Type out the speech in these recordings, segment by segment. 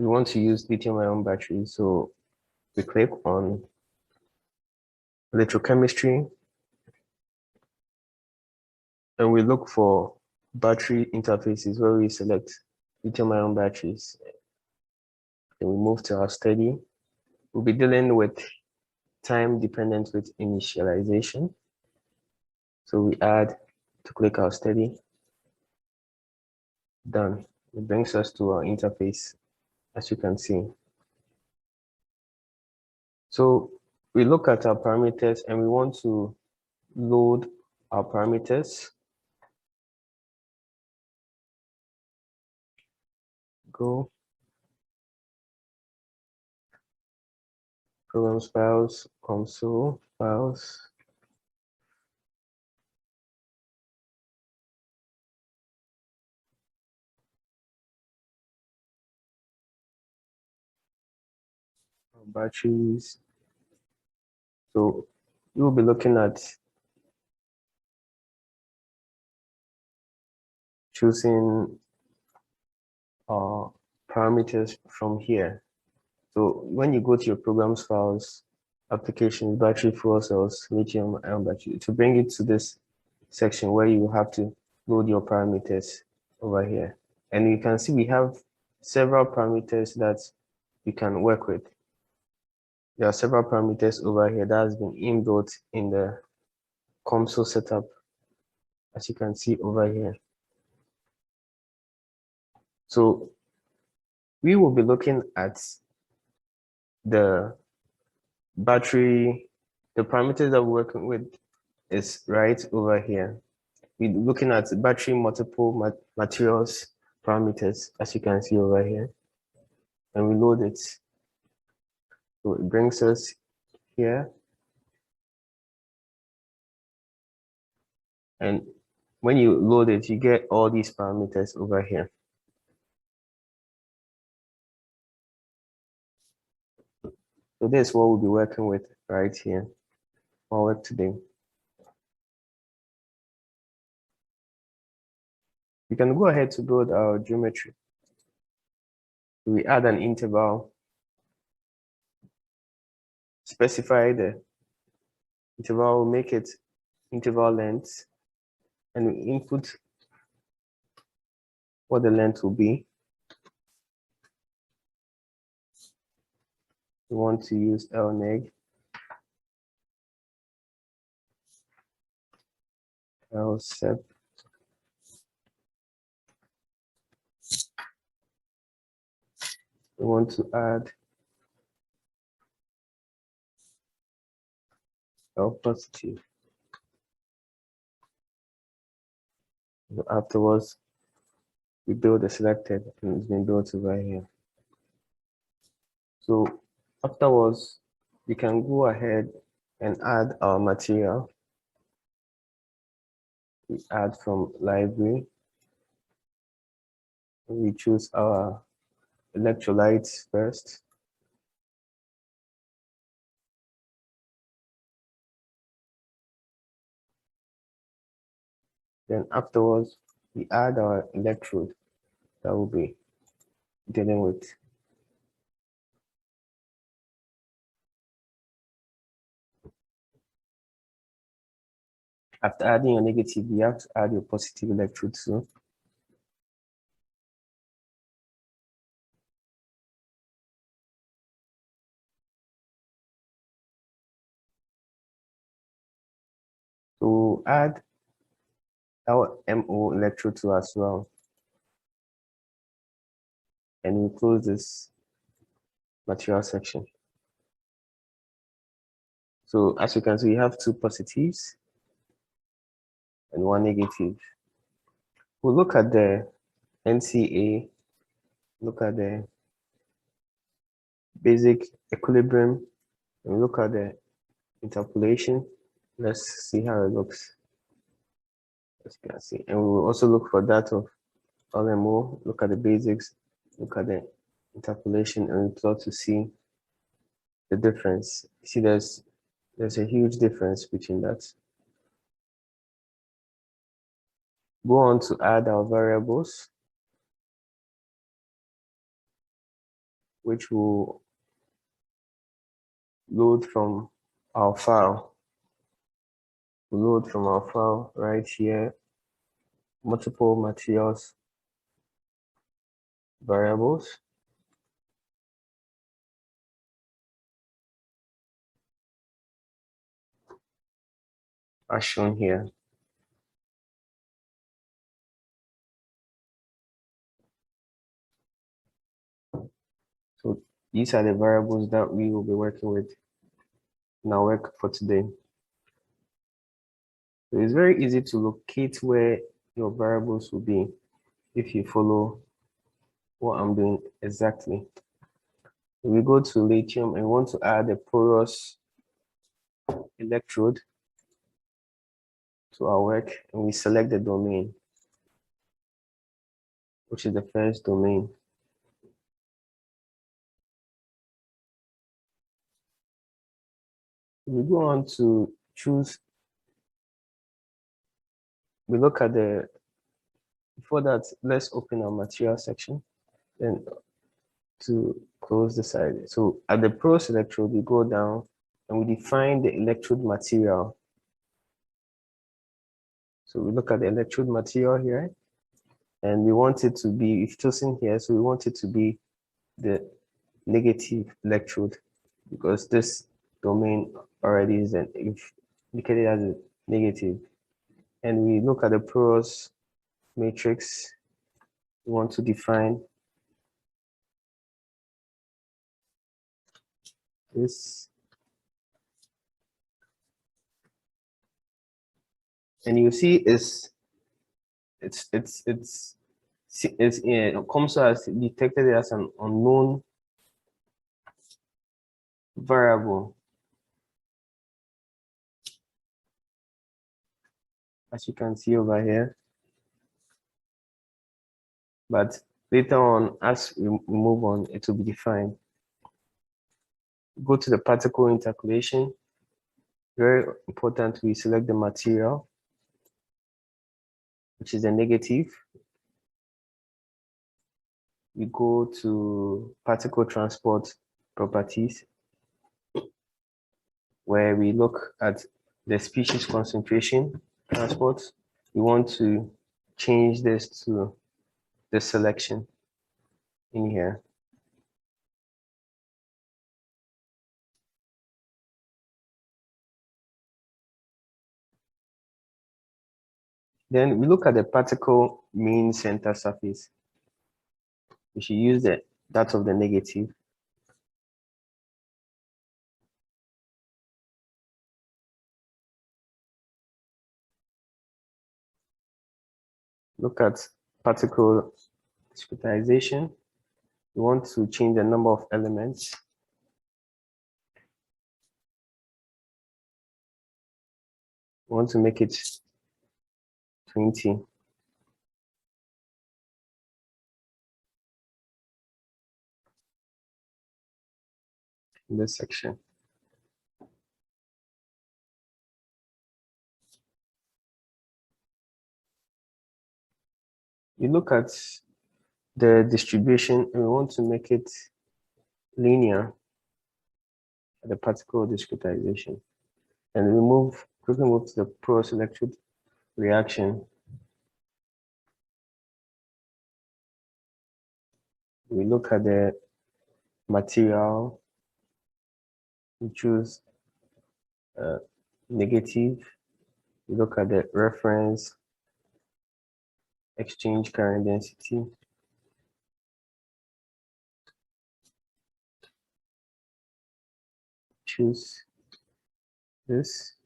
we want to use lithium-ion batteries, so we click on electrochemistry, and we look for battery interfaces where we select lithium-ion batteries. Then we move to our study. We'll be dealing with time dependent with initialization. So we add to click our study. Done. It brings us to our interface, as you can see. So we look at our parameters and we want to load our parameters. Go. Programs files, console files. Batteries. So you will be looking at choosing parameters from here. So when you go to your programs files, applications, battery, fuel cells, lithium-ion battery, to bring it to this section where you have to load your parameters over here. And you can see we have several parameters that you can work with. There are several parameters over here that has been inbuilt in the Comsol setup, as you can see over here. So we will be looking at the battery, the parameters that we're working with is right over here. We're looking at battery multiple materials parameters, as you can see over here, and we load it. So it brings us here. And when you load it, you get all these parameters over here. So this is what we'll be working with right here for work today. We can go ahead to build our geometry. We add an interval, specify the interval, make it interval length, and we input what the length will be. We want to use LNEG, LSEP. We want to add L positive. Afterwards, we build the selected, and it's been built over here. So afterwards, we can go ahead and add our material. We add from library. We choose our electrolytes first. Then afterwards, we add our electrode that we'll be dealing with. After adding your negative, you have to add your positive electrode too. So add our MO electrode too as well. And we close this material section. So as you can see, we have two positives and one negative. We'll look at the NCA, look at the basic equilibrium, and look at the interpolation. Let's see how it looks. As you can see, and we will also look for that of LMO, look at the basics, look at the interpolation, and we plot to see the difference. See, there's a huge difference between that. Go on to add our variables. which will load from our file. Load from our file right here, multiple materials variables. As shown here. So these are the variables that we will be working with in our work for today. So it's very easy to locate where your variables will be if you follow what I'm doing exactly. We go to lithium and want to add a porous electrode to our work, and we select the domain, which is the first domain. We go on to choose, we look at the, before that, let's open our material section, then to close the side. So at the porous electrode, we go down and we define the electrode material. So we look at the electrode material here, and we want it to be, if chosen here, so we want it to be the negative electrode, because this domain already is indicated as a negative. And we look at the porous matrix. We want to define this. And you see it's Comsol has detected it as an unknown variable, as you can see over here. But later on, as we move on, it will be defined. Go to the particle interpolation. Very important, we select the material, which is a negative. We go to particle transport properties, where we look at the species concentration transport. We want to change this to the selection in here. Then we look at the particle mean center surface. We should use that of the negative. Look at particle discretization. We want to change the number of elements. We want to make it 20. In this section. You look at the distribution and we want to make it linear at the particle discretization. And we quickly move to the porous electrode reaction. We look at the material, we choose negative. We look at the reference exchange current density. Choose this.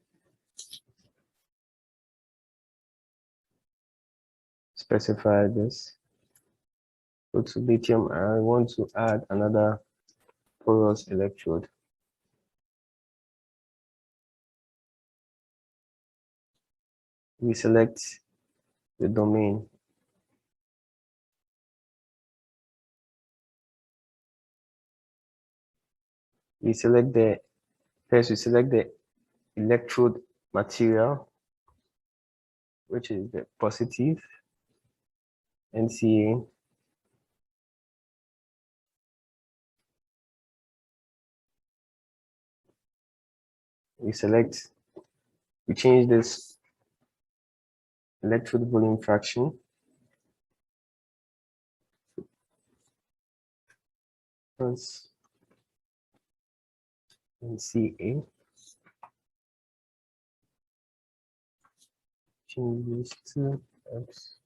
Specify this. Go to lithium. I want to add another porous electrode. We select the domain. We select the electrode material, which is the positive NCA. we change this electrode volume fraction as NCA. Change this to X.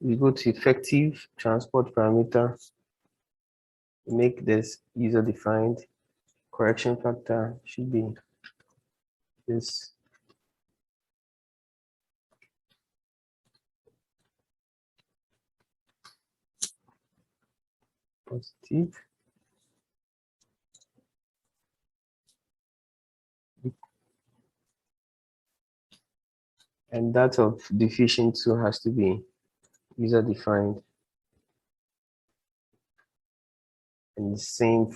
We go to effective transport parameter. Make this user defined. Correction factor should be this. Positive. And that of diffusion 2 has to be user defined. And the same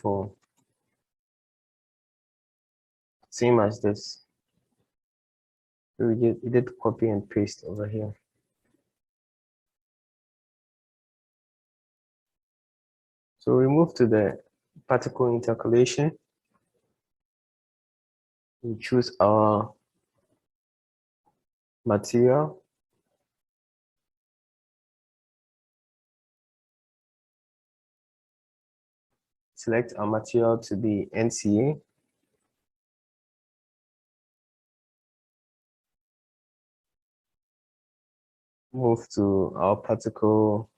same as this. So we did copy and paste over here. So we move to the particle interpolation. We choose our material. Select our material to be NCA. Move to our particle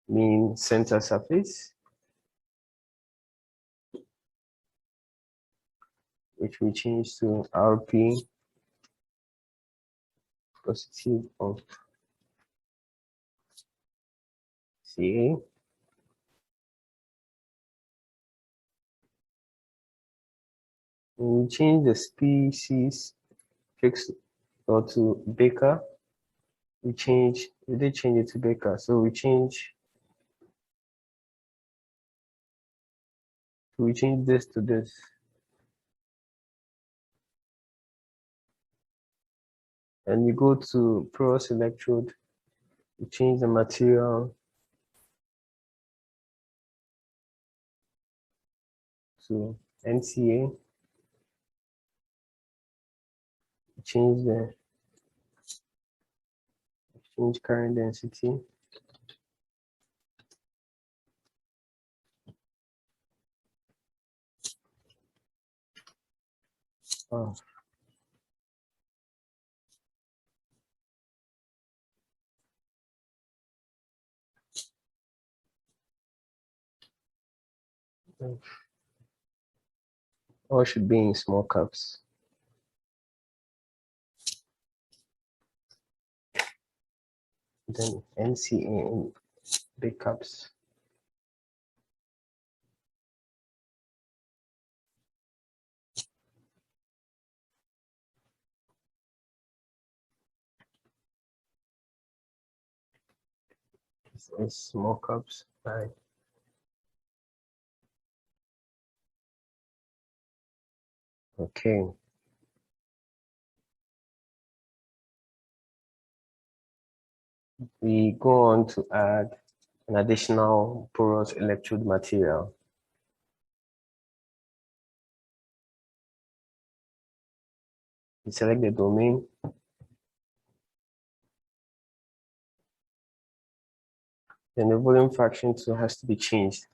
mean center surface, which we change to RP positive of CA. We change the species fixed or to Baker. We did change it to Baker, so we change this to this. And we go to Porous electrode. We change the material to NCA. We change the exchange current density. Oh. All should be in small caps. Then NCA in big caps. This is small caps. Right. Okay. We go on to add an additional porous electrode material. We select the domain. Then the volume fraction too has to be changed.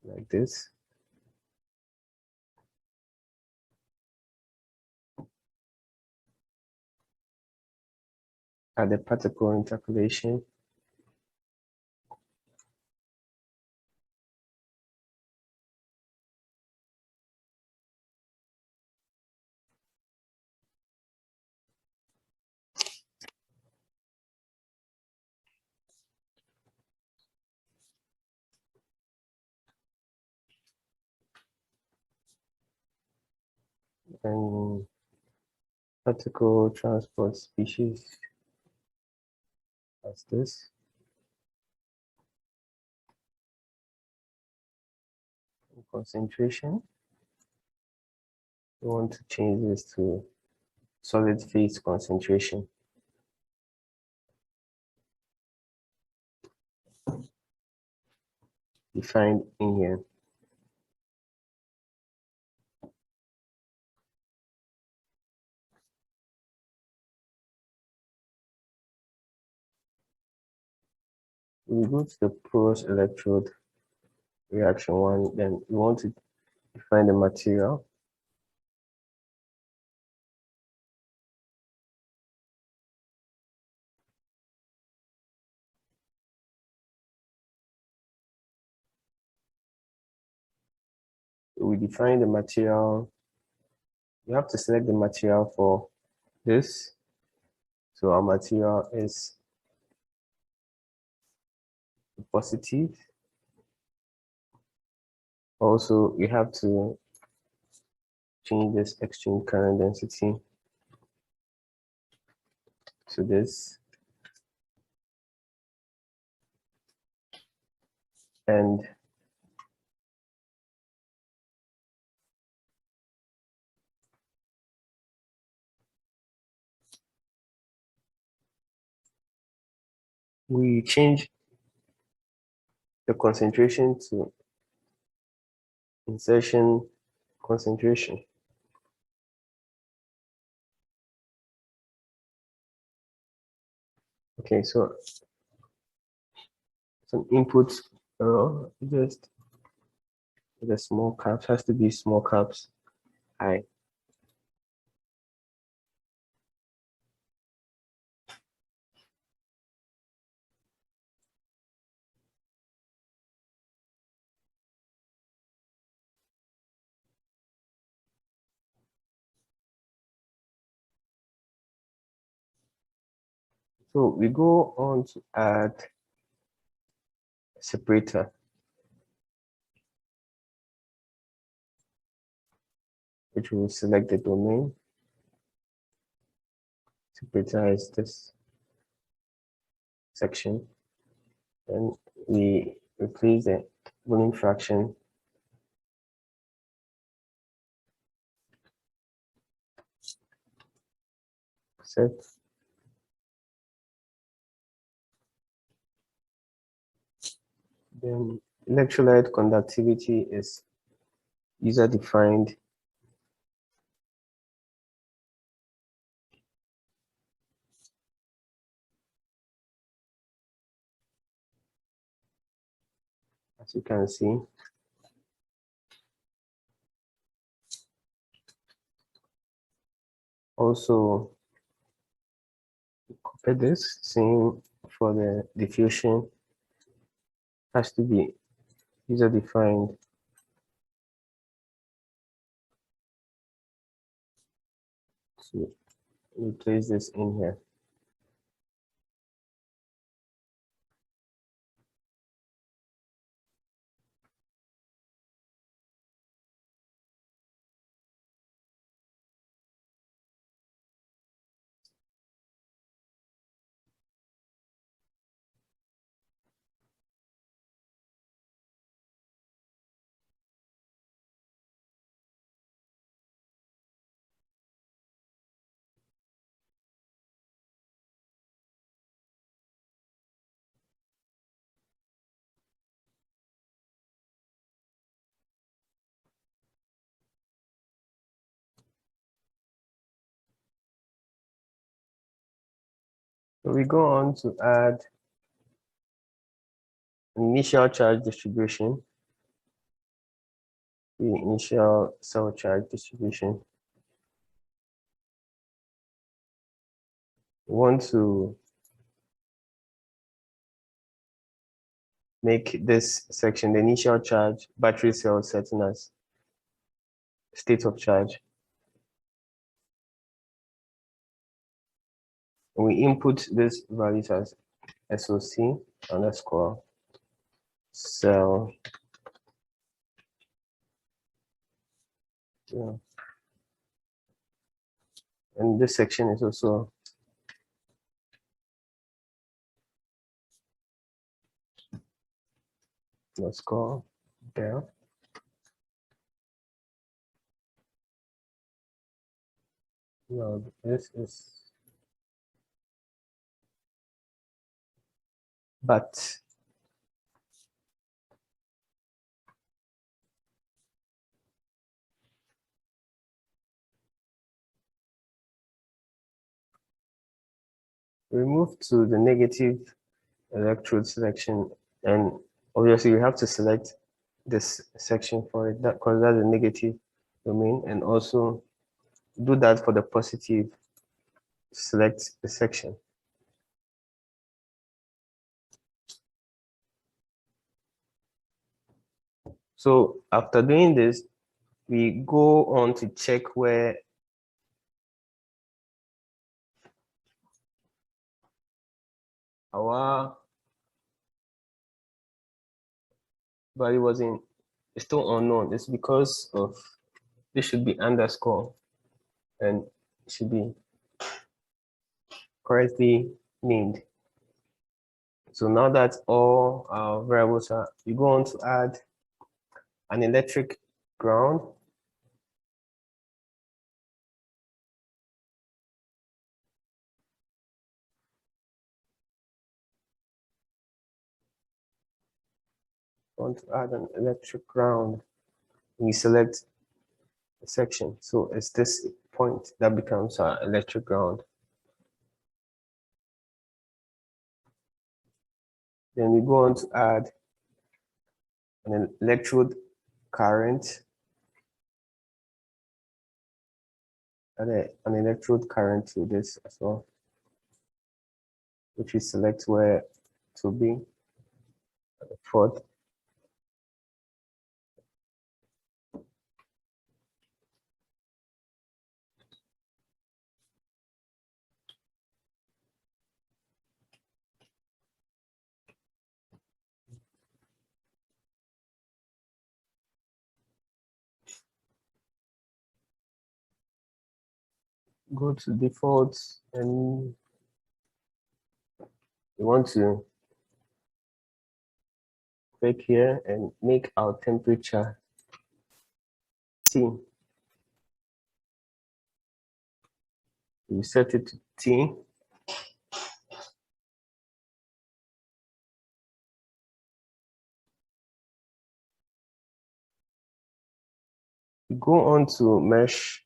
Like this. Add the particle interpolation. And particle transport species as this. concentration. We want to change this to solid phase concentration. Defined in here. We go to the porous electrode reaction one, then we want to define the material. We define the material. You have to select the material for this. So our material is positive. Also, we have to change this extreme current density to this. And we change the concentration to insertion concentration. Okay, so some input just the small caps has to be small caps high. So we go on to add a separator. Which will select the domain. Separator is this section. Then we replace the volume fraction set. Then electrolyte conductivity is user defined. As you can see. Also, copy this, same for the diffusion, has to be user defined. So we place this in here. So we go on to add initial charge distribution, the initial cell charge distribution. We want to make this section, the initial charge, battery cell setting as state of charge. And we input this values as SOC underscore cell. Yeah. And this section is also let's go there. No, this is but we move to the negative electrode selection, and obviously we have to select this section for it, that because that's a negative domain, and also do that for the positive, select the section. So after doing this, we go on to check where our value was in, it's still unknown. It's because of, this should be underscore and it should be correctly named. So now that all our variables are, you go on to add an electric ground. Want to add an electric ground. We select a section. So it's this point that becomes our electric ground. Then we go on to add an electrode current. Add an electrode current to this as well, which we select where to be at the fourth. Go to default, and we want to click here and make our temperature T. We set it to T. We go on to mesh.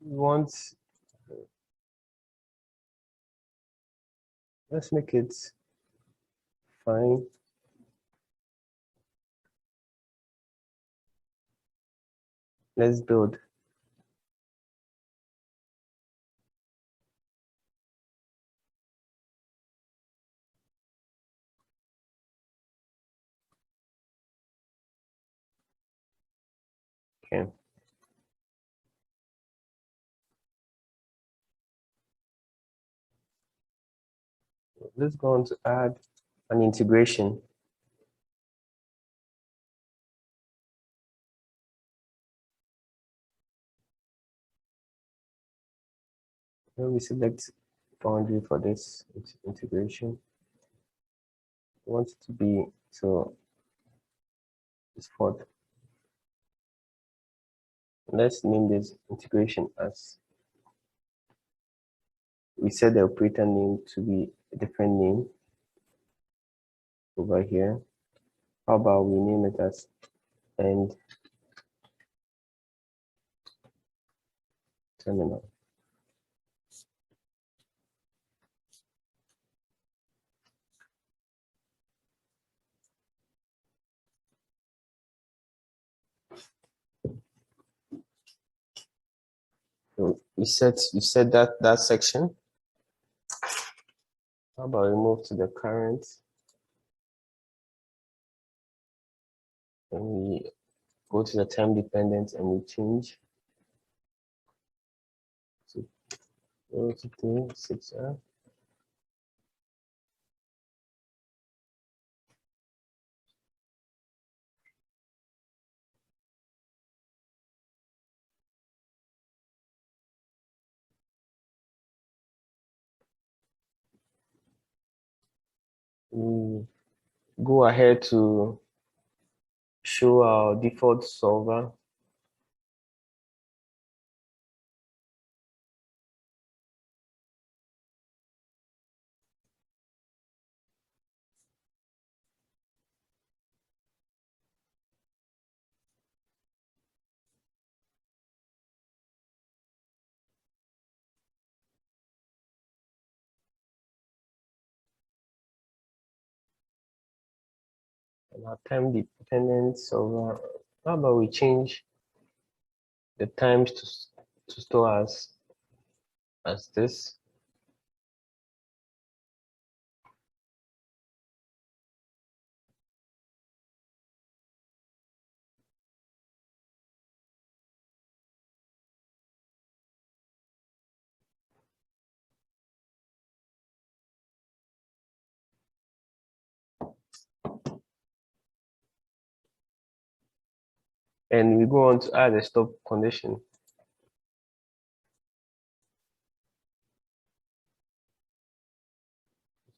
We want, let's make it fine. Let's build. Okay. Let's go on to add an integration. Then we select boundary for this integration. We want it to be, so it's fourth. Let's name this integration as, we set the operator name to be a different name over here. How about we name it as end terminal? So we set that section. How about we move to the current, and we go to the time dependent and we change to 0 to 3, 6. We go ahead to show our default solver. And our time dependent solver. How about we change the times to store as this? And we go on to add a stop condition.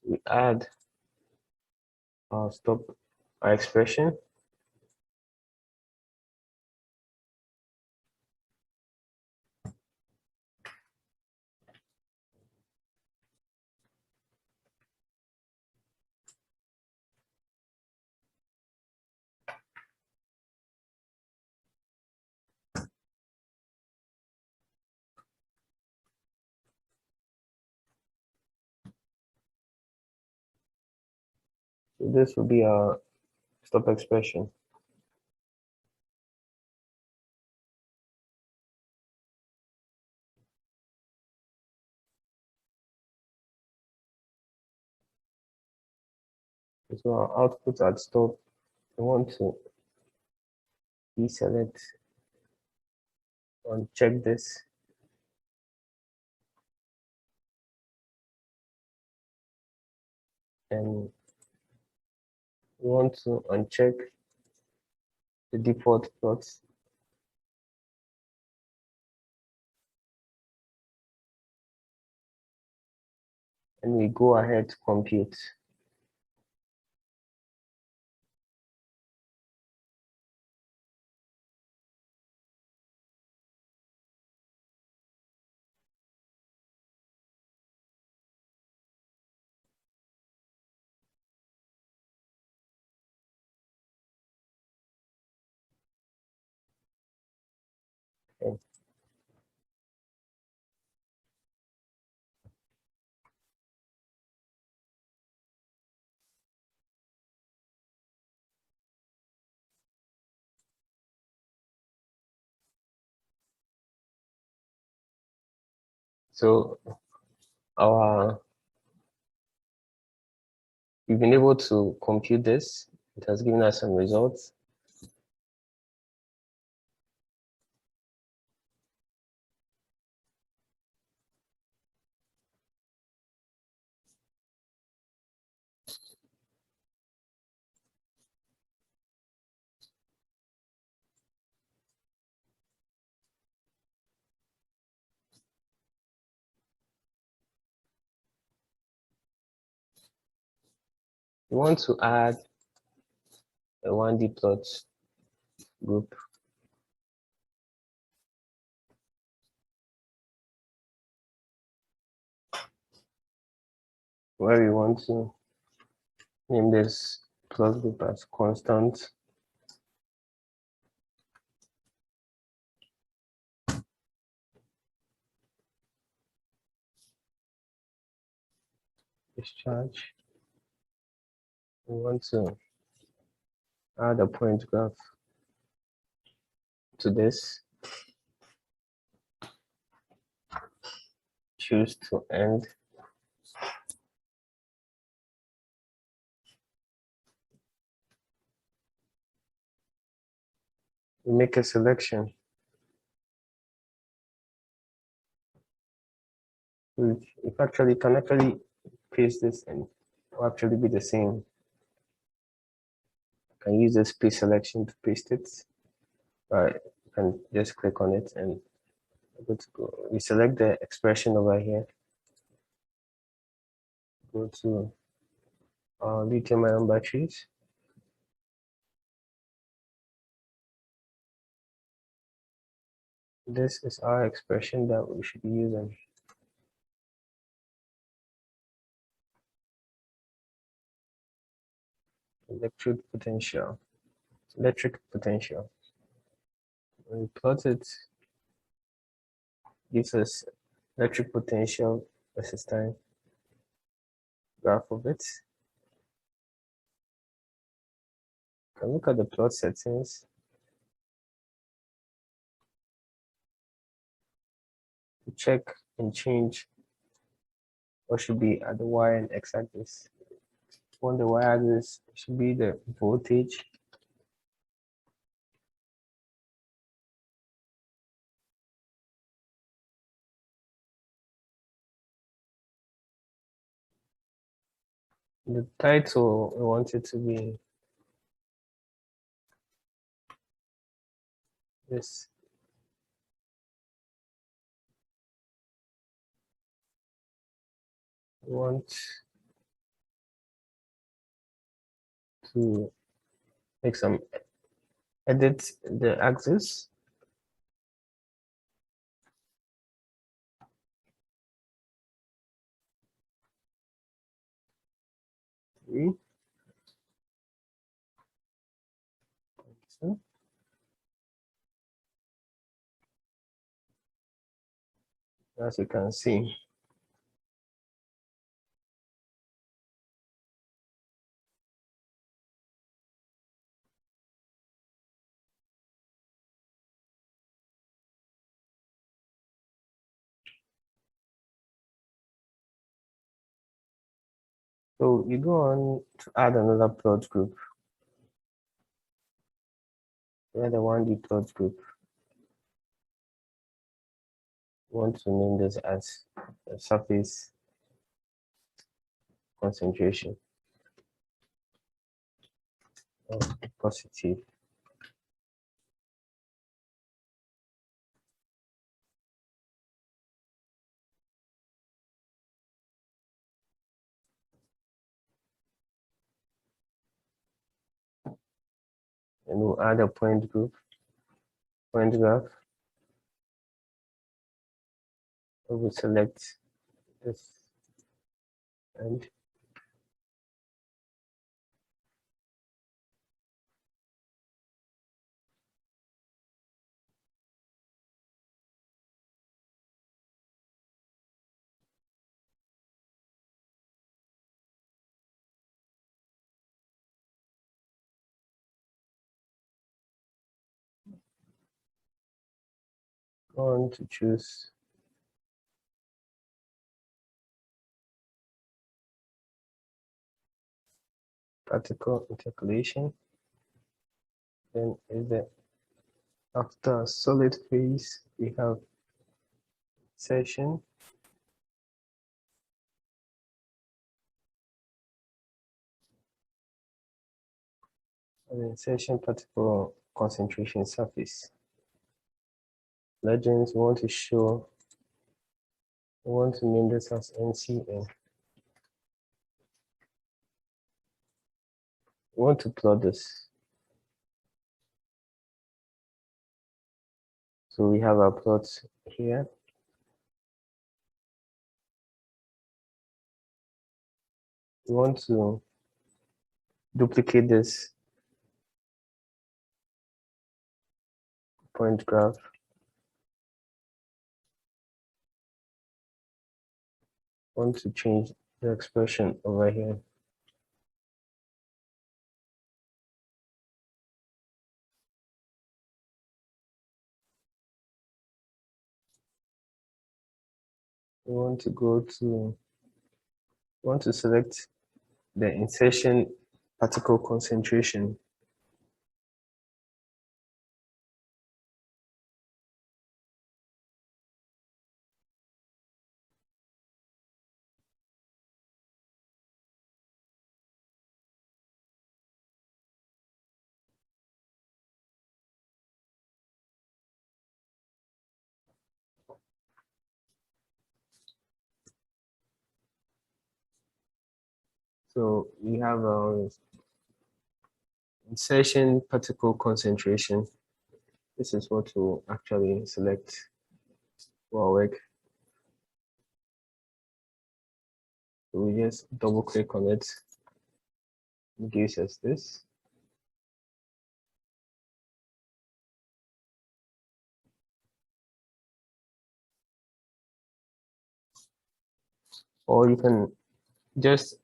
We add our stop, our expression. So this will be our stop expression. So our output at stop, we want to deselect and check this. And we want to uncheck the default plots. And we go ahead to compute. Okay. So we've been able to compute this. It has given us some results. We want to add a 1D plot group. Where we want to name this plot group as constant. Discharge. We want to add a point graph to this. Choose to end. We make a selection. If actually can actually paste this and it will actually be the same. I can use this paste selection to paste it. Right, you can just click on it and good to go. We select the expression over here. Go to lithium-ion batteries. This is our expression that we should be using. Electric potential. When we plot it, gives us electric potential versus time graph of it. You can look at the plot settings. To check and change what should be at the y and x axis. On the y axis should be the voltage. The title, we want it to be this. We want to make some edit the axis. So, as you can see, so you go on to add another plot group. We add a 1D plot group. We want to name this as the surface concentration of positive. And we'll add a point graph. We will select this and go on to choose particle interpolation. Then is the after solid phase we have insertion. And insertion particle concentration surface. Legends want to name this as NCN. We want to plot this. So we have our plots here. We want to duplicate this point graph. Want to change the expression over here. We want to select the insertion particle concentration. So we have our insertion particle concentration. This is what we'll actually select for our work. So we just double click on it. It gives us this. Or you can just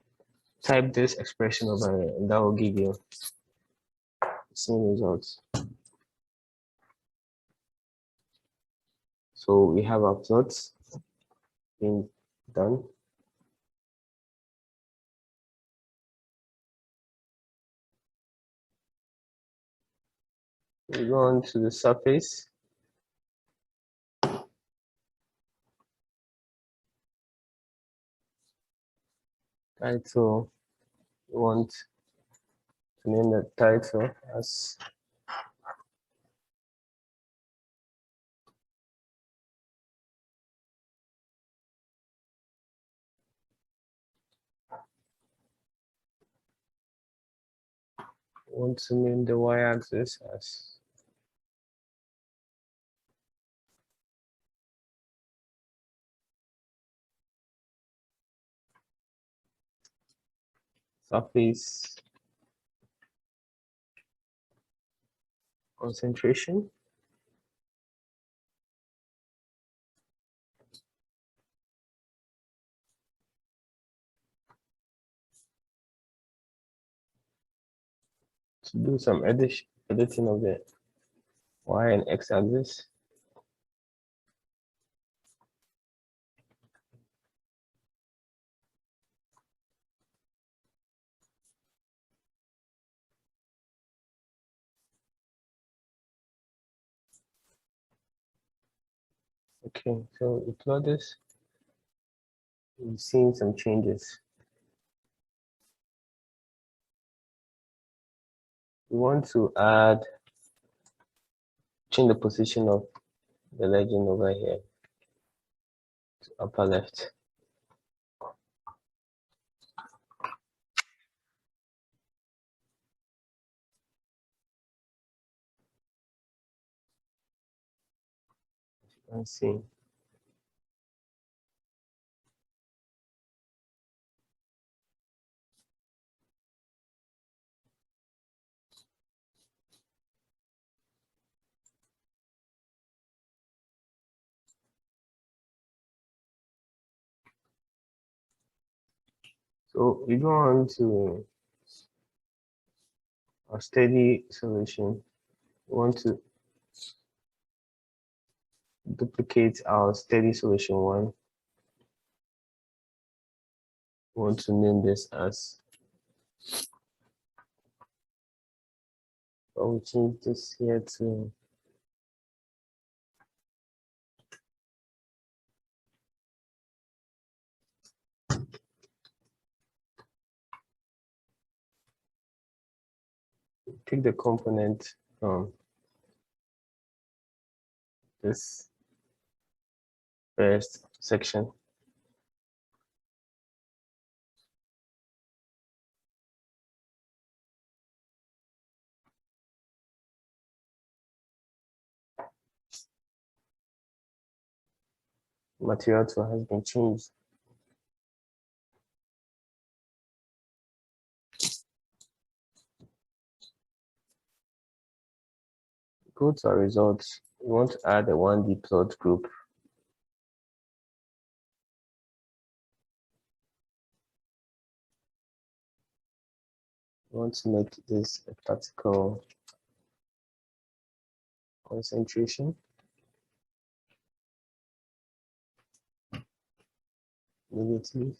type this expression over here, and that will give you the same results. So we have our plots being done. We go on to the surface. Title, we want to name the title as the y-axis as surface concentration. To do some editing of the y and x axis. Okay, so we plot this. We've seen some changes. We want to change the position of the legend over here to upper left. Let's see. So we go on to a steady solution. We want to duplicate our steady solution one. We want to name this as, but we change this here to pick the component from this first section. Material tool has been changed. Go to our results. We want to add a 1D plot group. We want to make this a particle concentration. Negative.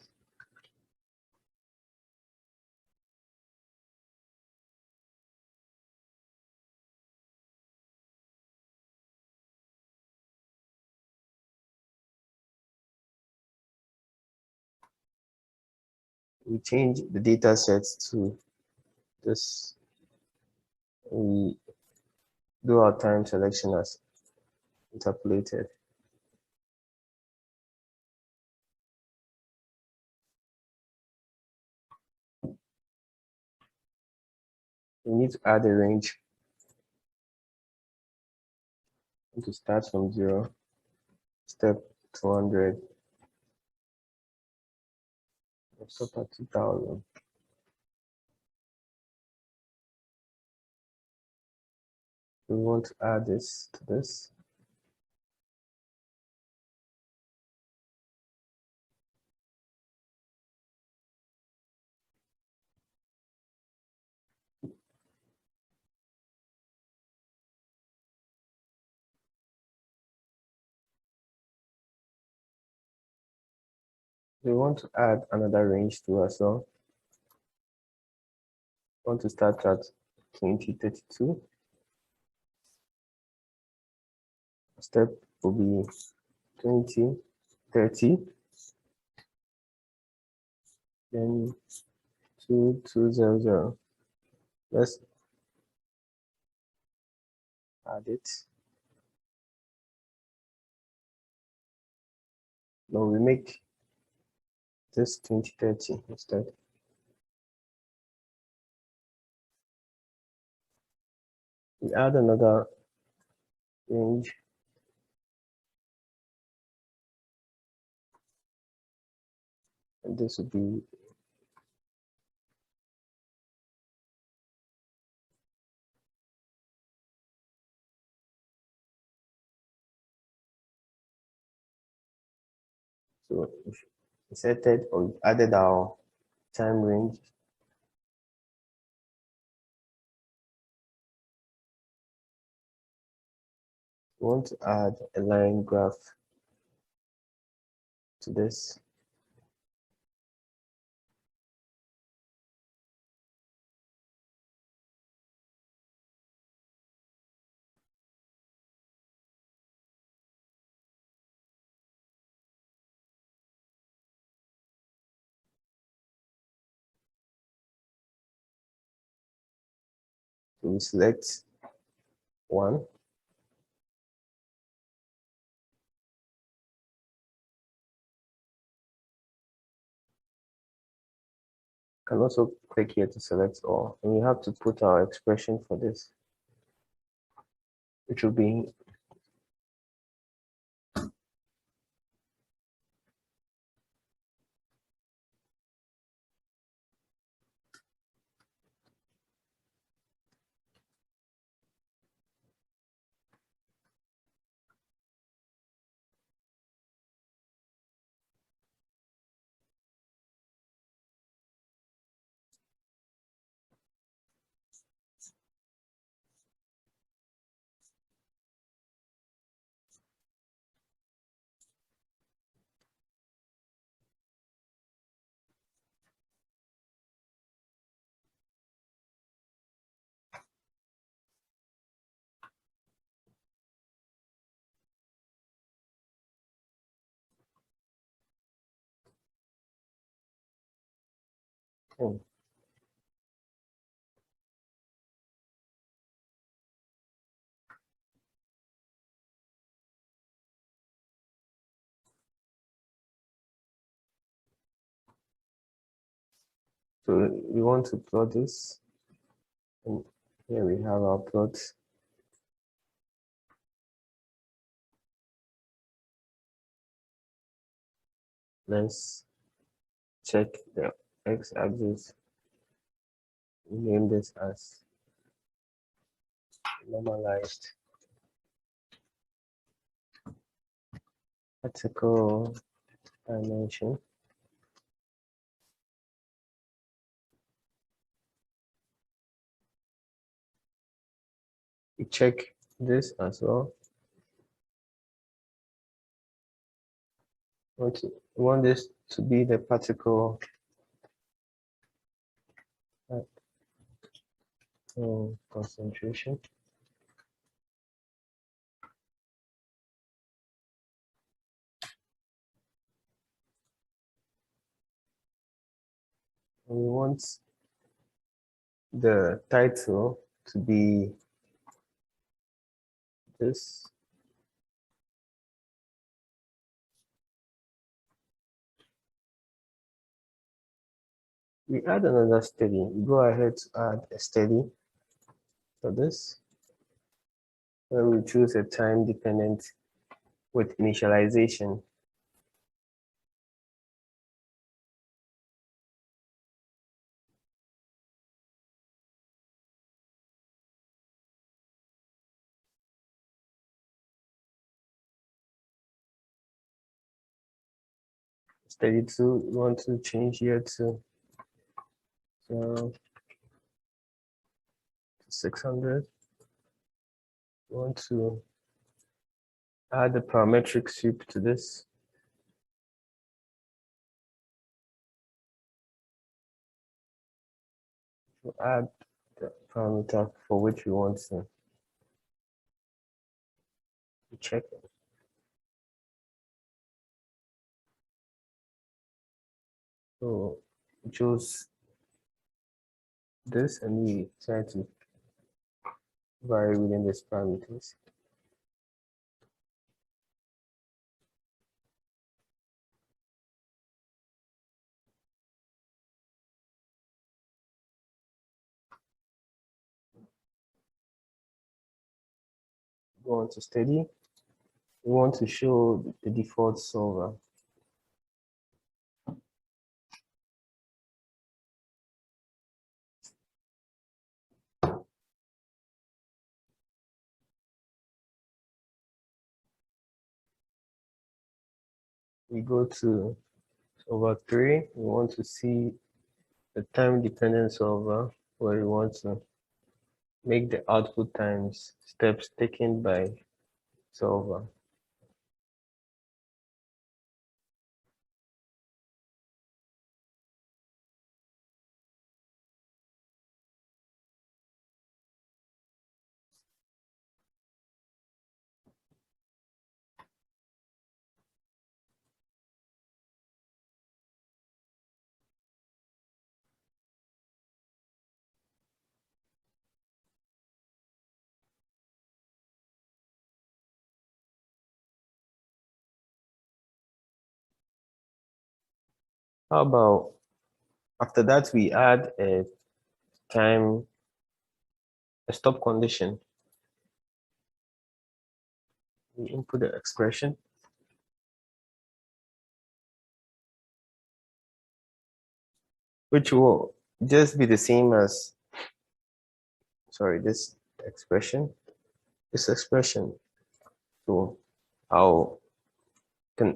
We change the data sets to this. We do our time selection as interpolated. We need to add a range. To start from 0, step 200, stop at 2000. We want to add this to this. We want to add another range to as well. We want to start at 2032. Step will be 2030. Then 2200. Let's add it. No, we make this 2030 instead. We add another range. And this would be so we inserted or added our time range. We want to add a line graph to this. So we select one. Can also click here to select all, and we have to put our expression for this, which will be oh, so we want to plot this, and here we have our plot. Let's check the x-axis. Name this as normalized particle dimension. We check this as well. We want this to be the particle concentration. And we want the title to be this. We add another steady. We go ahead to add a steady for this. where we choose a time dependent with initialization. Steady 2, we want to change here to 600. We want to add the parametric sweep to this. We'll add the parameter for which we want to check it. So we choose this and we try to vary within these parameters. Go on to steady. We want to show the default solver. We go to over 3. We want to see the time dependent solver where we want to make the output times steps taken by solver. How about after that we add a stop condition. We input the expression, which will just be the same as, this expression. So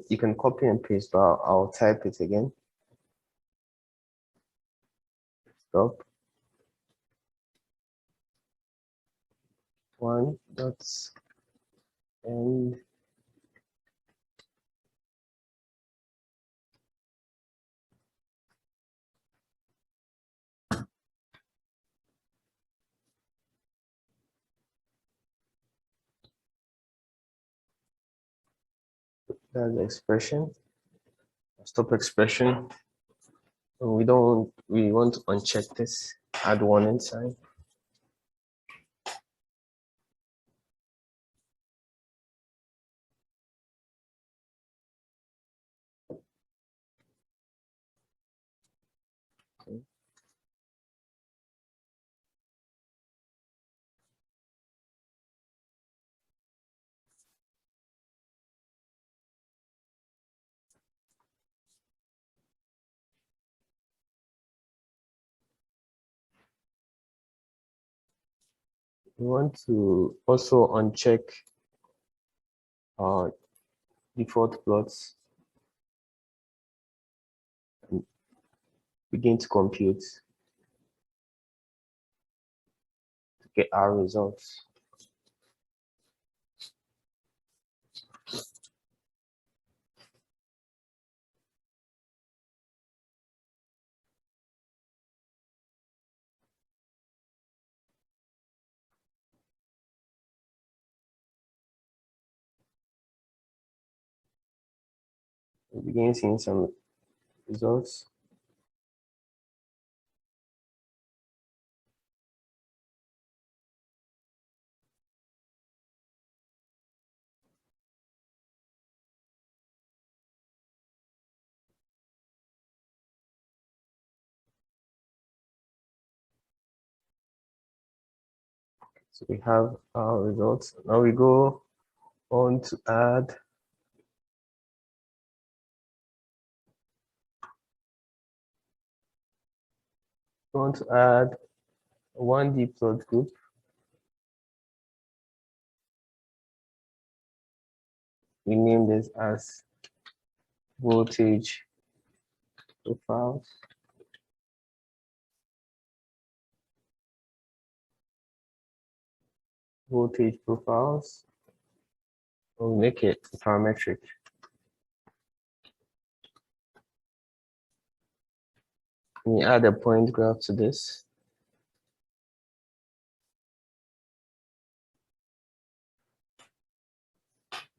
you can copy and paste, but I'll type it again. Stop. 1 dots and that's the expression. Stop expression. We want to uncheck this, add 1 inside. Okay. We want to also uncheck our default plots and begin to compute to get our results. We begin seeing some results. So we have our results. Now we go on to add one D plot group. We name this as voltage profiles. Voltage profiles. We'll make it parametric. We add a point graph to this.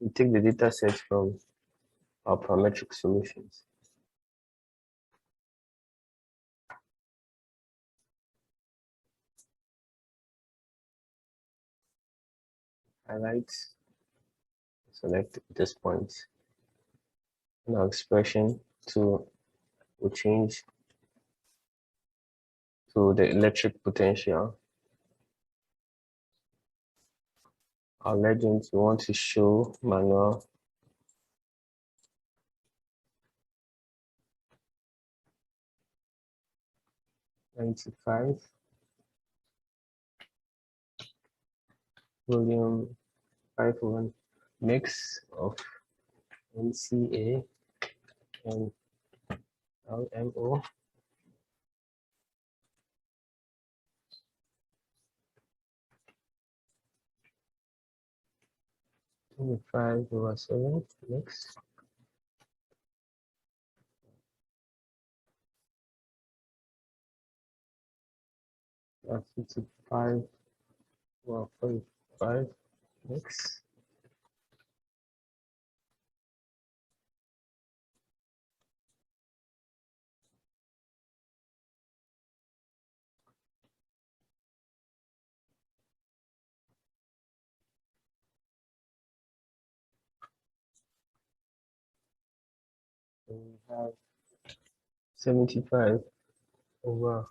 We take the data set from our parametric solutions. Highlight, select this point. And our expression will change to the electric potential. Our legends, we want to show manual volume 5 mix of NCA and LMO. Over 7 mix. That's 55 mix. And we have 75 over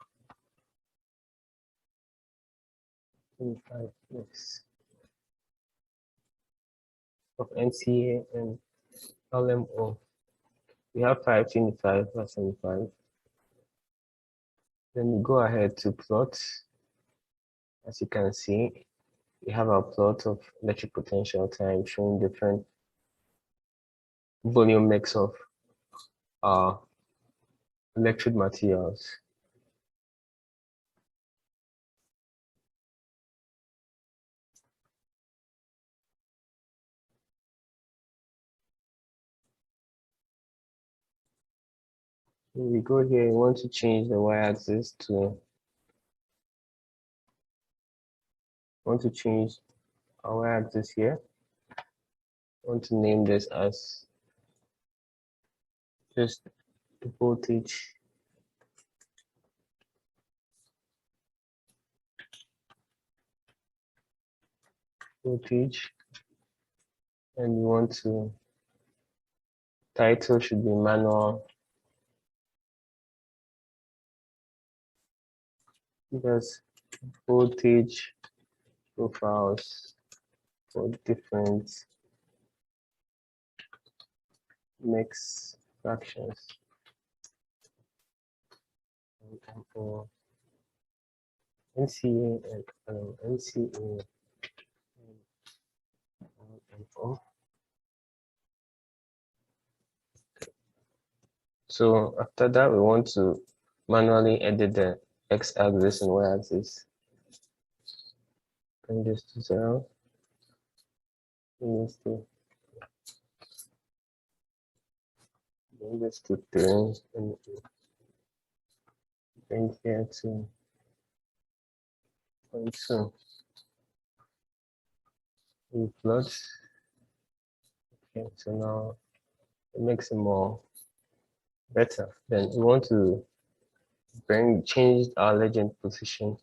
25 mix of NCA and LMO. We have 525 plus 75. Then we go ahead to plot. As you can see, we have our plot of electric potential time showing different volume mix of our electrode materials. When we go here, we want to change the y-axis to change our y-axis here. I want to name this as just the voltage and we want to title should be manual because voltage profiles for different mix fractions for NCA and NCA and O. So after that, we want to manually edit the x-axis and y-axis. Bring this to 0. Bring this to 3 and bring here to 0.2. We plot. Okay, so now it makes it more better. Then we want to change our legend position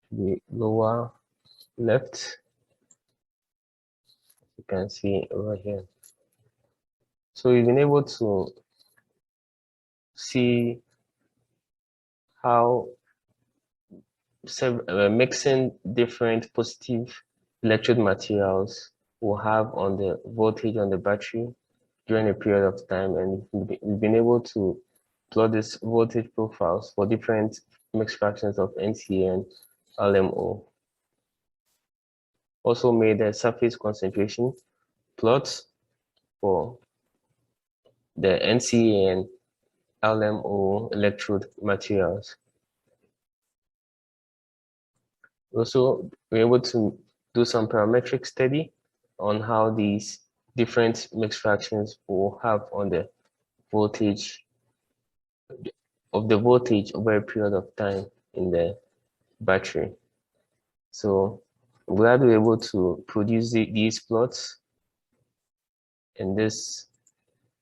to the lower left. You can see over here. So we've been able to see how mixing different positive electrode materials will have on the voltage on the battery during a period of time, and we've been able to plot these voltage profiles for different mixed fractions of NCA and LMO. Also made a surface concentration plots for the NCA and LMO electrode materials. Also, we're able to do some parametric study on how these different mixed fractions will have on the voltage over a period of time in the battery. So I'm glad we're able to produce these plots in this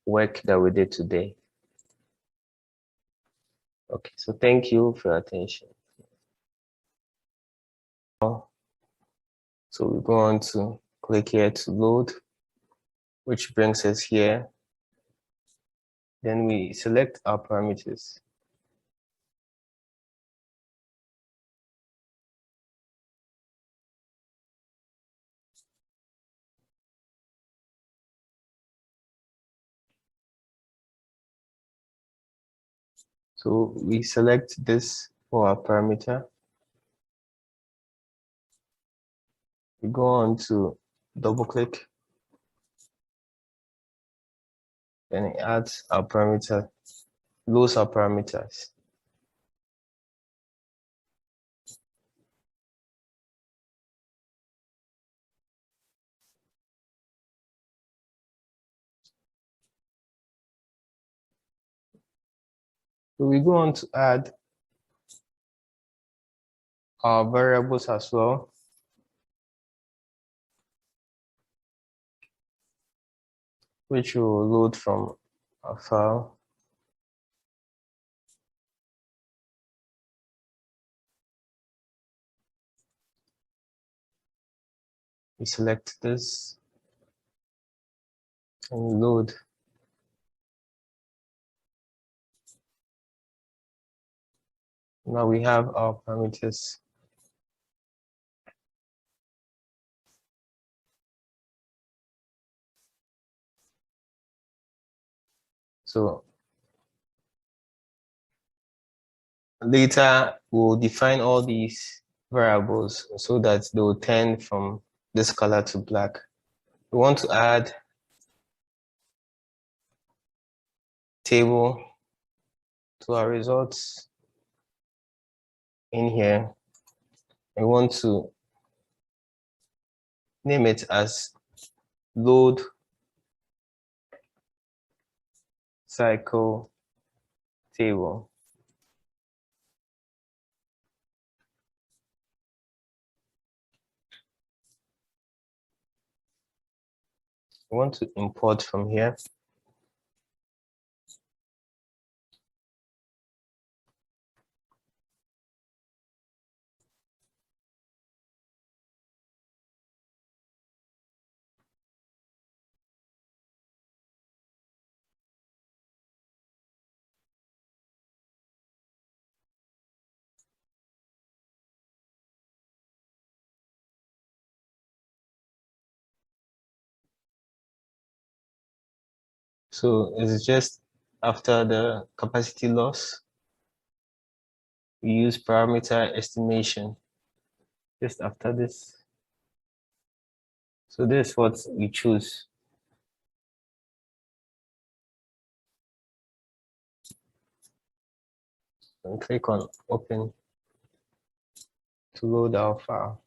work that we did today. Okay, so thank you for your attention. So we go on to click here to load, which brings us here. Then we select our parameters. So we select this for our parameter. We go on to double click. Then it adds our parameter, loads our parameters. So we go on to add our variables as well. Which will load from a file. We select this and load. Now we have our parameters. So later we'll define all these variables so that they will turn from this color to black. We want to add table to our results in here. We want to name it as load cycle table. We want to import from here. So it's just after the capacity loss, we use parameter estimation just after this. So this is what we choose. And click on open to load our file.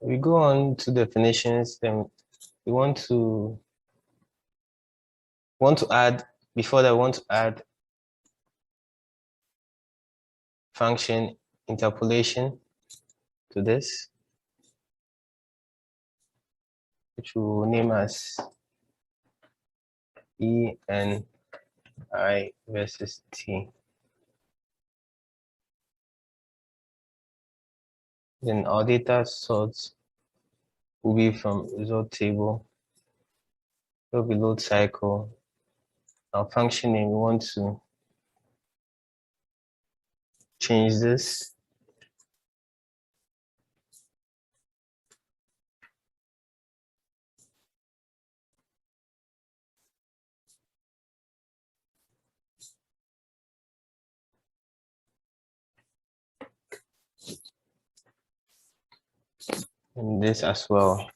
We go on to definitions, then we want to add, before that, we want to add function interpolation to this, which we will name as E and I versus T. Then our data source will be from result table. Will be load cycle our function name, we want to change this. And this as well.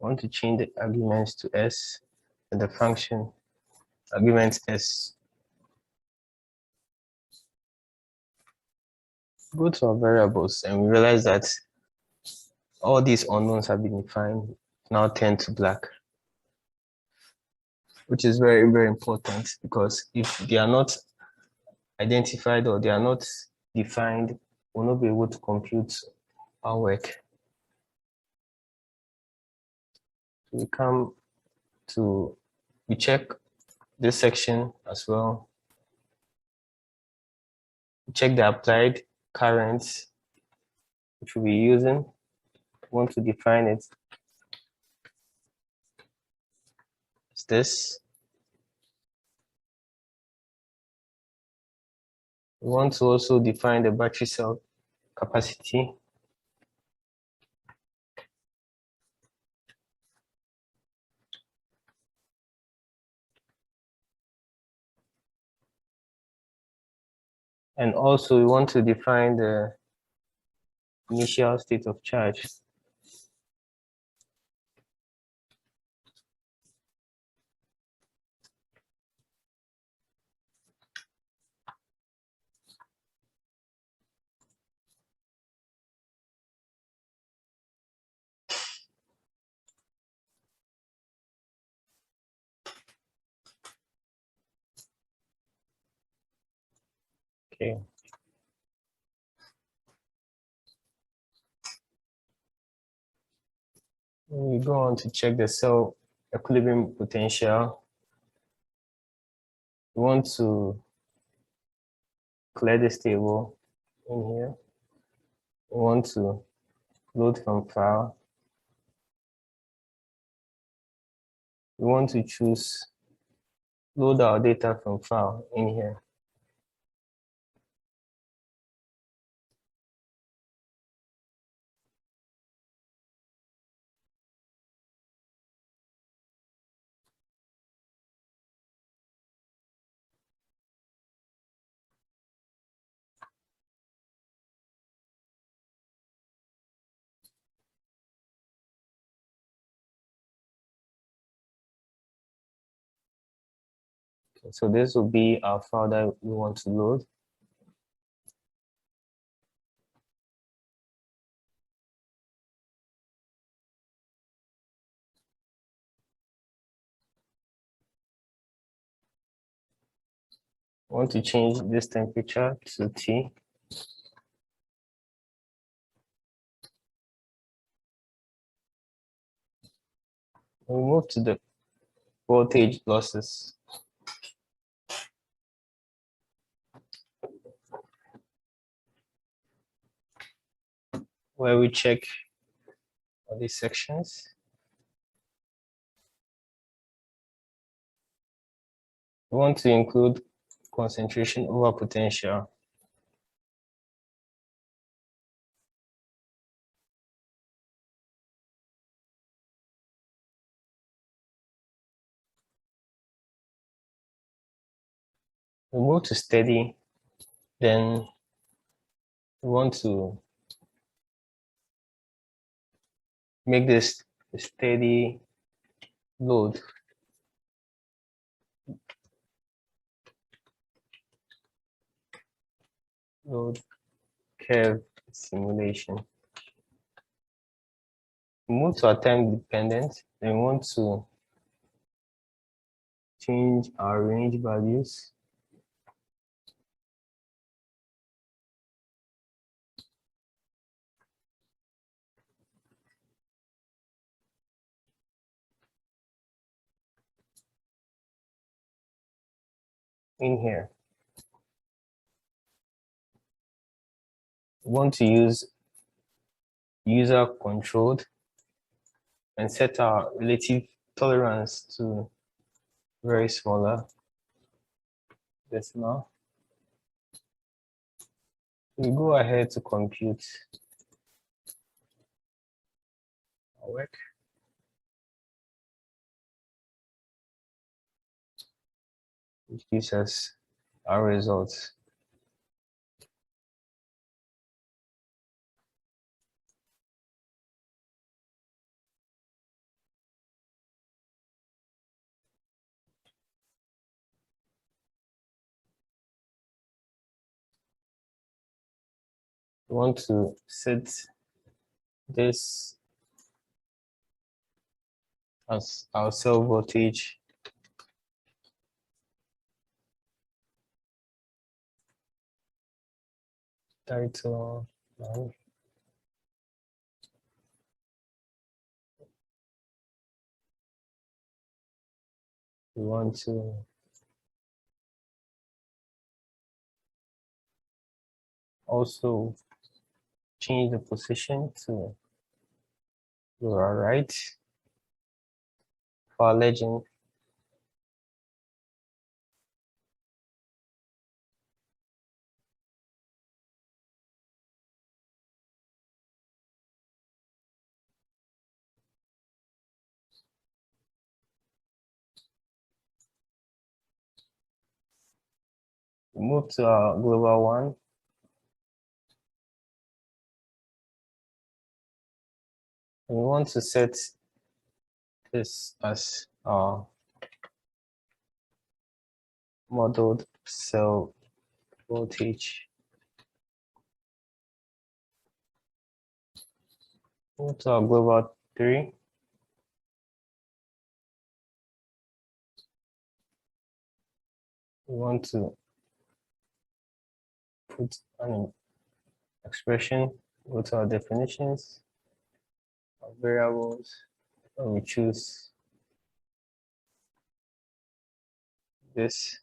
I want to change the arguments to s and the function argument s. Go to our variables and we realize that all these unknowns have been defined, now turn to black, which is very, very important, because if they are not identified or they are not defined, we'll not be able to compute our work. We come to, we check this section as well. We check the applied current which we'll be using. We want to define it. It's this. We want to also define the battery cell capacity. And also we want to define the initial state of charge. Okay. We go on to check the cell equilibrium potential. We want to clear this table in here. We want to load from file. We want to choose load our data from file in here. So this will be our file that we want to load. I want to change this temperature to T. We move to the voltage losses. Where we check all these sections. We want to include concentration over potential. We move to steady, then we want to make this a steady load. Load curve simulation. We move to our time dependent, then we want to change our range values. In here. We want to use user controlled and set our relative tolerance to very smaller decimal. We go ahead to compute our work. Which gives us our results. We want to set this as our cell voltage title 9. We want to also change the position to our right for our legend. We move to our global one. And we want to set this as our modeled cell voltage. Move to our global 3. We want to put an expression, go to our definitions, our variables, and we choose this.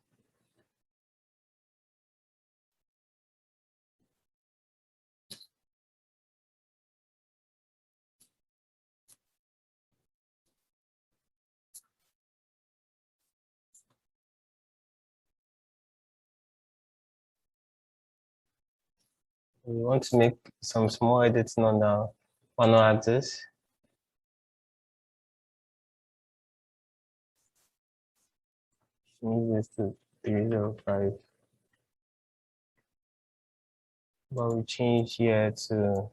We want to make some small edits on the manual axis. Change this to 305. But we change here to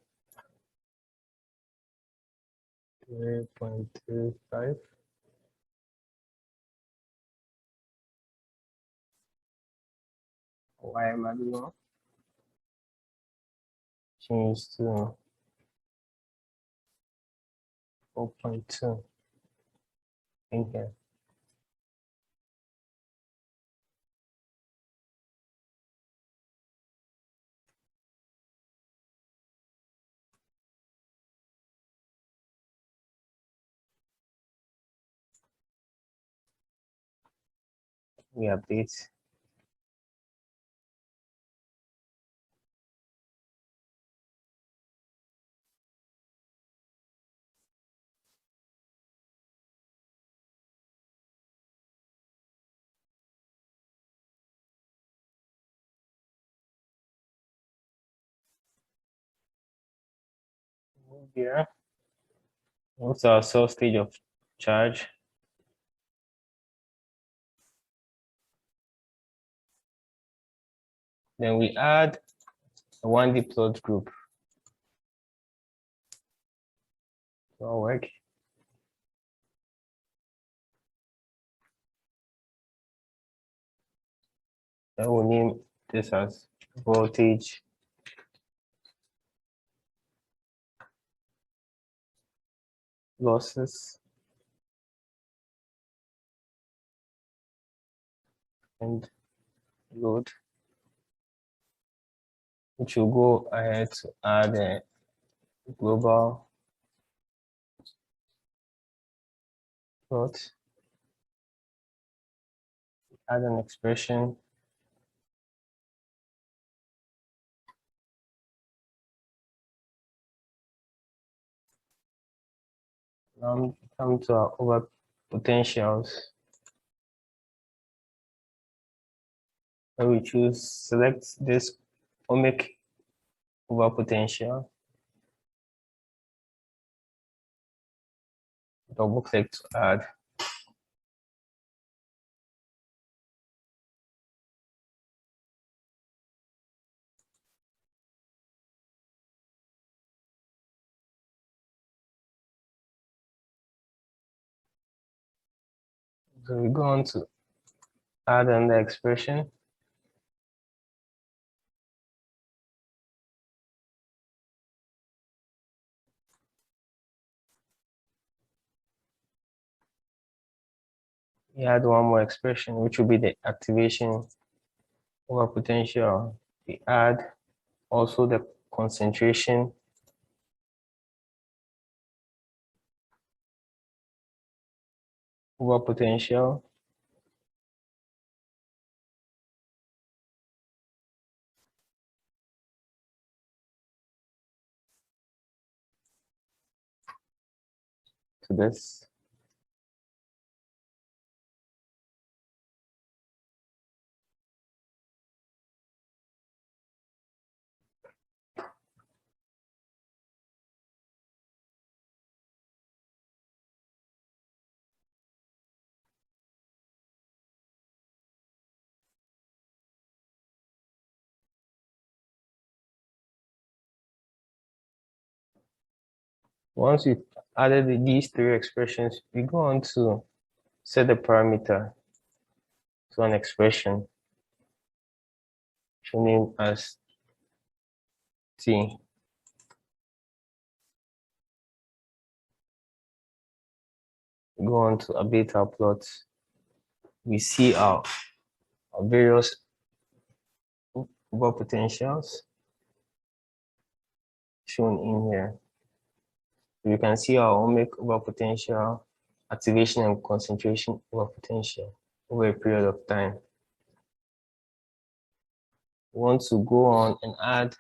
0.35. Why am I doing that? Change to 4.2 in here. We update. Move here. What's our source stage of charge? Then we add a 1D plot group to our work. Then we'll name this as voltage losses and load, which will go ahead to add a global plot, add an expression Now come to our over potentials. And we select this ohmic over potential. Double click to add. So we go on to add another expression. We add one more expression, which will be the activation over potential. We add also the concentration over potential. To this. Once we've added these three expressions, we go on to set the parameter to an expression shown as t. We go on to update our plot. We see our various over potentials shown in here. You can see our ohmic over potential, activation and concentration over potential over a period of time. We want to go on and add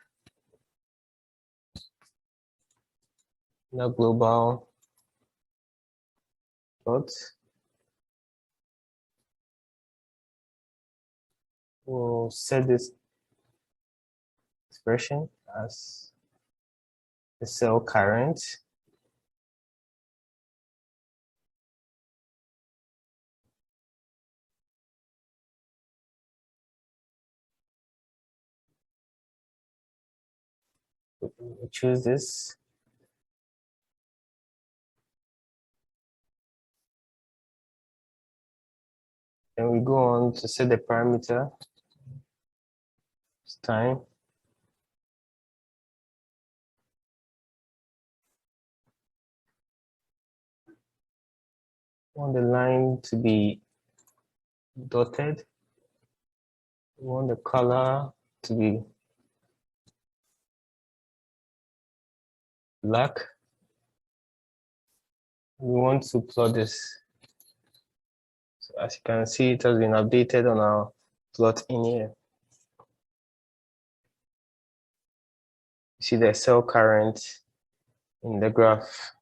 the global plot. We'll set this expression as the cell current. We choose this. Then we go on to set the parameter. It's time. We want the line to be dotted. We want the color to be black. We want to plot this. So as you can see, it has been updated on our plot in here. You see the cell current in the graph.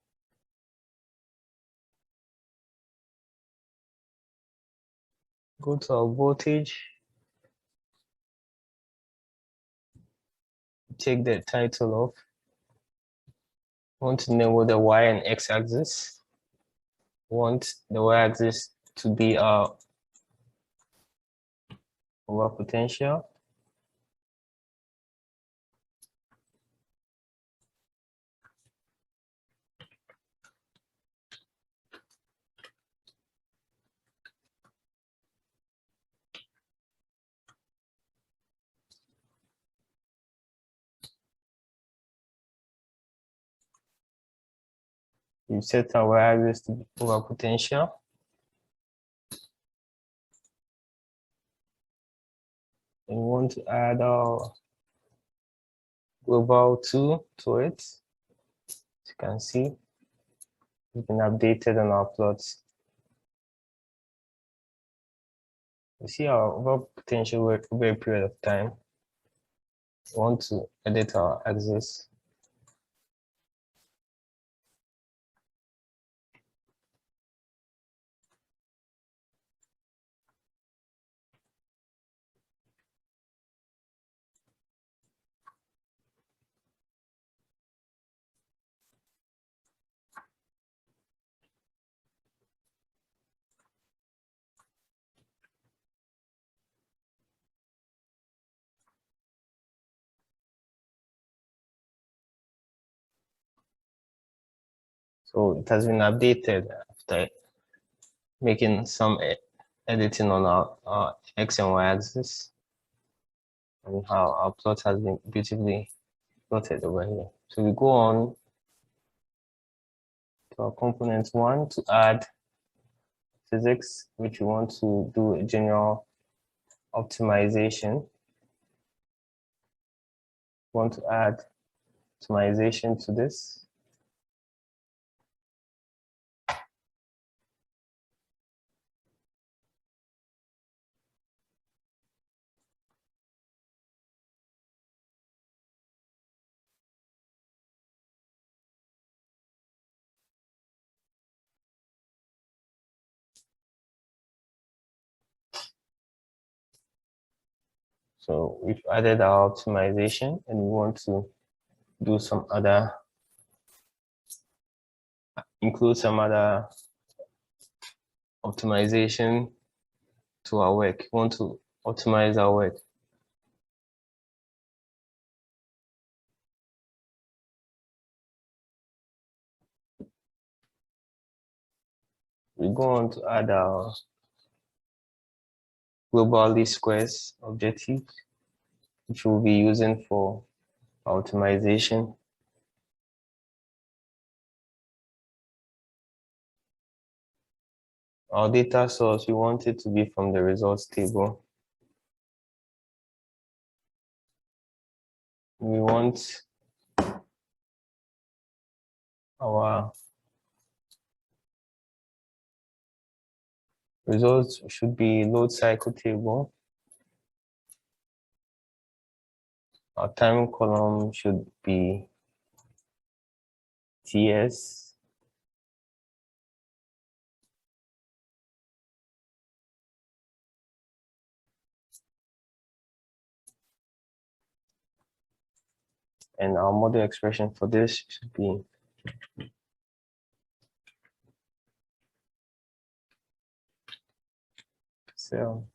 Go to our voltage. Take the title off. Want to know the y and x axis. Want the y axis to be our over potential. You set our y axis to be over potential. And we want to add our global 2 to it. As you can see, it's been updated on our plots. You see our over potential over a period of time. We want to edit our axis. So it has been updated after making some editing on our X and Y axis, and how our plot has been beautifully plotted over here. So we go on to our component 1 to add physics, which we want to do a general optimization. We want to add optimization to this. So we've added our optimization, and we want to do some other, include some other optimization to our work. We want to optimize our work. We go on to add our global least squares objective, which we'll be using for optimization. Our data source, we want it to be from the results table. We want our results should be load cycle table. Our time column should be TS. And our model expression for this should be so.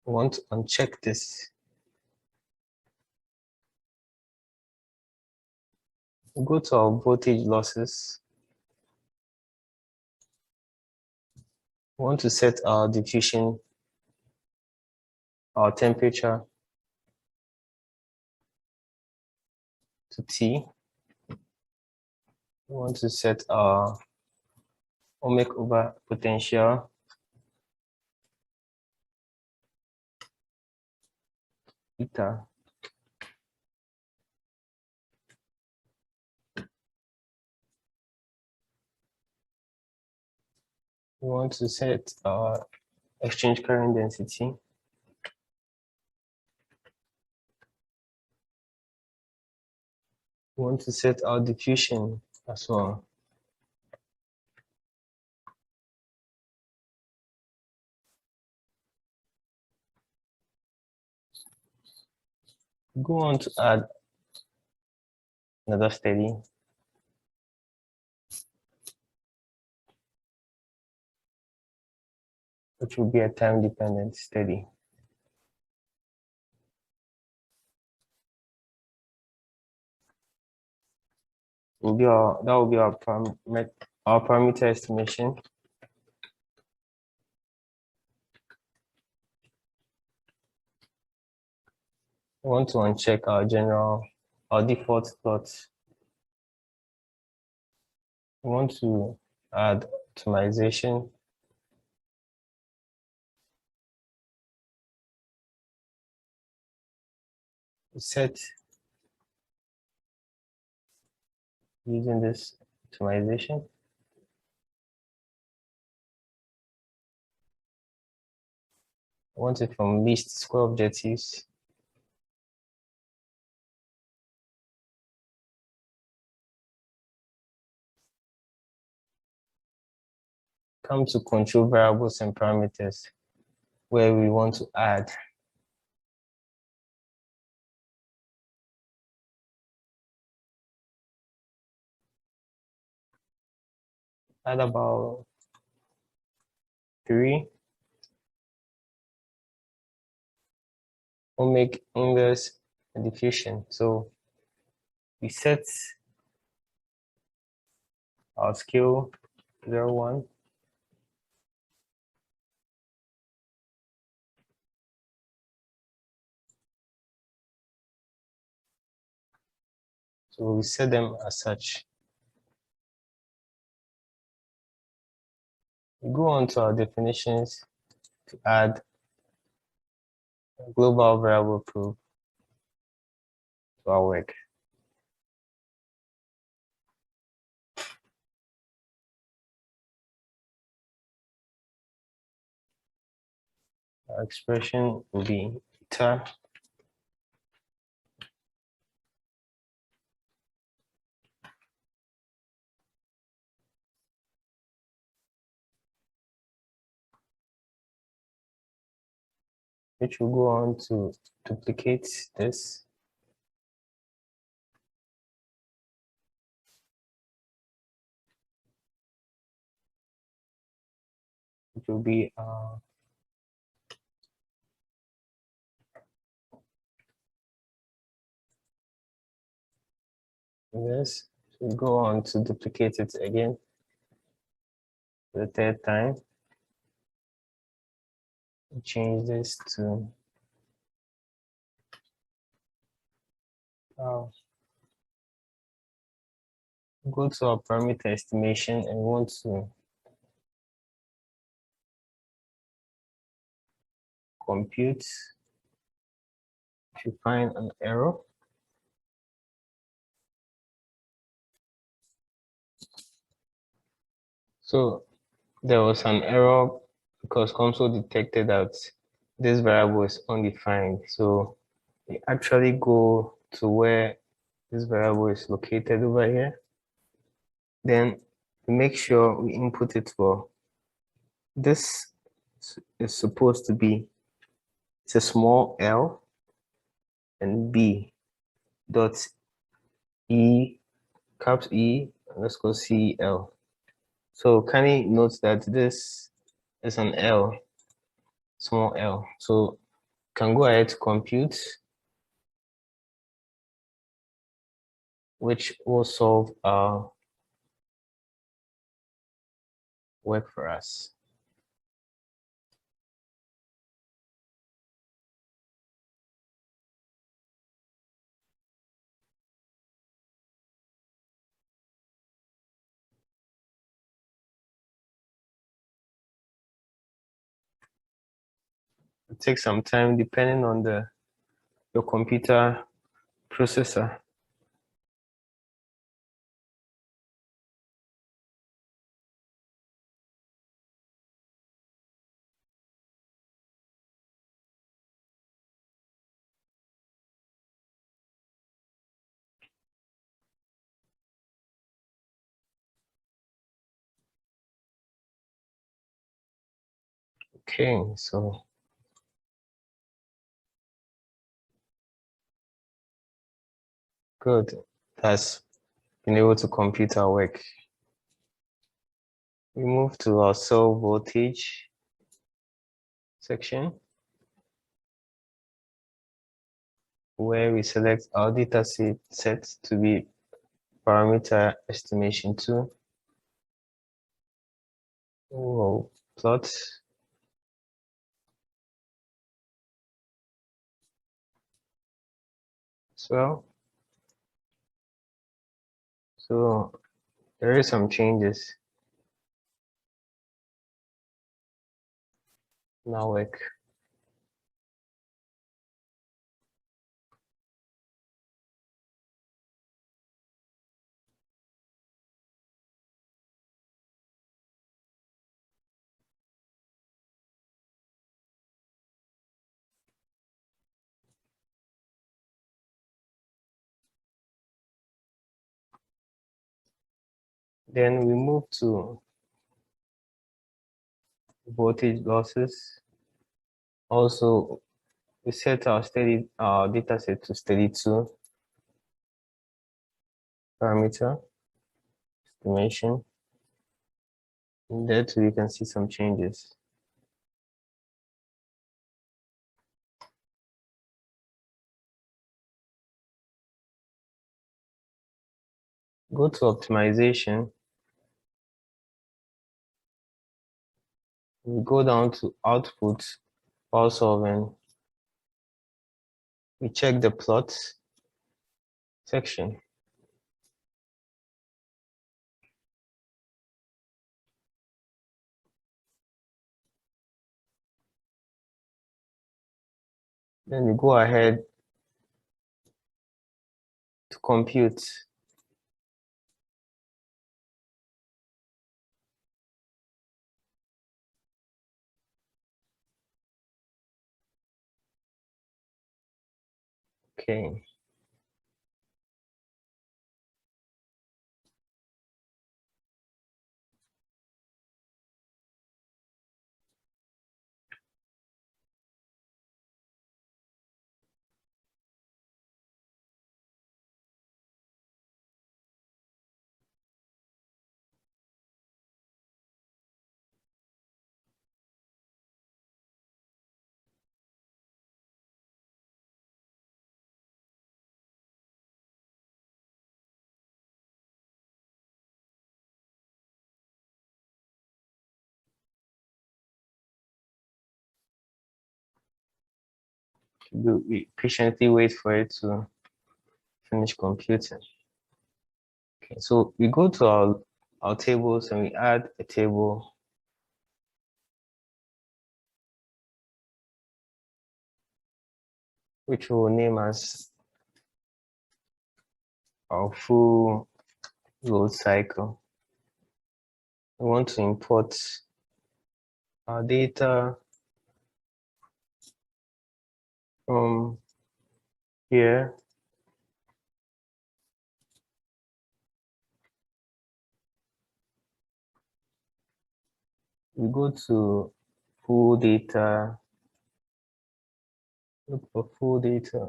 We want to uncheck this. We go to our voltage losses. We want to set our diffusion, our temperature to T. We want to set our ohmic over potential eta. We want to set our exchange current density. We want to set our diffusion as well. Go on to add another steady. Which will be a time-dependent steady. That will be our parameter estimation. We want to uncheck our default plot. We want to add optimization. Set using this optimization. I want it from least square objectives. Come to control variables and parameters, where we want to add about 3 ohmic inverse and diffusion. So we set our scale 0, 1. So we set them as such. We go on to our definitions to add a global variable proof to our work. Our expression will be eta which will go on to duplicate this. It will be this. We go on to duplicate it again the third time. Change this to go to our parameter estimation and want to compute to find an error. So there was an error because Comsol detected that this variable is undefined. So we actually go to where this variable is located over here. Then we make sure we input it for this is supposed to be, it's a small l and b dot e caps E, let's go CL. So kindly note that this is an L, small l. So can go ahead to compute, which will solve our work for us. It takes some time depending on your computer processor. Okay, so good. That's been able to compute our work. We move to our cell voltage section, where we select our data set to be parameter estimation 2. We'll plot as well. So there is some changes in our work. Then we move to voltage losses. Also, we set our data set to steady 2 parameter estimation. And there too, you can see some changes. Go to optimization. We go down to output, power solving. We check the plots section. Then we go ahead to compute. Okay. We patiently wait for it to finish computing. Okay, so we go to our tables and we add a table which we'll name as our full load cycle. We want to import our data from here. We go to full data, look for full data.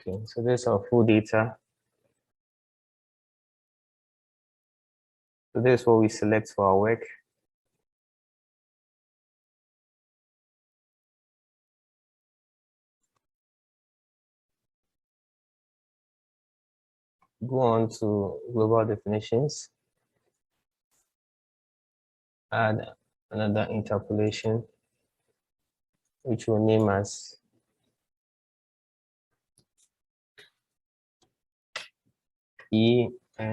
Okay, so there's our full data. So this is what we select for our work. Go on to global definitions. Add another interpolation, which we'll name as ENIST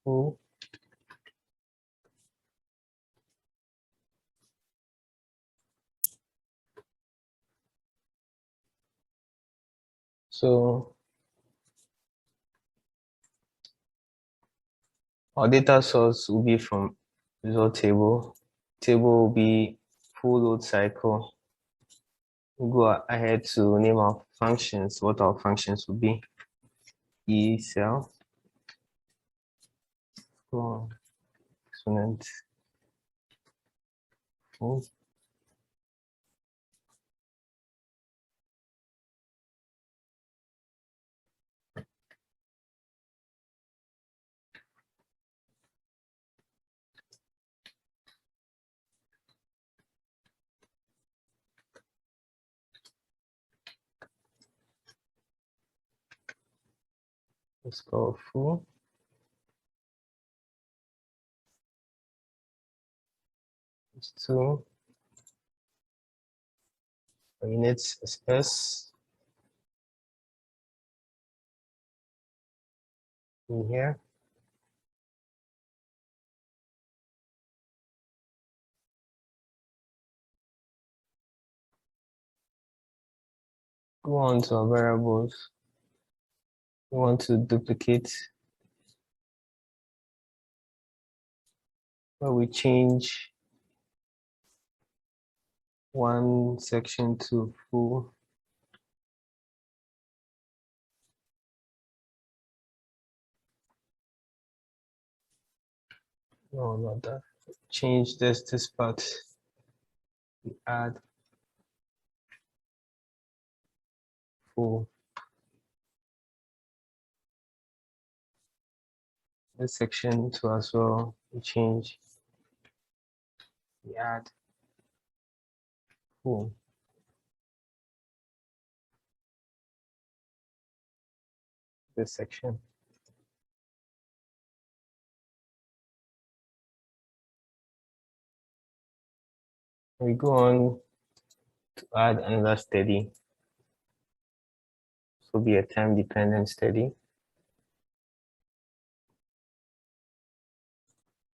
full. So our data source will be from result table. Table will be full load cycle. We'll go ahead to name our functions, what our functions will be. E cell, exponent, full. Let's go full. It's 2. Units is S. In here. Go on to our variables. We want to duplicate where we change one section to full. No, not that. Change this part we add full. This section to as well, we change, we add full. This section. We go on to add another steady. This will be a time-dependent steady,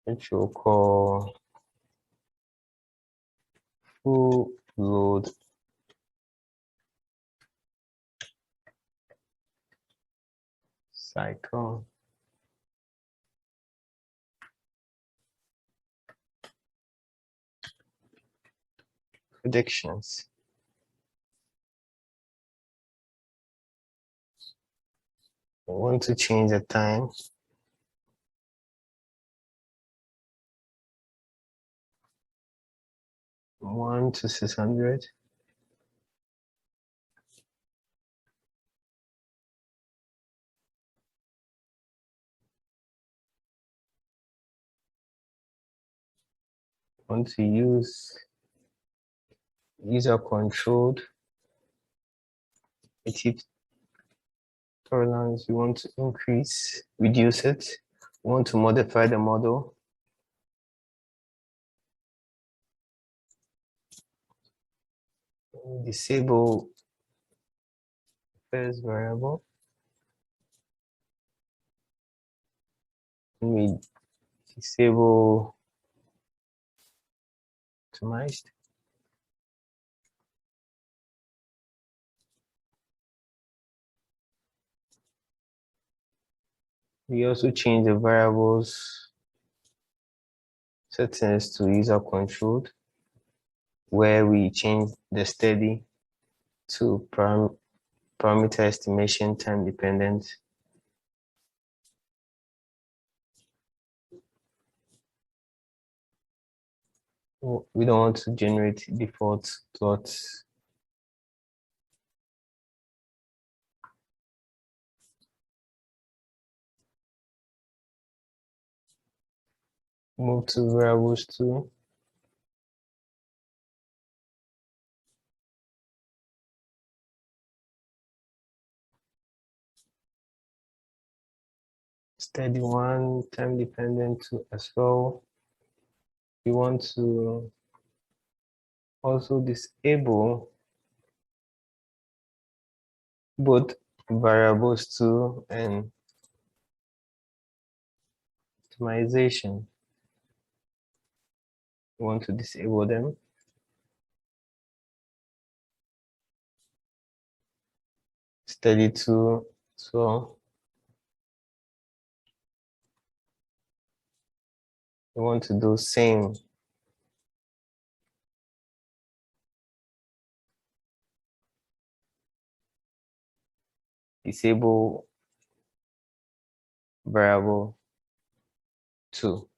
which we'll call full load cycle predictions. We want to change the time. One to 600. Want to use user controlled active tolerance. We want to increase, reduce it. We want to modify the model. Disable first variable. We disable optimized. We also change the variables settings to user controlled, where we change the steady to parameter estimation time dependent. We don't want to generate default plots. Move to variables too. Steady one, time dependent too as well. We want to also disable both variables too and optimization. We want to disable them. Steady too, so we want to do same. Disable variable 2,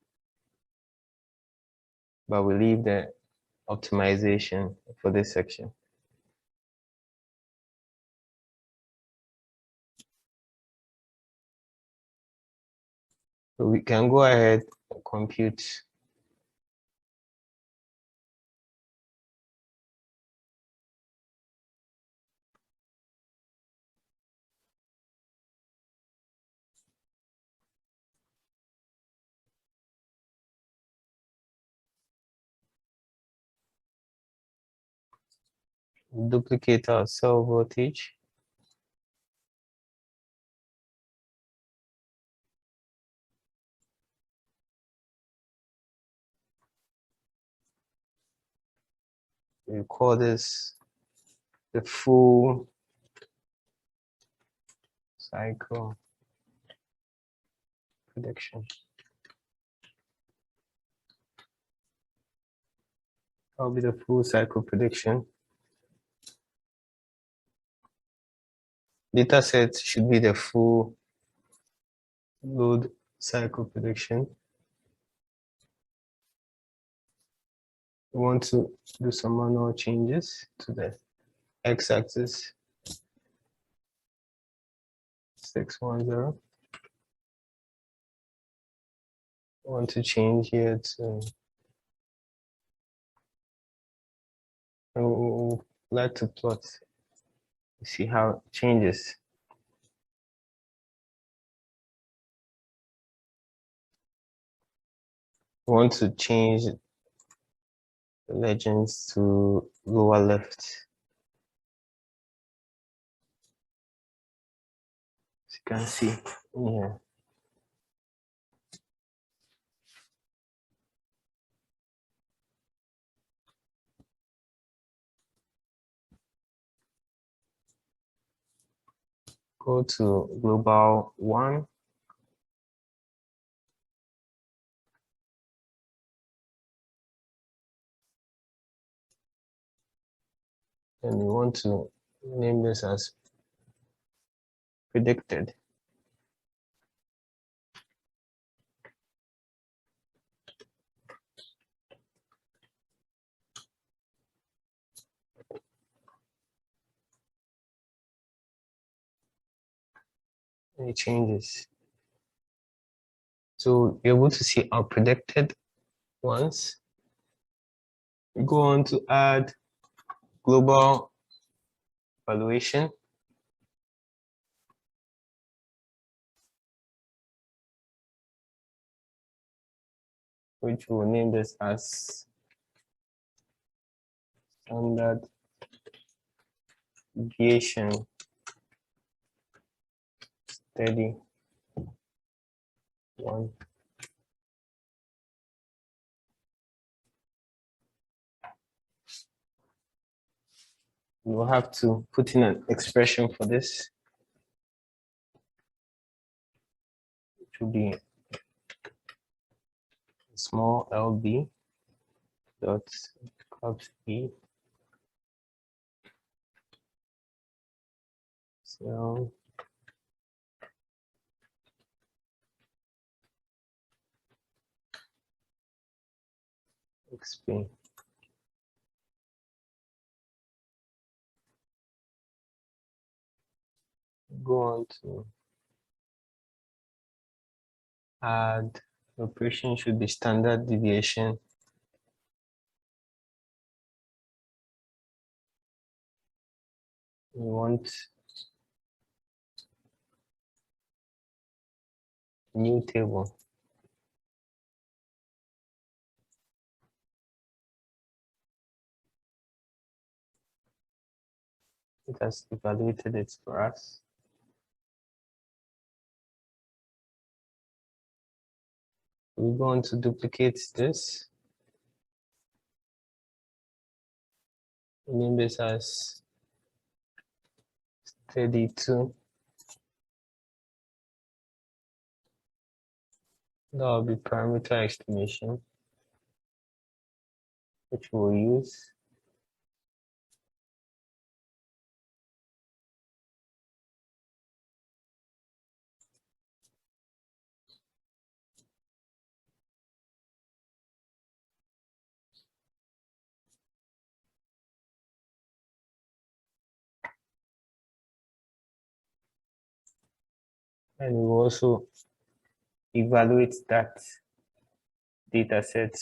but we leave the optimization for this section. So we can go ahead and compute duplicate our cell voltage. We call this the full cycle prediction. That'll be the full cycle prediction. Data set should be the full load cycle prediction. We want to do some manual changes to the x-axis. 610. I want to change here to, I would like to plot, see how it changes. I want to change the legends to lower left. As you can see here. Go to global 1. And we want to name this as predicted. Any changes. So you're able to see our predicted ones. We go on to add global valuation. Which we'll name this as standard deviation steady 1. We'll have to put in an expression for this, which will be small lb dot cups e so explain. Go on to add operation should be standard deviation. We want new table. It has evaluated it for us. We're going to duplicate this. Name this as steady2. That will be parameter estimation, which we'll use. And we will also evaluate that data set.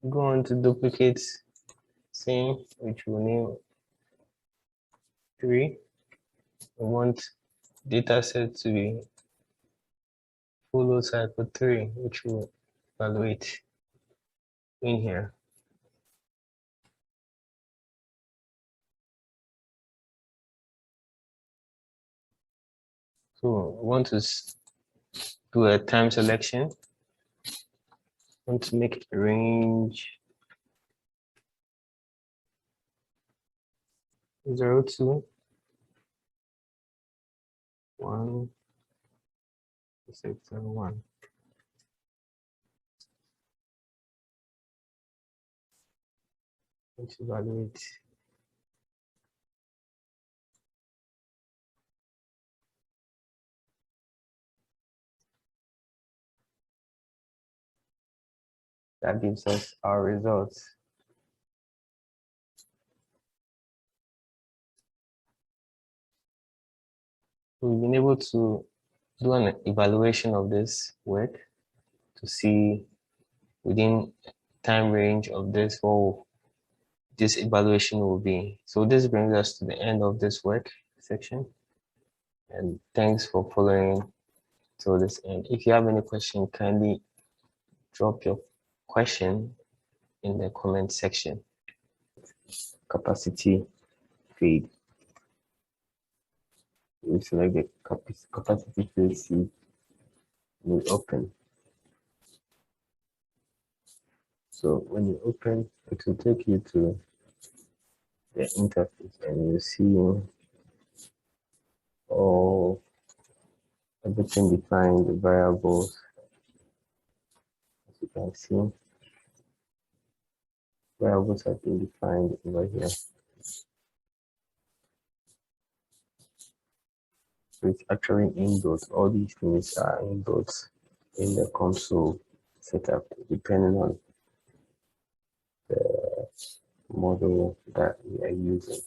Go on to duplicate same, which we'll name 3. We want data set to be follow cycle 3, which we'll evaluate in here. So we want to do a time selection. Want to make a range 0 to 1 6 and 1. Let's evaluate. That gives us our results. We've been able to do an evaluation of this work to see within time range of this what this evaluation will be. So this brings us to the end of this work section. And thanks for following till this end. If you have any question, kindly drop your question in the comment section. Capacity fade. We select the capacity fade seed. We open. So when you open, it will take you to the interface, and you see all everything defined, the variables. As you can see, variables have been defined over here. So it's actually inbuilt. All these things are inbuilt in the console setup, depending on the model that we are using.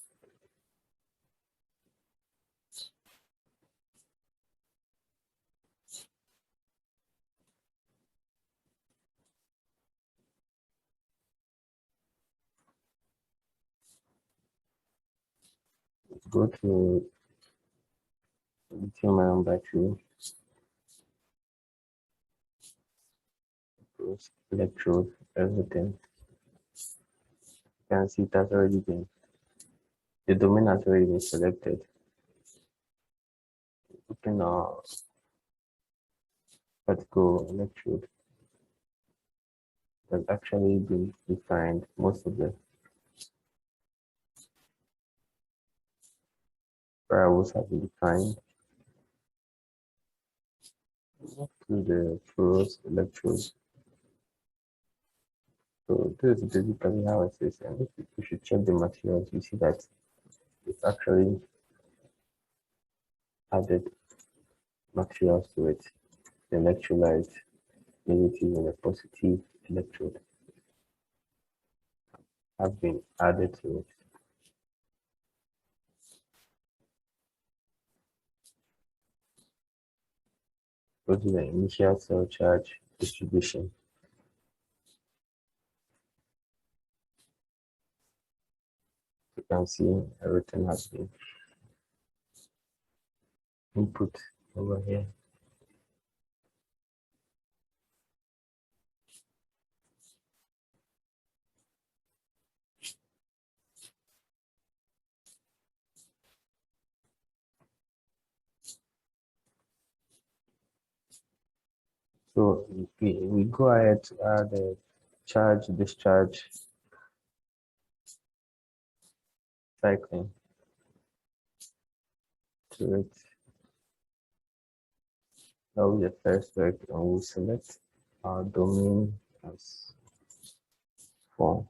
Go to lithium-ion battery, electrode, everything. You can see it has already been, the domain has already been selected. Open our particle electrode. Has actually been defined. Most of the variables have been defined. To the Porous electrode. So this is basically how it is, and if you should check the materials, you see that it's actually added materials to it. The electrolyte, negative and a positive electrode have been added to it. Go to the initial cell charge distribution. You can see everything has been input over here. So we go ahead to add a charge discharge cycling to it. That will be the first work, and we'll select our domain as form.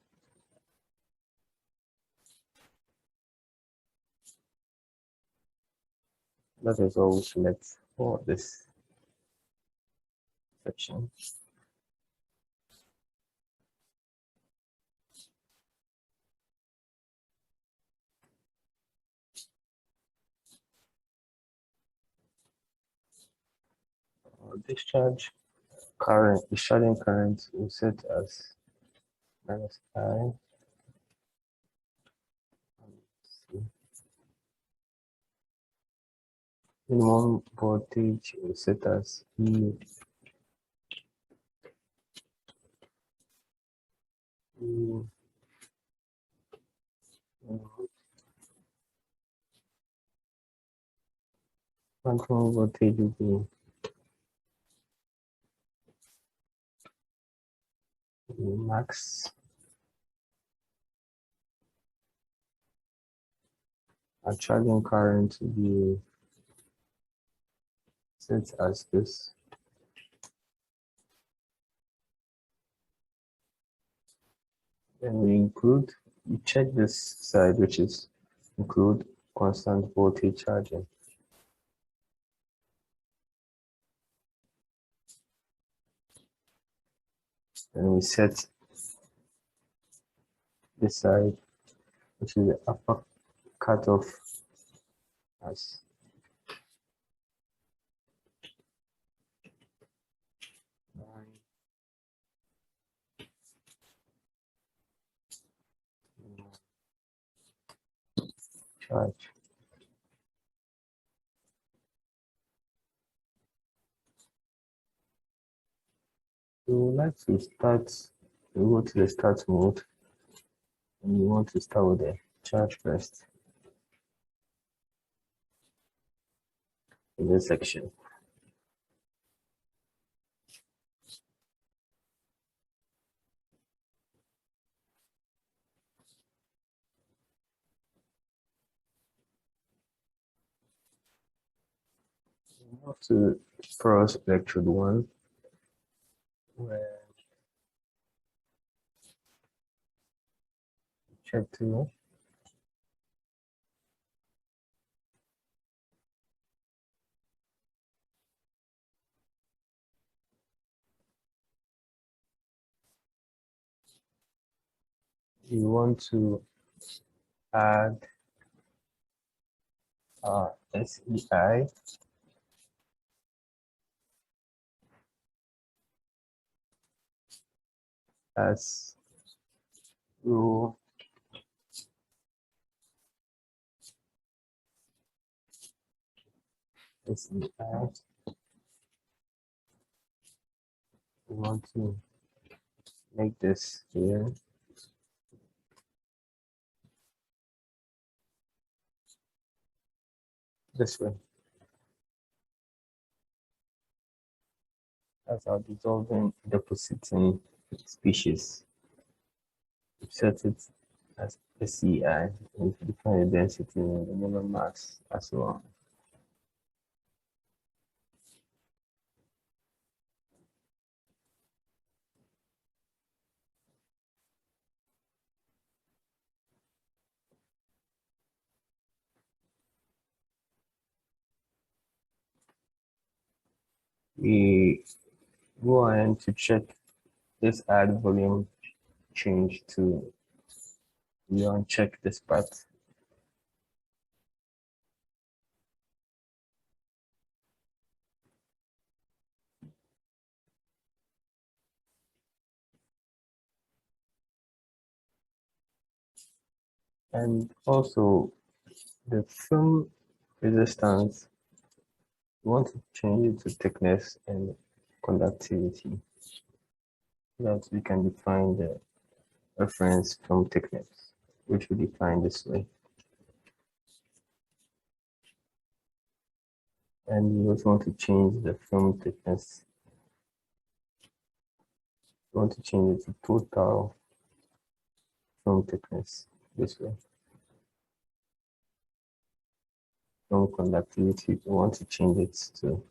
That is all we select for this section. Discharge current, discharging current will set as -I. Minimum voltage will set as E. Maximum voltage will be max. And charging current will be set as this. Then we check this side, which is include constant voltage charging. and we set this side, which is the upper cutoff, as 9 charge. We would like to start, we go to the start mode, and we want to start with the charge first in this section. Up to Porous Electrode 1, where check to you want to add SEI as rho SEI. We want to make this here this way. That's our dissolving depositing species. We set it as SEI, and define the density and the molar mass as well. We go ahead to check this add volume change to, we uncheck this part. And also the film resistance, we want to change it to thickness and conductivity, so that we can define the reference film thickness, which we define this way. And we also want to change the film thickness. We want to change it to total film thickness this way. Film conductivity, we want to change it to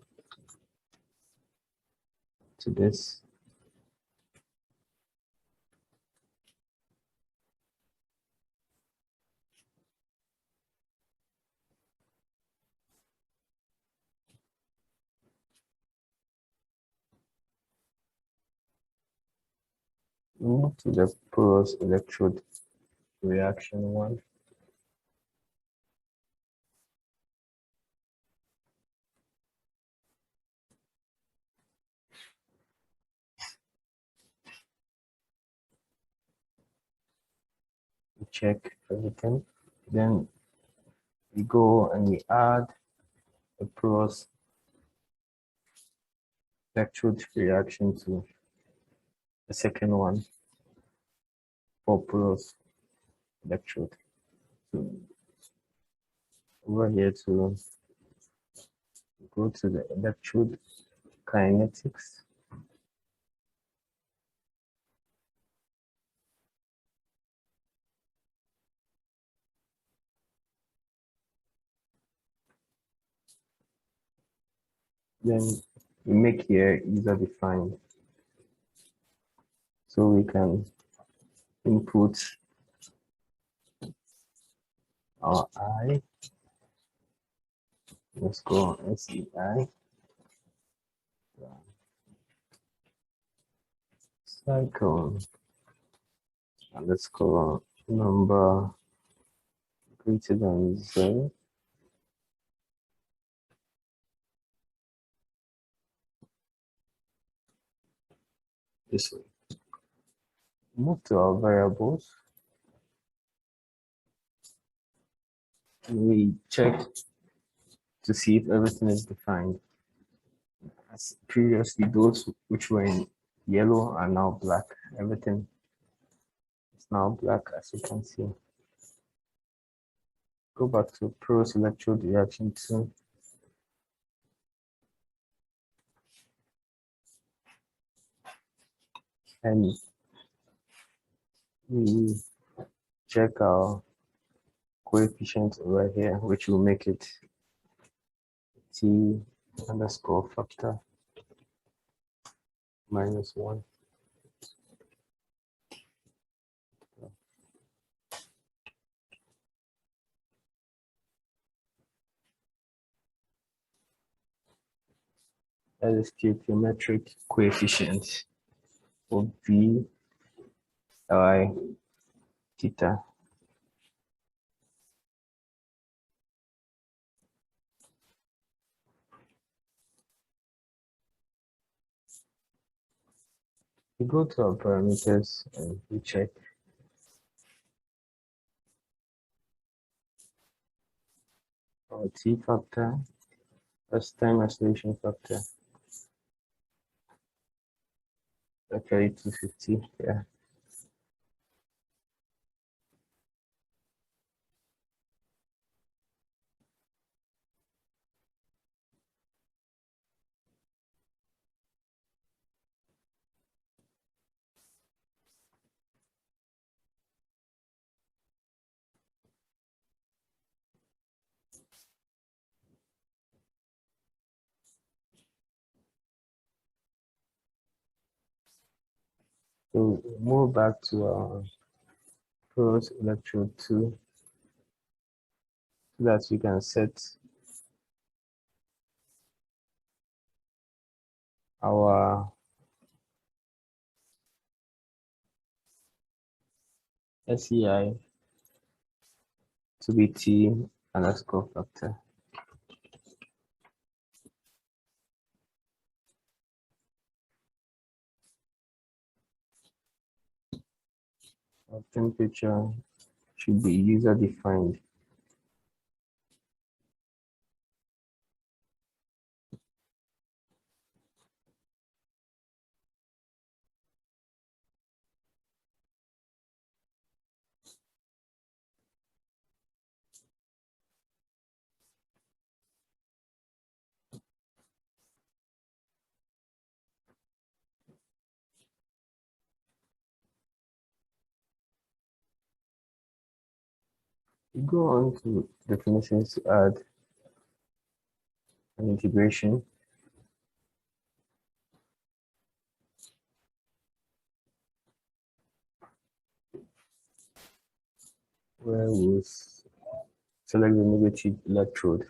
this. Move to the porous electrode reaction one. We check everything. Then we go and we add a porous electrode reaction to the second one for porous electrode. So over here to go to the electrode kinetics. Then we make here user defined, so we can input our I. Let's go on SEI. cycle underscore number greater than 0. This way. Move to our variables. And we check to see if everything is defined. As previously, those which were in yellow are now black. Everything is now black, as you can see. Go back to Porous Electrode Reaction 2. And we check our coefficient over here, which will make it T underscore factor -1. That is geometric coefficient of V I theta. We go to our parameters and we check our T factor, that's time acceleration factor. Actually 250, yeah. So move back to our Porous Electrode 2 so that we can set our SEI to be T underscore factor. Our temperature should be user defined. We go on to definitions to add an integration. Where we select the negative electrode.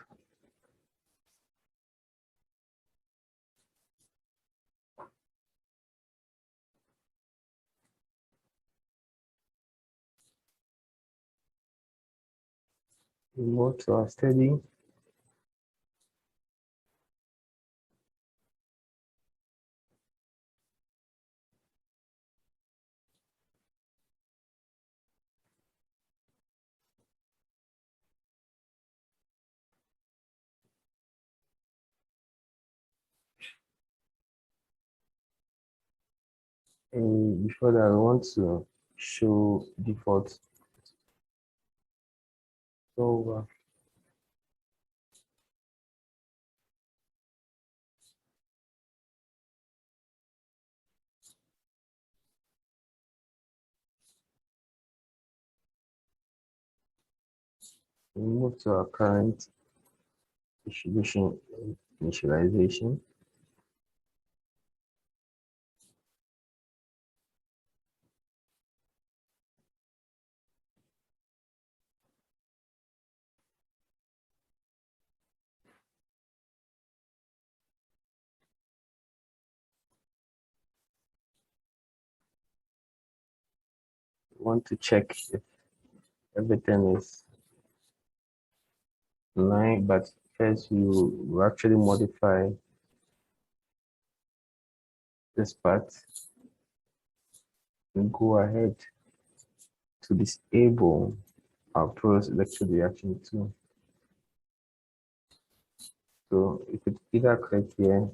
We move to our steady. And before that, I want to show default. So we move to our current distribution initialization. want to check if everything is in line, but first you will actually modify this part and go ahead to disable our Porous electrode reaction too. So you could either click here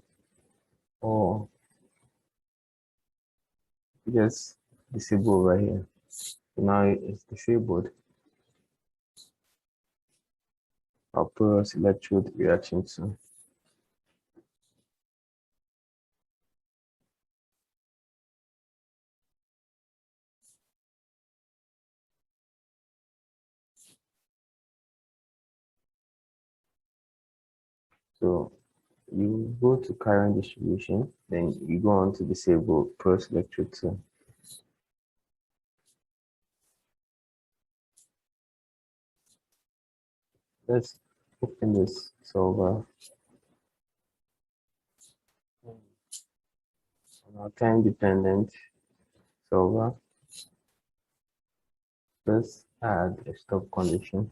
or just disable over here. So now it's disabled. Our Porous electrode reaction too. So you go to current distribution, then you go on to disable Porous electrode too. Let's open this solver. On our time dependent solver, let's add a stop condition.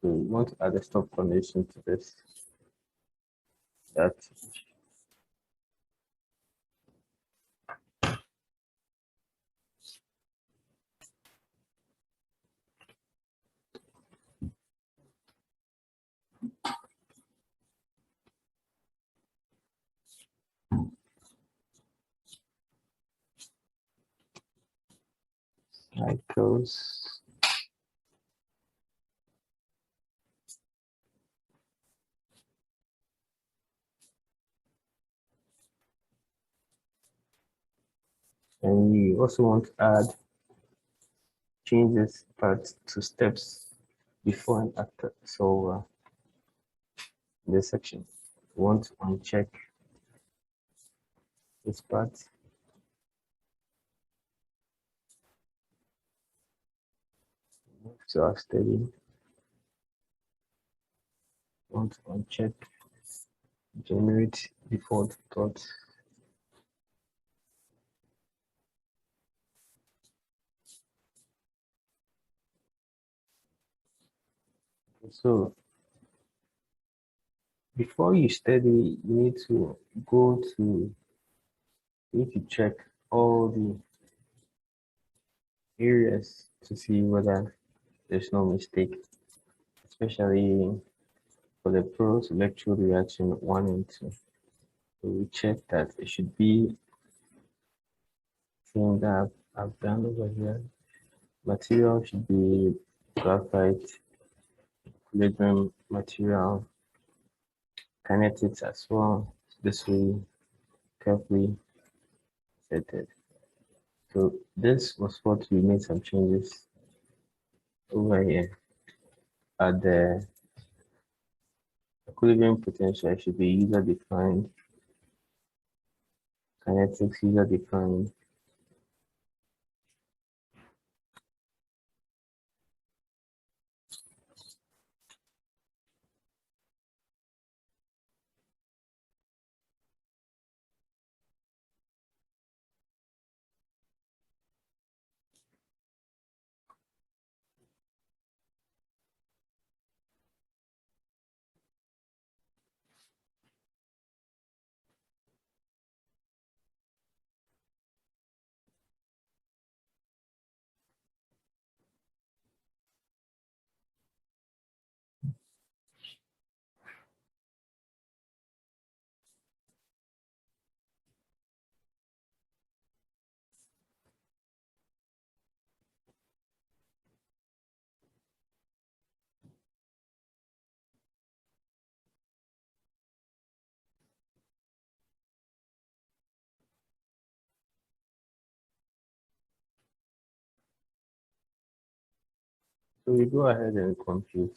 So we want to add a stop condition to this. That cycles and we also want to add changes part to steps before and after. So this section, we want to uncheck this part. Move to our steady. Want to uncheck generate default dot. So before you study, you need to go to, you need to check all the areas to see whether there's no mistake, especially for the Porous electrode reaction 1 and 2. So we check that it should be thing that I've done over here. Material should be graphite, equilibrium material, kinetics as well. This way carefully set it. So this was what we made some changes over here. At the equilibrium potential should be user defined, kinetics user defined. So we go ahead and compute.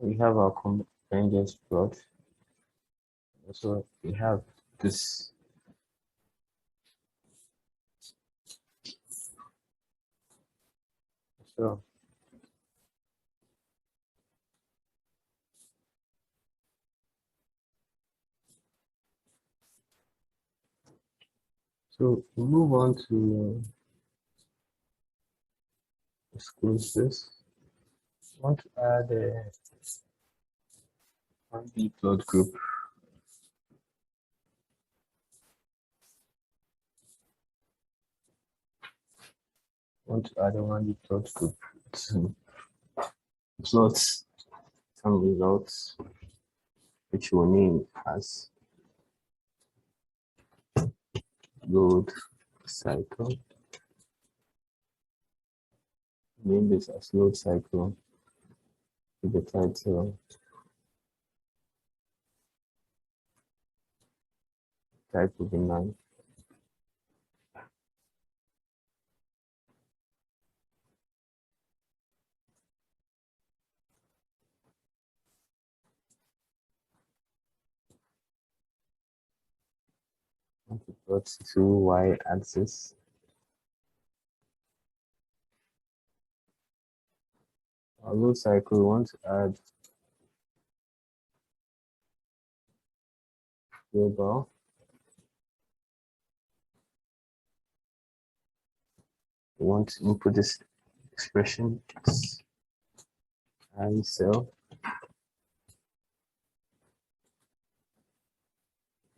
We have our convergence plot. So we have this. So we move on to let's close this. I want to add a 1D plot group. I want to add a 1D plot group to plot some results, which we'll name as load cycle. Name this as load cycle with the title type will be 9. Plot to y-axis. Our load cycle, we want to add global. We want to input this expression I cell.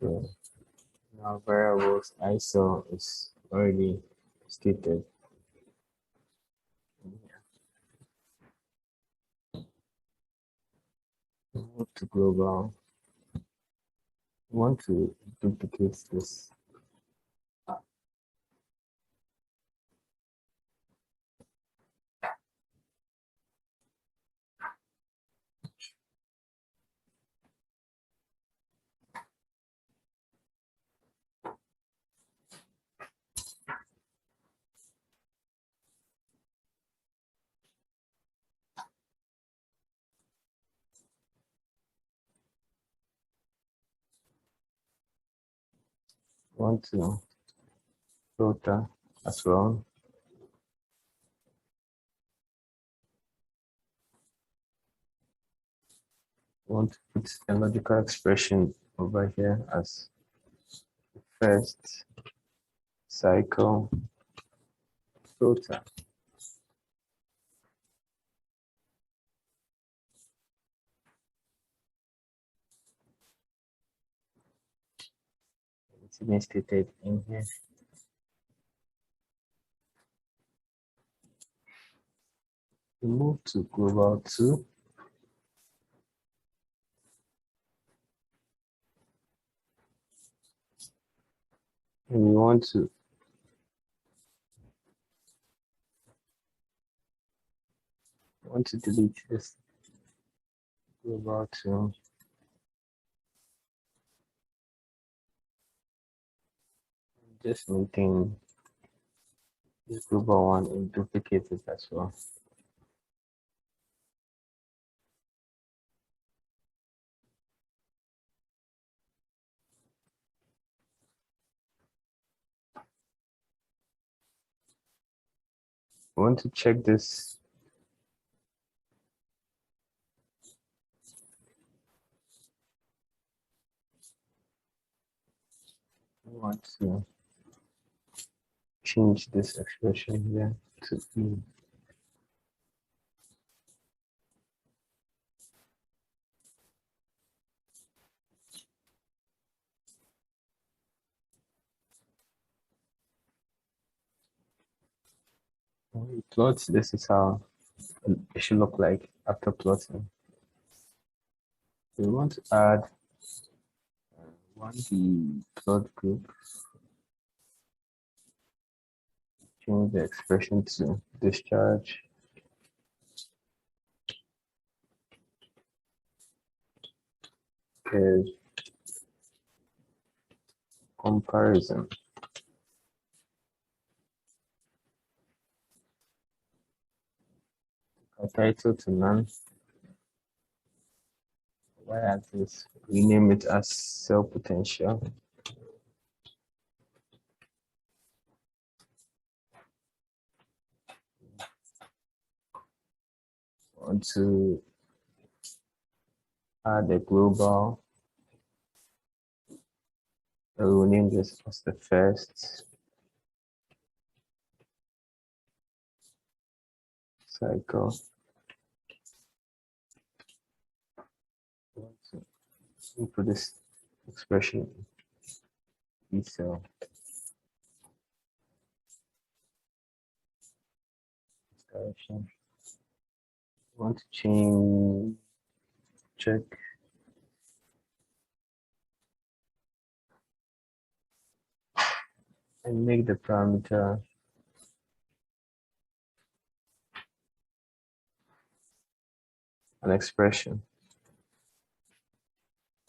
So now variables I cell is already stated. Move to global. We want to duplicate this. We want to filter as well. We want to put a logical expression over here as first cycle filter. It's been stated in here. We move to global 2. And we want to delete this global 2. Just maintain this global 1 and duplicate it as well. I want to check this. I want to change this expression here to E. When we plot, this is how it should look like after plotting. We want to add 1D plot group. Change the expression to discharge. Is comparison. Title to none. y-axis, rename it as cell potential. Want to add a global. I will name this as the first cycle. Input this expression E cell. Direction. Want to change, check and make the parameter an expression.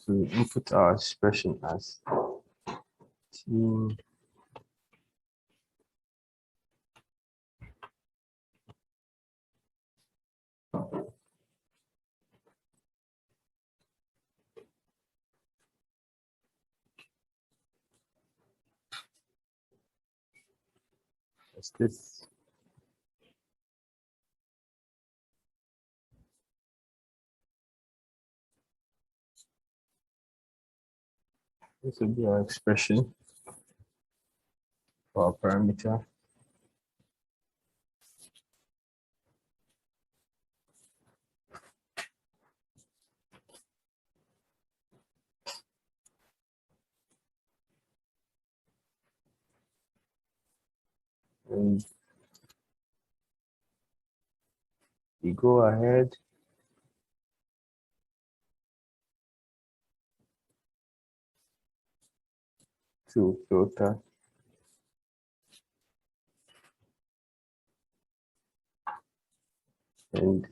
To input our expression as T as this. This will be our expression for our parameter. And we go ahead to filter and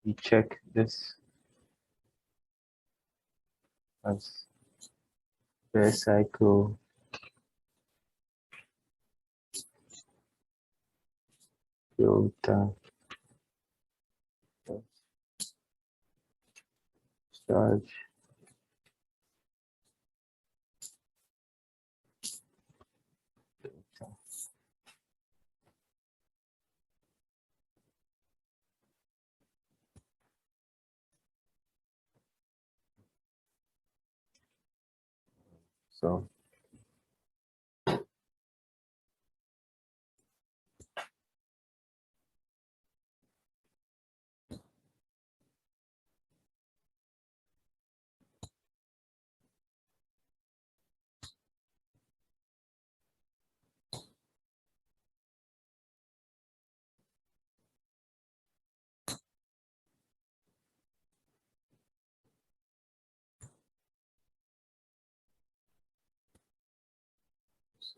we check this as first cycle filter charge filter.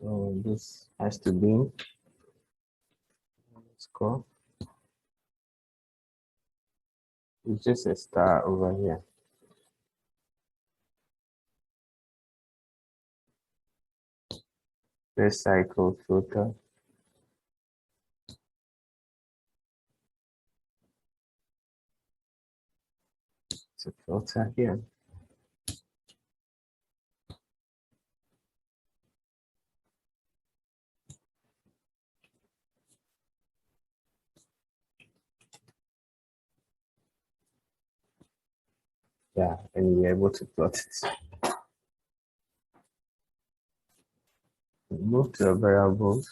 So this has to be, let's go. It's just a star over here. First cycle filter. It's a filter here. Yeah, and we're able to plot it. Move to the variables.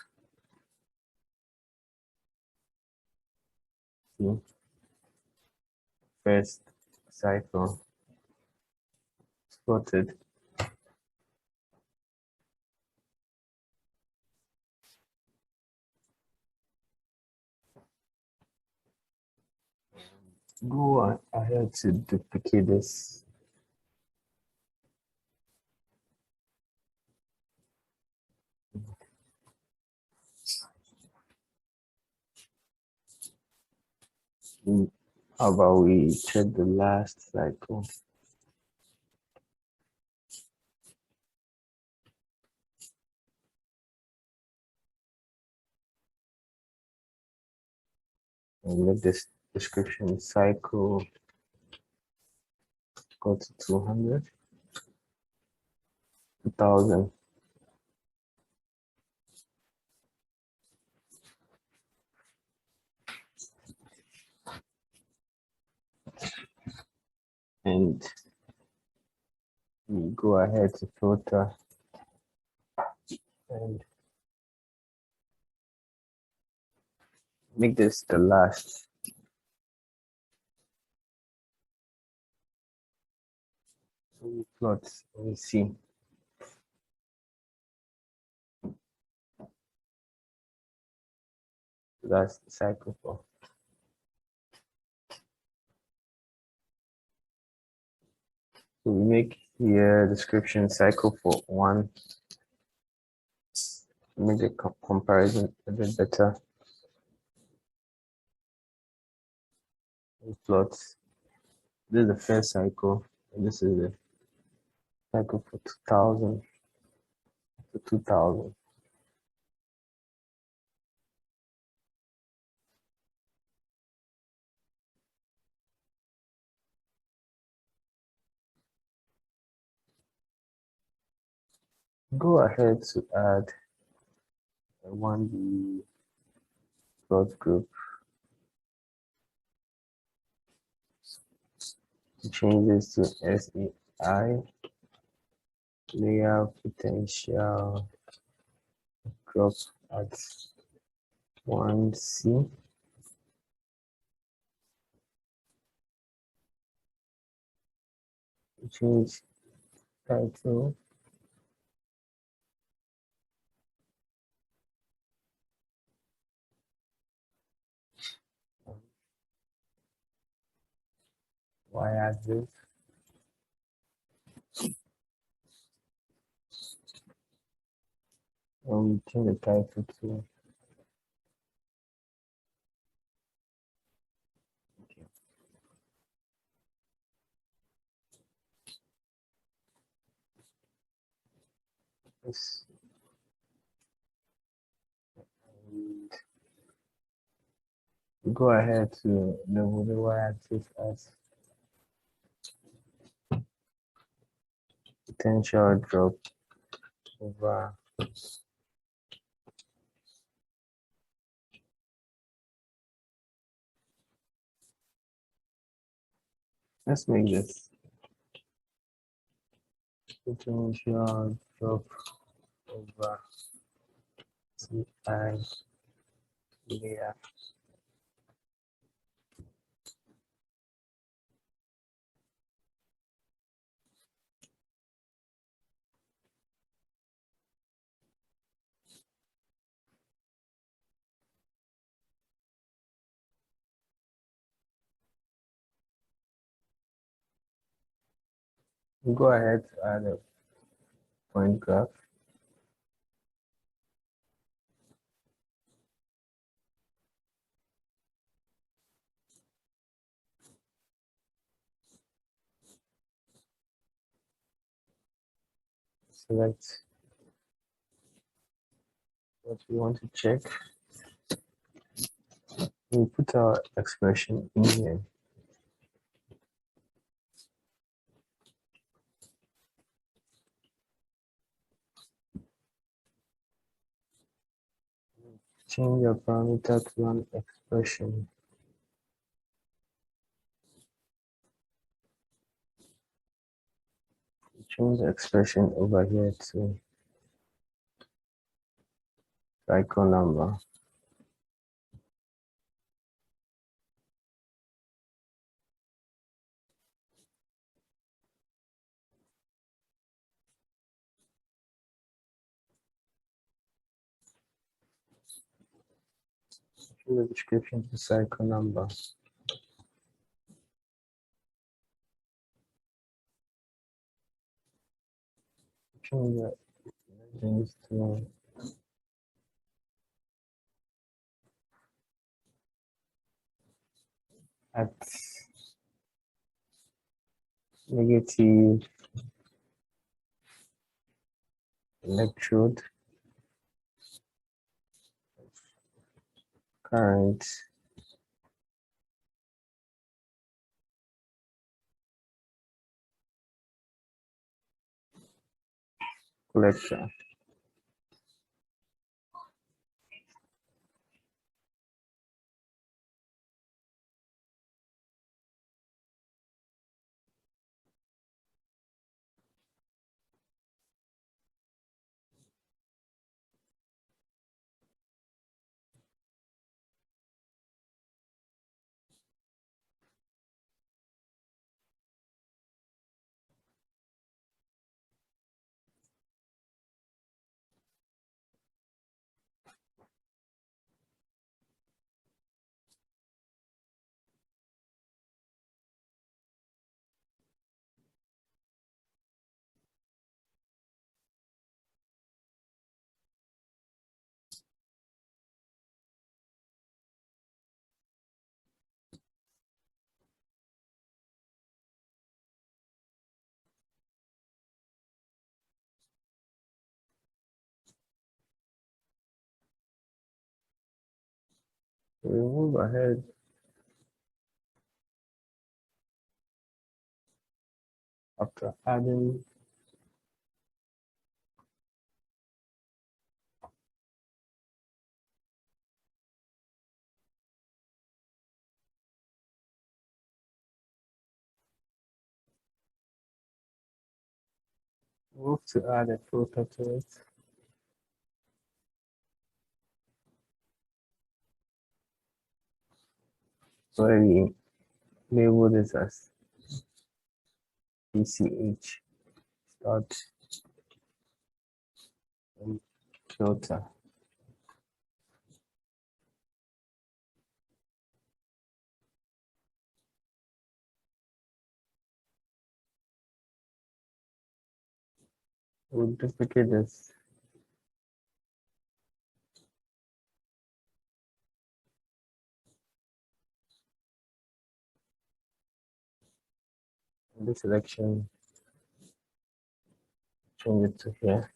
See, first cycle plotted. Go ahead to duplicate this. How about we check the last cycle? and make this description cycle go to 200, 2000. And we go ahead to filter and make this the last. So we plot, and we see that's the cycle for. So we make here description cycle for 1. Make the comparison a bit better. We plot. This is the first cycle, and this is the cycle for 2000 to 2000. Go ahead to add a 1D plot group. Change this to SEI, layer potential drop at 1C. Change title. Y-axis. And we change the title to this. And go ahead to label the y-axis as potential drop over let's make this potential drop over CI layer. Go ahead to add a point graph. Select what we want to check. We put our expression in here. Change your parameter to an expression. Change the expression over here to cycle number. Change the description to cycle number. Change the things to at negative electrode current lecture. We move ahead. After adding move to add a filter to it. So we label this as PCH start and filter. We'll duplicate this. In this selection, change it to here.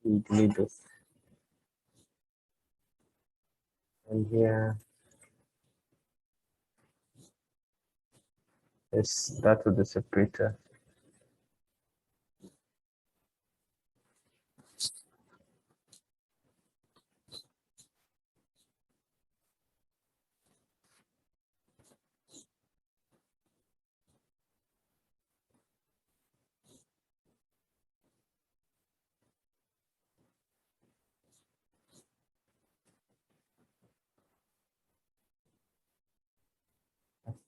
We delete this. And here is that with the separator.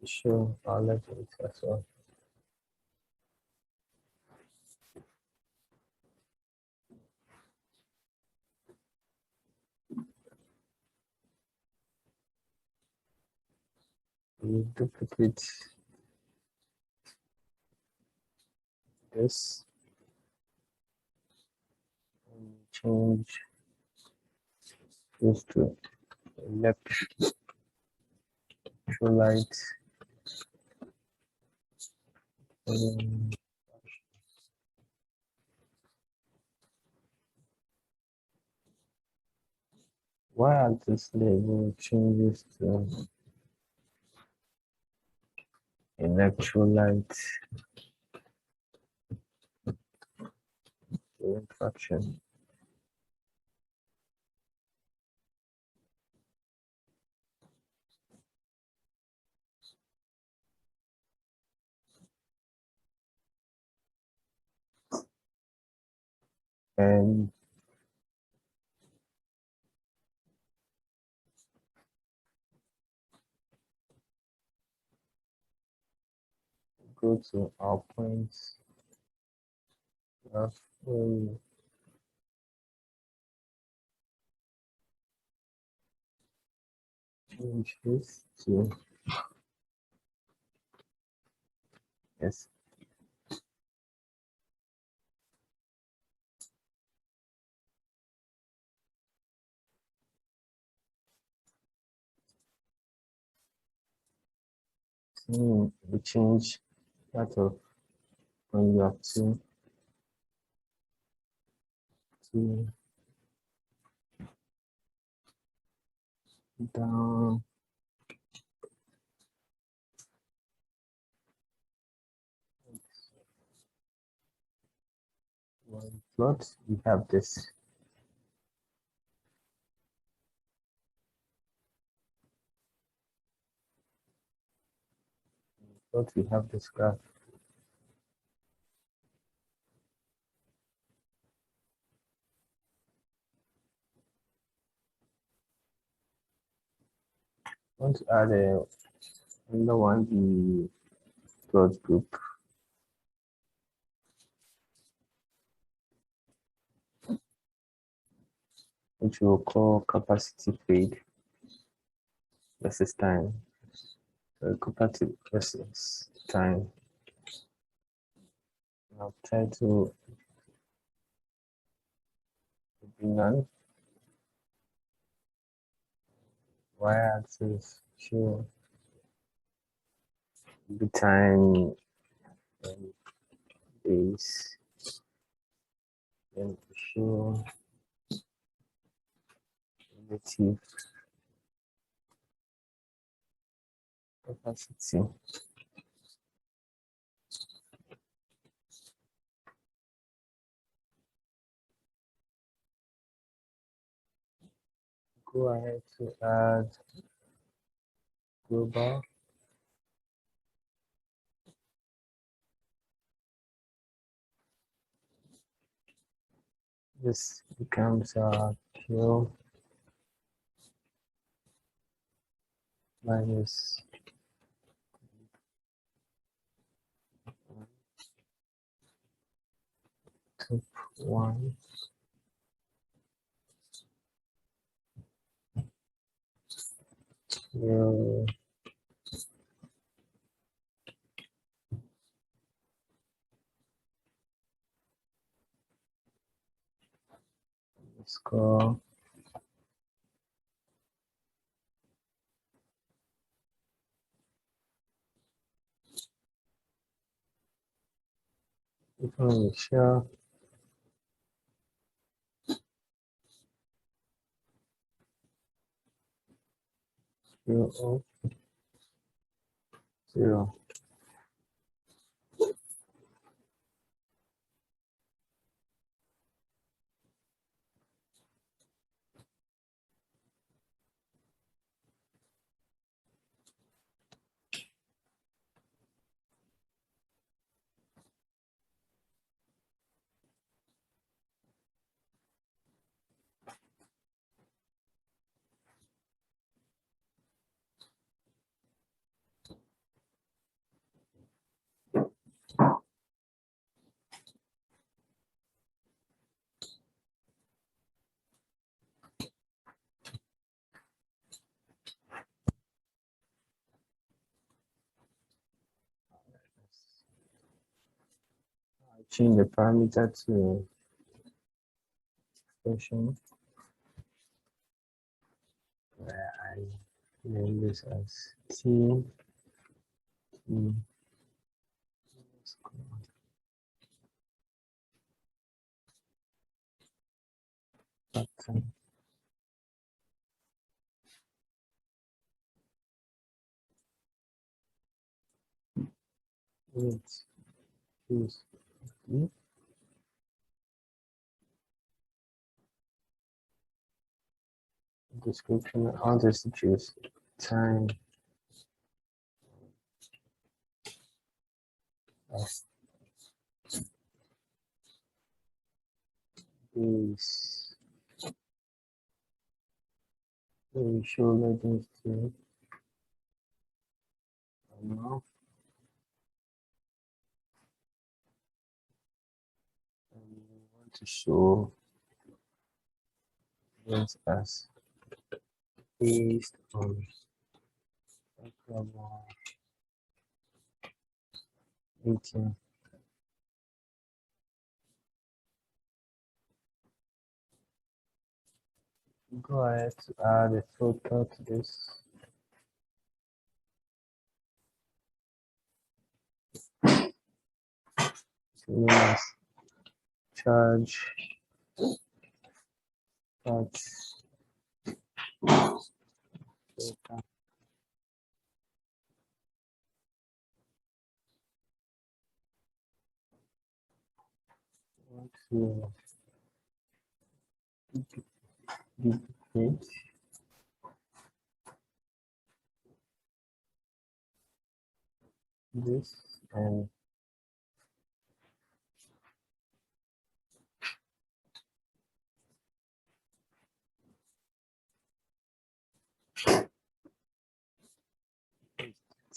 To show our legends as well. We duplicate this and change this to electrolyte. While this label changes to electrolyte interaction. And go to our points. We'll change this to yes. We change that of when you have to down one plot, we have this. Plot, we have this graph. I want to add another one, the plot group. Which we'll call capacity fade versus time. So capacity versus time. I'll try to be none. Y-axis show the time and base, and show relative capacity. Go ahead to add global. This becomes Q minus 1. Q score share Q of 0. Change the parameter to expression where I name this as T. Pattern. Let's choose T. Description. I want us to choose time as base. So we show legends to now. And we want to show this as based on calculable 18. Go ahead to add a filter to this. Minus charge filter. Want to duplicate this and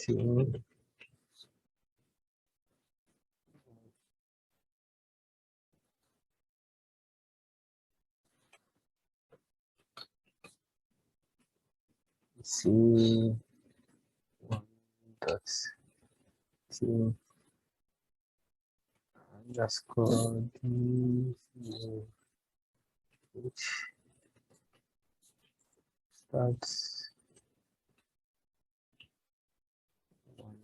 to C1 dot T underscore D which starts one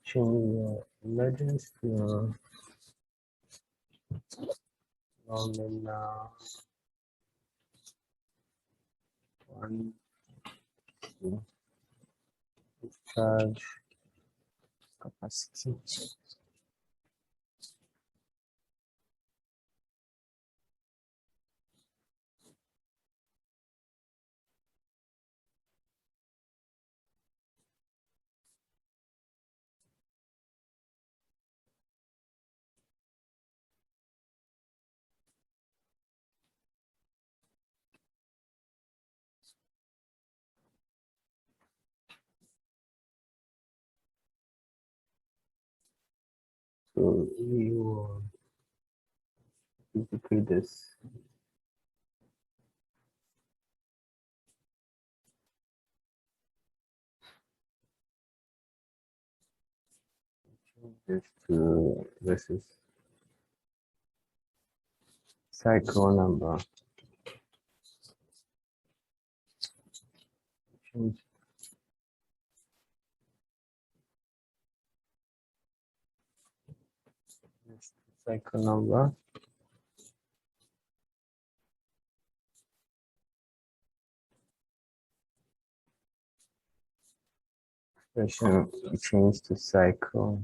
change your emergence to nominal one to charge capacity. So we will duplicate this. Change this to this is cycle number. Change this to cycle number. Expression change to cycle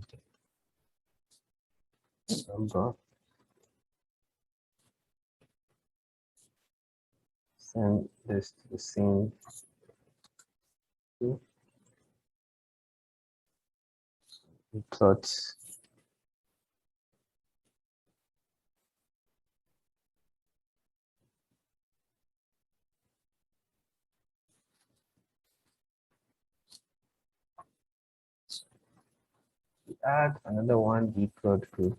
number. Send this to the scene. Plot add another one Electrode group.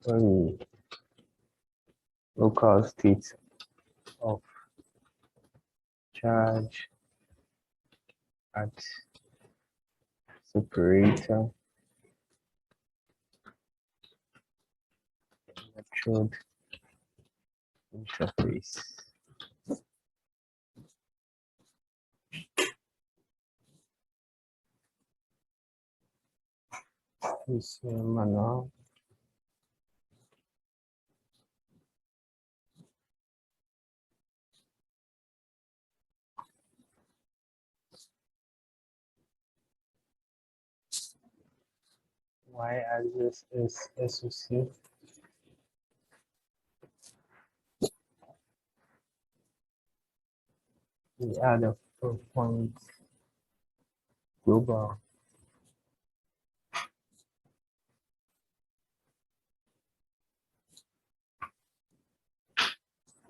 Sorry, local state of charge at separator electrode interface. This manual. Y-axis is SOC. We add a 4-point global.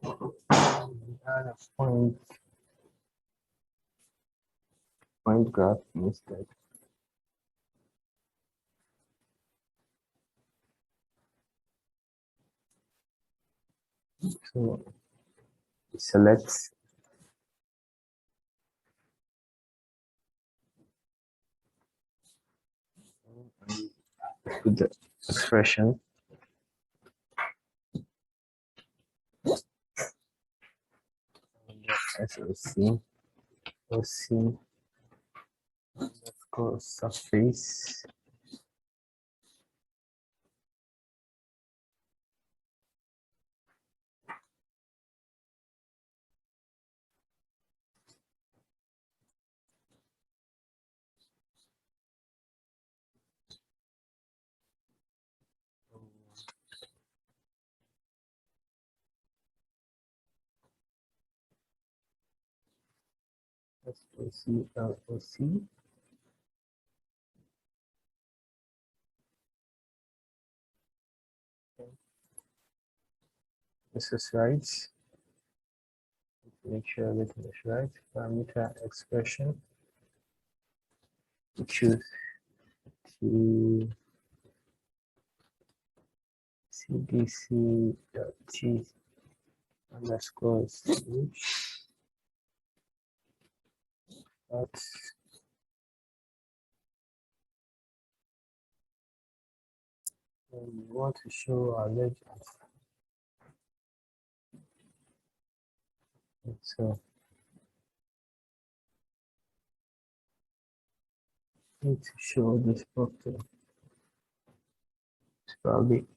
We add a point graph instead. So select put the expression SOC underscore surface SOC, LOC. This is right. Make sure everything is right. Parameter expression. We choose to cdc.t underscore ch. But we want to show our legend. So need to show this property. It's probably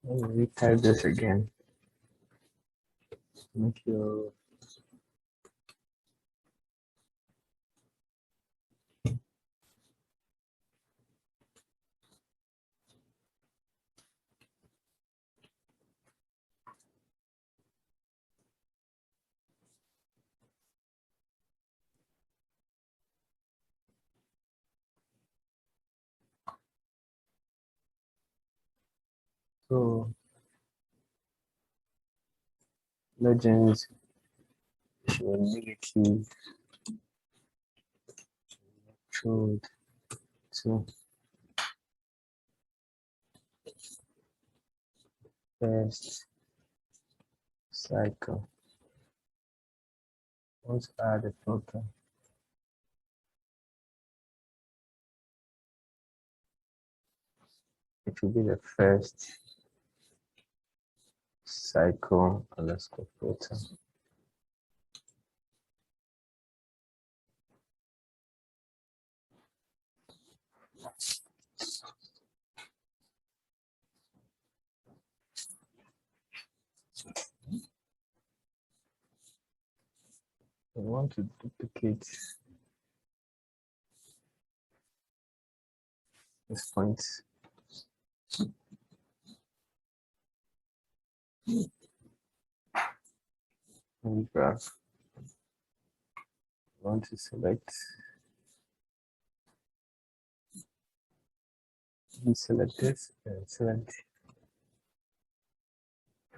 let me retype this again. Make your so legends show negative electrode to first cycle. Once add a filter. It will be the first cycle underscore filter. I want to duplicate this point. And graph. I want to select deselect this and select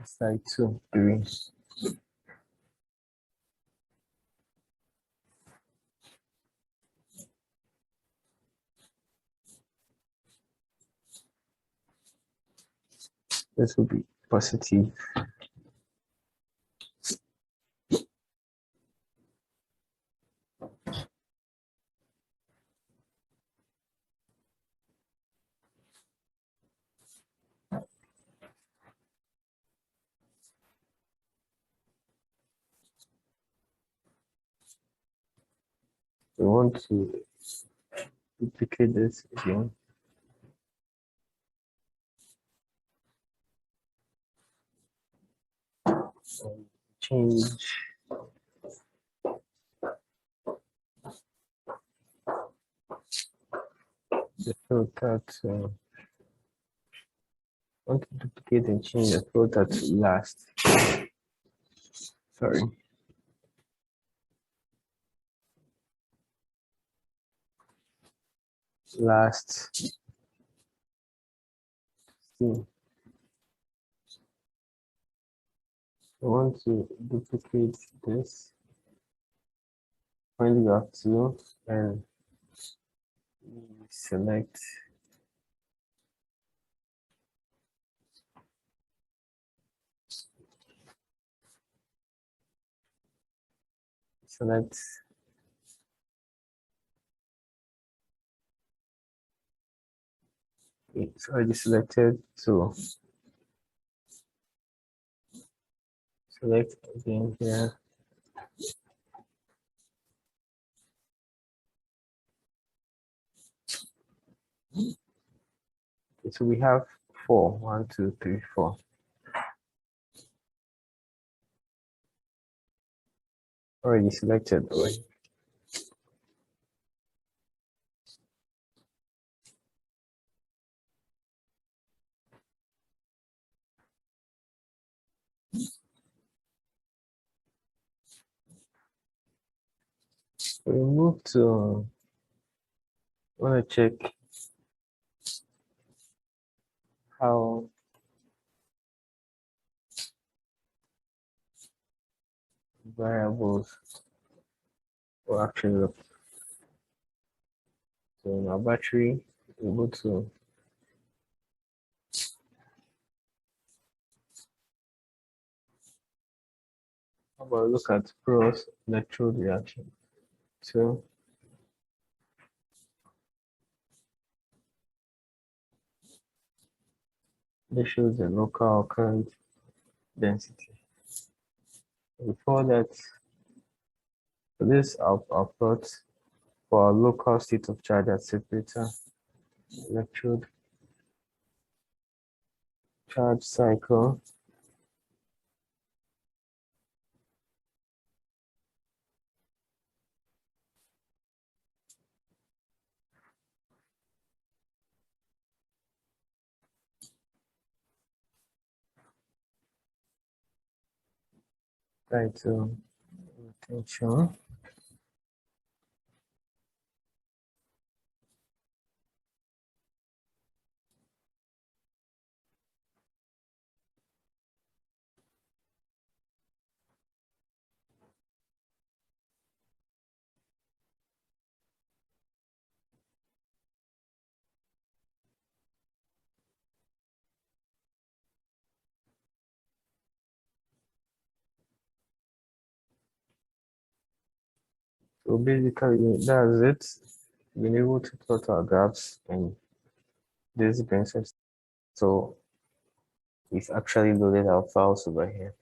side 2 3. This will be positive. We want to duplicate this again. And change the filter to, I want to duplicate and change the filter to last. Sorry. Last. See. I want to duplicate this point graph 2 and select it's already selected, so select again here So we have 4. 1, 2, 3, 4. Already selected. Already. We move to, I want to check how variables will actually look. So in our battery, we go to how about look at Porous electrode reaction. So this shows the local current density. Before that, for this I'll plot for a local state of charge at separator, electrode charge cycle. Title attention. So basically that's it. Being able to plot our graphs and this brings us. So we've actually loaded our files over here.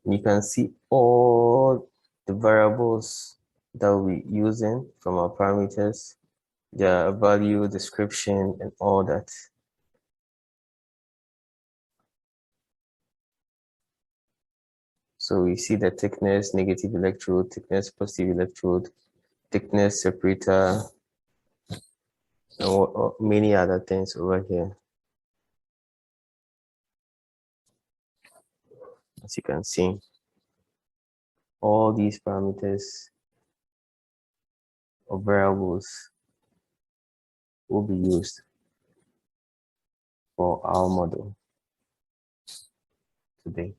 You can see all the variables that we're using from our parameters, their value, description, and all that. So we see the thickness, negative electrode, thickness, positive electrode, thickness, separator, and many other things over here. As you can see, all these parameters or variables will be used for our model today.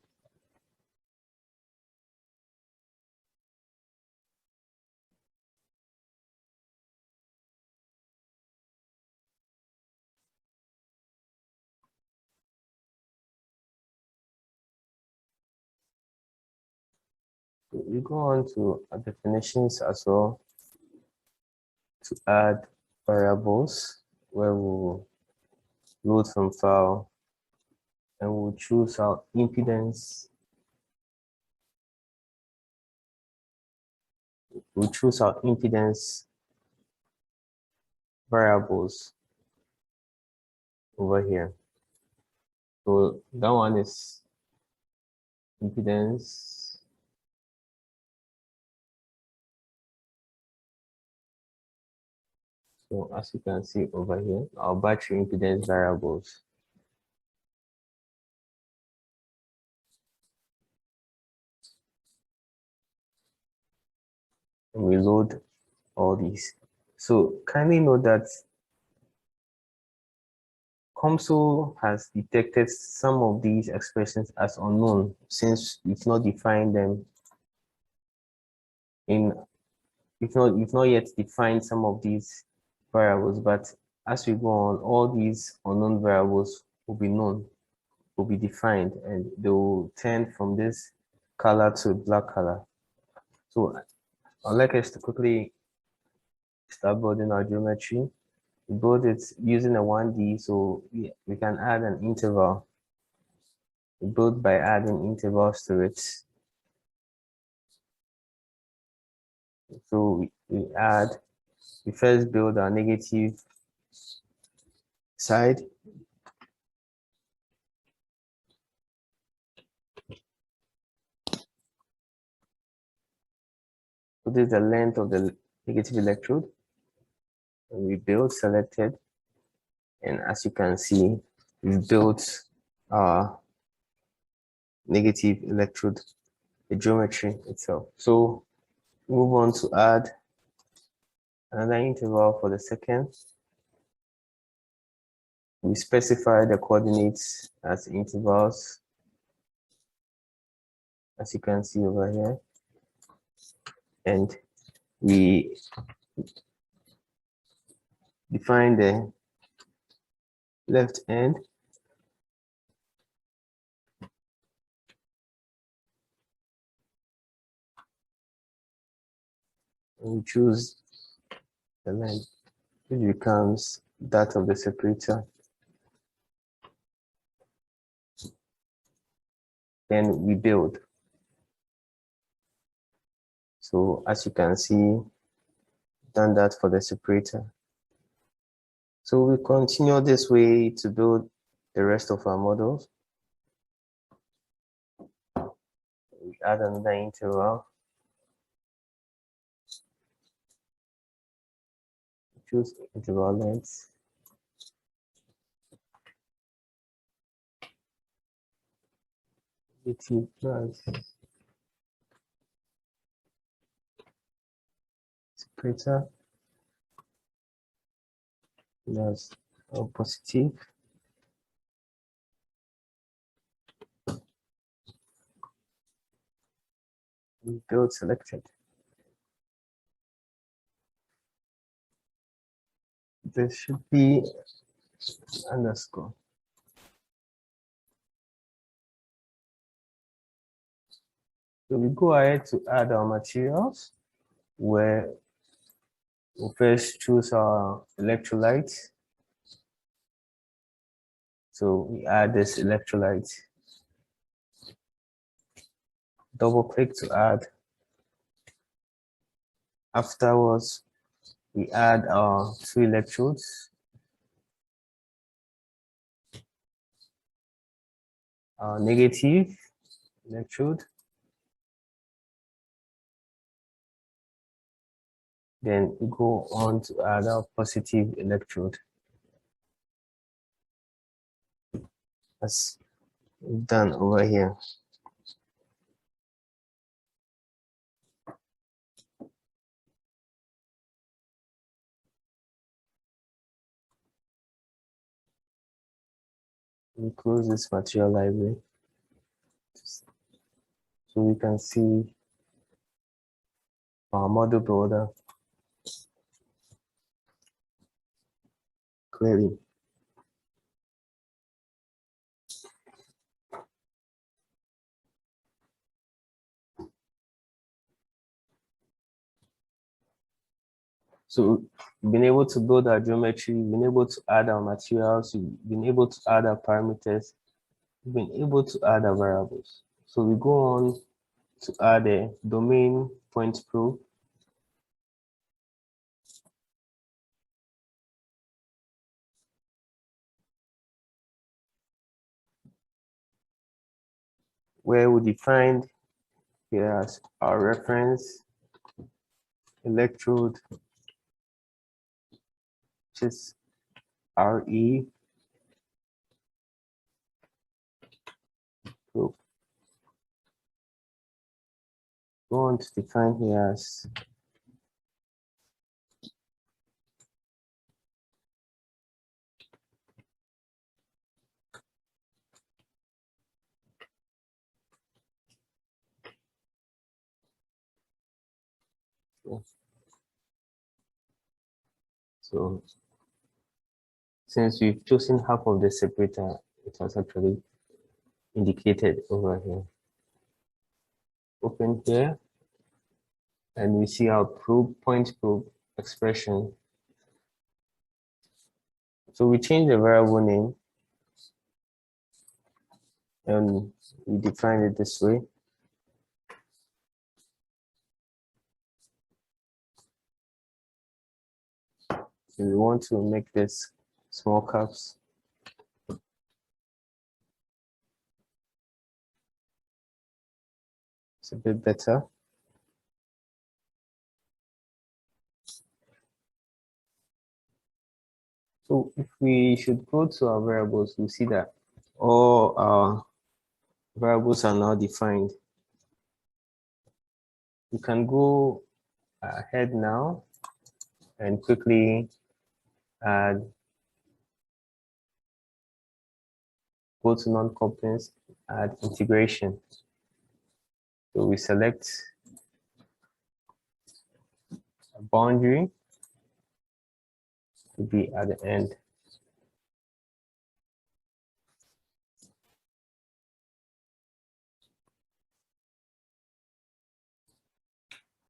So we go on to our definitions as well to add variables where we'll load some file and we'll choose our impedance. We'll choose our impedance variables over here. So that one is impedance. So as you can see over here, our battery impedance variables. And we load all these. So kindly note that Comsol has detected some of these expressions as unknown since we've not defined them in we've not yet defined some of these variables, but as we go on, all these unknown variables will be known, will be defined, and they will turn from this color to black color. So I'd like us to quickly start building our geometry. We build it using a 1D, so we can add an interval. We build by adding intervals to it. So we first build our negative side. So this is the length of the negative electrode. And we build selected, and as you can see, we've built our negative electrode, the geometry itself. So move on to add another interval for the second. We specify the coordinates as intervals, as you can see over here, and we define the left end. And we choose the length, which becomes that of the separator. Then we build. So as you can see, done that for the separator. So we continue this way to build the rest of our models. We add another interval. Choose interval length. It plus separator plus positive. We build selected. There should be underscore. So we go ahead to add our materials, where we first choose our electrolyte. So we add this electrolyte. Double click to add. Afterwards, we add our two electrodes. Our negative electrode. Then we go on to add our positive electrode. As we've done over here. We close this material library so we can see our model builder clearly. So we've been able to build our geometry, we've been able to add our materials, we've been able to add our parameters, we've been able to add our variables. So we go on to add a domain point probe. Where we define here as our reference electrode, which is RE probe. Go on to define here as so since we've chosen half of the separator, it was actually indicated over here. Open here, and we see our probe point probe expression. So we change the variable name, and we define it this way. So we want to make this small caps. It's a bit better. So if we should go to our variables, we see that all our variables are now defined. We can go ahead now and quickly add, go to non-couplings, add integration. So we select a boundary to be at the end.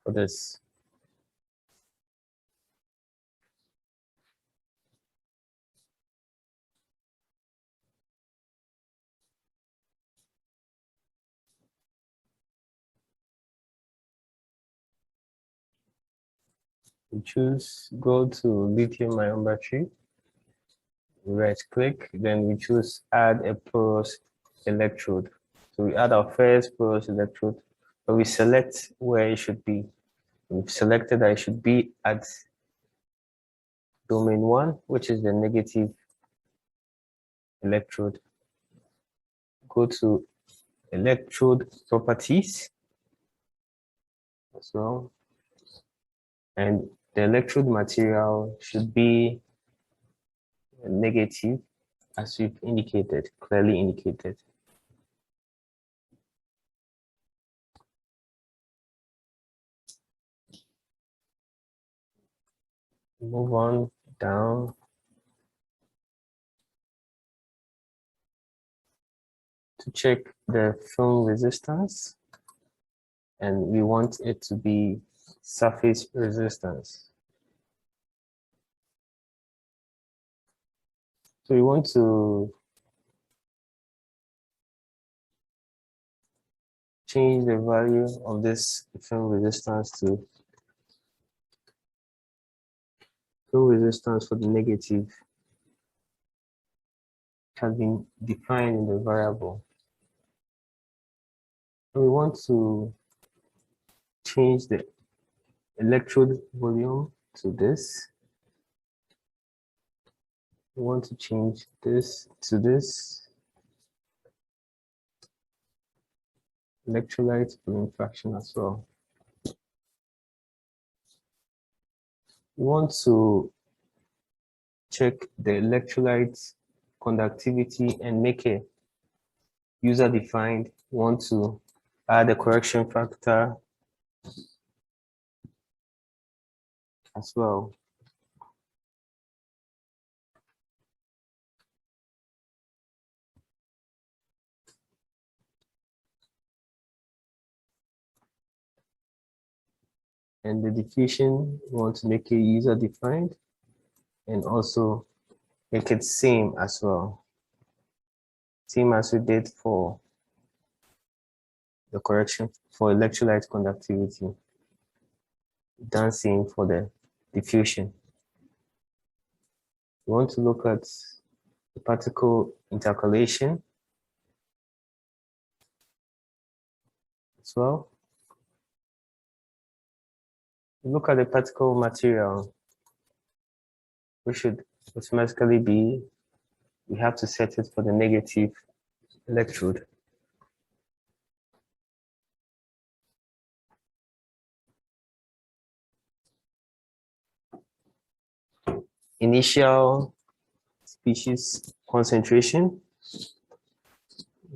For this. We choose, go to lithium-ion battery, right click, then we choose add a porous electrode. So we add our first porous electrode, but we select where it should be. We've selected that it should be at domain 1, which is the negative electrode. Go to electrode properties as well, and the electrode material should be negative, as we've indicated, clearly indicated. Move on down to check the film resistance, and we want it to be surface resistance. So we want to change the value of this film resistance to film resistance for the negative has been defined in the variable. We want to change the electrode volume to this. We want to change this to this. Electrolyte volume fraction as well. We want to check the electrolyte conductivity and make it user defined. We want to add a correction factor as well. And the diffusion, we want to make it user defined and also make it same as well. Same as we did for the correction for electrolyte conductivity. Done same for the diffusion. We want to look at the particle interpolation as well. Look at the particle material. We should automatically be, we have to set it for the negative electrode. Initial species concentration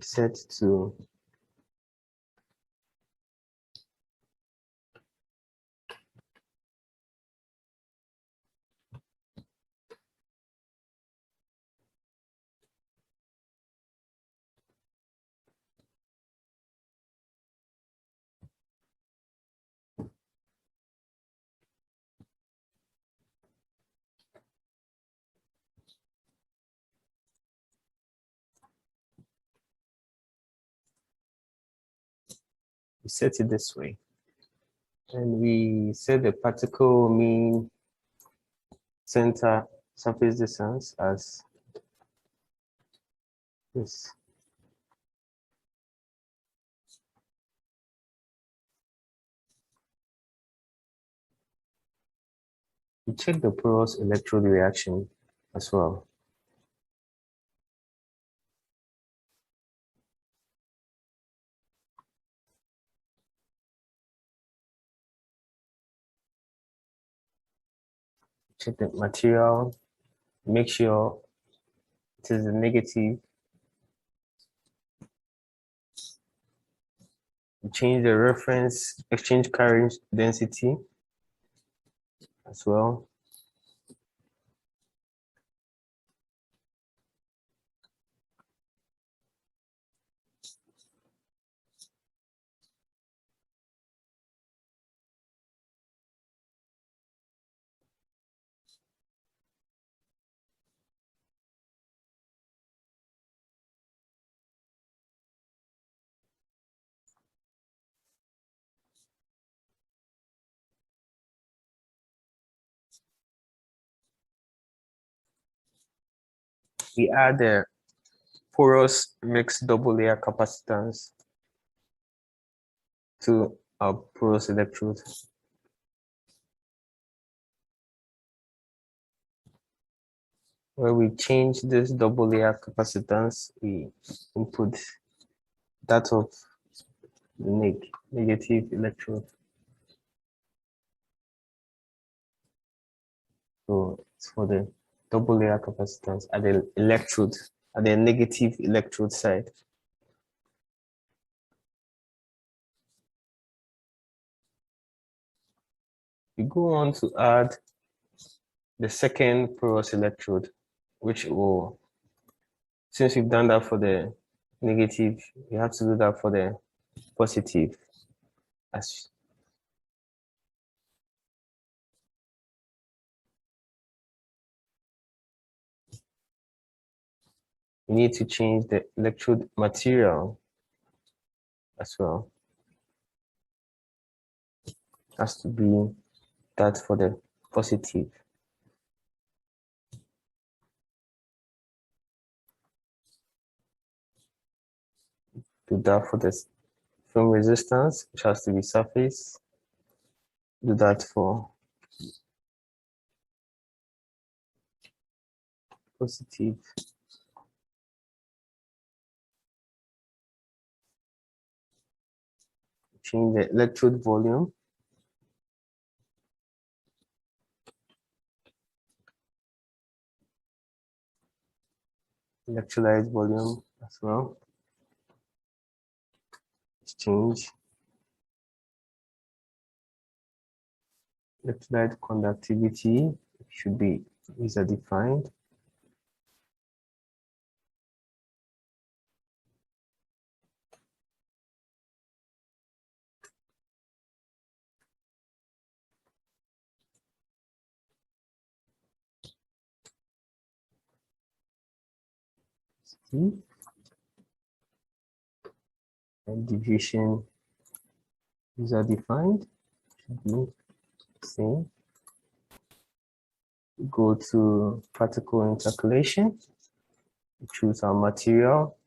set to we set it this way. And we set the particle mean center surface distance as this. We check the porous electrode reaction as well. Check the material, make sure it is the negative. Change the reference exchange current density as well. We add the porous mixed double layer capacitance to our porous electrode. Where we change this double layer capacitance, we input that of the negative electrode. So it's for the double layer capacitance at the electrode, at the negative electrode side. We go on to add the second porous electrode, which will, since we've done that for the negative, we have to do that for the positive. As we need to change the electrode material as well. It has to be that for the positive. Do that for the film resistance, which has to be surface. Do that for positive. Change the electrode volume. Electrolyte volume as well. Change electrolyte conductivity, should be user defined. And diffusion user defined should be same. Go to particle interpolation, choose our material,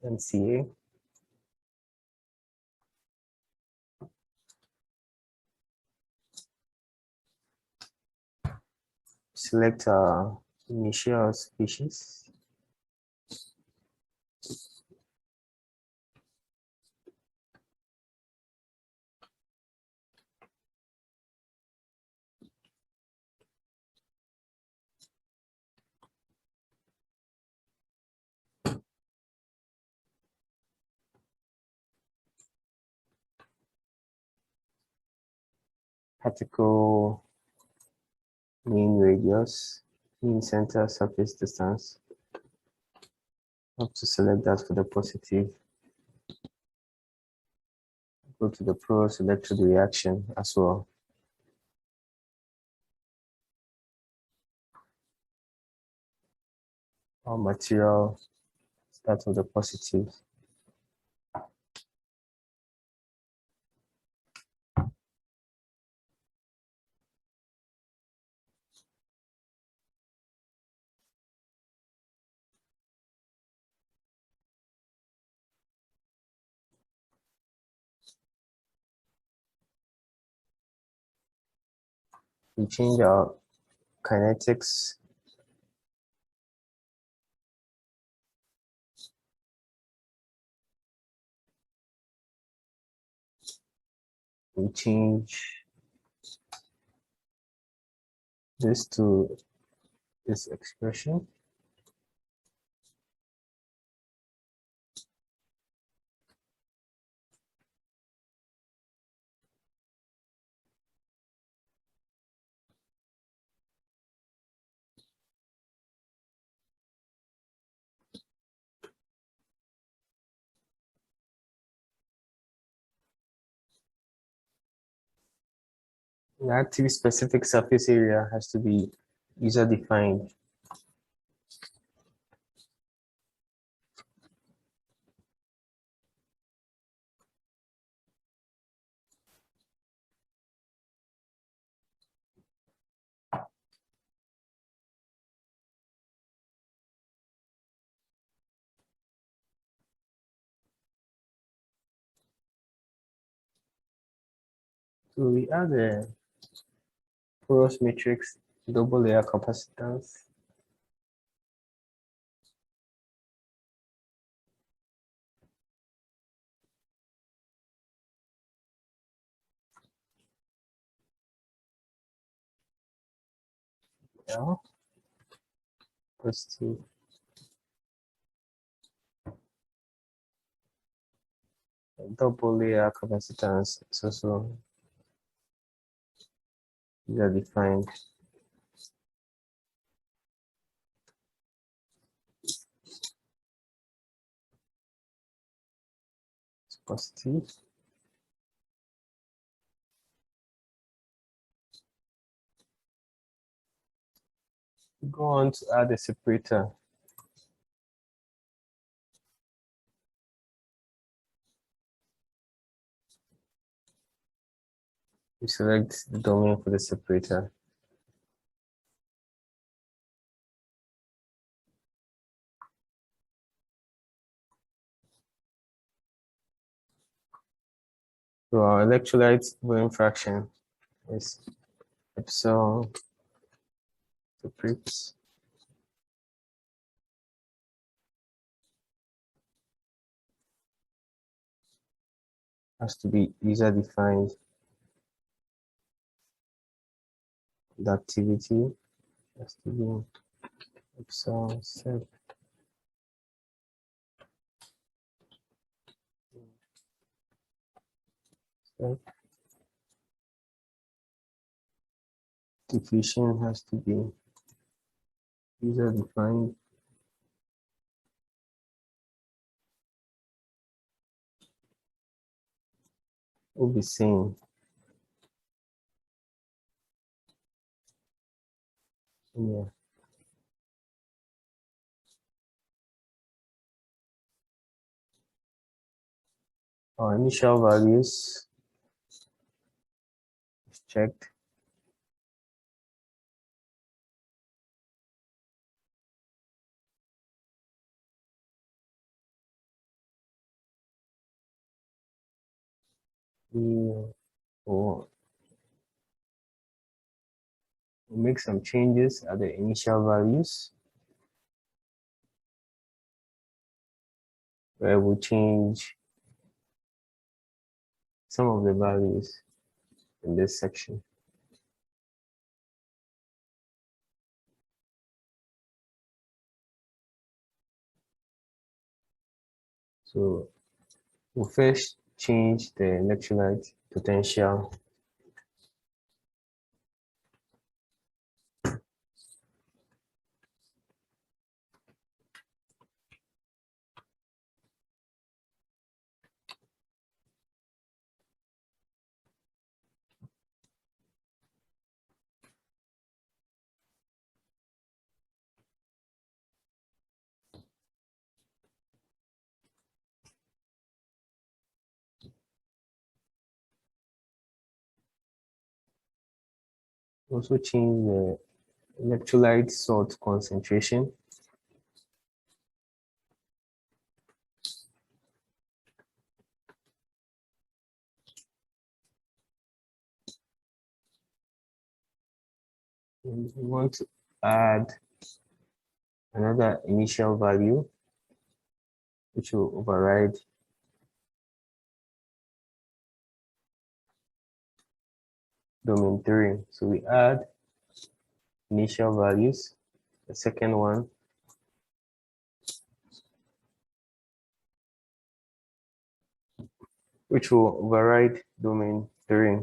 MCA. Select our initial species. Particle mean radius, mean center surface distance. I have to select that for the positive. Go to the porous electrode reaction as well. Our material starts with the positive. We change our kinetics. We change this to this expression. The active specific surface area has to be user defined. So we add a porous matrix, double layer capacitance. L positive. Double layer capacitance is also user defined. It's positive. Go on to add a separator. We select the domain for the separator. So our electrolyte volume fraction is epsilon separate. Has to be user defined. The activity has to be epsilon sep. Diffusion has to be user defined. Will be same. Yeah. Our initial values is checked. We'll make some changes at the initial values, where we'll change some of the values in this section. So we'll first change the electrolyte potential. Also change the electrolyte salt concentration. And we want to add another initial value, which will override domain 3. So we add initial values, the second one, which will override domain 3.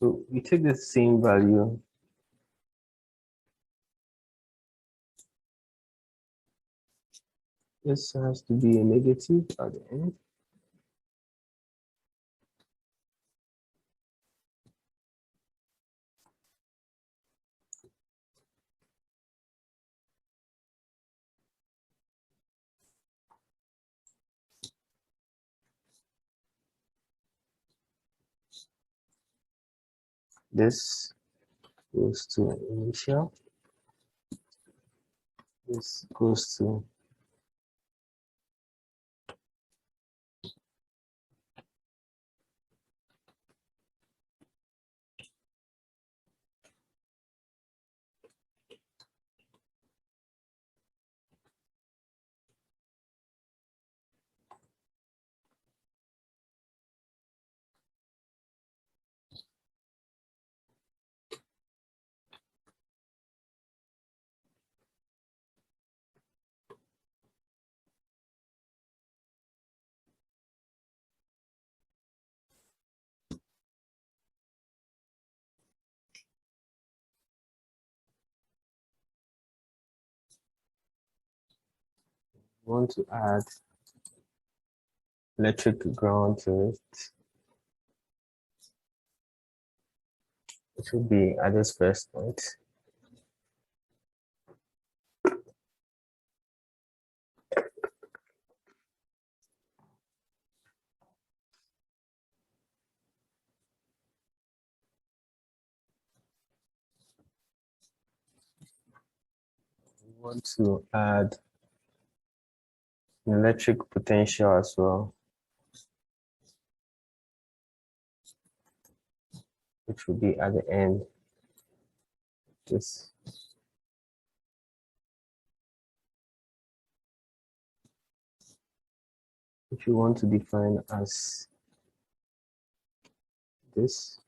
So we take the same value, this has to be a negative at the end. This goes to initial. This goes to want to add electric ground to it. It should be at this first point. We want to add an electric potential as well, which will be at the end. This which we want to define as this.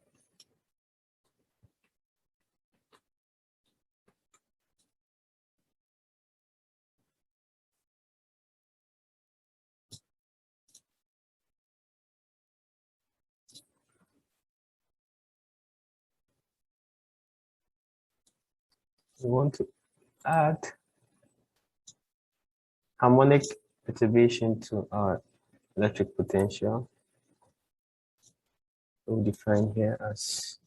We want to add harmonic perturbation to our electric potential. We'll define here as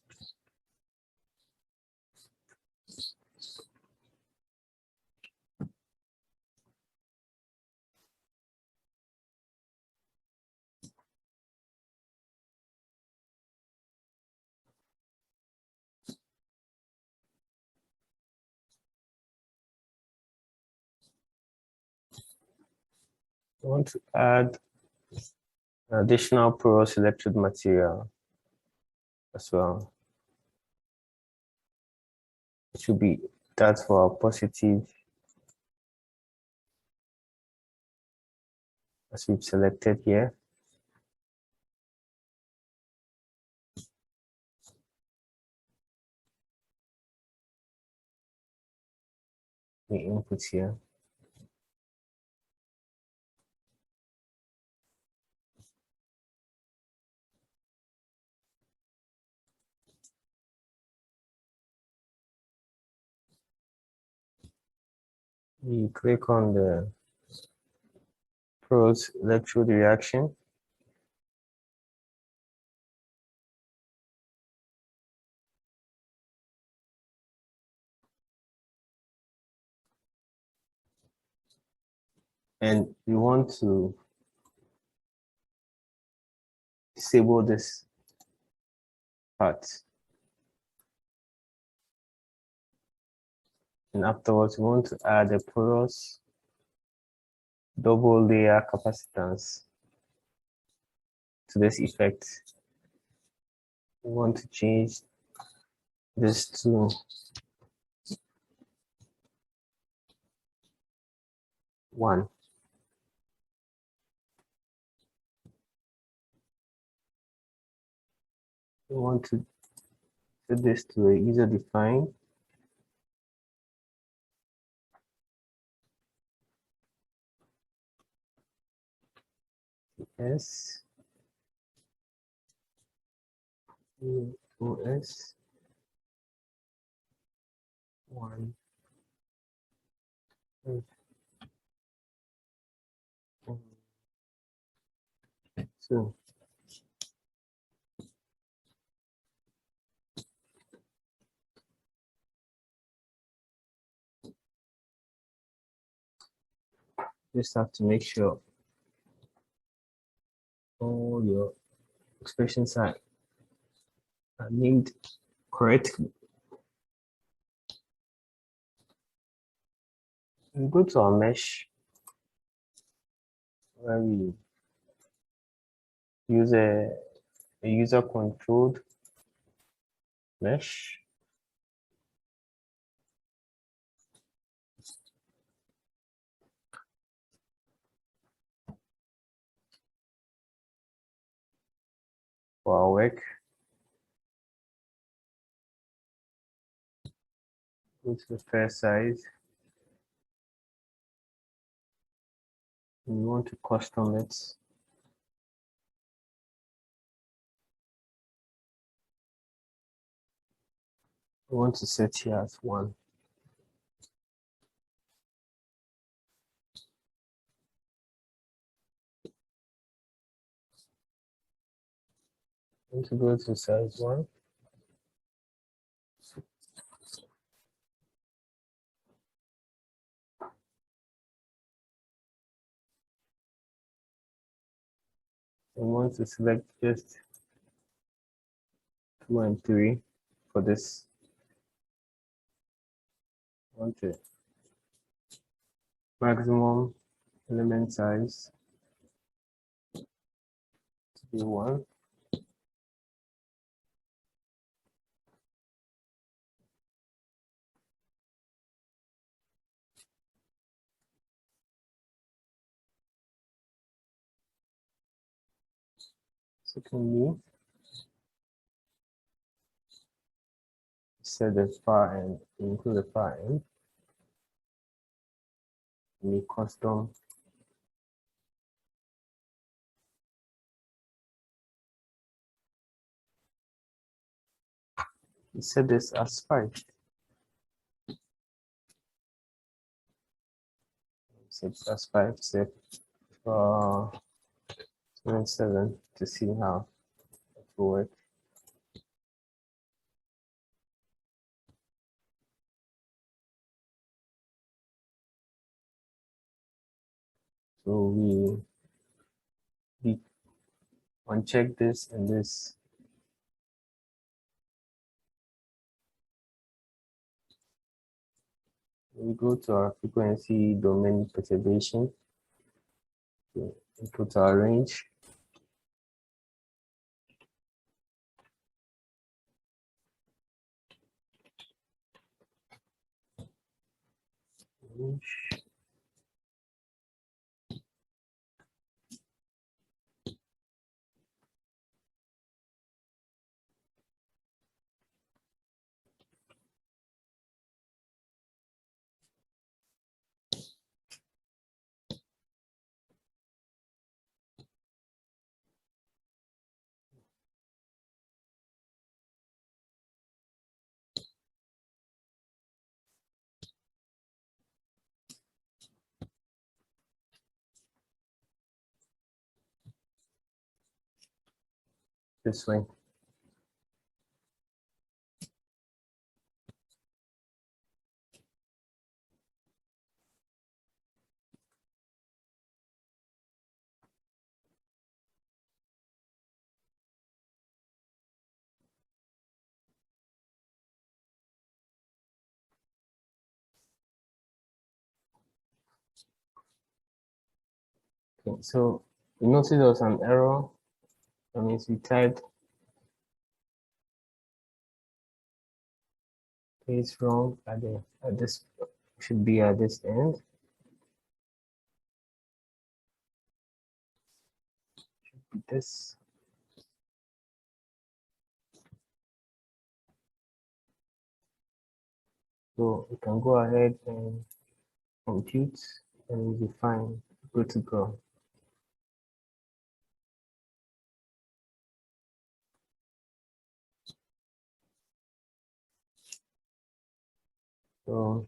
we want to add additional porous electrode material as well. It should be that for our positive, as we've selected here. The input here. You click on the Porous electrode reaction. And you want to disable this part. And afterwards, we want to add a porous double layer capacitance to this effect. We want to change this to 1. We want to set this to a user defined. S OS 1. So just have to make sure all your expressions are named correctly. We go to our mesh where we use a user controlled mesh. For our work, go to the first size. We want to custom it. We want to set here as 1. Want to go to size 1. We want to select just 2 and 3 for this. Want to maximum element size to be 1. Secondly, set the far end, include the far end, and custom set this as 5. Set as 5, set 7 to see how it will work. So we uncheck this and this. We go to our frequency domain perturbation to input our range. This way. Okay, so you notice there was an error. That means we typed It's wrong at this should be at this end. Should be this. So we can go ahead and compute and be fine. Good to go. So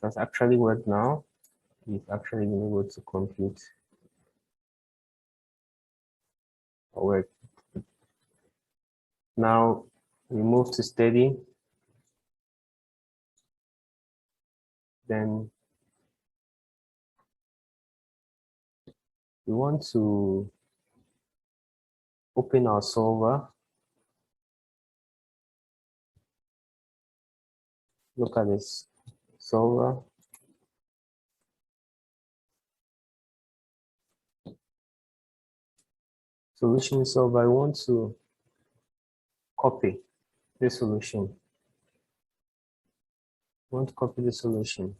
that's actually worked now. We've actually been able to compute our work. Now we move to steady. Then we want to open our solver. Look at this solver. Solution solver. I want to copy the solution. I want to copy the solution.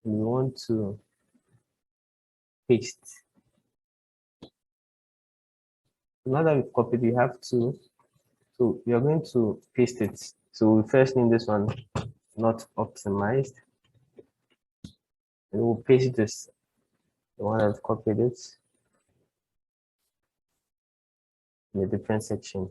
We want to paste. Now that we've copied, we have to, so we are going to paste it. So we first name this one not optimized. And we'll paste this, the one I've copied it, in a different section.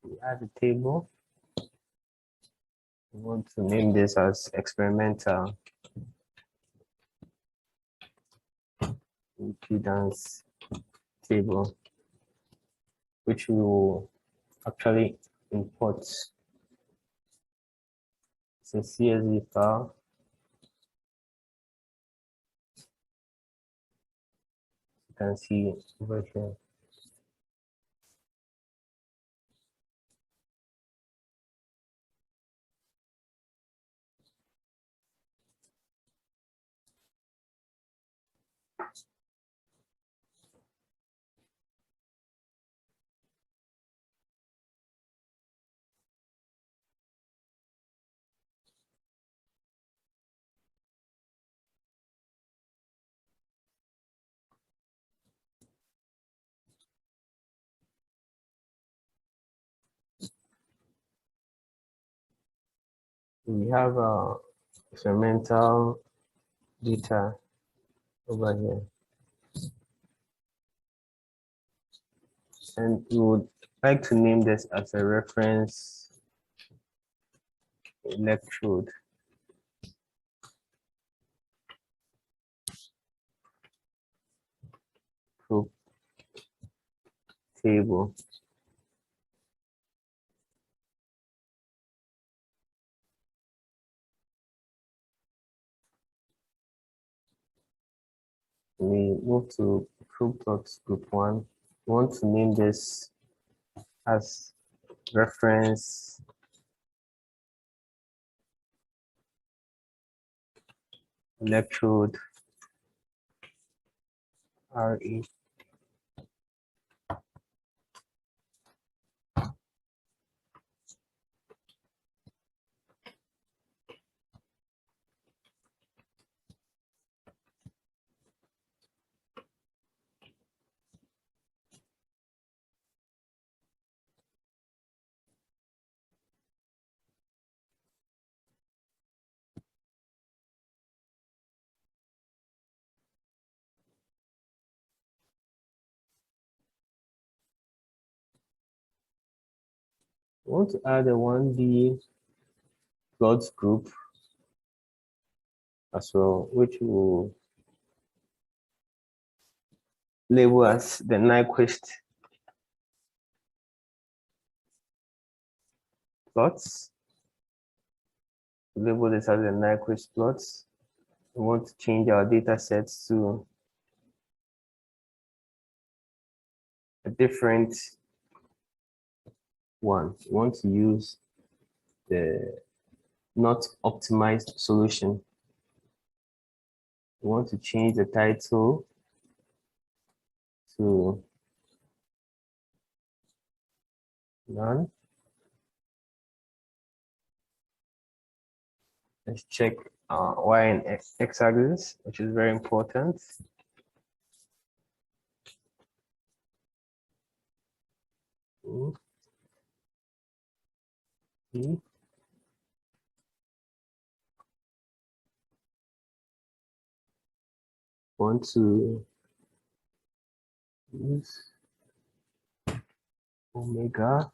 We add a table. We want to name this as experimental impedance table, which we will actually import. It's a CSV file. You can see over here. We have experimental data over here, and we would like to name this as a reference electrode probe table. We move to probe.group1. We want to name this as reference electrode RE. We want to add a 1D plots group as well, which will label as the Nyquist plots. label this as a Nyquist plot. We want to change our data sets to a different one. We want to use the not optimized solution. We want to change the title to none. Let's check y and x axis, which is very important. Want to use omega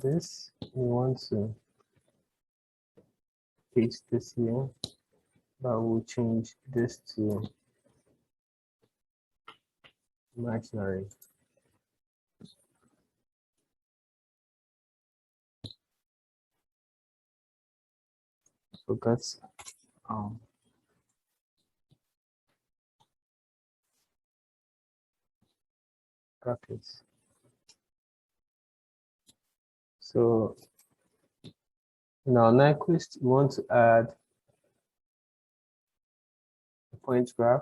this. We want to paste this here, but we'll change this to imaginary. So that's brackets. So now Nyquist, we want to add a point graph,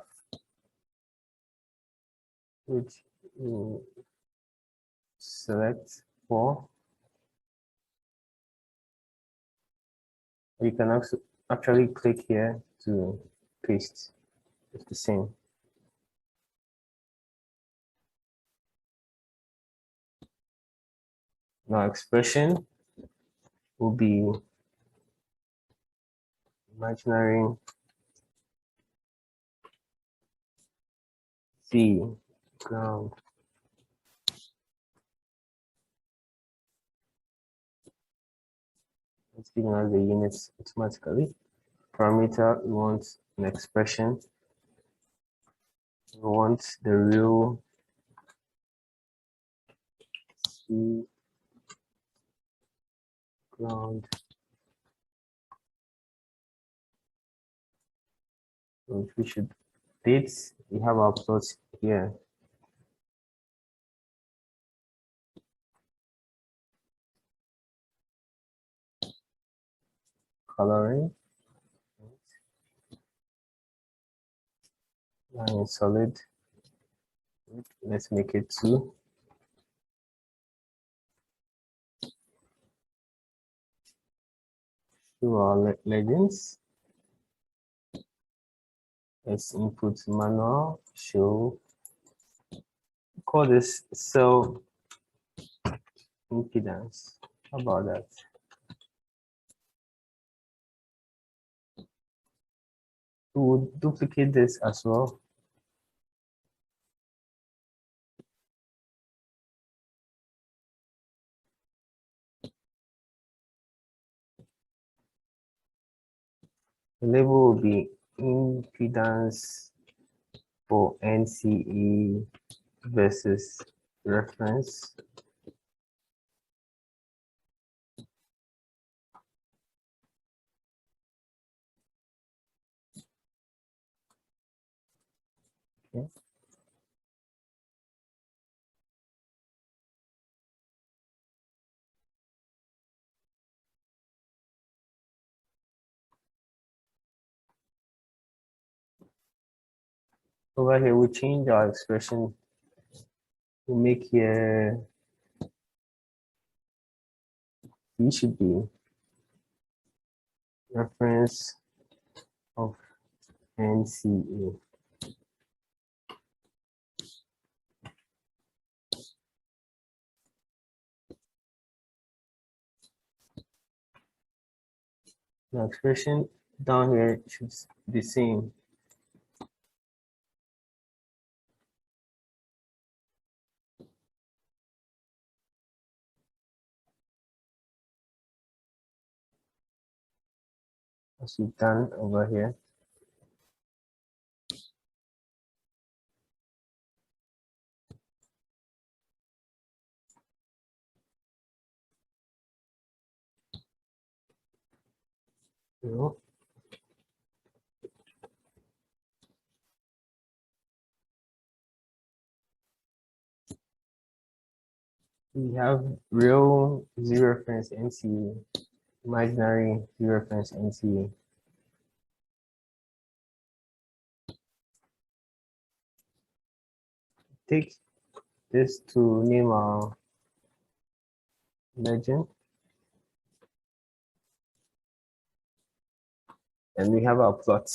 which we'll select for. You can actually click here to paste. It's the same. Now expression will be imaginary C ground. It's giving us the units automatically. Parameter, we want an expression. We want the real C ground. Which we should dates. We have our plots here. Coloring. Line solid. Let's make it 2. Show our legends. Let's input manual. Show. Call this cell impedance. How about that? We will duplicate this as well. The label will be impedance for NCE versus reference. Okay. Over here, we change our expression. We make here E should be reference of NCE. The expression down here should be the same. as we've done over here. So we have real zero reference NCA, imaginary zero reference NCA. Take this to name our legend. And we have our plot.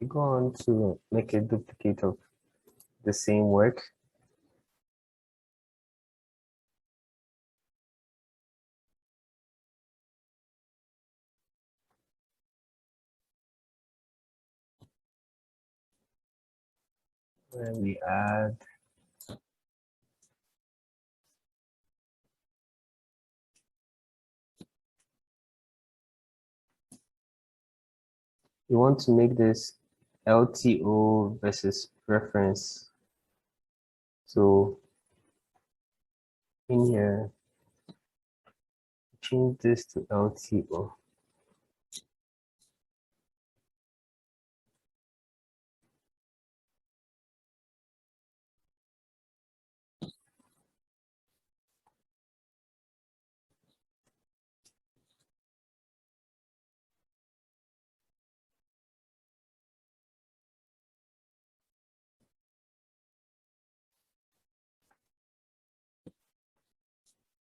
We go on to make a duplicate of the same work. And we add we want to make this LTO versus reference. So in here, change this to LTO.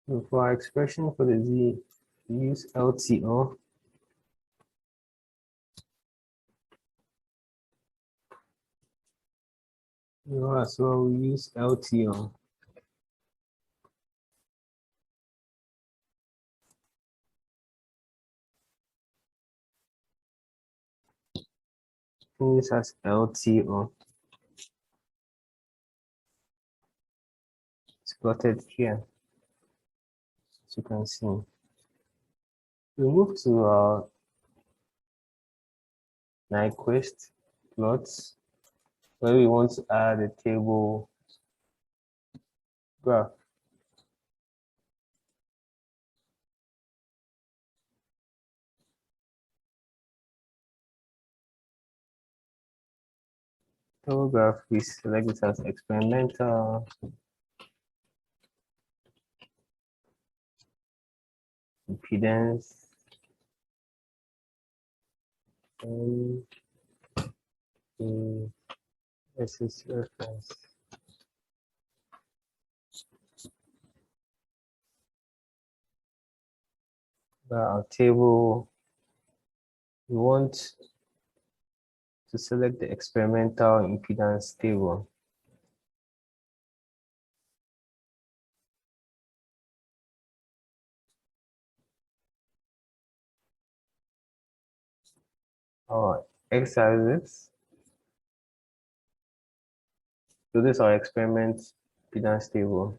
So for our expression for the Z, we use LTO. So we use LTO. This as LTO. It's plotted here, as you can see. We move to our Nyquist plots, where we want to add a table graph. Table graph, we select it as experimental, impedance, and versus reference. Our table, we want to select the experimental impedance table. Our x-axis. So this is our experiment impedance table,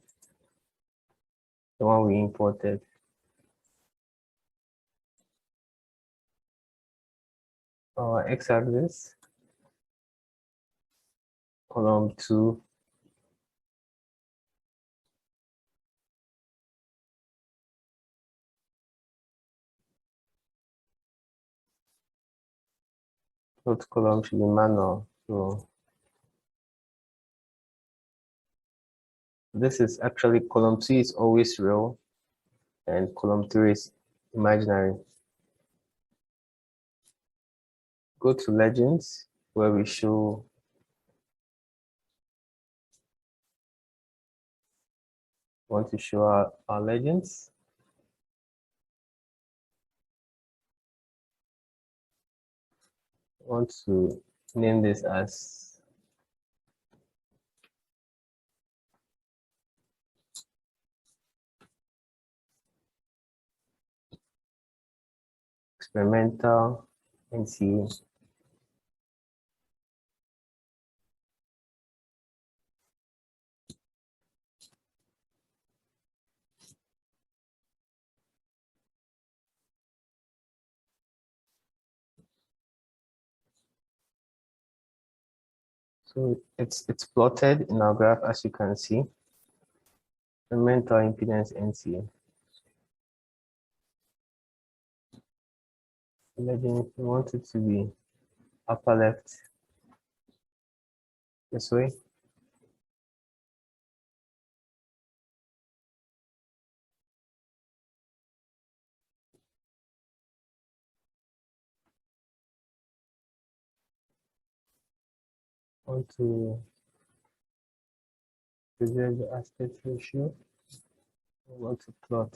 the one we imported. Our x-axis, column 2. Note column should be manual. So this is actually column 2 is always real, and column 3 is imaginary. Go to legends, where we want to show our legends. I want to name this as experimental NCA. So it's plotted in our graph, as you can see. The mental impedance NC. Imagine if you want it to be upper left this way. Want to preserve the aspect ratio. I want to plot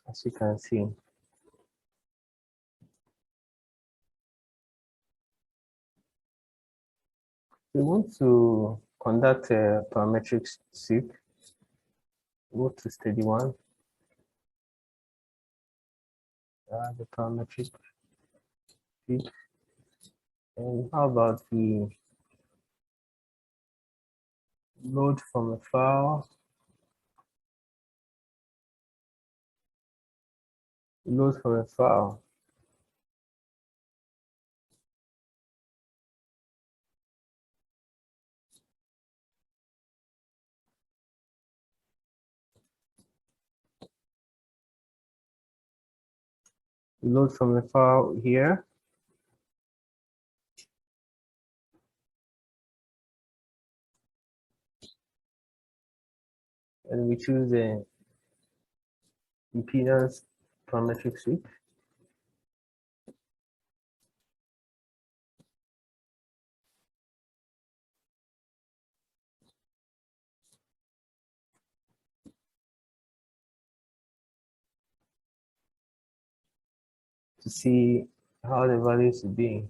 as you can see. We want to conduct a parametric sweep. Go to steady one. The parametric sweep. And how about the load from a file? Load from a file. Load from the file here. And we choose the impedance parametric sweep. To see how the values will be.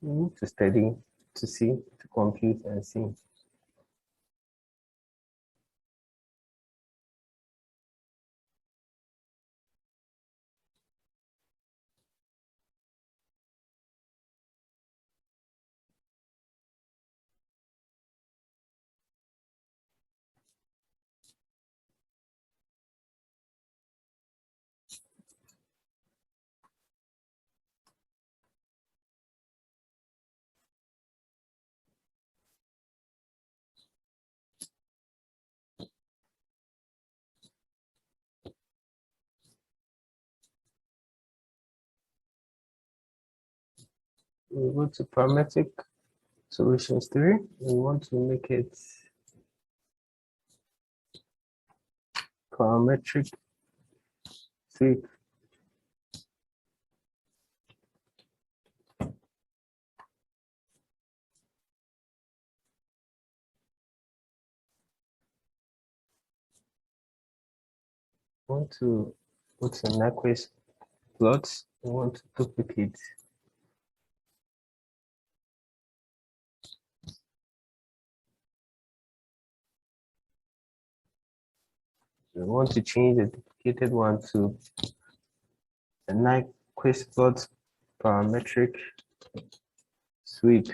We need to study to see, to compute and see. We go to parametric solutions 3. We want to make it parametric sweep. We want to put some Nyquist plots. We want to duplicate. We want to change the duplicated one to the Nyquist plot parametric sweep.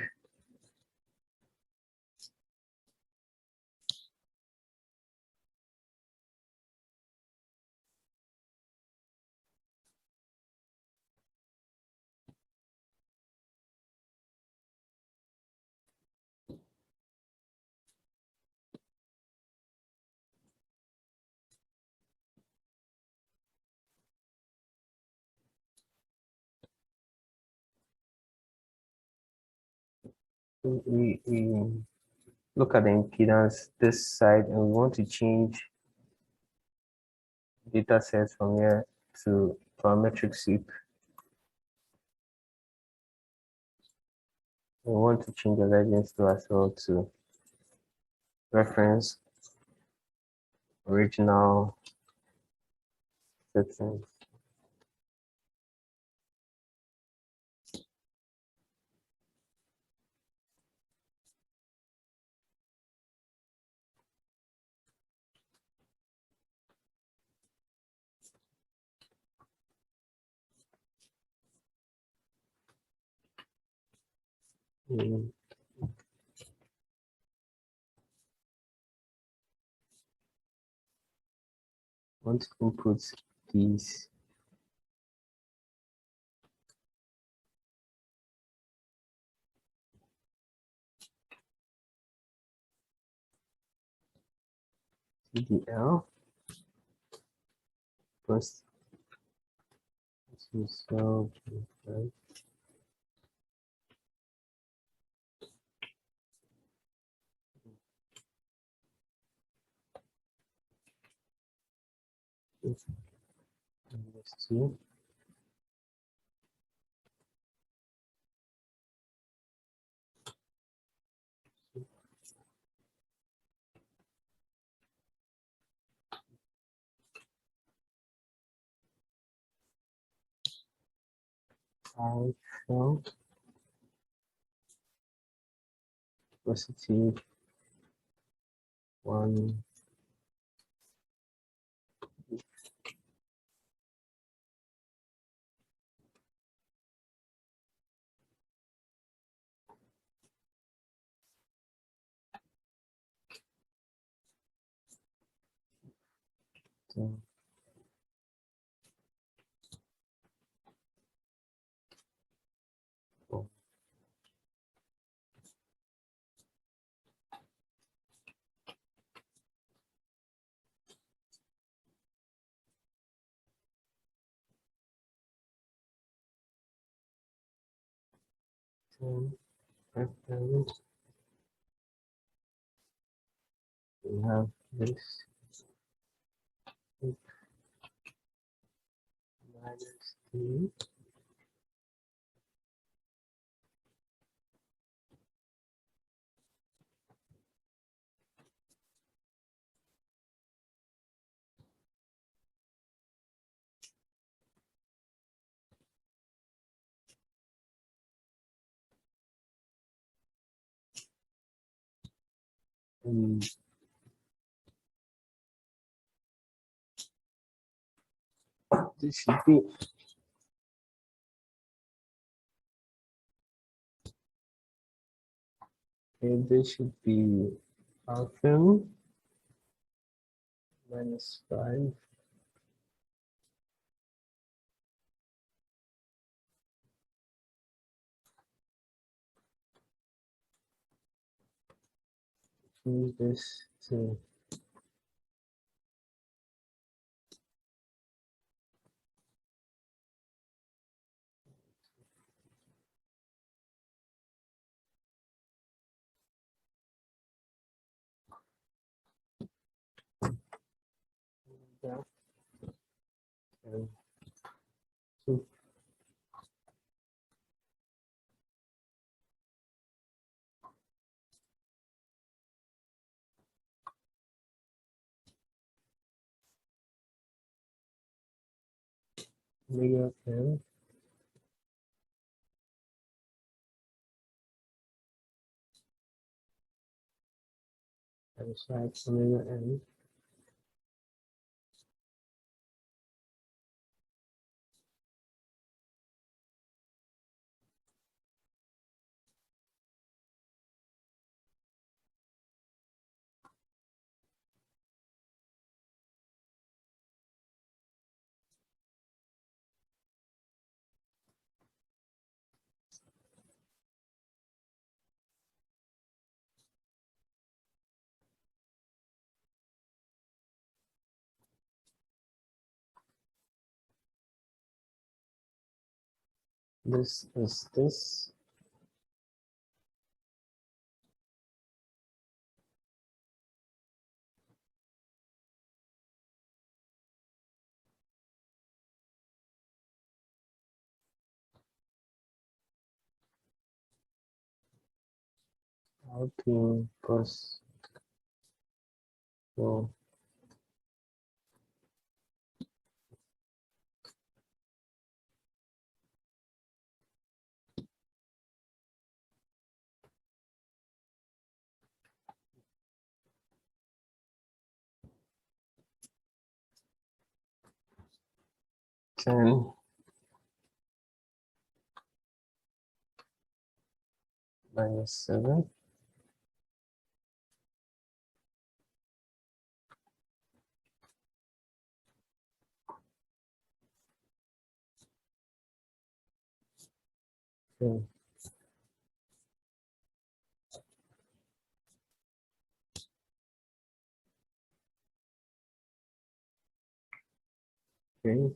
We look at the impedance this side, and we want to change data sets from here to parametric sweep. We want to change the legends to as well to reference original settings. Mm, want to input these. CDL first. So this two. Partial positive one. So four. And we have this minus 3. And this should be okay, this should be alpha minus 5. Change this to that and so omega n and side omega n. This is this. Alpine plus 4. Ten -7. Okay. Okay.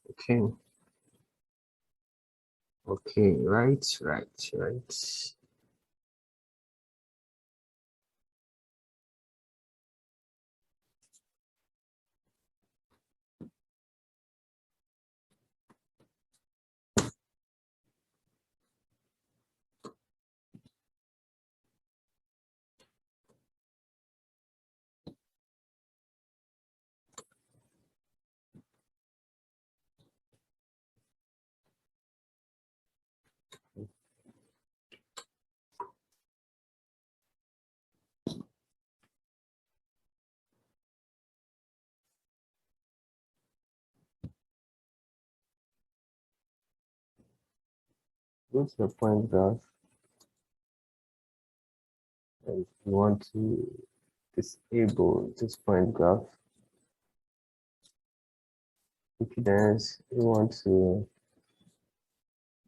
Okay. Okay. Right. Go to the point graph, and you want to disable this point graph. Impedance, you want to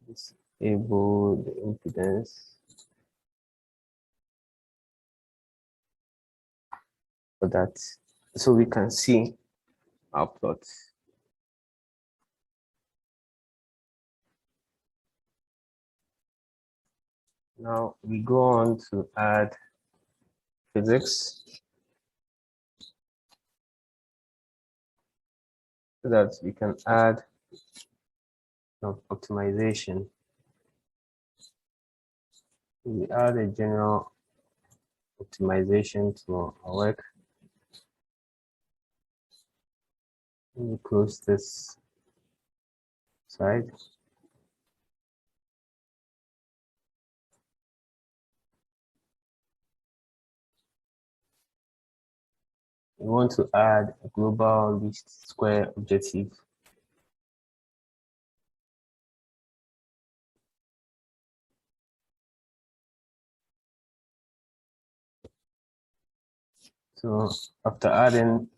disable the impedance for that, so we can see our plot. Now we go on to add physics, so that we can add optimization. We add a general optimization to our work. Let me close this side. We want to add a global least square objective. So after adding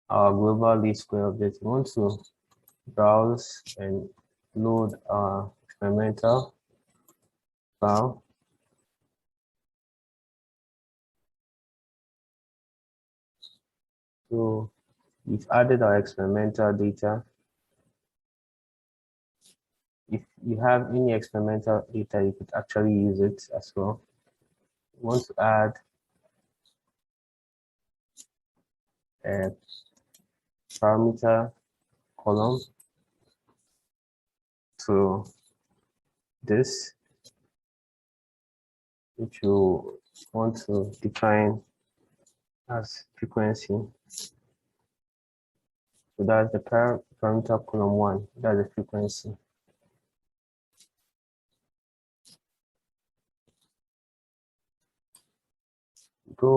our global least square objective, we want to browse and load our experimental file. So we've added our experimental data. If you have any experimental data, you could actually use it as well. We want to add a parameter column to this, which you want to define as frequency. So that's the parameter column 1, that's the frequency. We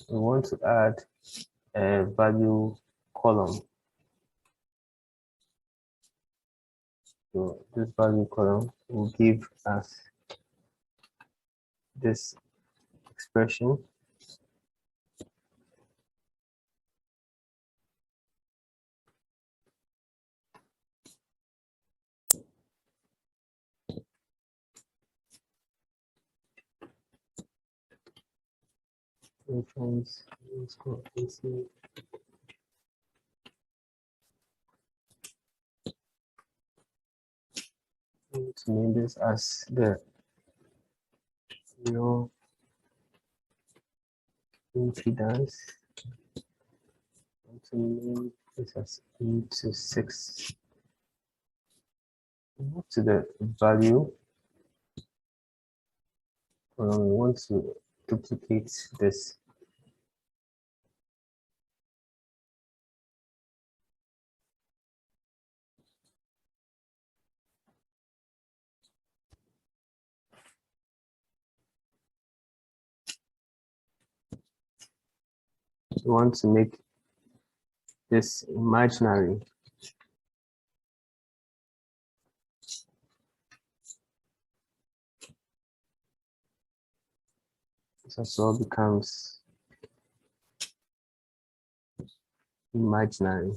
want to add a value column. So this value column will give us this expression. Let's go and see. To name this as the impedance. To name this as into 6. Move to the value. We want to duplicate this. We want to make this imaginary. This also becomes imaginary.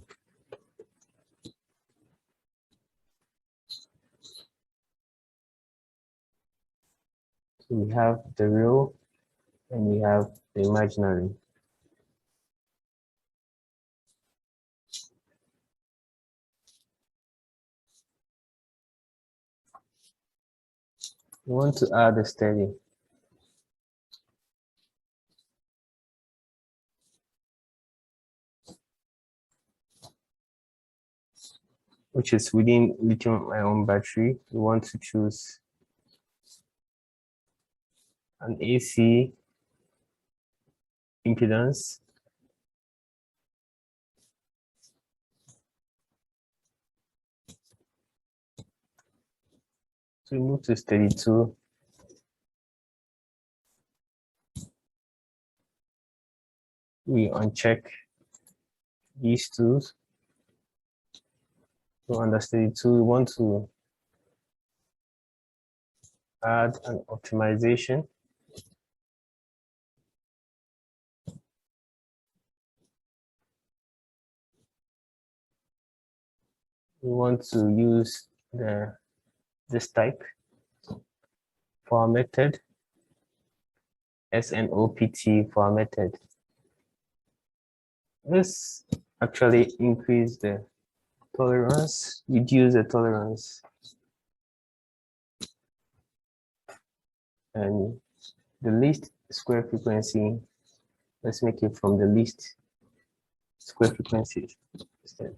So we have the real and we have the imaginary. We want to add a steady. Which is within lithium-ion battery. We want to choose an AC impedance. So we move to steady 2. We uncheck these two. So under steady 2, we want to add an optimization. We want to use this type for our method, SNOPT for our method. This actually increase the tolerance, reduce the tolerance, and the least square frequency, let's make it from the least square frequency instead.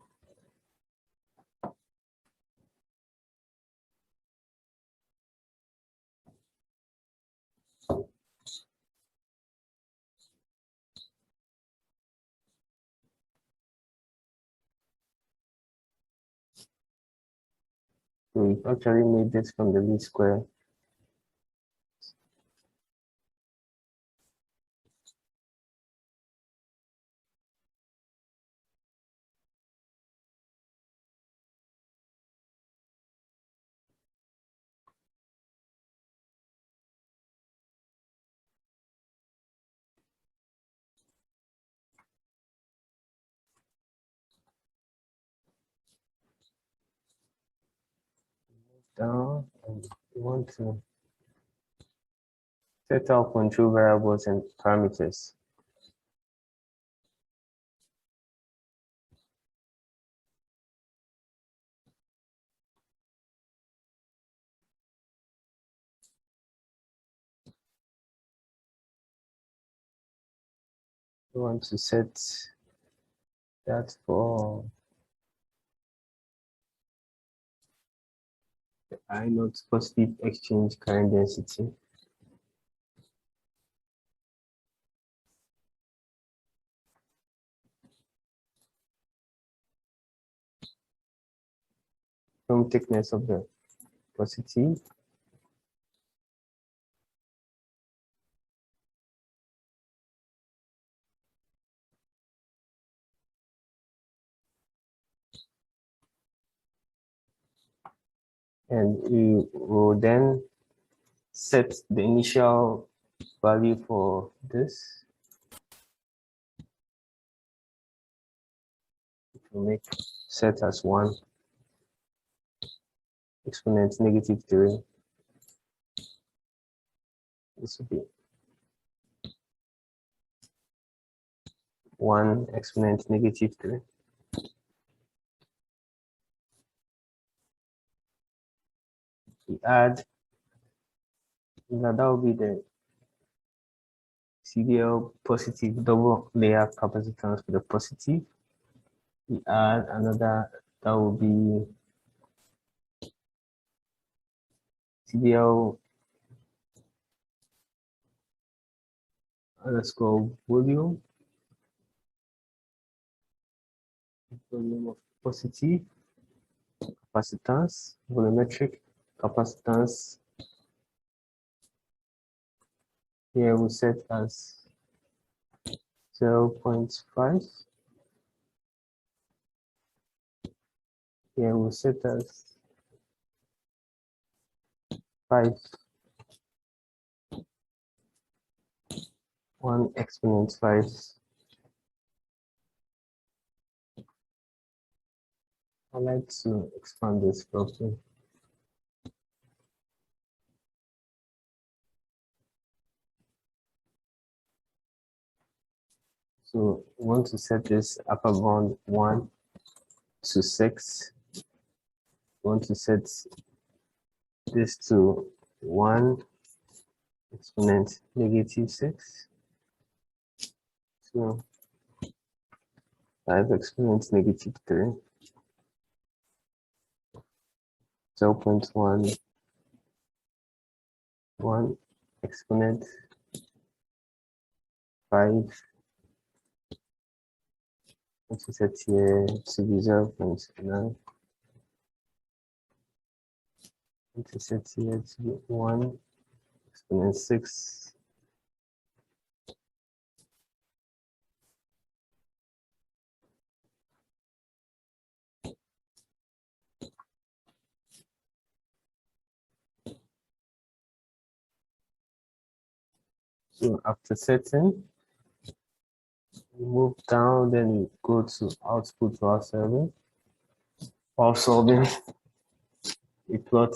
So we've actually made this from the least square. Down, and we want to set our control variables and parameters. We want to set that for the I0 positive exchange current density. Film thickness of the positive. And we will then set the initial value for this. We'll make set as 1, exponent -3. This will be 1 exponent -3. We add, that will be the CDL positive double layer capacitance for the positive. We add another, that will be CDL underscore volume of positive capacitance, volumetric capacitance. Here we set as 0.5. Here we'll set as 5, 1 exponent 5. I like to expand this properly. So we want to set this upper bound 1 to 6. We want to set this to 1 exponent negative 6. So 5 exponent negative 3. 0.1, 1 exponent 5. What is set here to be 0.9. What is set here to be 1 exponent 6. So after setting, we move down, then we go to output while solving. While solving, we plot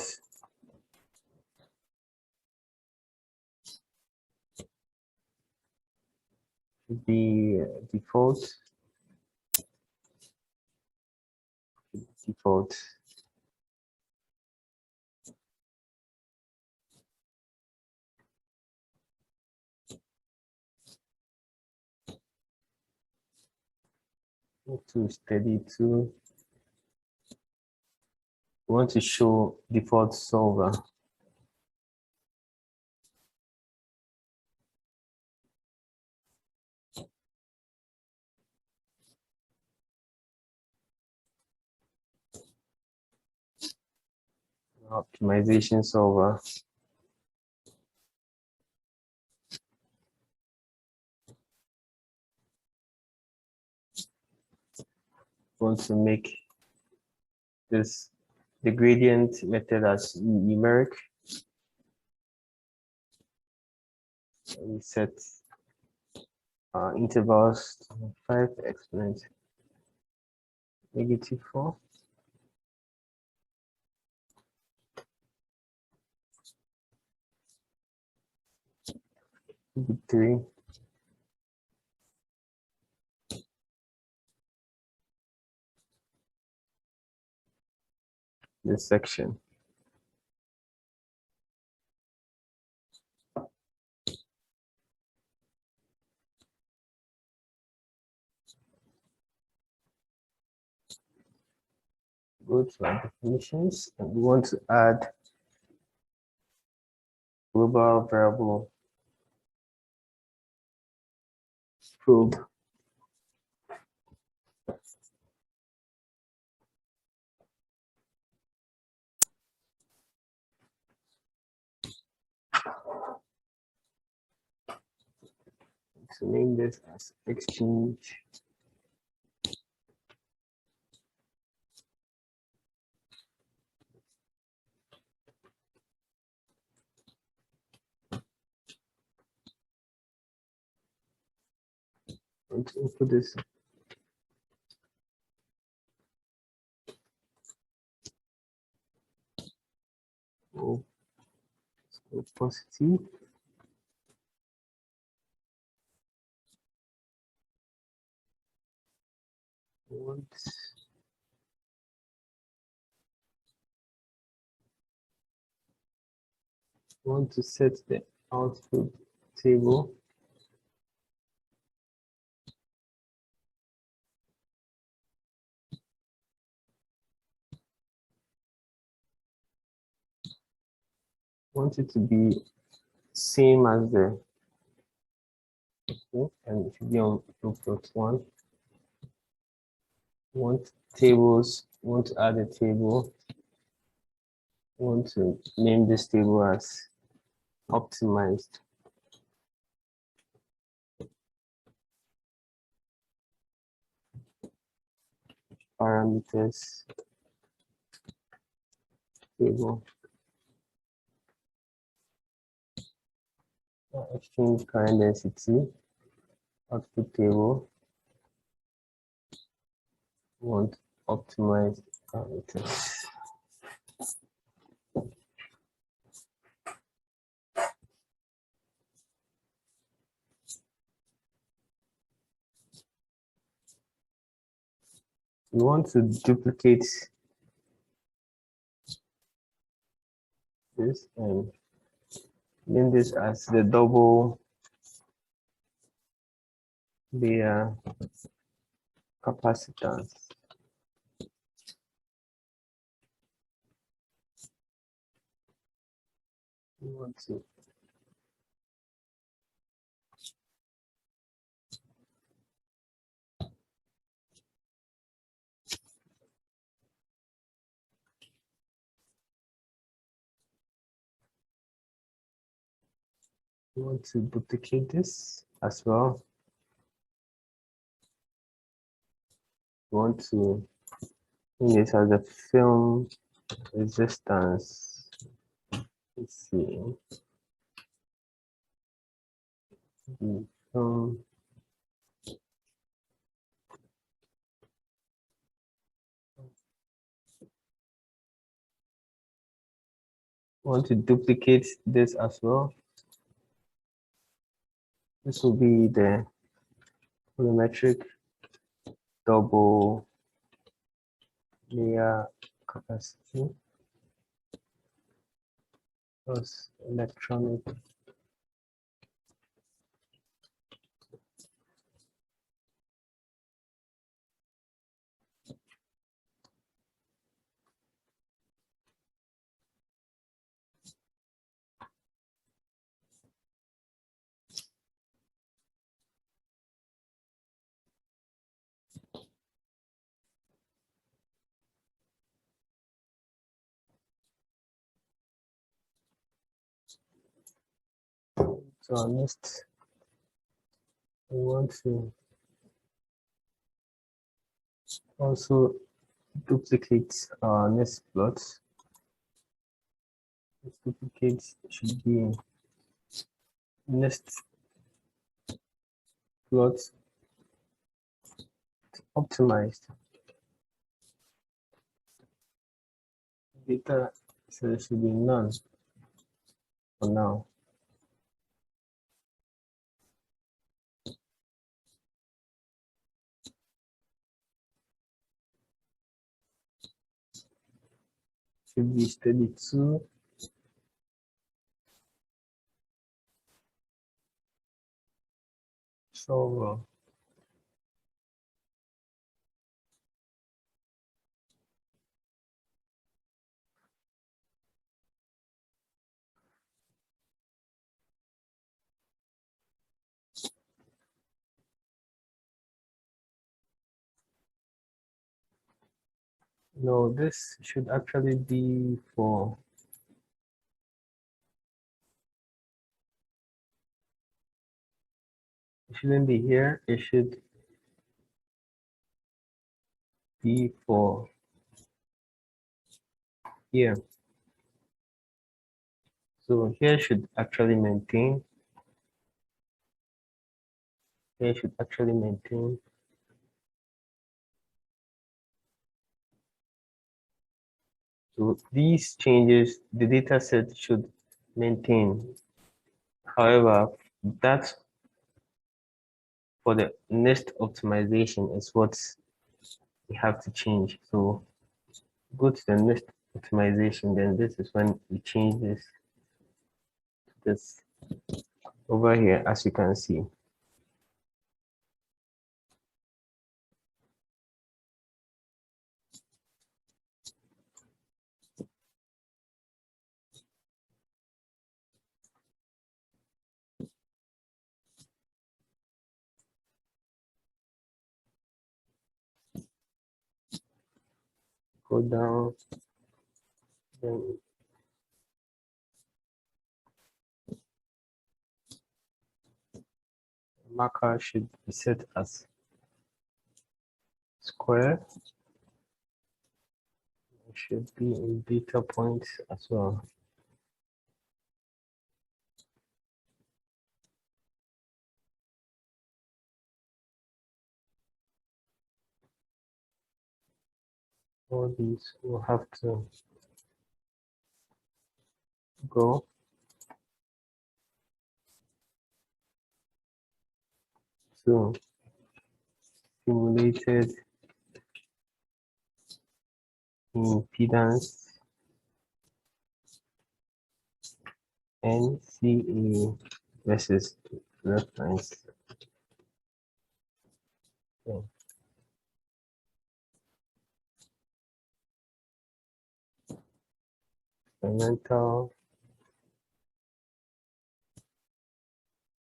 the default to steady to. We want to show default solver. Optimization solver. Want to make this the gradient method as numeric. We set intervals to 5 exponent negative 4. Big 3. This section. Go to our definitions, and we want to add global variable probe. To name this as exchange. And to input this. Oh, so positive. Want to set the output table. Want it to be same as the and it should be on input 1. Want tables, want to add a table. Want to name this table as optimized. parameters table. Exchange current density, output table. We want optimize parameters. We want to duplicate this and name this as the double layer capacitance. We want to duplicate this as well. We want to name this as a film resistance. Let's see. The film want to duplicate this as well. This will be the volumetric double layer capacity plus electronic So next, we want to also duplicate our next plot. This duplicate should be next plot optimized. Data, so it should be none for now. Should be steady 2. So no, this should actually be for it shouldn't be here, it should be for here. So here should actually maintain. Here should actually maintain. So these changes, the data set should maintain. However, that for the next optimization is what we have to change. So go to the next optimization, then this is when we change this over here, as you can see. Go down, then marker should be set as square. should be in beta points as well. All these will have to go to simulated impedance NCA versus reference. Okay. Experimental.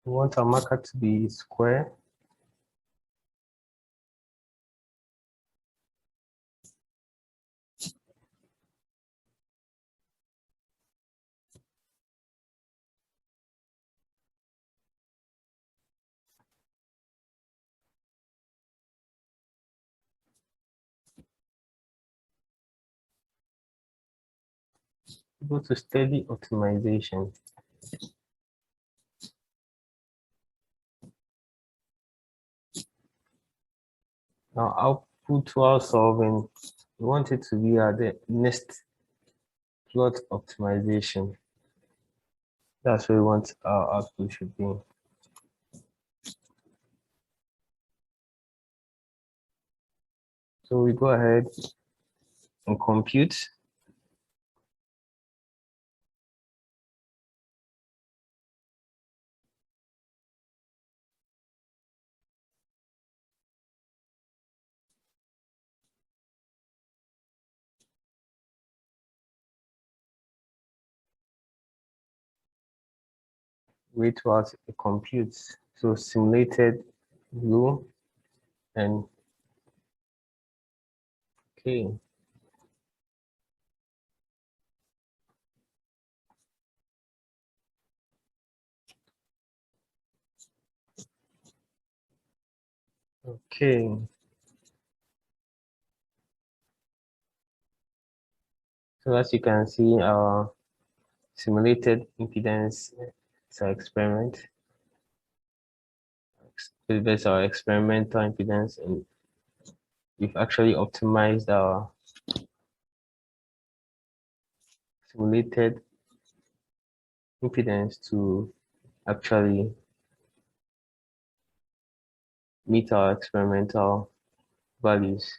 We want our marker to be square. Go to steady optimization. Now output while solving, we want it to be at the next plot optimization. That's where we want our output should be. So we go ahead and compute. Wait whilst it computes. So simulated blue and okay. Okay. So as you can see, our simulated impedance is our experiment. That's our experimental impedance, and we've actually optimized our simulated impedance to actually meet our experimental values.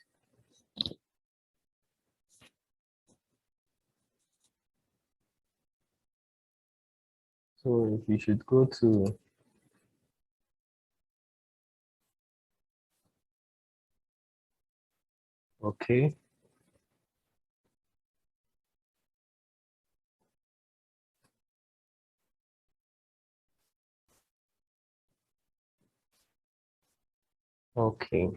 So if you should go to okay. Okay.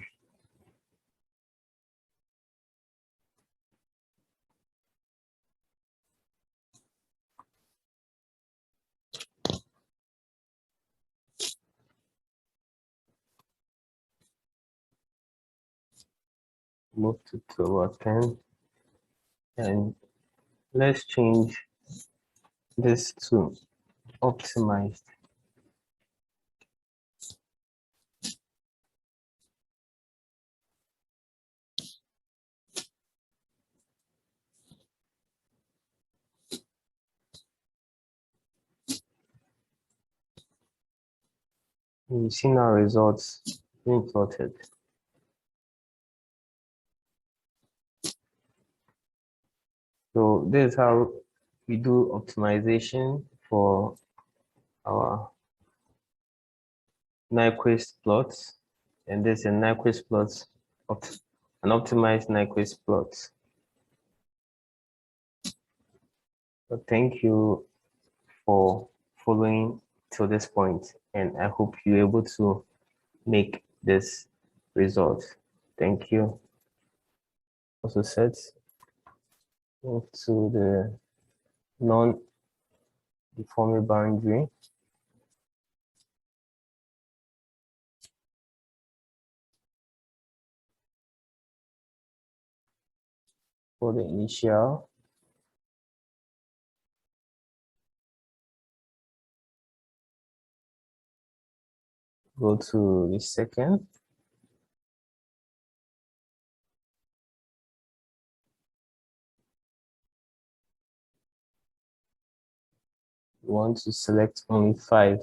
Move to about 10 and let's change this to optimized. We've seen our results being plotted. So this is how we do optimization for our Nyquist plots, and this is a Nyquist plot, an optimized Nyquist plot. So thank you for following to this point, and I hope you're able to make this result. Thank you. Also set to the non-deforming boundary. for the initial. Go to the second. We want to select only 5.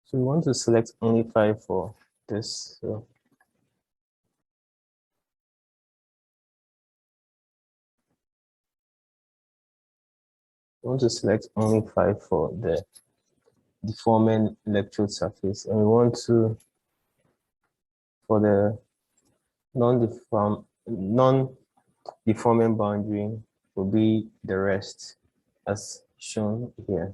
So we want to select only 5 for this. So we want to select only 5 for the deforming electrode surface, and we want to, for the non-deforming boundary, will be the rest as shown here.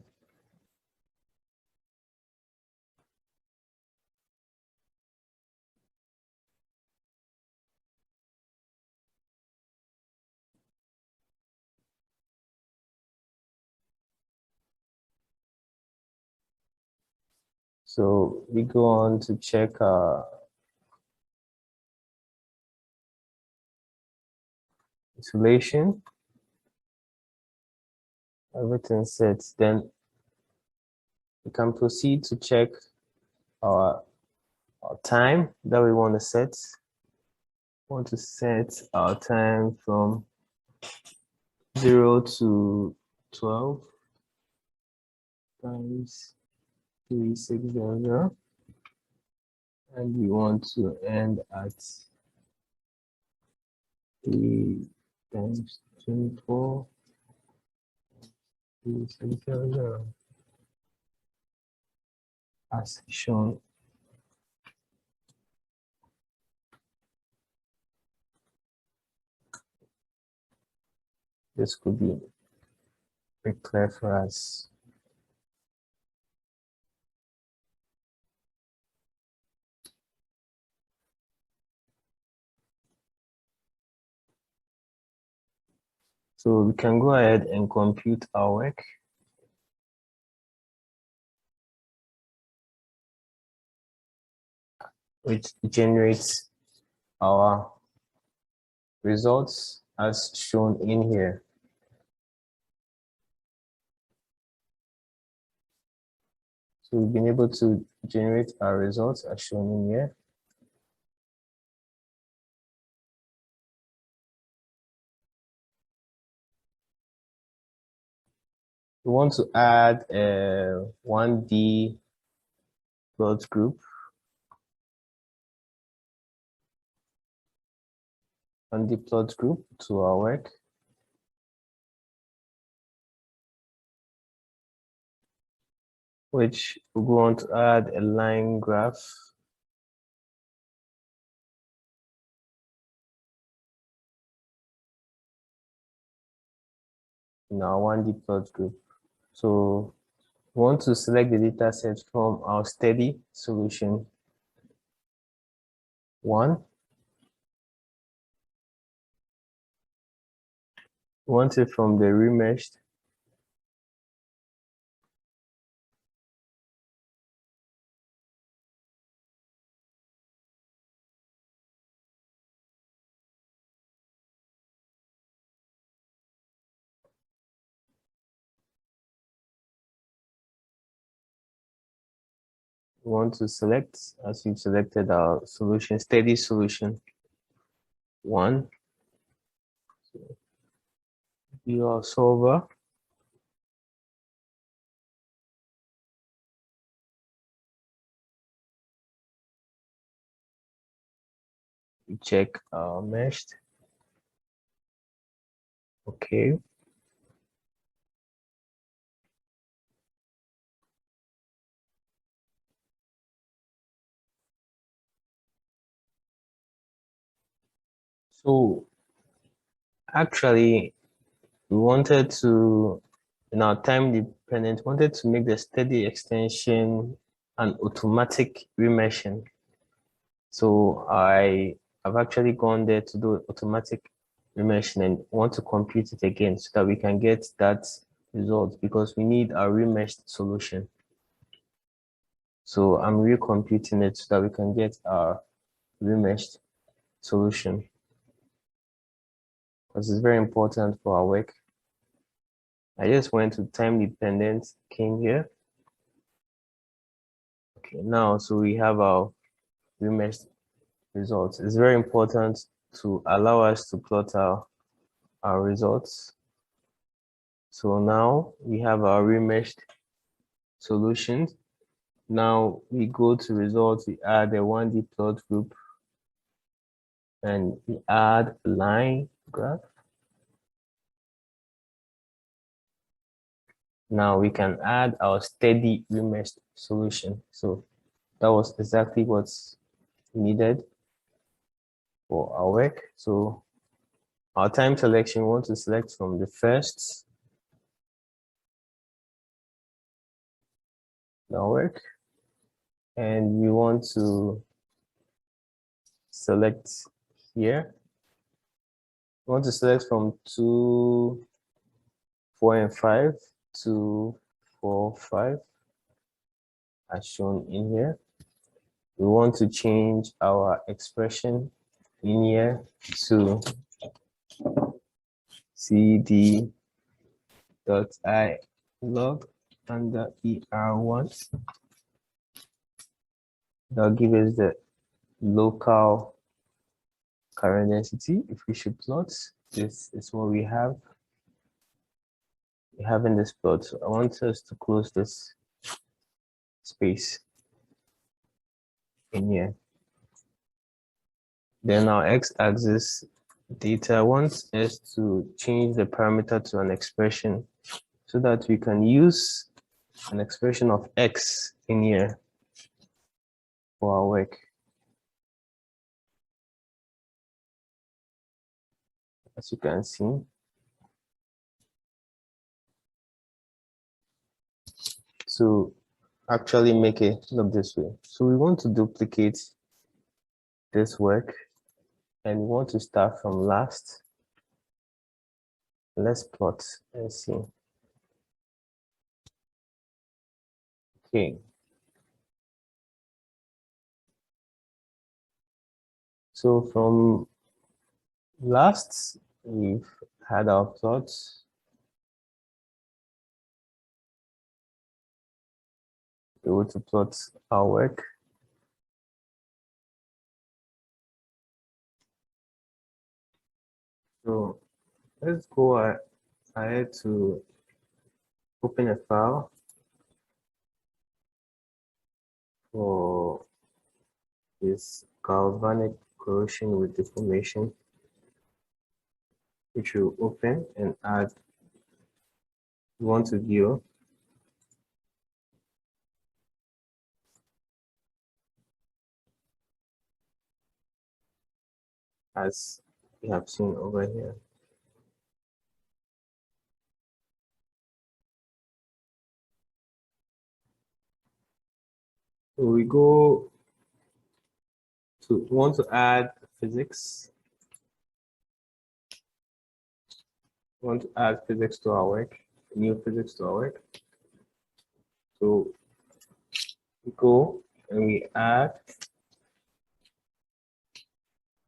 So we go on to check isolation. Everything sets, then we can proceed to check our time that we want to set. We want to set our time from 0 to 12 times 3600, and we want to end at 3 times 24 3600 as shown. This could be very clear for us. So we can go ahead and compute our work. Which generates our results as shown in here. So we've been able to generate our results as shown in here. We want to add a 1D plot group. 1D plot group to our work. Which we want to add a line graph. In our 1D plot group. So we want to select the data set from our steady solution 1. We want it from the remeshed. We want to select, as we've selected our solution, steady solution 1. So view our solver. We check our meshed. Okay. So actually, we wanted to, in our time dependent, wanted to make the steady extension an automatic remeshing. So I have actually gone there to do automatic remeshing and want to compute it again so that we can get that result, because we need a remeshed solution. So I'm recomputing it so that we can get our remeshed solution, because it's very important for our work. I just went to time dependent, came here. Okay, now so we have our remeshed results. It's very important to allow us to plot our results. So now we have our remeshed solutions. Now we go to results, we add a 1D plot group, and we add a line graph. Now we can add our steady remeshed solution. So that was exactly what's needed for our work. So our time selection, we want to select from the first work, and we want to select here. We want to select from 2, 4, and 5 to 4, 5, as shown in here. We want to change our expression in here to CD.I log under ER1. That'll give us the local current density. If we should plot, this is what we have. We have in this plot. So I want us to close this space in here. Then our x-axis data wants us to change the parameter to an expression so that we can use an expression of x in here for our work. As you can see, to actually make it look this way. So we want to duplicate this work, and we want to start from last. Let's plot and see. Okay. So from last, we've had our plots. We want to plot our work. So let's go ahead to open a file for this galvanic corrosion with deformation, which will open and add. We want to view as we have seen over here. So we go to want to add physics. We want to add physics to our work, new physics to our work. So we go and we add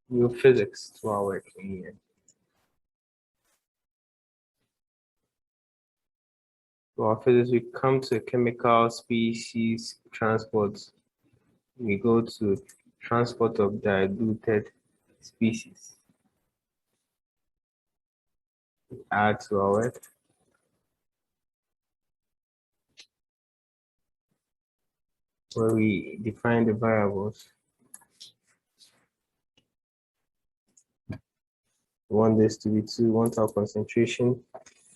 new physics to our work in here. So our physics, we come to chemical species transport. We go to transport of diluted species. We add to our work. Where we define the variables. We want this to be 2, we want our concentration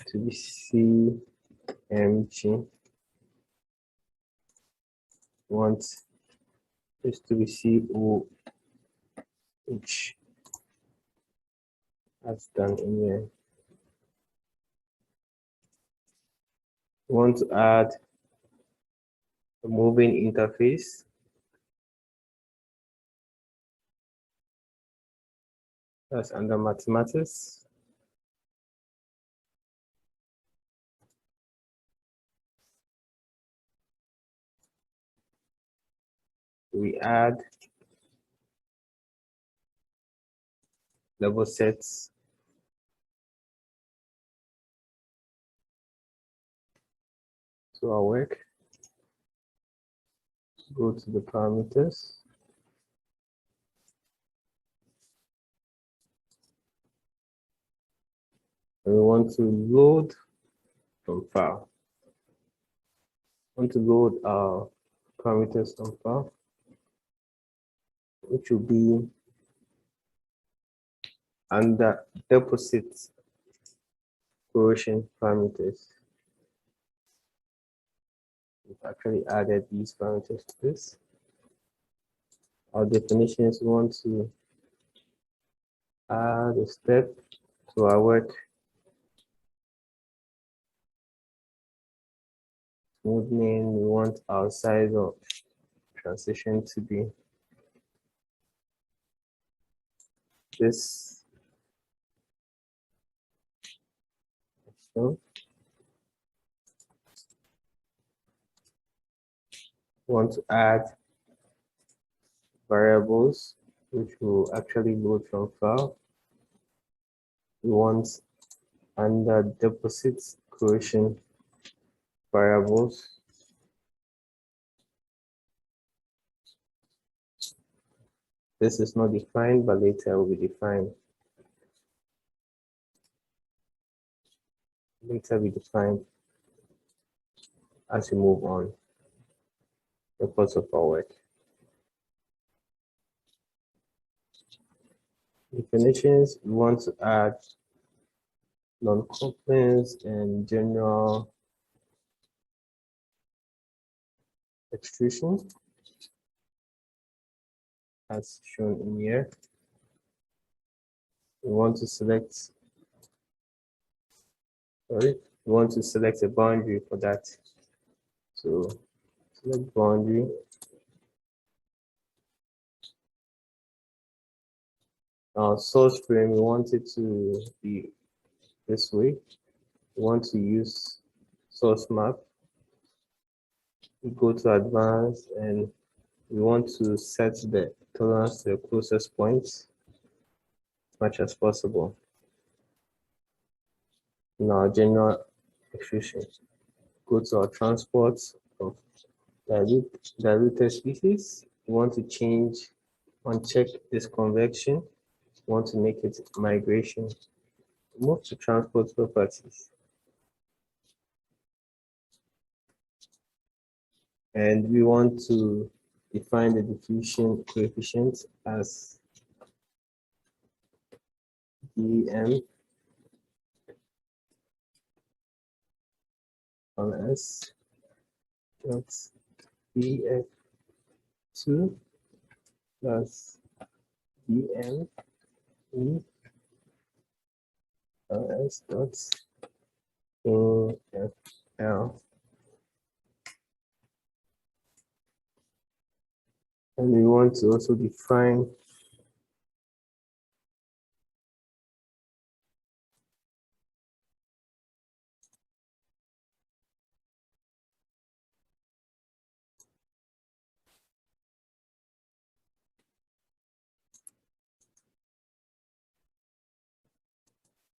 to be CmG. We want this to be COH, as done in here. We want to add a moving interface. That's under mathematics. We add level sets to our work. Go to the parameters. And we want to load from file. We want to load our parameters from file, which will be under deposit corrosion parameters. We've actually added these parameters to this. Our definitions, we want to add a step to our work. Smoothing, we want our size of transition to be this. So we want to add variables, which will actually load from file. We want under deposit corrosion variables. This is not defined, but later will be defined. Later be defined as we move on the course of our work. Definitions, we want to add non-couplings and general extrusion as shown in here. We want to select, we want to select a boundary for that. So select boundary. Our source frame, we want it to be this way. We want to use source map. We go to advanced and we want to set the tolerance to the closest point as much as possible. Now, general extrusion. Go to our transport of diluted species. We want to change, uncheck this convection. We want to make it migration. Move to transport properties. And we want to define the diffusion coefficient as dm on s dot bf2 plus dm e on s dot infl. And we want to also define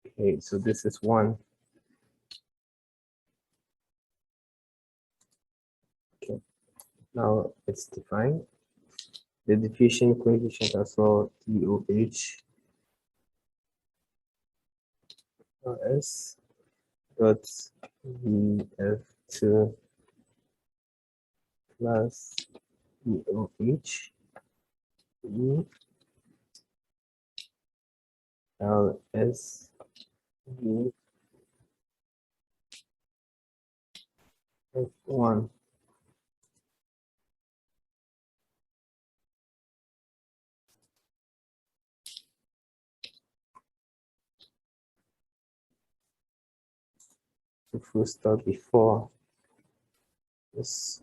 okay, so this is one. Okay, now it's defined. The diffusion coefficient as well, DOH S dot VF2 plus DOH E LS V F1. If we start before this,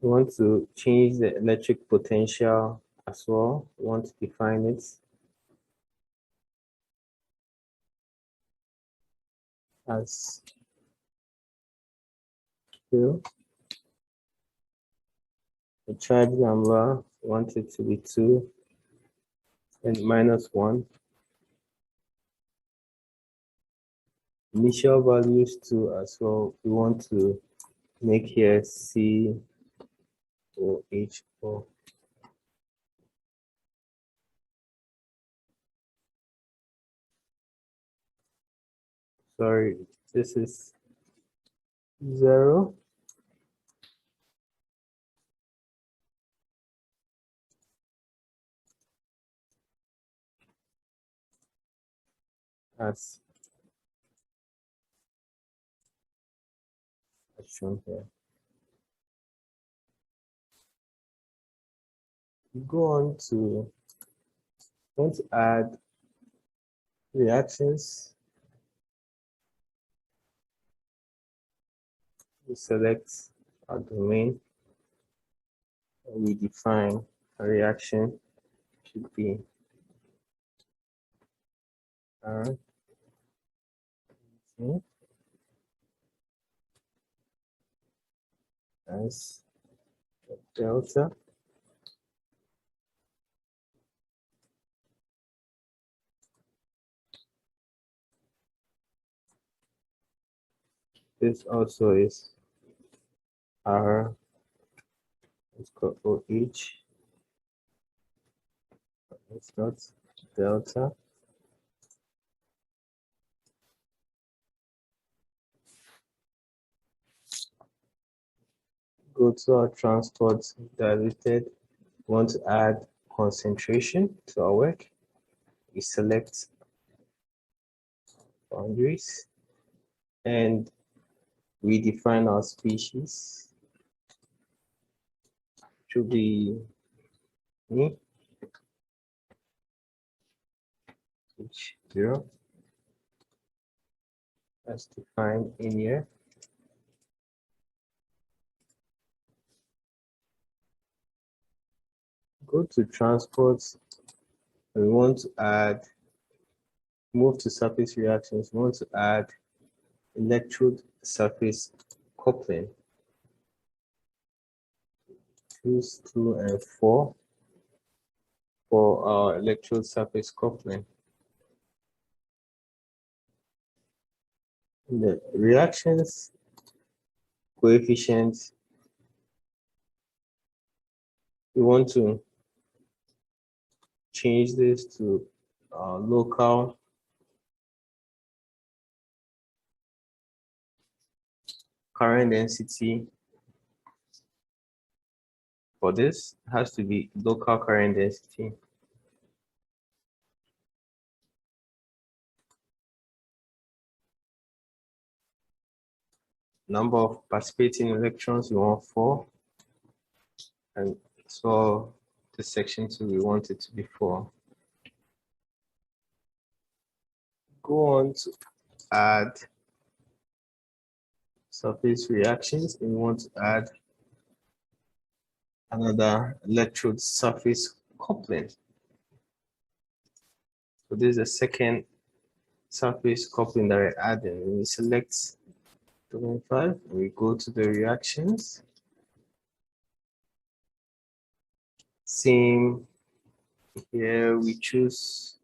we want to change the electric potential as well. We want to define it. as Q. The charge number want it to be 2 and -1. Initial values 2 as well. We want to make here COH4. Sorry, this is 0. As shown here. We go on to want to add reactions. We select our domain and we define a reaction should be R. Okay. As delta. This also is R. Let's go OH. It's not delta. Go to our transport diluted. We want to add concentration to our work. We select boundaries and we define our species. Should be H0 as defined in here. Go to transports. We want to add, move to surface reactions. We want to add electrode surface coupling. Choose 2 and 4 for our electrode surface coupling. The reactions coefficient, we want to change this to local current density. For this, it has to be local current density. Number of participating electrons, we want 4. And so the section 2, we want it to be 4. Go on to add surface reactions, and we want to add another electrode surface coupling. So this is the second surface coupling that we're adding. When we select domain 5, we go to the reactions. Same here, we choose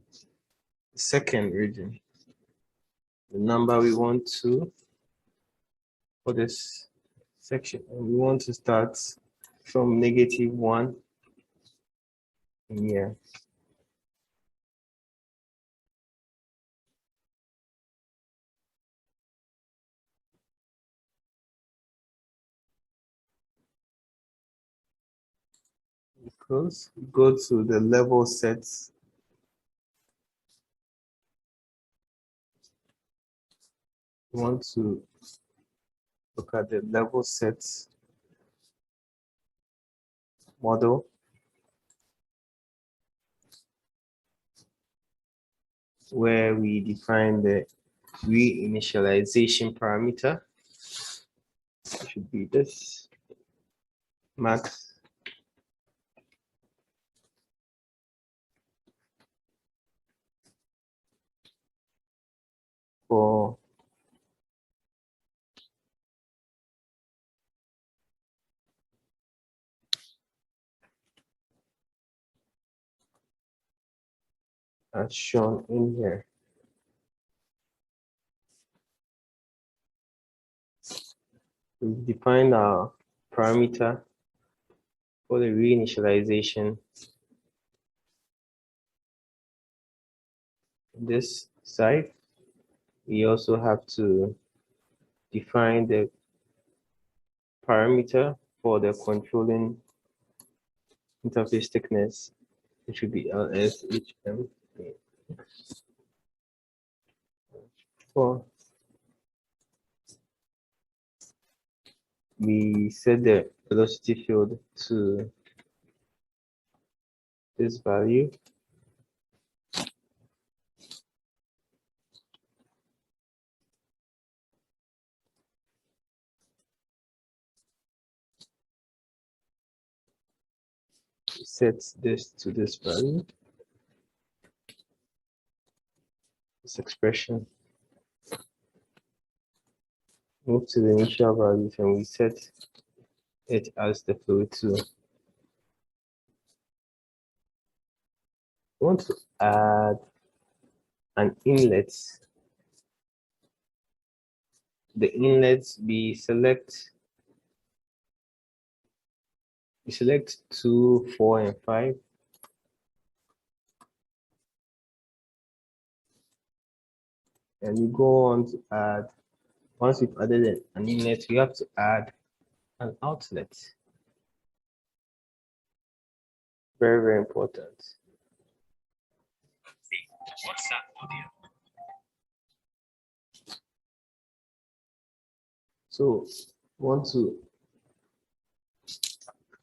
the second region. The number we want to for this section, and we want to start from -1 in here. Because we go to the level sets. We want to look at the level sets model. Where we define the reinitialization parameter. It should be this max for as shown in here. We've defined our parameter for the reinitialization. This side, we also have to define the parameter for the controlling interface thickness, which would be LSHM. We set the velocity field to this value. We set this to this value. This expression. Move to the initial values and we set it as the fluid 2. We want to add an inlet. The inlets we select 2, 4, and 5. And we go on to add, once we've added an inlet, we have to add an outlet. Very, very important. What's that audio? So we want to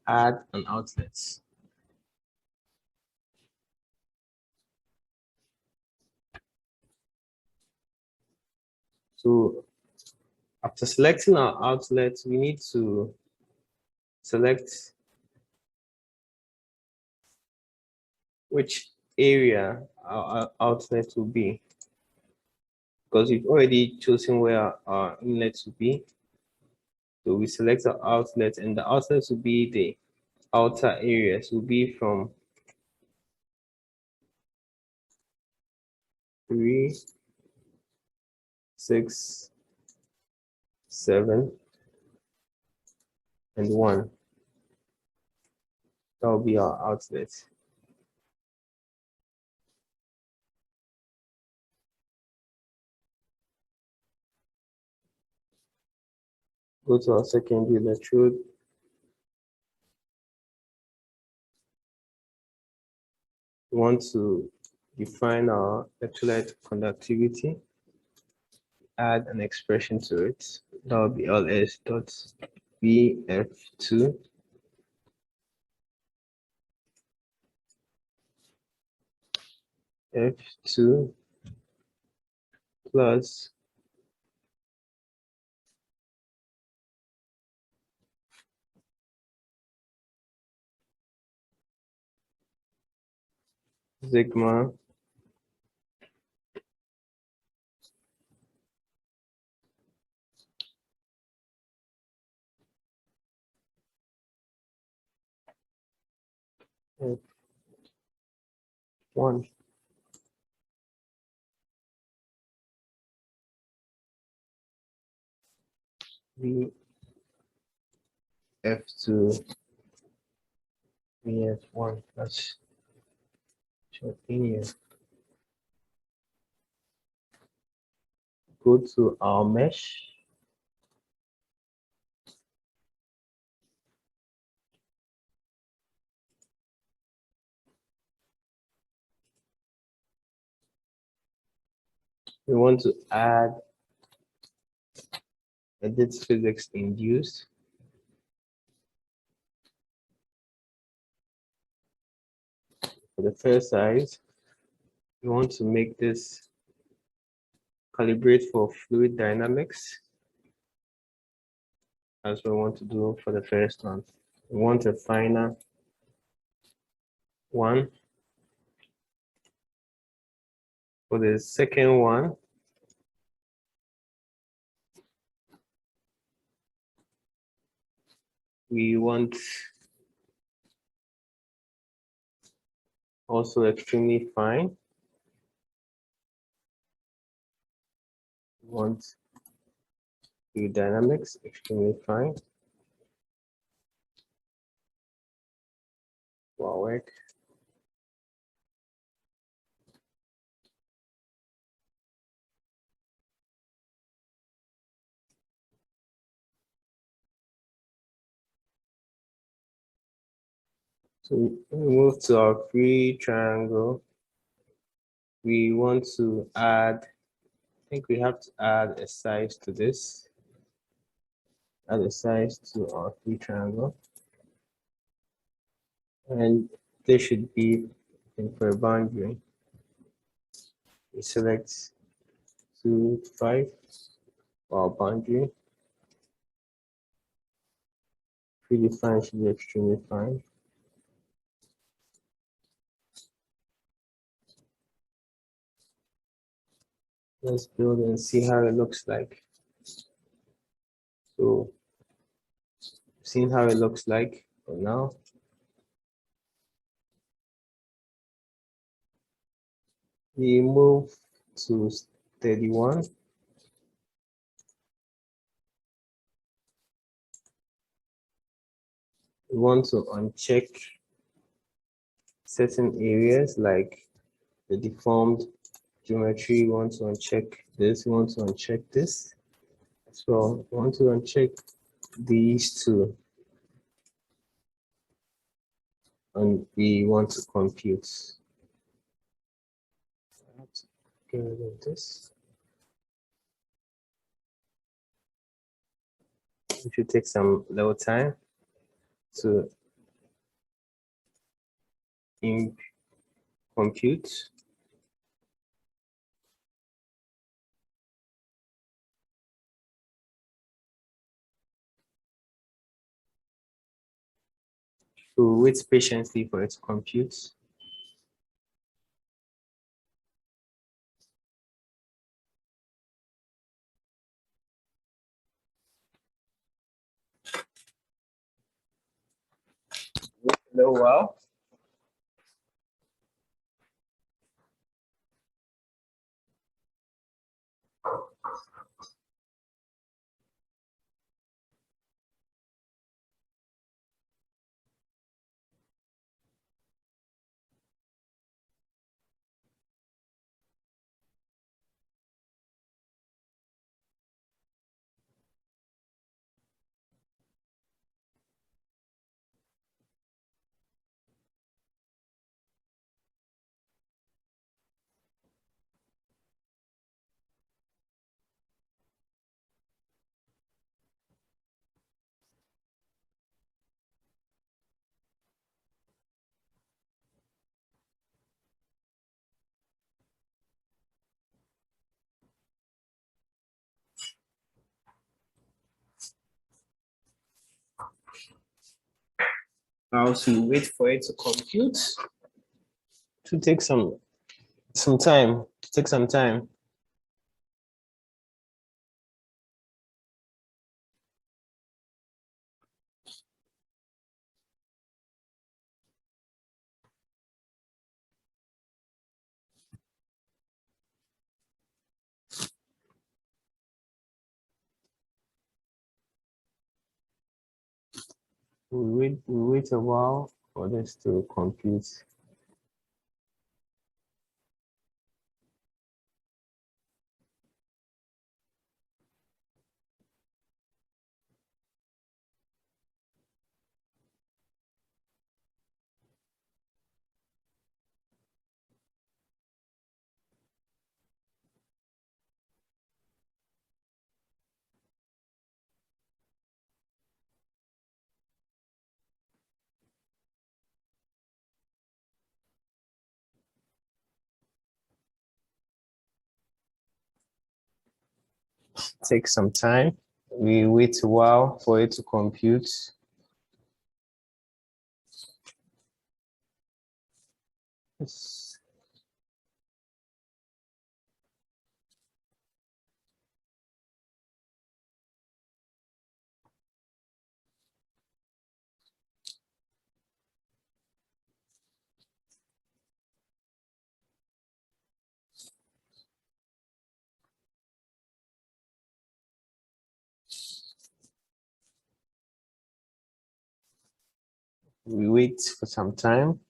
add an outlet. So after selecting our outlet, we need to select which area our outlet will be, because we've already chosen where our inlet will be. So we select the outlet, and the outlets will be the outer areas, will be from 3, 6, 7, and 1. That will be our outlet. Go to our secondary electrode. We want to define our electrolyte conductivity, add an expression to it. That will be LS dot BF2 F2 plus sigma F1 BF2 BF1 plus short linear. Go to our mesh. We want to add edit physics induced. For the first size, we want to make this calibrate for fluid dynamics, as we want to do for the first one. We want a finer one. For the second one, we want also extremely fine. want fluid dynamics, extremely fine. Well work. So we move to our free triangle. We want to add, I think we have to add a size to this. Add a size to our free triangle. And there should be, I think, for a boundary. We select 2, 5 for our boundary. Pretty fine should be extremely fine. Let's build and see how it looks like. So, seeing how it looks like for now. We move to 31. We want to uncheck certain areas like the deformed geometry. We want to uncheck this. We want to uncheck this as well. We want to uncheck these two. And we want to compute. Let's get rid of this. We should take some little time to compute. So wait patiently for it to compute. Wait a little while. Now to wait for it to compute. To take some time. To take some time. We wait a while for this to compute. Take some time. We wait a while for it to compute. Yes. We wait for some time.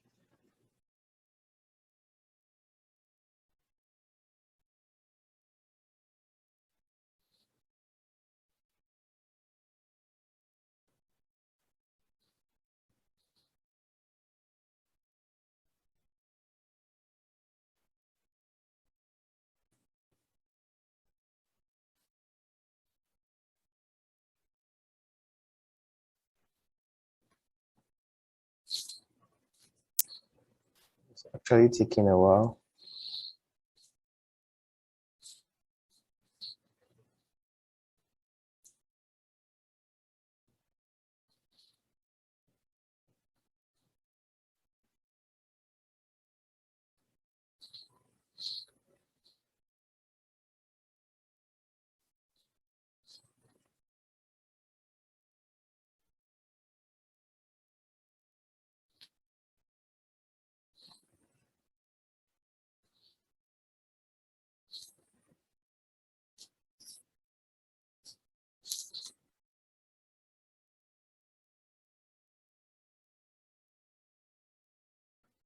It's actually taking a while.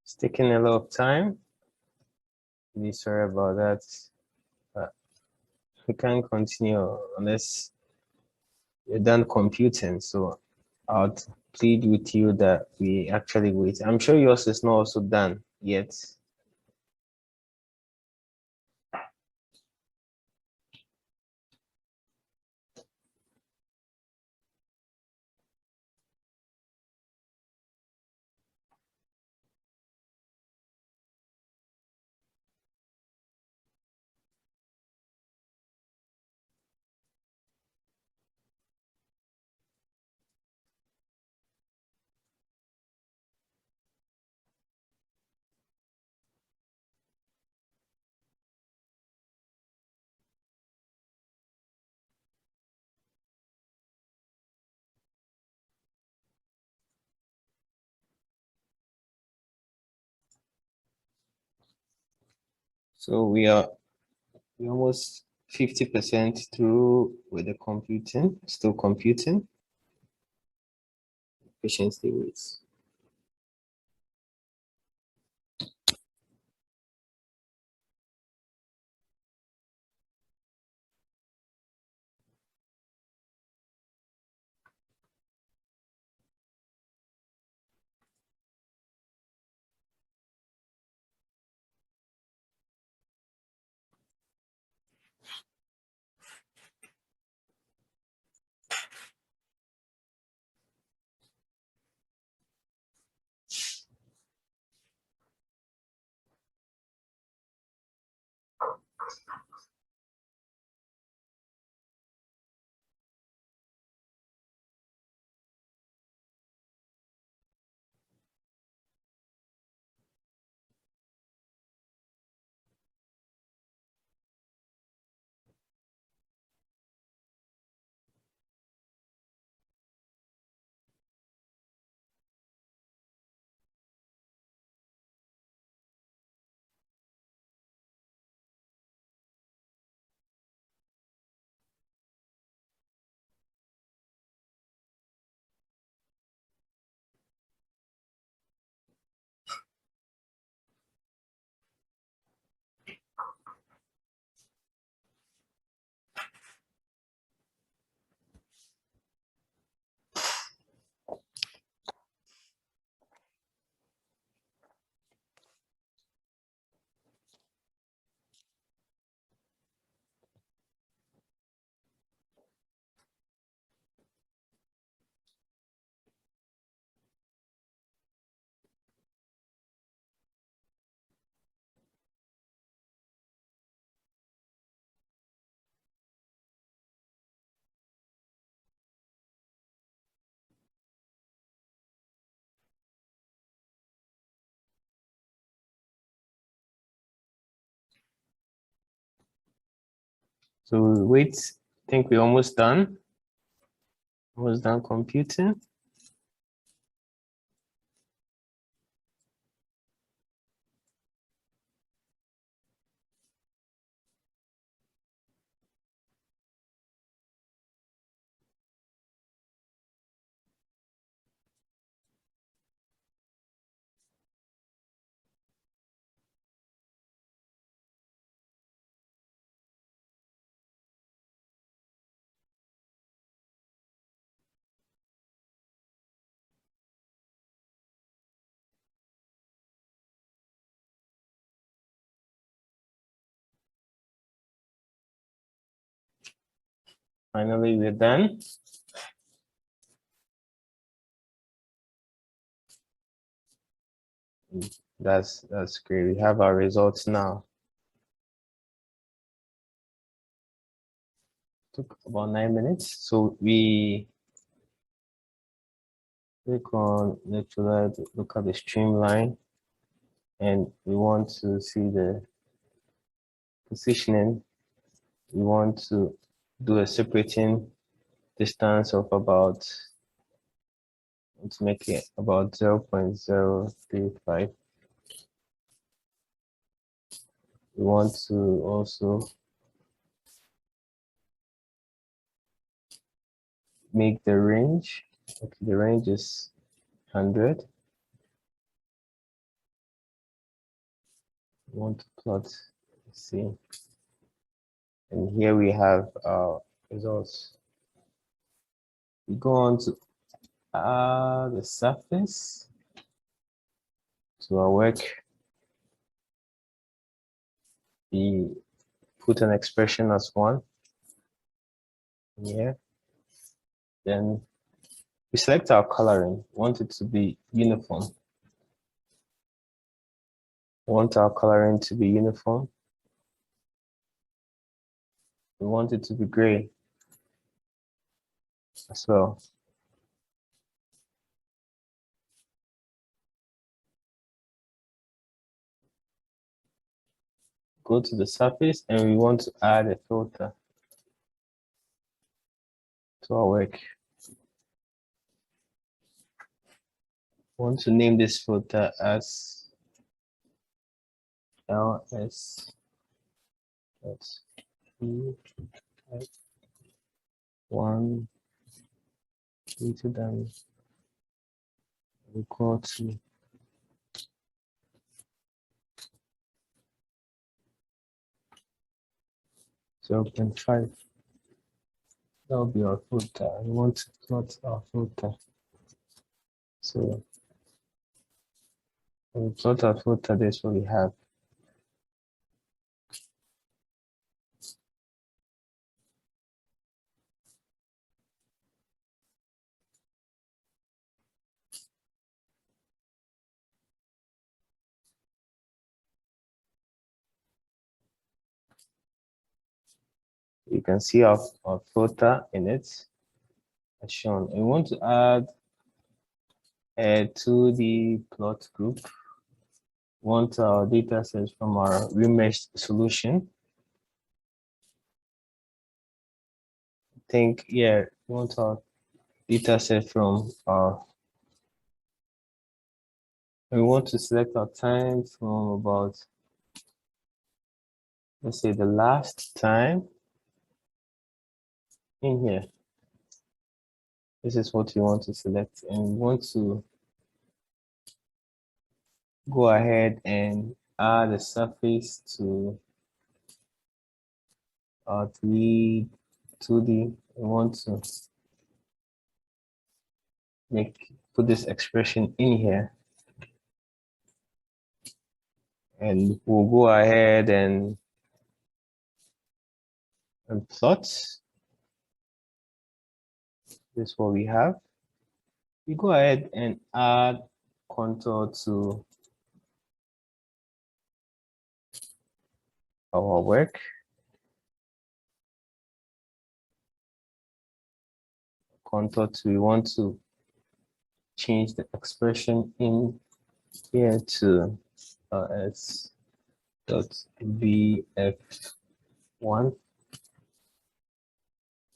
It's taking a lot of time. Really sorry about that. But we can't continue unless you're done computing. So I'll plead with you that we actually wait. I'm sure yours is not also done yet. So we're almost 50% through with the computing, still computing. Patiently waits. So we wait. I think we're almost done. Almost done computing. finally we're done. That's great. We have our results now. Took about 9 minutes. So we click on electrolyte, look at the streamline, and we want to see the positioning. We want to do a separating distance of about, let's make it about 0.035. We want to also make the range. Okay, the range is 100. We want to plot, let's see. And here we have our results. We go on to the surface to our work. We put an expression as 1 here. Then we select our coloring. We want it to be uniform. We want our coloring to be uniform. We want it to be gray as well. Go to the surface and we want to add a filter to our work. We want to name this filter as LS. That's 1 greater than equal to 0.5. That will be our filter. We want to plot our filter. So when we plot our filter, this is what we have. You can see our filter in it as shown. We want to add a 2D plot group. We want our data sets from our remeshed solution. We want our data set from our, we want to select our time from about, let's say, the last time in here. This is what you want to select, and we want to go ahead and add a surface to our 2D. We want to put this expression in here, and we'll go ahead and plot. This is what we have. We go ahead and add contour to our work. Contour to, we want to change the expression in here to s dot bf1.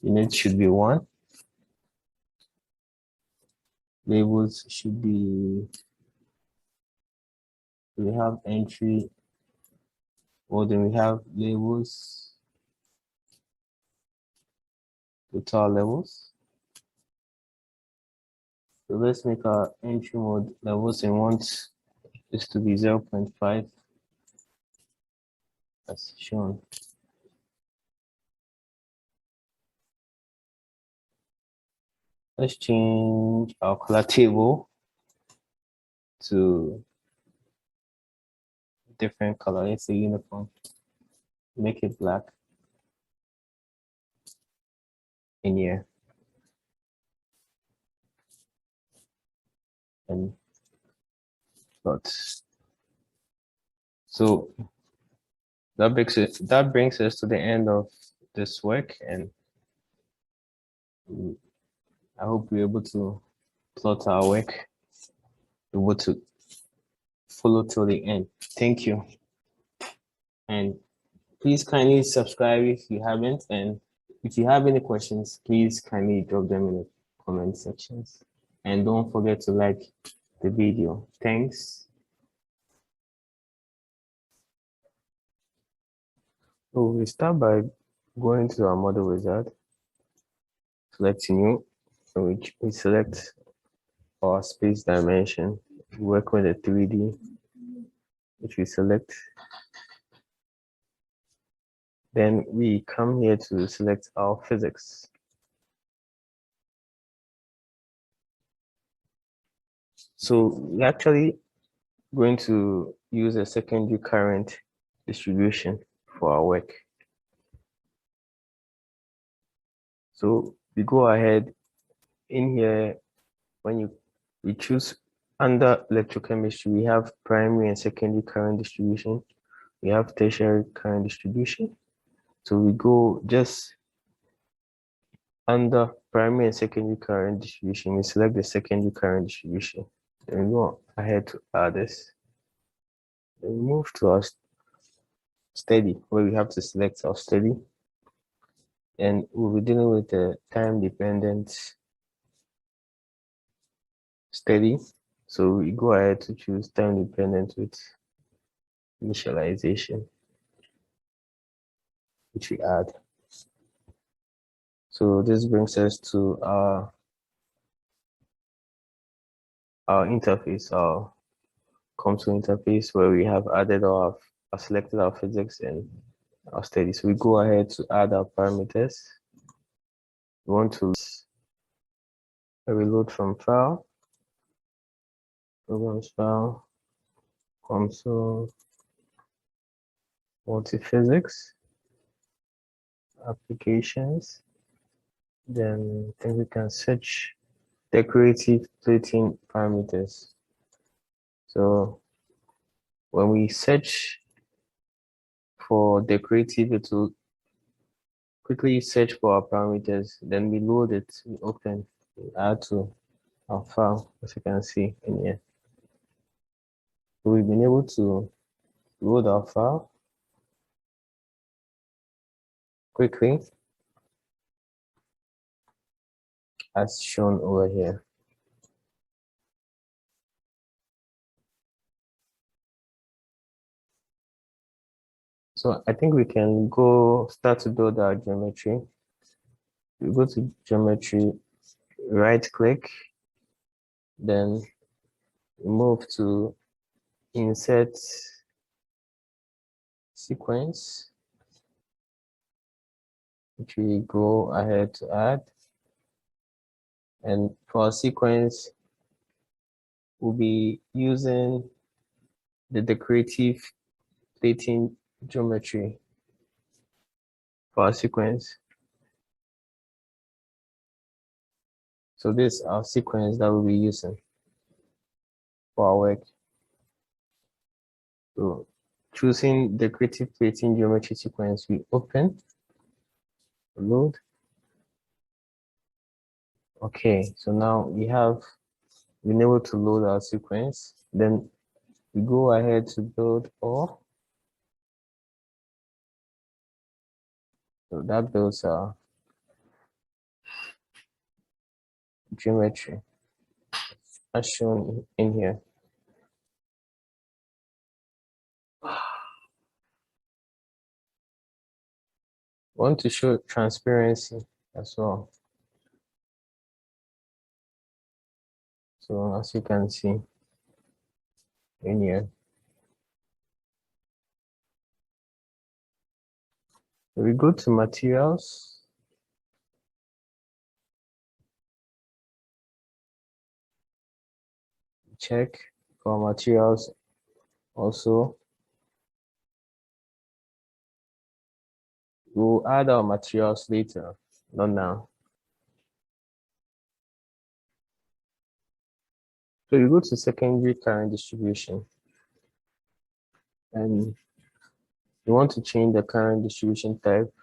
Unit should be 1. Labels should be, we have entry, or then we have labels, total levels. So let's make our entry mode levels, and want this to be 0.5 as shown. Let's change our color table to a different color. Let's say uniform. Make it black. in here. And but so that brings us to the end of this work, and I hope we're able to plot our work, able to follow till the end. Thank you. And please kindly subscribe if you haven't, and if you have any questions, please kindly drop them in the comment sections. And don't forget to like the video. Thanks. So we start by going to our model wizard, select new, and we select our space dimension, work with the 3D, which we select. Then we come here to select our physics. So we're actually going to use a secondary current distribution for our work. So we go ahead in here, when we choose under electrochemistry, we have primary and secondary current distribution. We have tertiary current distribution. So we go just under primary and secondary current distribution, we select the secondary current distribution. Then we go ahead to add this. Then we move to our steady, where we have to select our steady. And we'll be dealing with the time-dependent steady. So we go ahead to choose time-dependent with initialization, which we add. So this brings us to our interface, our Comsol interface, where we have added selected our physics and our steady. So we go ahead to add our parameters. We want to reload from file, programs file, Comsol Multiphysics, applications. Then I think we can search decorative plating parameters. So when we search for decorative, it will quickly search for our parameters. Then we load it, we open, we add to our file, as you can see in here. So we've been able to load our file quickly, as shown over here. So I think we can start to build our geometry. We go to geometry, right click, then move to insert sequence, which we go ahead to add. And for our sequence, we'll be using the decorative plating geometry for our sequence. So this is our sequence that we'll be using for our work. So choosing decorative plating geometry sequence, we open, load. Okay, so now we have been able to load our sequence. Then we go ahead to build all. So that builds our geometry as shown in here. Want to show transparency as well. So as you can see in here, we go to materials. Check for materials also. We'll add our materials later, not now. So you go to secondary current distribution and you want to change the current distribution type.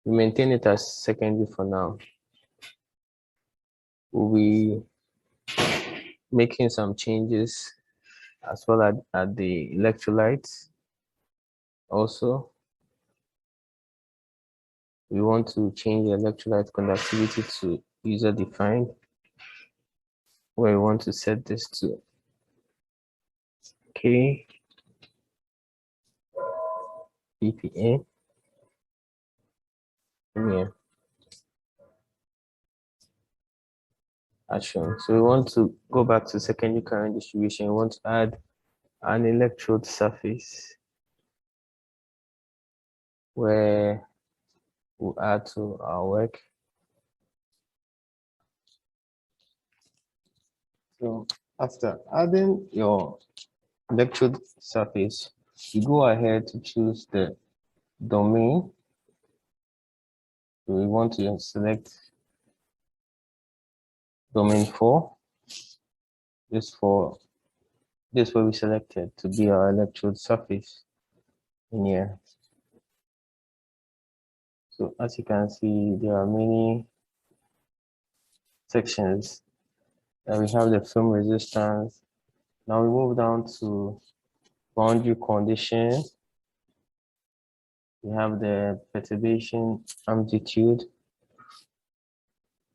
We maintain it as secondary for now. We'll be making some changes as well at the electrolytes. Also, we want to change the electrolyte conductivity to user-defined, where we want to set this to K PPA. Yeah, as shown. So we want to go back to secondary current distribution. We want to add an electrode surface where we'll add to our work. So after adding your electrode surface, you go ahead to choose the domain. So we want to select domain 4. This where we selected to be our electrode surface in here. So as you can see, there are many sections. And we have the film resistance. Now we move down to boundary condition. We have the perturbation amplitude.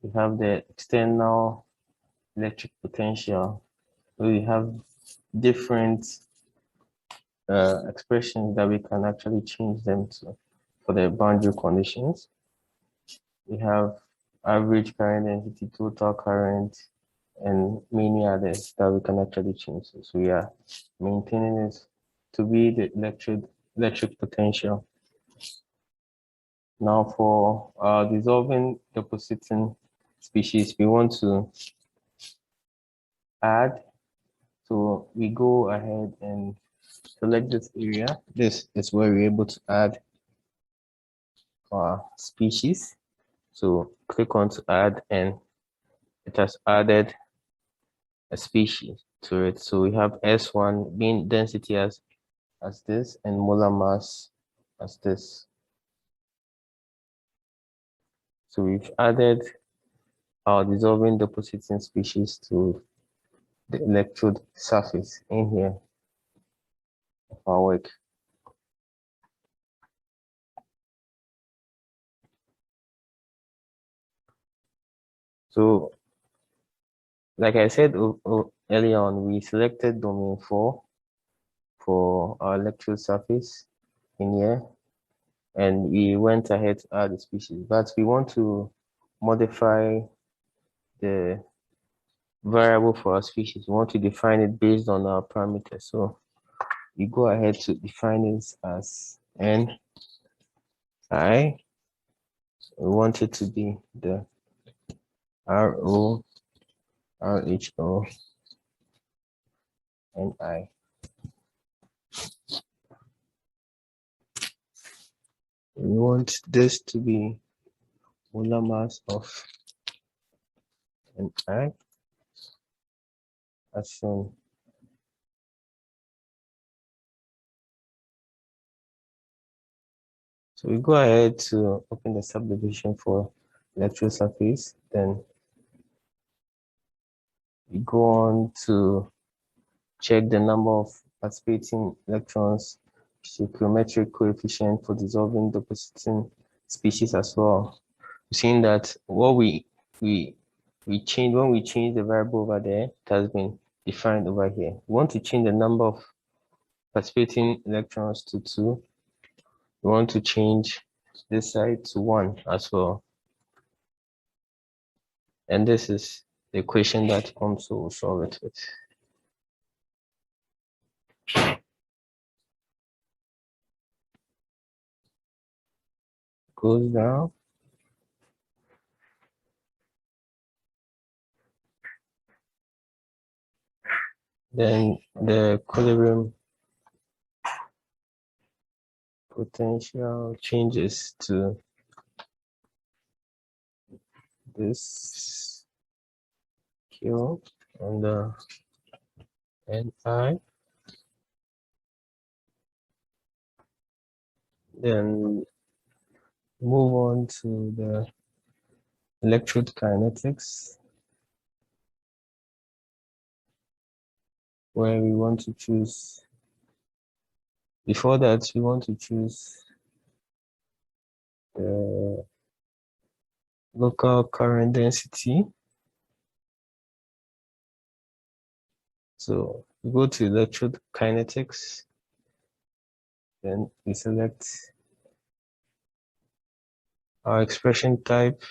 We have the external electric potential. We have different expressions that we can actually change them to for the boundary conditions. We have average current density, total current, and many others that we can actually change. So we are maintaining it to be the electric potential. Now for dissolving depositing species, we want to add. So we go ahead and select this area. This is where we're able to add our species. So click on to add, and it has added a species to it. So we have S1 being density as this and molar mass as this. So we've added our dissolving depositing species to the electrode surface in here of our work. So like I said earlier on, we selected domain 4 for our electrode surface in here, and we went ahead to add the species, but we want to modify the variable for our species. We want to define it based on our parameters. So we go ahead to define this as Ni. We want it to be the Ro, Rho, and I. We want this to be molar mass of Ni, as shown. So we go ahead to open the subdivision for electrode surface, then we go on to check the number of participating electrons, stoichiometric coefficient for dissolving depositing species as well. We've seen that what we change when we change the variable over there, it has been defined over here. We want to change the number of participating electrons to 2. We want to change this side to 1 as well. And this is the equation that Comsol will solve it with. Goes down. Then the equilibrium potential changes to this. Q under Ni. Then move on to the electrode kinetics, where we want to choose, before that, we want to choose the local current density. So we go to electrode kinetics, then we select our expression type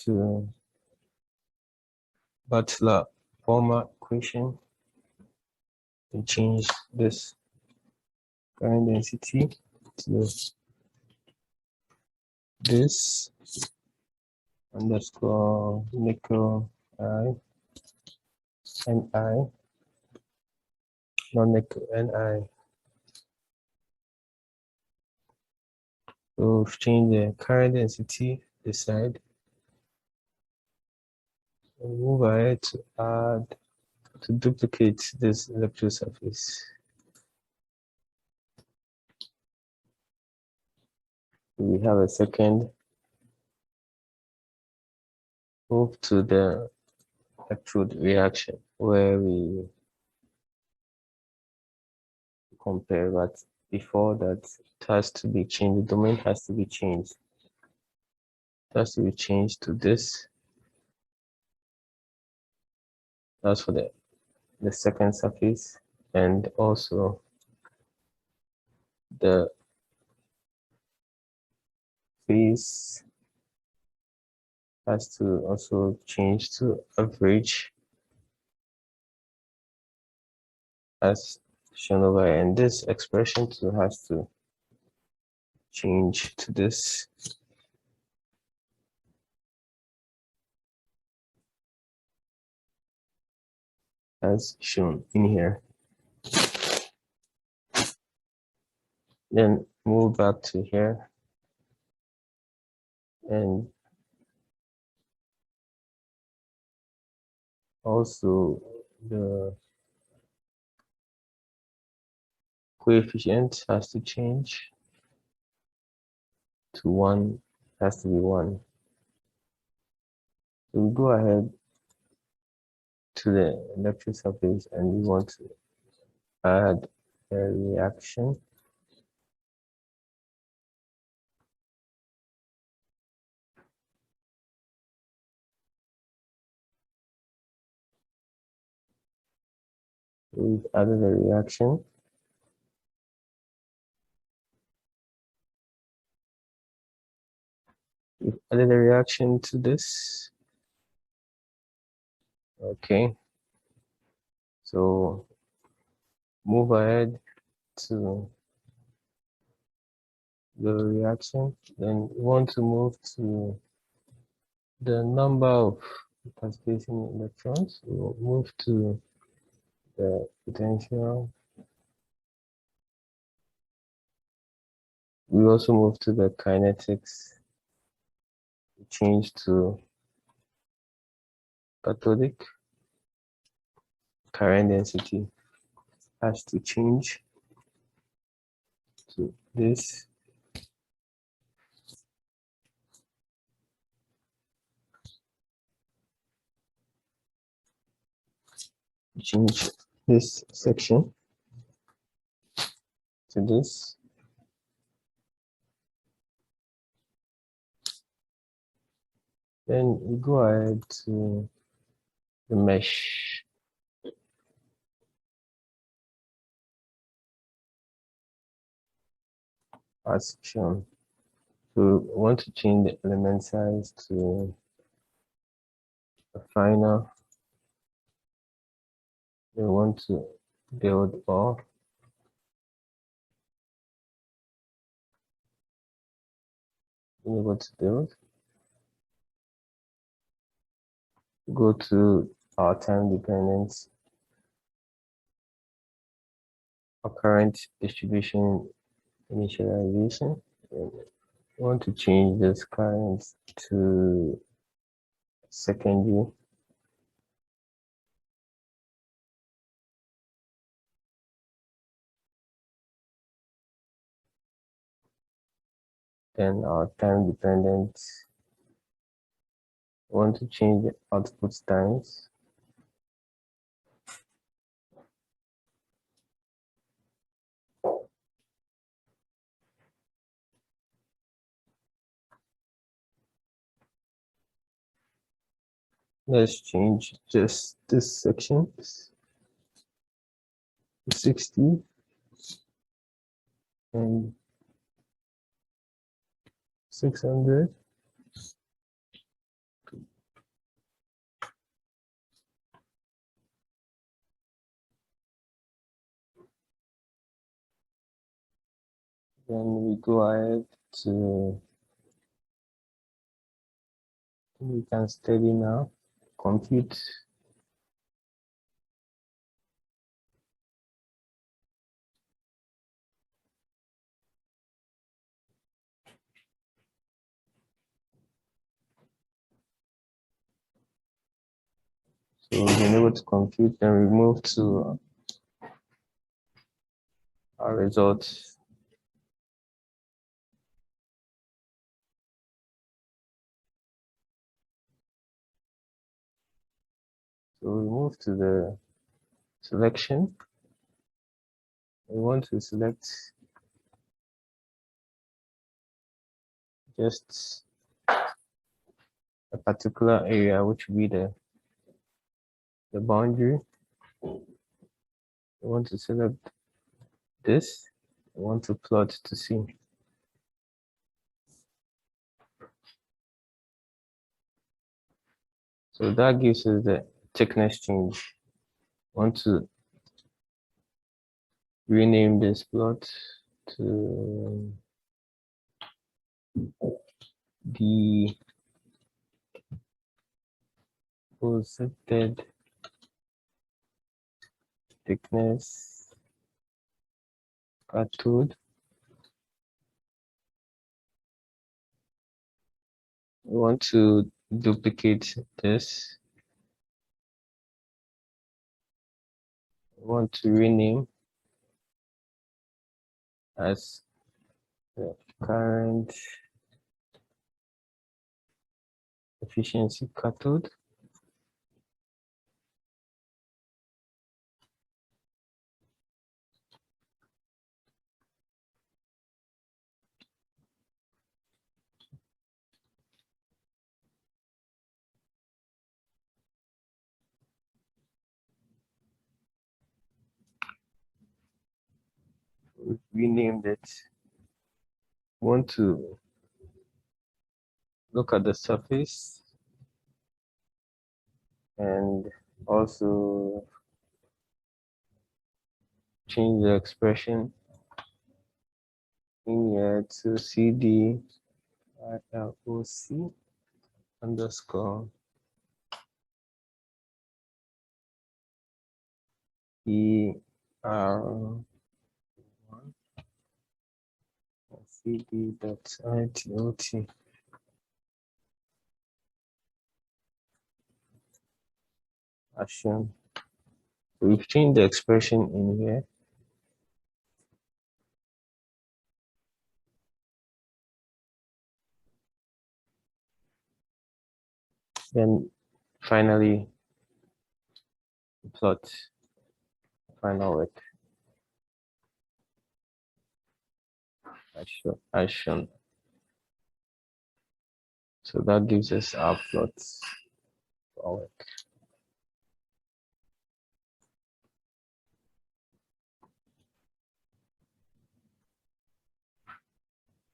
to Butler-Palmer equation, and change this current density to this underscore nickel I Ni, non-nickel Ni. So we've changed the current density this side, and move ahead to duplicate this electrode surface. We have a second. Move to the electrode reaction, where we compare, but before that, it has to be changed. The domain has to be changed. It has to be changed to this. That's for the second surface, and also the phase has to also change to average, as shown over here. And this expression too has to change to this. As shown in here. Then move back to here, and also the coefficient has to change to 1, has to be 1. So we go ahead to the electrode surface, and we want to add a reaction. We've added a reaction. We've added a reaction to this. Okay. So move ahead to the reaction. Then we want to move to the number of participating electrons. We will move to the potential. We also move to the kinetics. Change to cathodic. Current density has to change to this. Change this section to this. Then we go ahead to the mesh. As shown. So we want to change the element size to a final. We want to build all. Able to build. Go to our time dependence, our current distribution initialization. And we want to change this current to secondary. Then our time dependent, we want to change the output times. Let's change just this section to 60 and 600. Then we go ahead to, we can study now, compute. So we've been able to compute, then we move to our results. So we move to the selection. We want to select just a particular area, which will be the boundary. We want to select this. We want to plot to see. So that gives us the thickness change. We want to rename this plot to the projected thickness cathode. We want to duplicate this. We want to rename as the current efficiency cathode. We renamed it. We want to look at the surface and also change the expression in here to CD ILOC underscore ER1 CD.ITOT. As shown. We've changed the expression in here. Then finally plot final work as shown. So that gives us our plots for our work.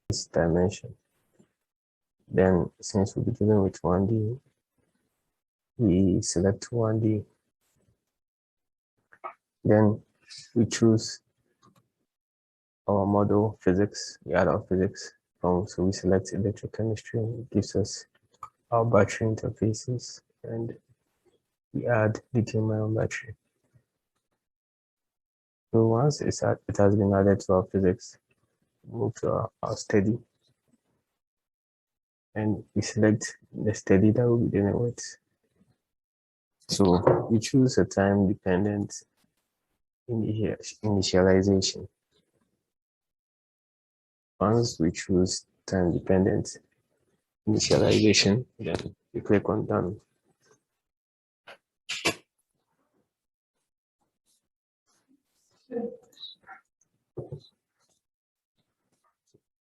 This dimension. Then since we'll be dealing with 1D, we select 1D. Then we choose our model physics. We add our physics from, so we select electrochemistry, and it gives us our battery interfaces, and we add lithium-ion battery. So once it has been added to our physics, move to our steady, and we select the steady that we'll be dealing with. So we choose a time-dependent initialization. Once we choose time dependent initialization, then you click on done.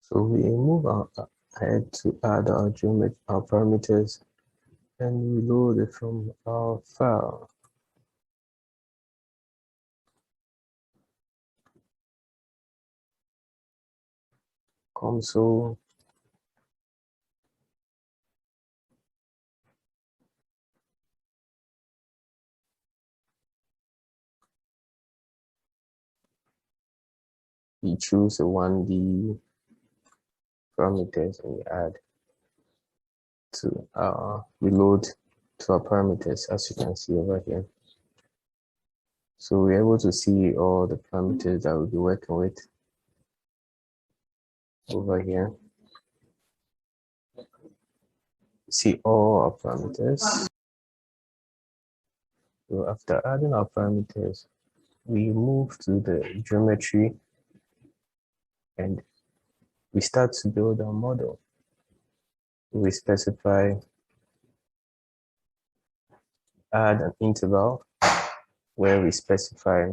So we move ahead to add our geometry, our parameters, and we load it from our file. Comsol we choose a 1D parameters and we add to our reload to our parameters, as you can see over here. So we're able to see all the parameters that we'll be working with over here. See all our parameters. So after adding our parameters, we move to the geometry and we start to build our model. We specify add an interval where we specify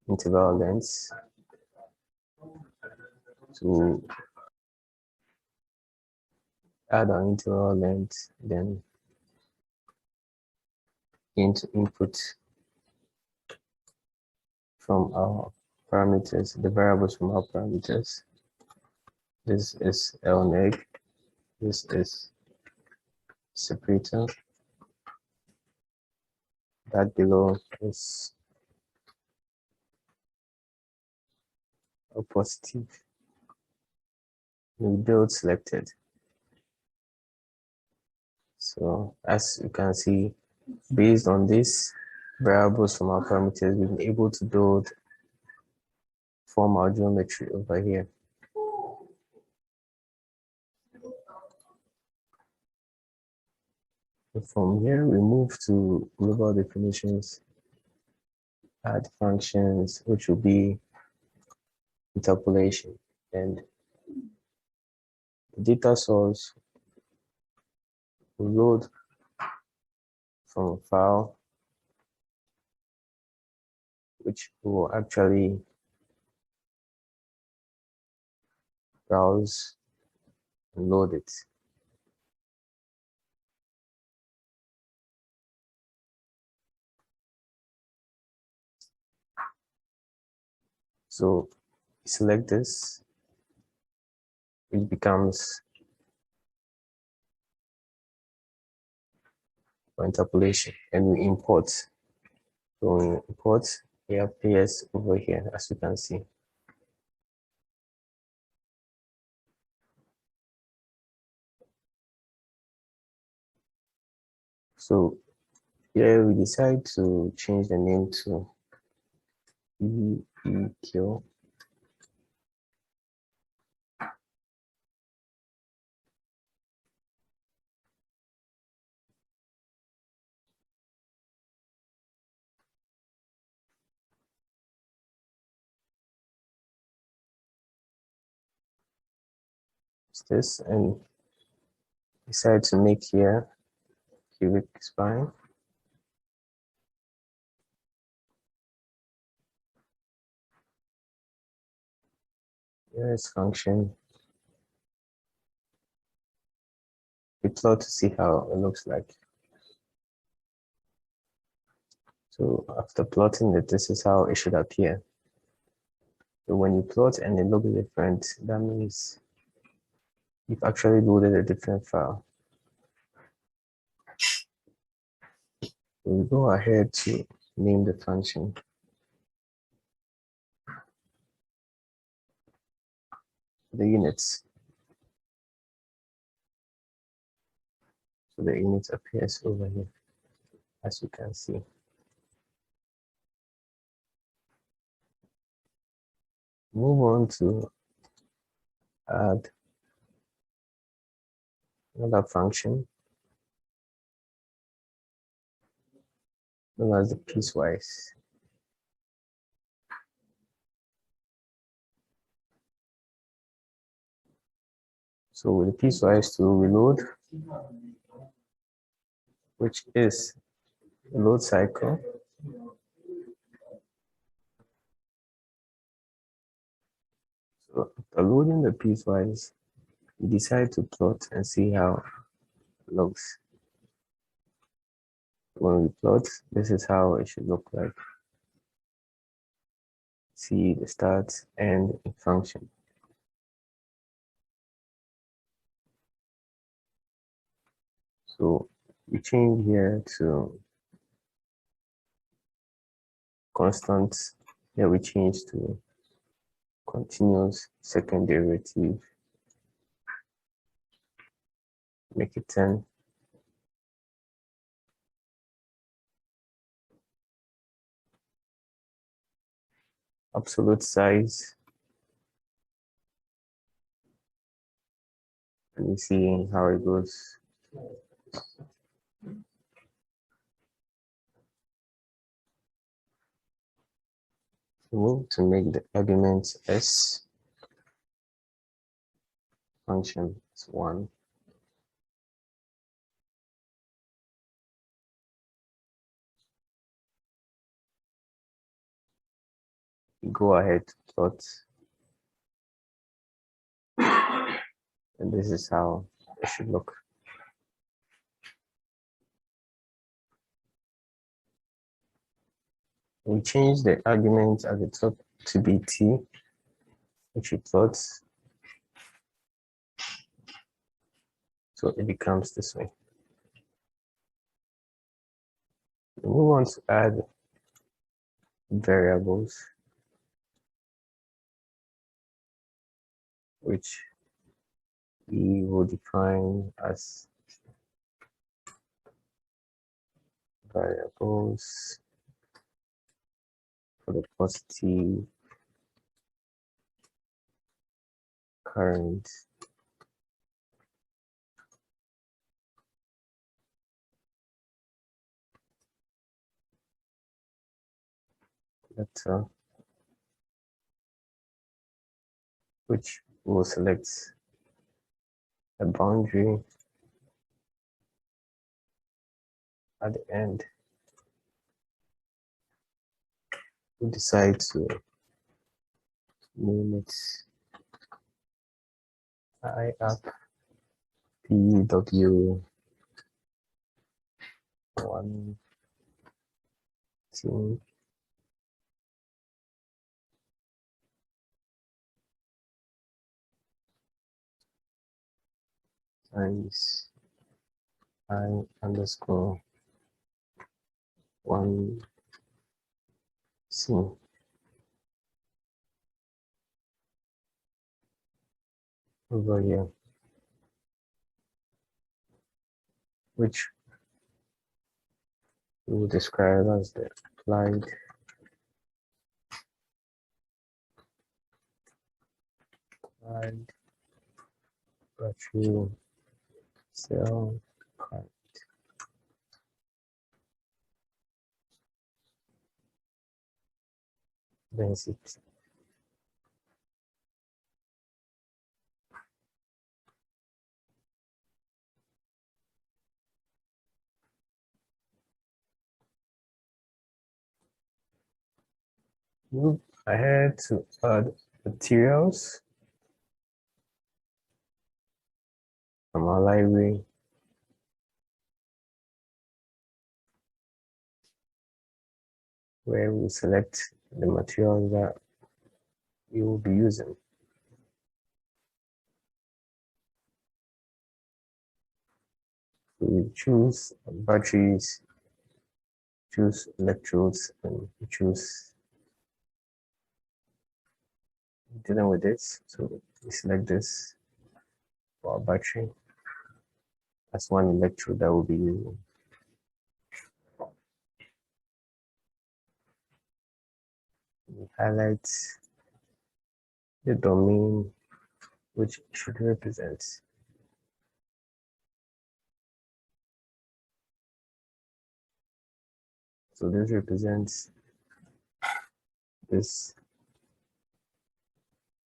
interval lengths to add an interval length, then into input from our parameters, the variables from our parameters. This is LNEG, this is separator, that below is a positive. We build selected. So as you can see, based on these variables from our parameters, we've been able to form our geometry over here. From here, we move to global definitions, add functions, which will be interpolation, and the data source will load from a file, which will actually browse and load it. So select this, it becomes interpolation, and we import. So we import, we have PS over here, as you can see. So here we decide to change the name to EEQ. This, and decide to make here cubic spine. Here is function. We plot to see how it looks like. So after plotting it, this is how it should appear. So when you plot and it looks different, that means you've actually loaded a different file. We'll go ahead to name the function. The units. So the unit appears over here, as you can see. Move on to add another function known as the piecewise. So with the piecewise to reload, which is a load cycle, so after loading the piecewise, you decide to plot and see how it looks. When we plot, this is how it should look like. See the start and function. So we change here to constant. Here we change to continuous second derivative. Make it 10. Absolute size. And we see how it goes. Move to make the argument s function is 1. Go ahead to plot. And this is how it should look. We change the argument at the top to be t, which we plot. So it becomes this way. We want to add variables, which we will define as variables for the positive current vector, which will select a boundary at the end. We decide to name it I up PW 1 2 times I underscore 1 C over here, which we will describe as the applied battery cell current. Density. Move ahead to add materials from our library. Where we select the materials that we will be using. So we choose batteries, choose electrodes, and we choose dealing with this. So we select this for our battery. That's one electrode that we'll be using. We highlight the domain which should represent. So this represents this.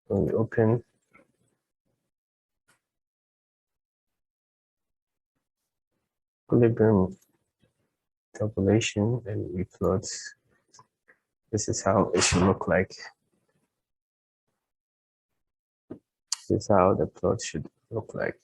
When we open, equilibrium interpolation, and we plot. This is how it should look like. This is how the plot should look like.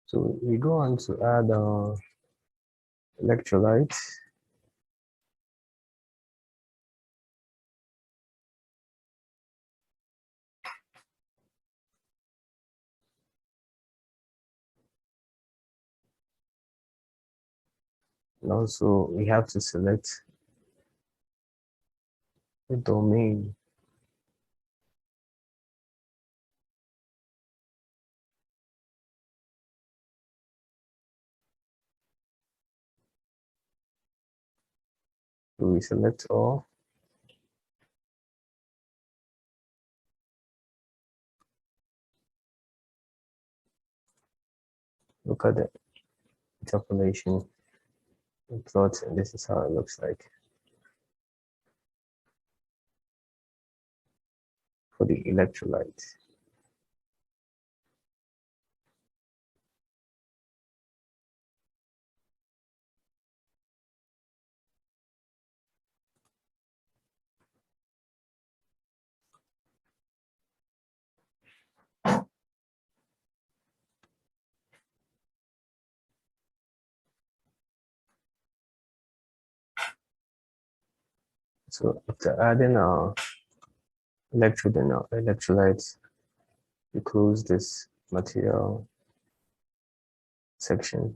So we go on to add electrolytes. And also we have to select the domain. So we select all. Look at the interpolation and plot, and this is how it looks like for the electrolyte. So after adding our electrode and our electrolytes, we close this material section,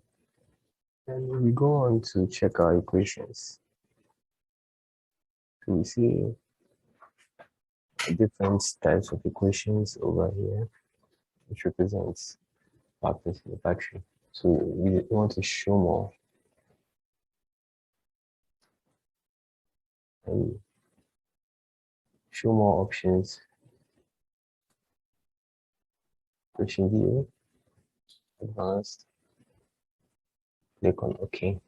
and we go on to check our equations. So we see different types of equations over here, which represents factors in the battery. So we want to show more, and show more options. Equation view, advanced, click on OK.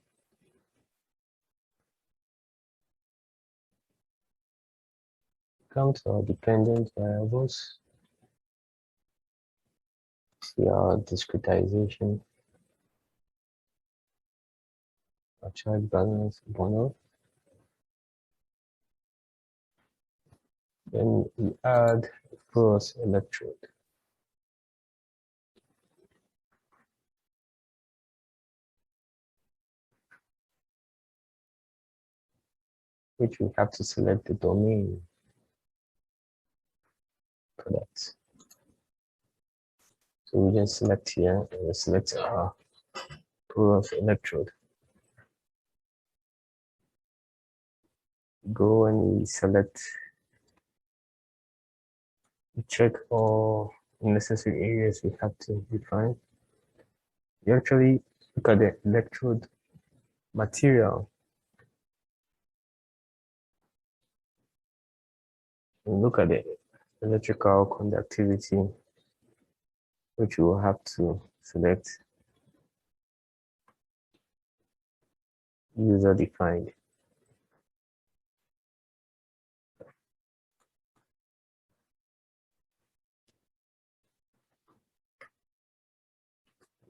Come to our dependent variables. See our discretization, our charge balance bono. Then we add porous electrode. Which we have to select the domain for that. So we just select here and we select our porous electrode. Go and we select, we check all necessary areas we have to define. You actually look at the electrode material. And look at the electrical conductivity, which you will have to select user defined.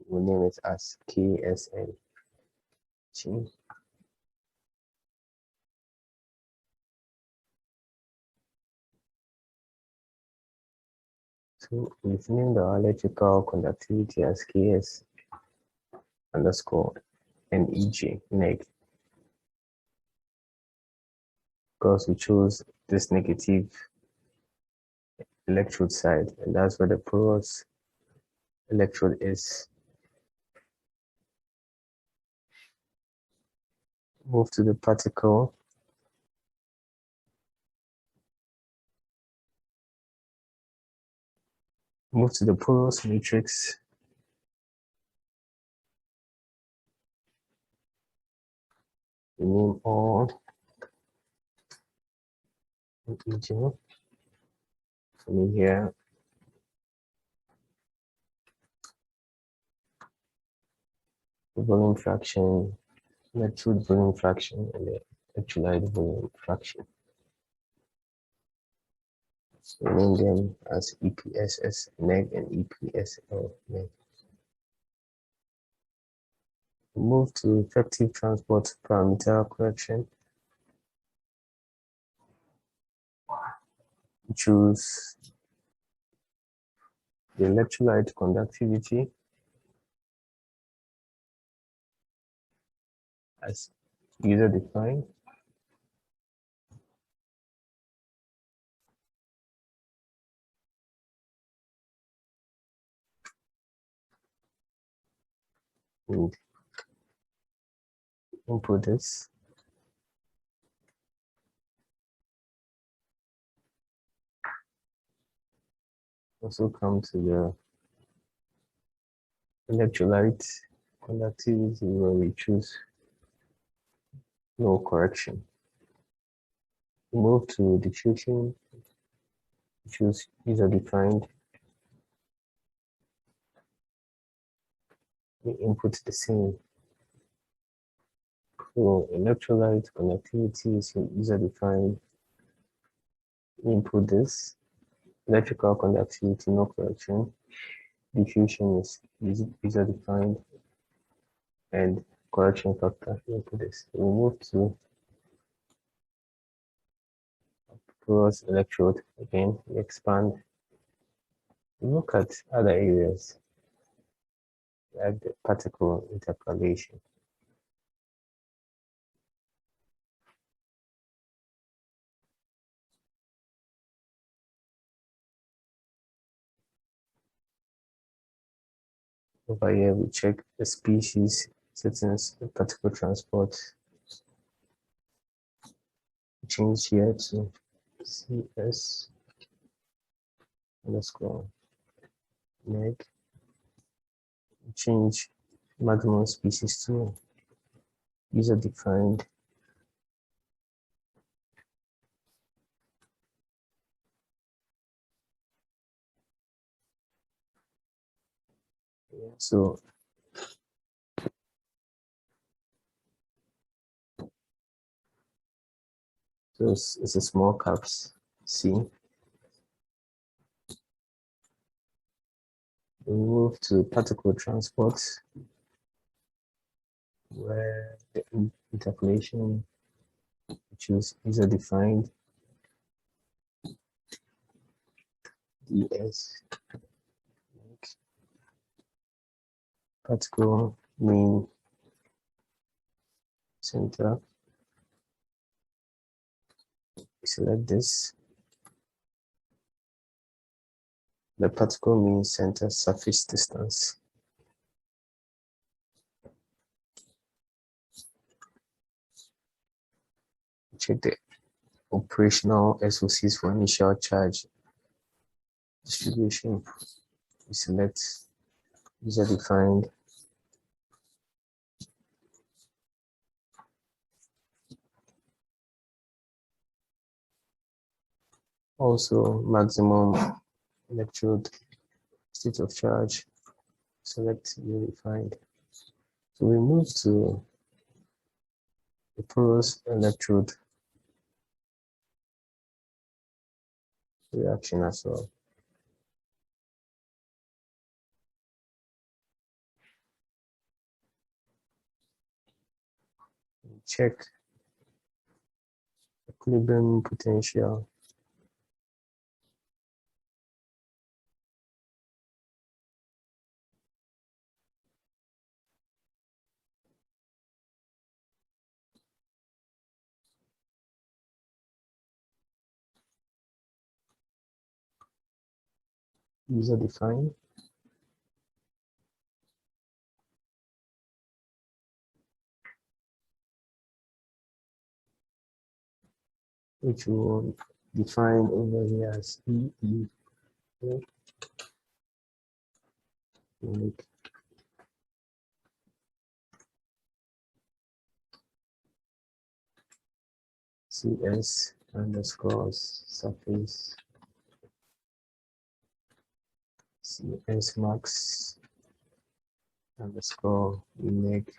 We'll name it as KSN. So we've named our electrical conductivity as KS underscore NEG, neg, because we chose this negative electrode side, and that's where the porous electrode is. Move to the particle. Move to the porous matrix. Name all EG. From here, the volume fraction, electrode volume fraction, and the electrolyte volume fraction. So name them as EPSS neg and EPSL neg. Move to effective transport parameter correction. Choose the electrolyte conductivity as user defined. And input this. Also come to the electrolyte conductivity where we choose no correction. Move to diffusion, choose user defined. We input the same. So electrolyte conductivity is user defined. Input this. Electrical conductivity, no correction. Diffusion is user defined, and correction factor. Input this. We move to porous electrode. Again, we expand. We look at other areas like the particle interpolation. Over here, we check the species, settings, the particle transport. Change here to CS underscore neg. Change maximum species to user defined. So it's a small caps C. We move to particle transport, where the interpolation, choose user defined DS. Particle mean center. Select this. The particle mean center surface distance. Check the operational SOCs for initial charge distribution. We select user defined. Also maximum electrode state of charge. Select user defined. So we move to the porous electrode reaction as well. Check equilibrium potential. User defined. Which will define over here as EE. Like CS underscore surface CS max underscore neg.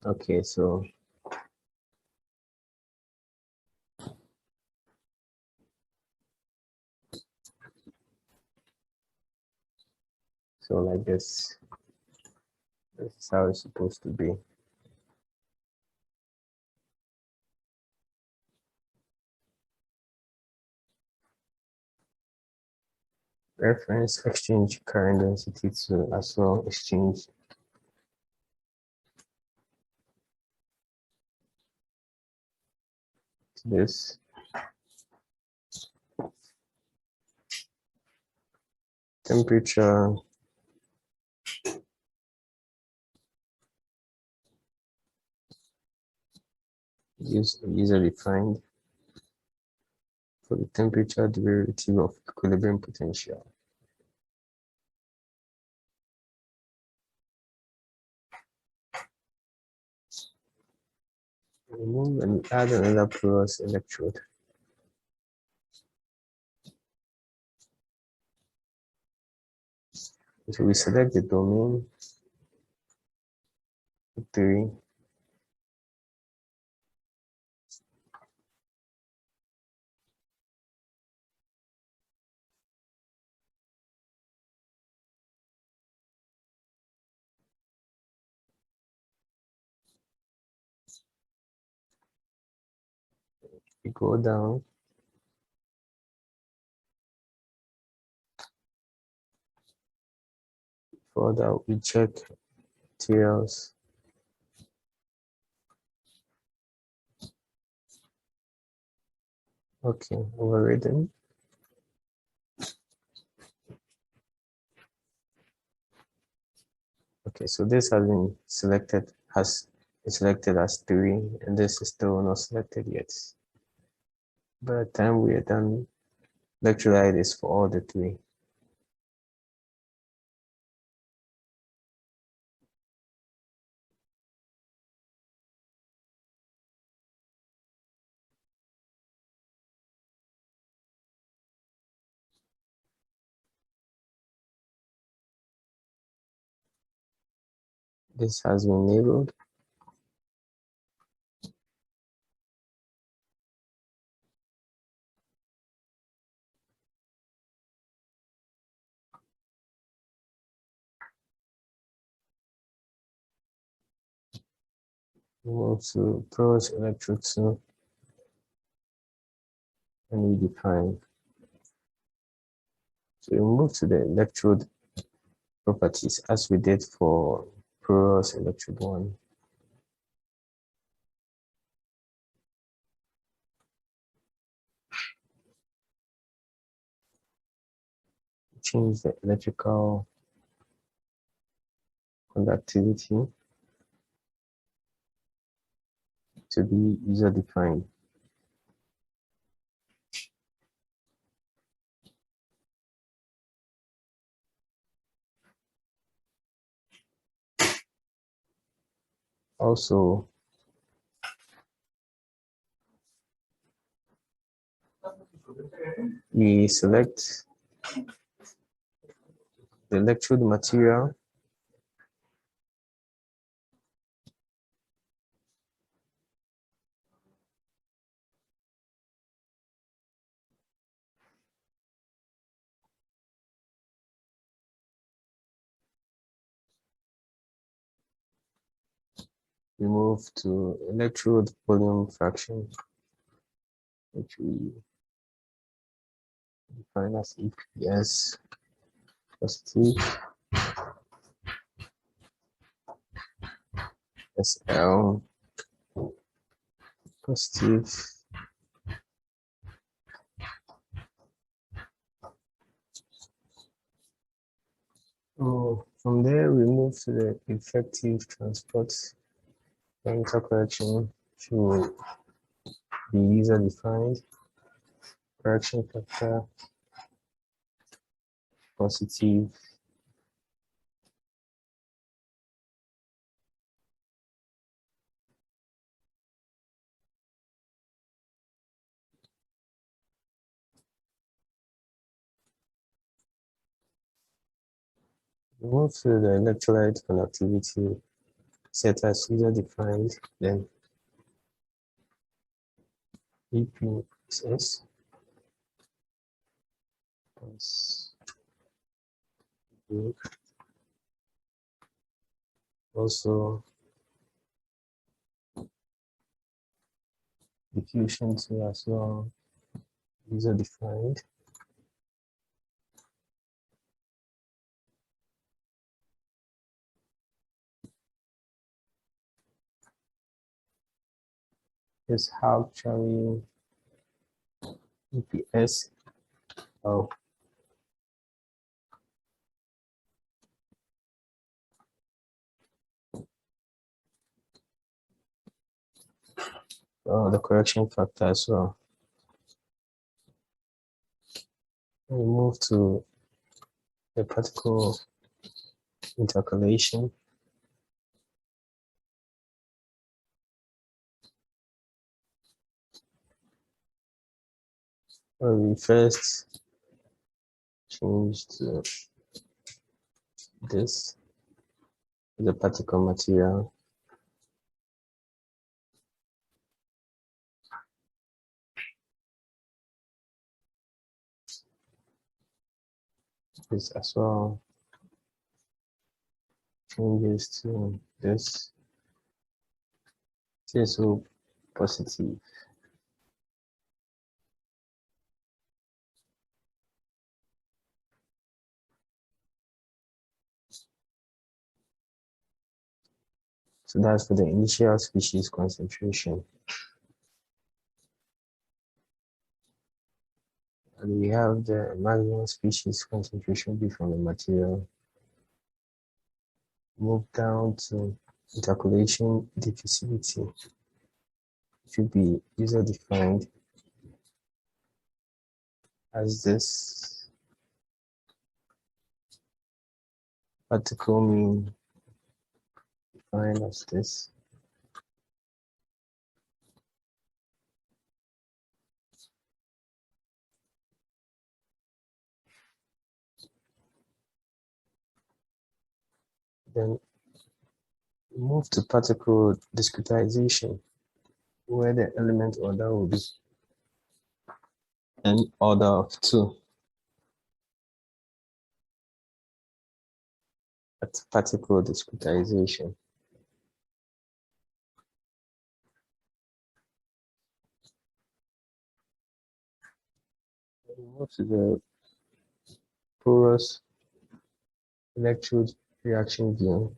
Okay, so like this. This is how it's supposed to be. Reference exchange current density to as well exchange to this. Temperature user defined for the temperature derivative of equilibrium potential. Remove and add another porous electrode. So we select the domain 3. We go down. Further, we check materials. Okay, overridden. Okay, so this has been selected as as 3, and this is still not selected yet. By the time we are done, electrolyte is for all the 3. This has been labeled. We move to Porous Electrode 2, and we define. So we move to the electrode properties as we did for Porous Electrode 1. Change the electrical conductivity to be user defined. Also, we select the electrode material. We move to electrode volume fraction, which we define as EPS positive, SL positive. From there, we move to the effective transport parameter correction to be user defined. Correction factor positive. Move to the electrolyte conductivity set as user defined, then EPSS plus also diffusion to as well, user defined. Is how actually EPS of the correction factor as well. We move to the particle interpolation. We first change to this, the particle material. This as well changes to this. So positive. So that's for the initial species concentration. And we have the maximum species concentration B from the material. Move down to interpolation diffusivity. It should be user defined as this. Particle mean defined as this. Then move to particle discretization, where the element order will be an order of 2. At particle discretization. Move to the porous electrode reaction view.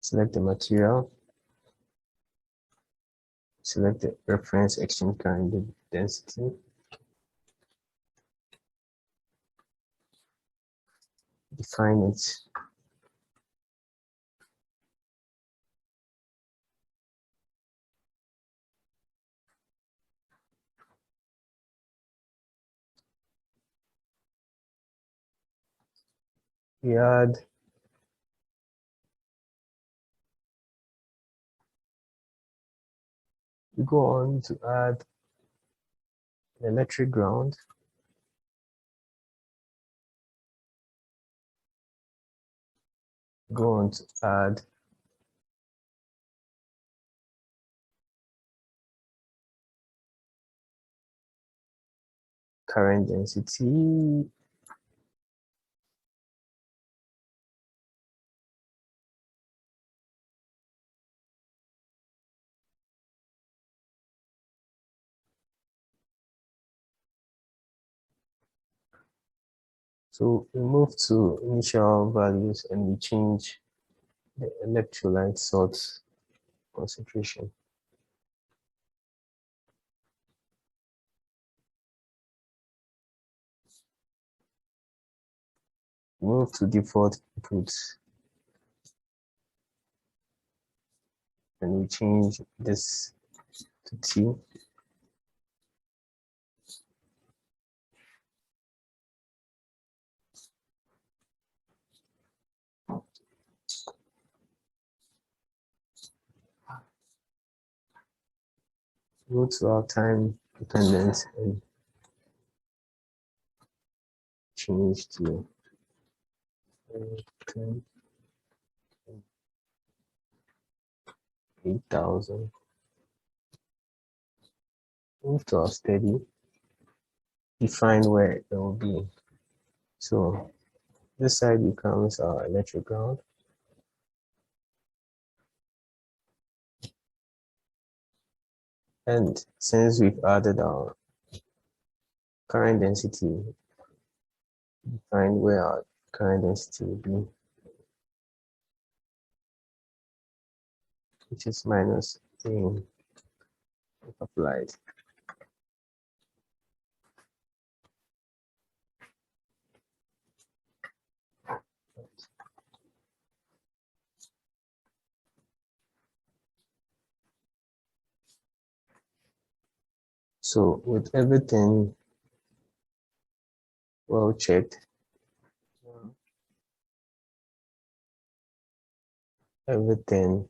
Select the material. Select the reference exchange current density. Define it. We go on to add an electric ground. Go on to add current density. So we move to initial values and we change the electrolyte salt concentration. Move to default inputs and we change this to T. Go to our time dependence and change to 10, 8,000. Move to our steady, define where it will be. So this side becomes our electric ground. And since we've added our current density, define where our current density will be, which is minus A applied. So with everything well checked, everything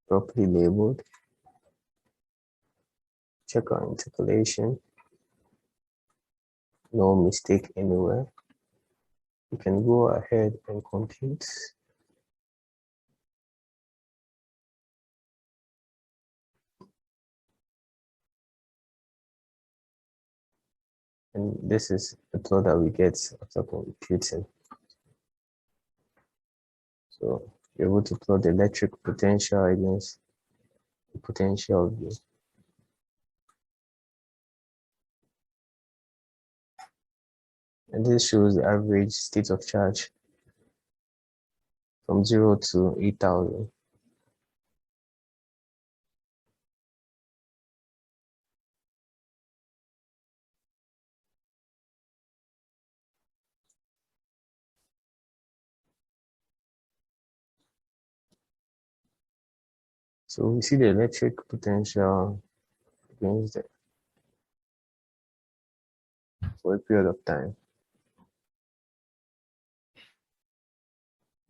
properly labeled, check our interpolation, no mistake anywhere. You can go ahead and compute. And this is the plot that we get after computing. So you're able to plot the electric potential against the potential of the and this shows the average state of charge from 0 to 8,000. So we see the electric potential against the for a period of time.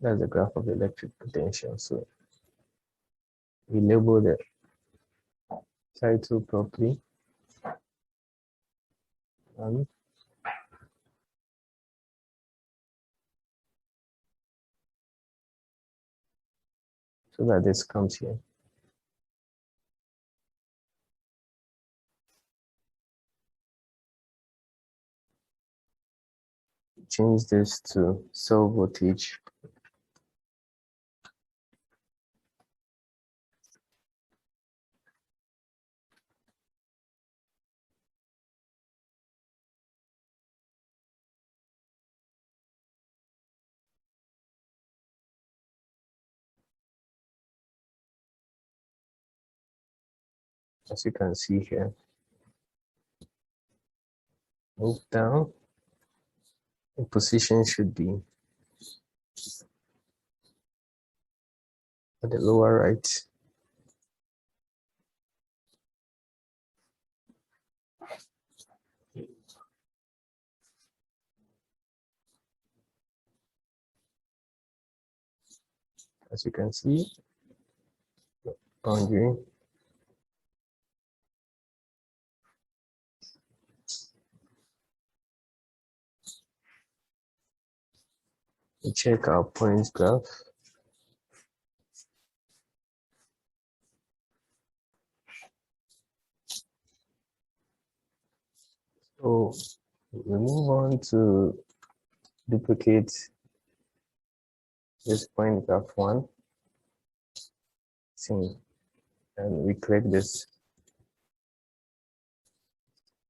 That's the graph of the electric potential. So we label the title properly. And so that this comes here. Change this to cell voltage. As you can see here, move down. The position should be at the lower right. As you can see, boundary. We check our points graph. So we move on to duplicate this point graph one. See, and we click this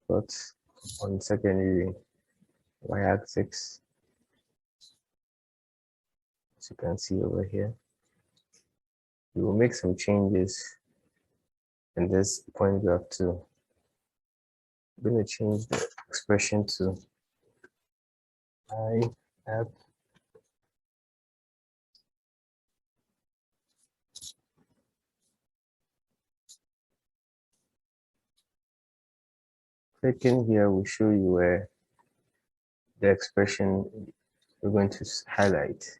plot on secondary y-axis. As you can see over here, we will make some changes in this point graph too. I'm going to change the expression to I app clicking here will show you where the expression we're going to highlight.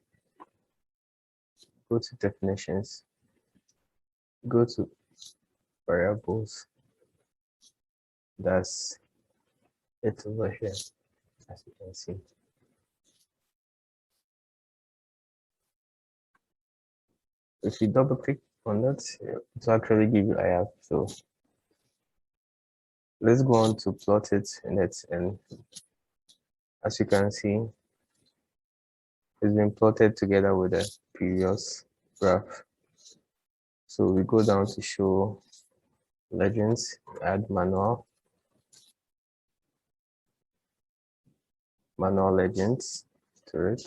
Go to definitions, go to variables, That's it over here, as you can see. If you double click on that, it will actually give you IF. So let's go on to plot it in it, and as you can see, it's been plotted together with the previous graph. So we go down to show legends, add manual legends to it.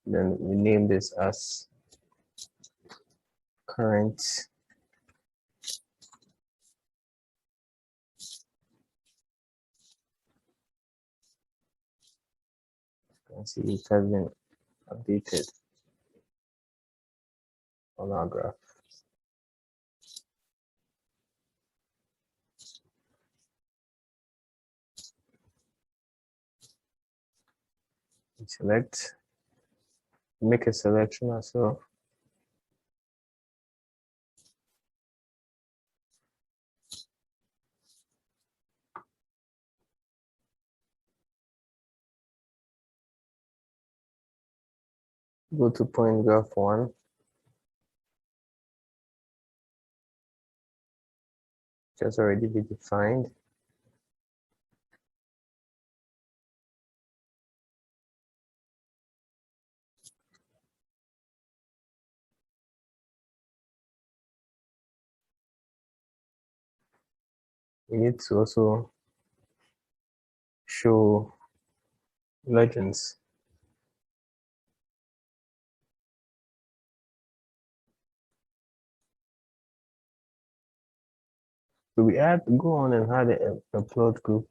Then we name this as current you can see it has been updated on our graph. Select, make a selection as well. Go to point graph 1. Just already be defined. We need to also show legends. So we go on and add a plot group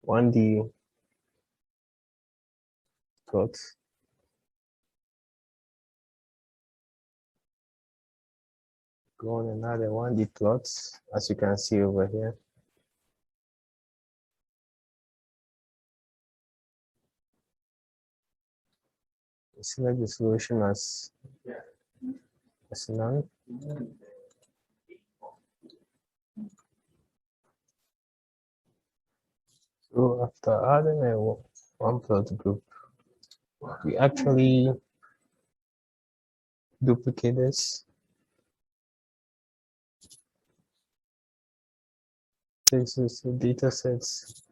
1D plots. Go on and add a 1D plots, as you can see over here. Select the solution as none. So after adding a one plot group, we actually duplicate this. This is the data sets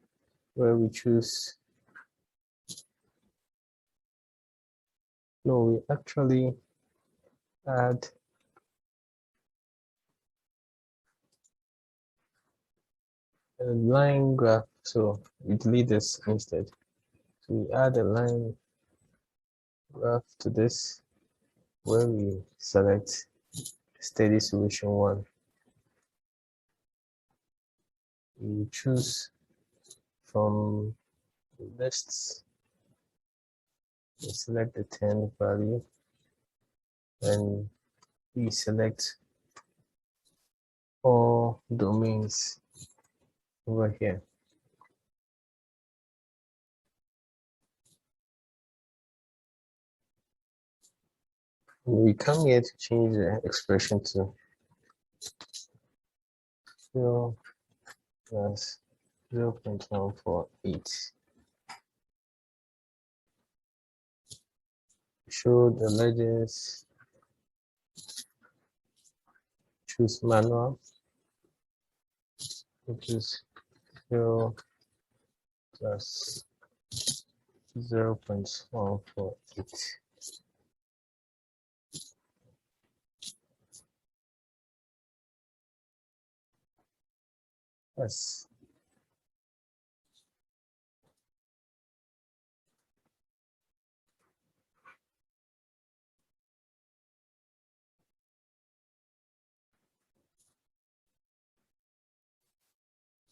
where we choose. No, we actually add a line graph. So we delete this instead. So we add a line graph to this where we select steady solution 1. We choose from lists. We select the 10 value and we select all domains over here. We come here to change the expression to 0 plus 0.148. Show the legends, choose manual, which is 0 plus 0.148. Yes.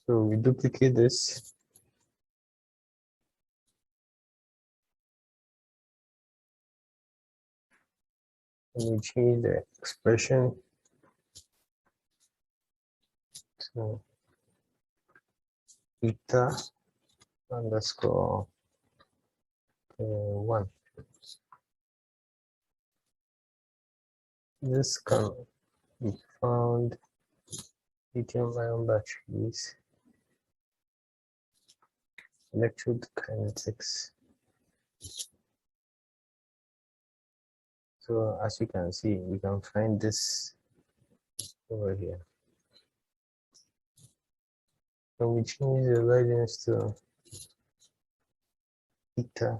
So we duplicate this. And we change the expression to eta underscore 1. This can be found lithium-ion batteries, electrode kinetics. So as you can see, we can find this over here. So we change the legends to eta.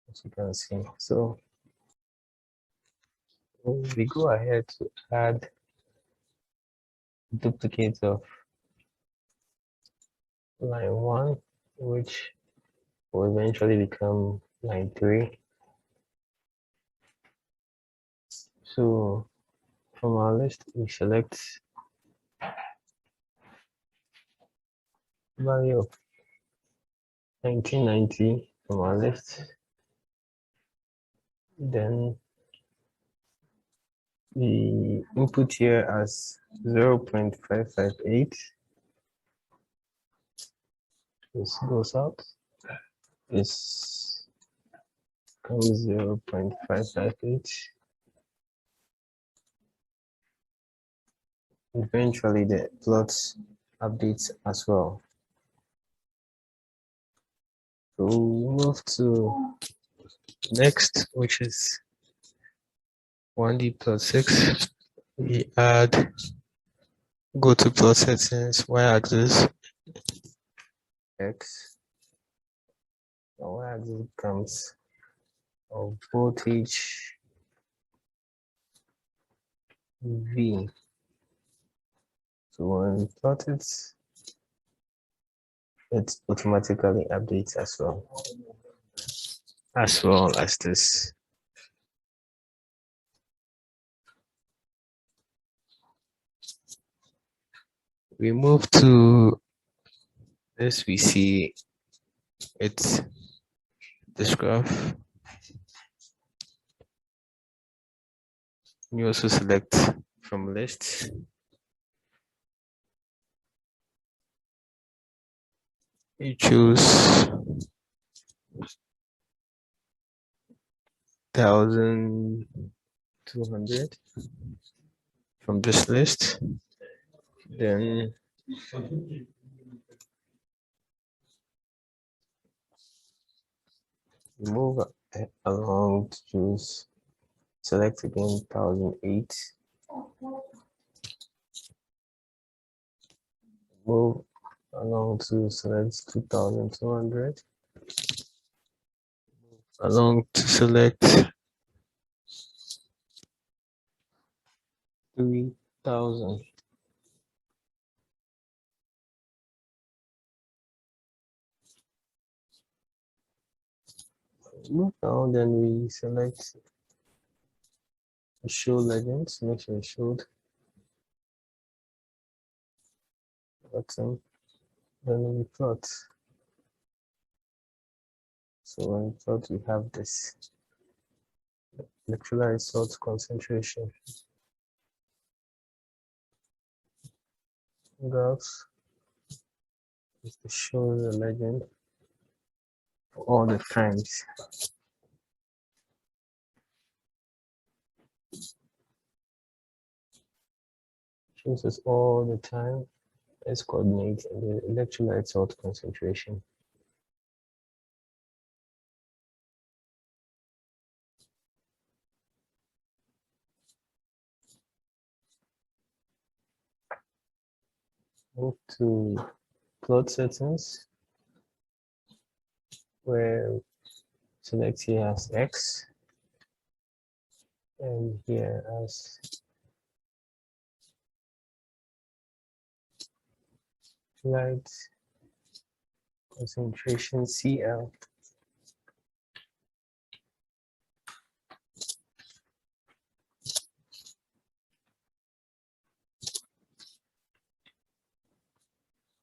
As you can see. So we go ahead to add duplicates of line 1, which will eventually become line 3. So from our list, we select value of 1990 from our list. Then the input here as 0.558. This goes out. This comes 0.558. Eventually, the plots updates as well. So we move to next, which is 1D plot 6. We add, go to plot settings, y-axis, x. Y-axis becomes of voltage V. So when we plot it, it automatically updates as well as this. We move to this, we see it's this graph. You also select from list. You choose 1200 from this list. Then move along to choose, select again 1008. Move along to select 2200. Along to select 3000. Move down, then we select show legends, make sure it's showed button, then we plot. So when we plot, we have this electrolyte salt concentration graphs, just to show the legend for all the times. Shows us all the time as coordinates and the electrolyte salt concentration. Move to plot settings, where select here as X and here as light concentration CL.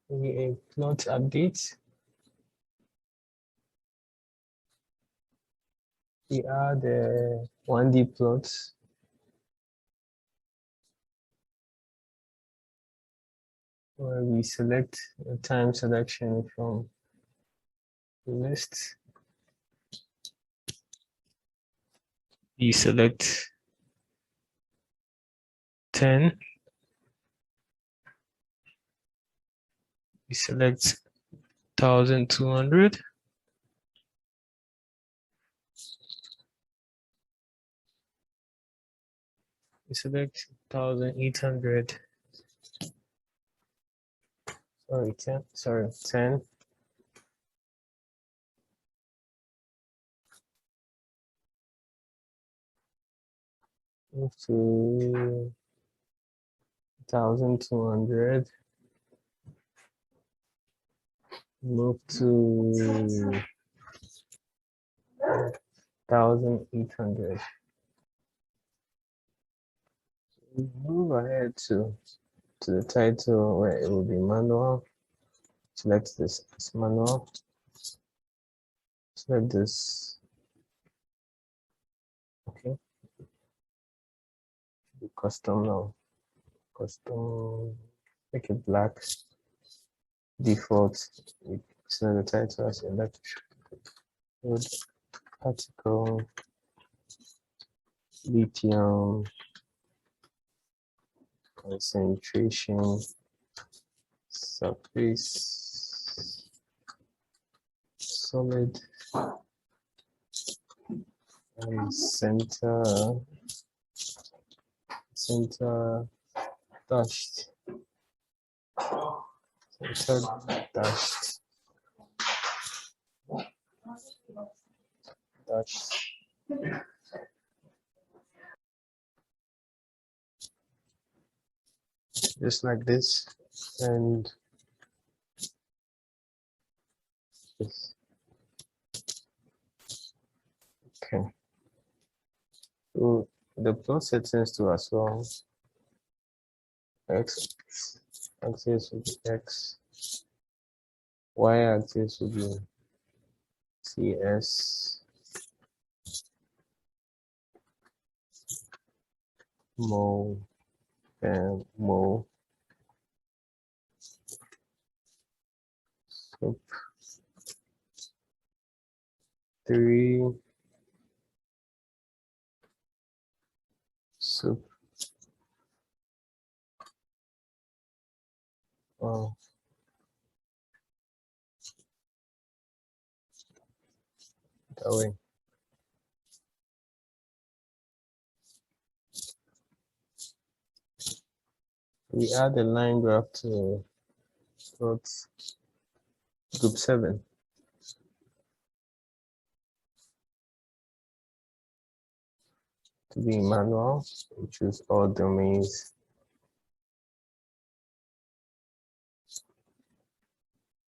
We plot updates. We add the 1D plots. Where we select the time selection from list. You select 10. You select 1,200. You select 1,800. Sorry, 10. Sorry, 10. Move to 1,200. Move to 1,800. Move ahead to the title where it will be manual. Select this as manual. Select this. Okay. Custom now. Custom. Make it black. Default. Select the title as electrode particle lithium concentration surface solid and center dashed dashed just like this, and this. Okay, so the plot settings too as well. X axis will be X, Y axis will be CS, mole, and mole, sub 3, sub oh, that way. We add a line graph to plot group 7. To be manual, we choose all domains.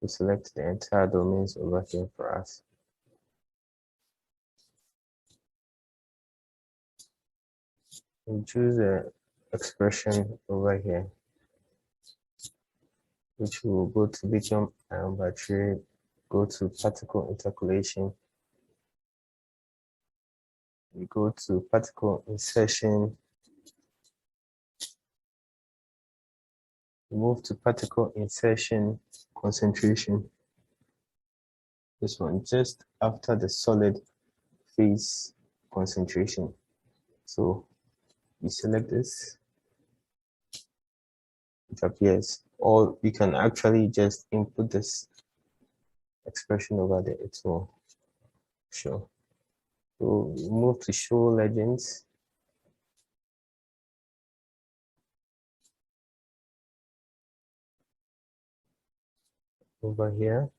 We select the entire domains over here for us. We choose the expression over here, which will go to lithium ion battery, go to particle interpolation. We go to particle insertion. We move to particle insertion concentration. This one just after the solid phase concentration. So you select this, it appears, or you can actually just input this expression over there. It will show. So we move to show legends. Over here.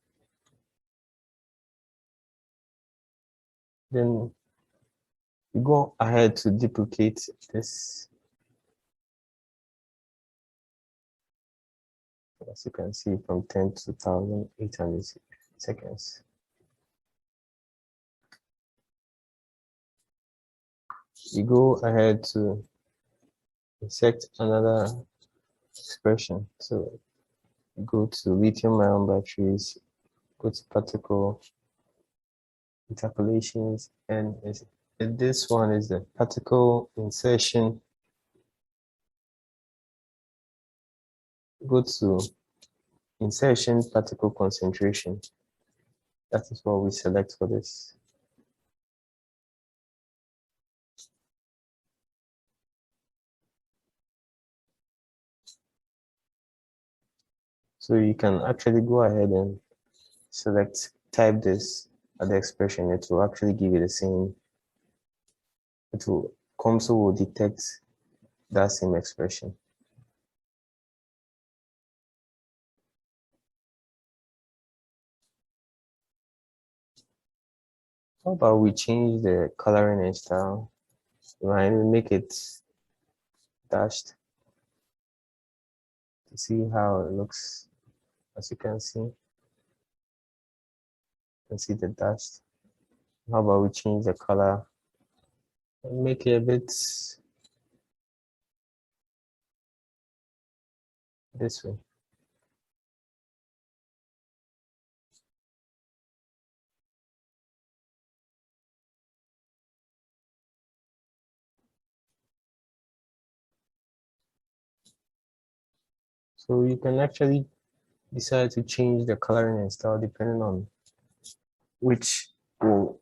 Then you go ahead to duplicate this. As you can see, from 10 to 1,800 seconds. You go ahead to insert another expression. So you go to lithium ion batteries, go to particle interpolations, and this one is the particle insertion. Go to insertion particle concentration. That is what we select for this. So you can actually go ahead and type this at the expression. It will actually give you the same, Comsol will detect that same expression. How about we change the coloring and style, right? We make it dashed to see how it looks. As you can see, the dashed. How about we change the color and make it a bit this way. So you can actually decide to change the coloring and style depending on which will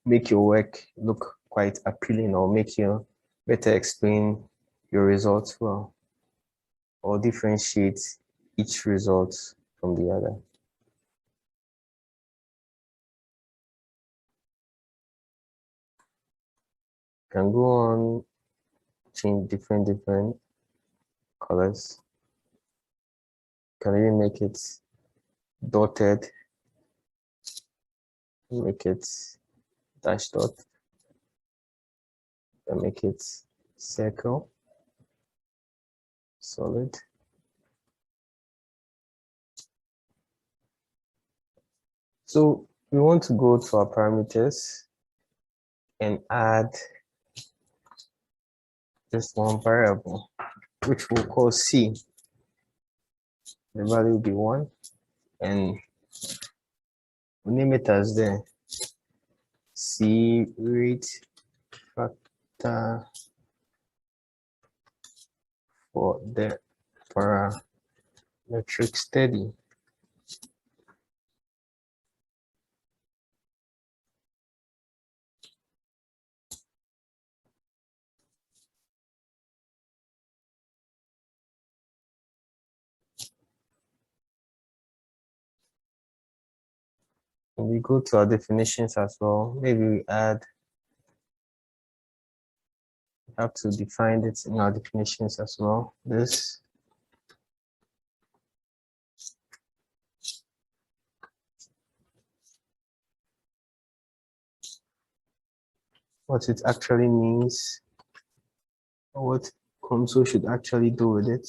make your work look quite appealing or make you better explain your results well or differentiate each result from the other. You can go on, change different colors. You can even make it dotted, make it dash dot, and make it circle, solid. So we want to go to our parameters and add just one variable, which we'll call C. The value will be 1, and we'll name it as the C rate factor for the parametric study. And we go to our definitions as well. Maybe we have to define it in our definitions as well. This what it actually means, or what Comsol should actually do with it.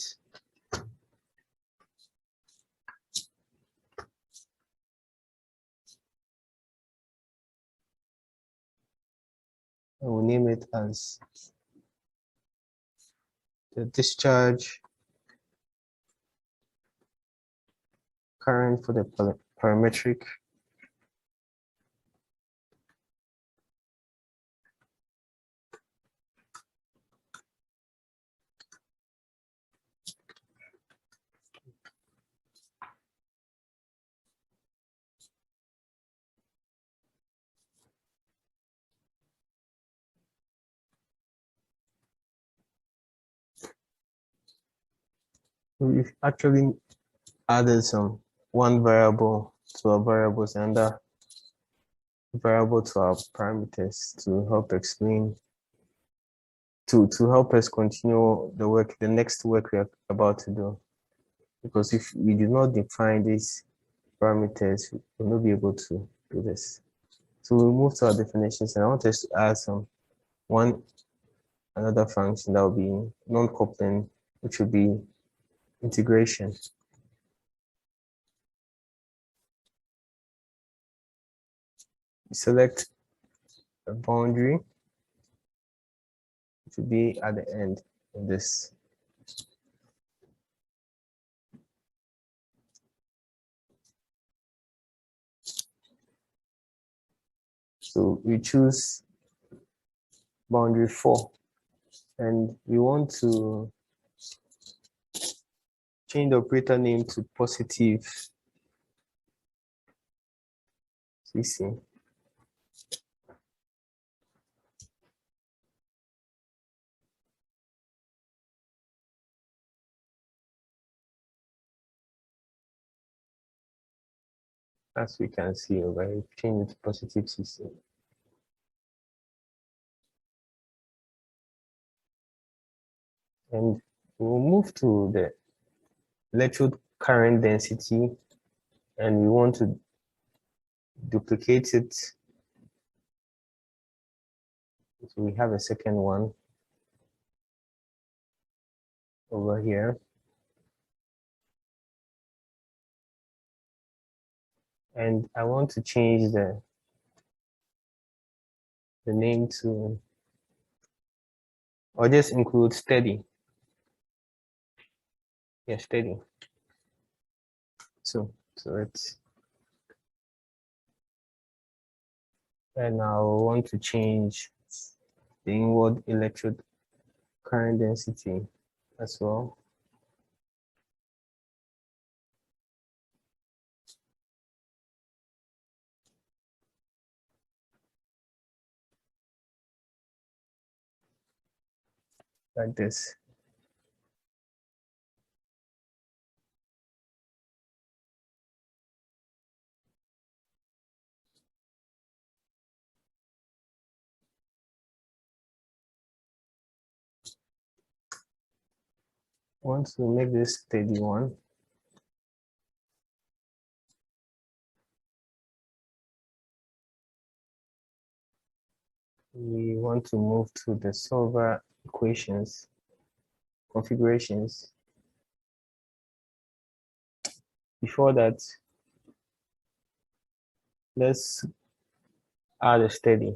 And we'll name it as the discharge current for the parametric we've actually added one variable to our variables and a variable to our parameters to help explain, to help us continue the next work we are about to do. Because if we do not define these parameters, we will not be able to do this. So we'll move to our definitions, and I want us to add another function that will be non-coupling, which will be integration. We select a boundary, which will be at the end of this. So we choose boundary 4, and we want to change the operator name to positive CC. As we can see over here, change it to positive CC. And we'll move to the electrode current density, and we want to duplicate it. So we have a second one over here. And I want to change the name to, or just include steady. Yeah, steady. So it's, and I want to change the inward electrode current density as well. Like this. Want to make this steady one. We want to move to the solver equations, configurations. Before that, let's add a steady,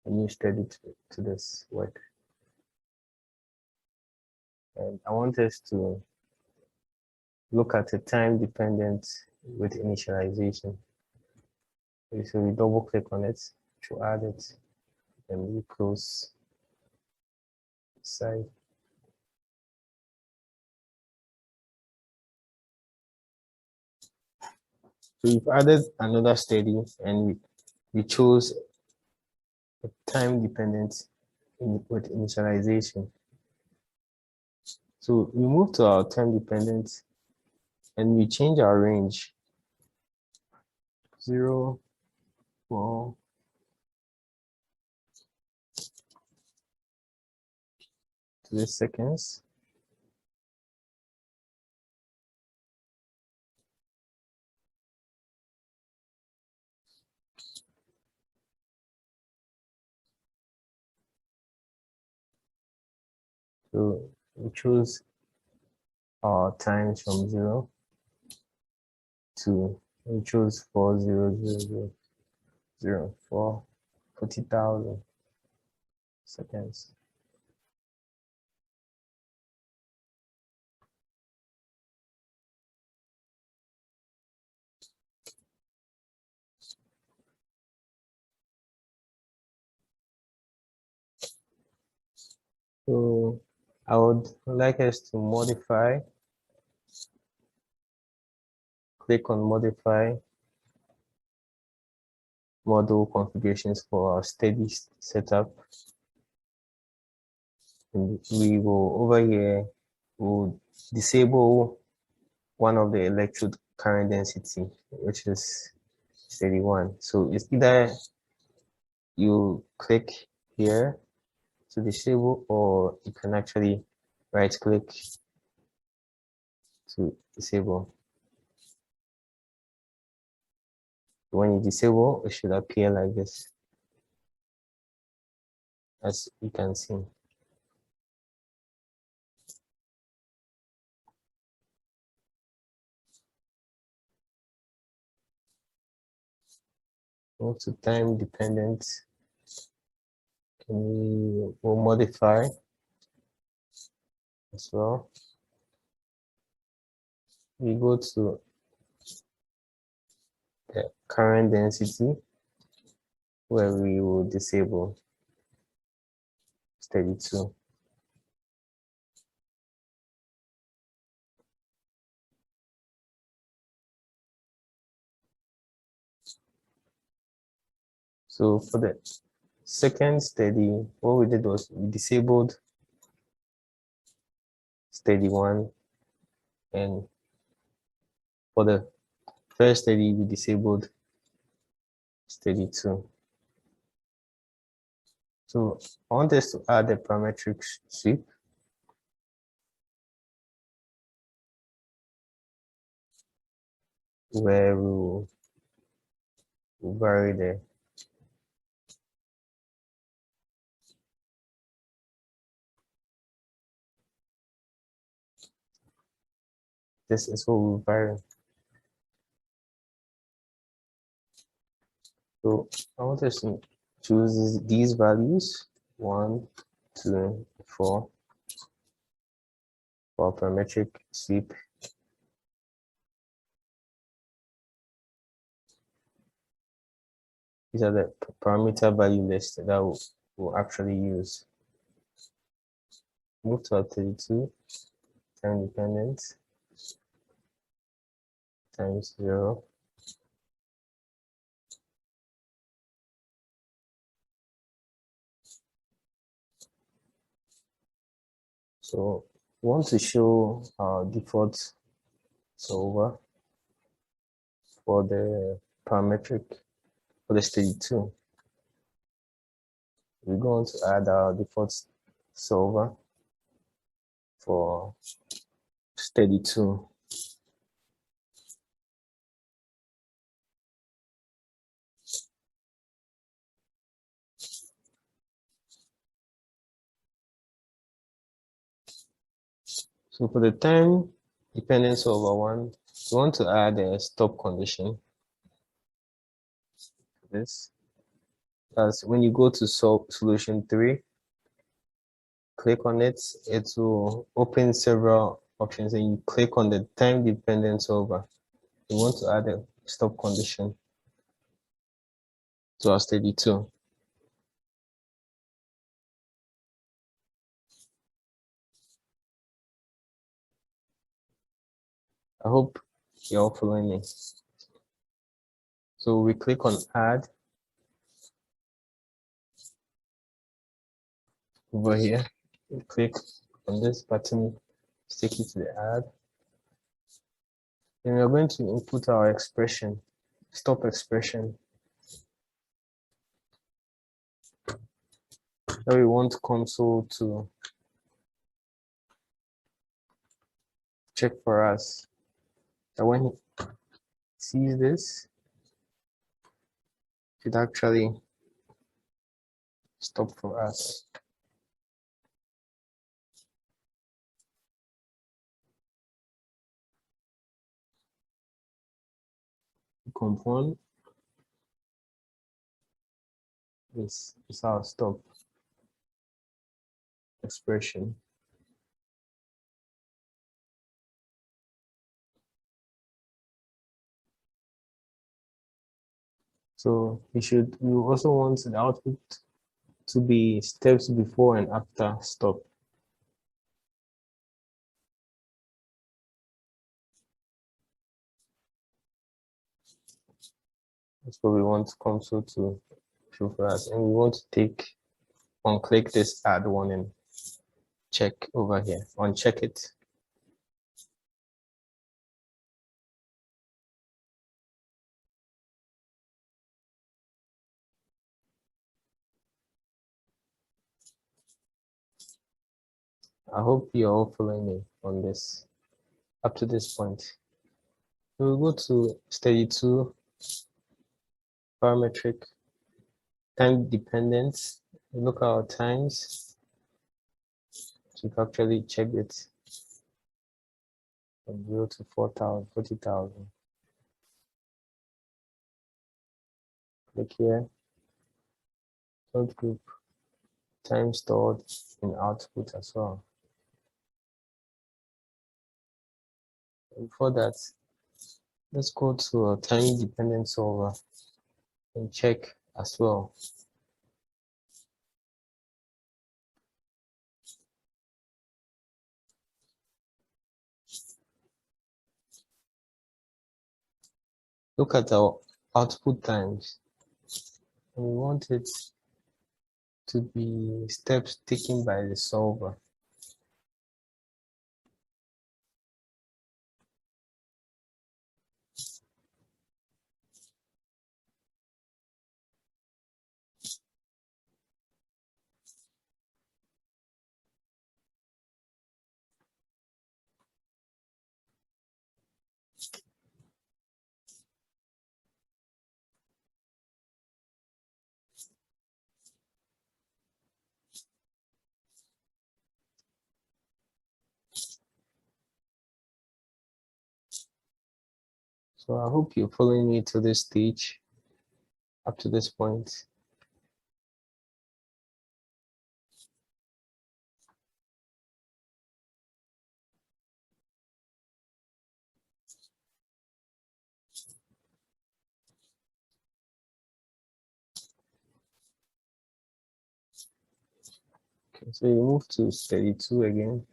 a new steady to this word. And I want us to look at a time dependent with initialization. Okay, so we double click on it to add it, and we close the side. So we've added another steady, and we chose a time dependent with initialization. So we move to our time dependent, and we change our range 0, 4, to the seconds. So we choose our times from 0 to, we choose 40000 for 40,000 seconds. So I would like us to modify, click on modify model configurations for our steady setup. And we will over here, we'll disable one of the electrode current density, which is steady 1. So it's either you click here to disable, or you can actually right click to disable. When you disable, it should appear like this, as you can see. Go to time dependent, and we will modify as well. We go to the current density, where we will disable steady 2. So for the second steady, what we did was we disabled steady 1, and for the first steady we disabled steady 2. So I want us to add a parametric sweep where we'll vary this is what we'll vary. So I want us to choose these values 1, 2, 4 for parametric sweep. These are the parameter value list that we'll actually use. Move to our 32, time dependent, times 0. So we want to show our default solver for the parametric for the steady 2. We're going to add our default solver for steady 2. So for the time dependent solver 1, we want to add a stop condition. This, as when you go to solve solution 3, click on it, it will open several options, and you click on the time dependent solver. You want to add a stop condition to our steady 2. I hope you're all following me. So we click on add over here. We click on this button, stick it to the add. And we're going to input our expression, stop expression. Now we want Comsol to check for us that when he sees this, it should actually stop for us. Comp1, this is our stop expression. So we also want the output to be steps before and after stop. That's what we want Comsol to show for us. And we want to unclick this add one and check over here, uncheck it. I hope you're all following me on this up to this point. We'll go to steady 2, parametric, time dependent. Look at our times. So you can actually check it from 0 to 4,000, 40,000. Click here, third group, time stored in output as well. And before that, let's go to a time dependent solver and check as well. Look at our output times and we want it to be steps taken by the solver. So I hope you're following me to this stage, up to this point. Okay, so you move to 32 again.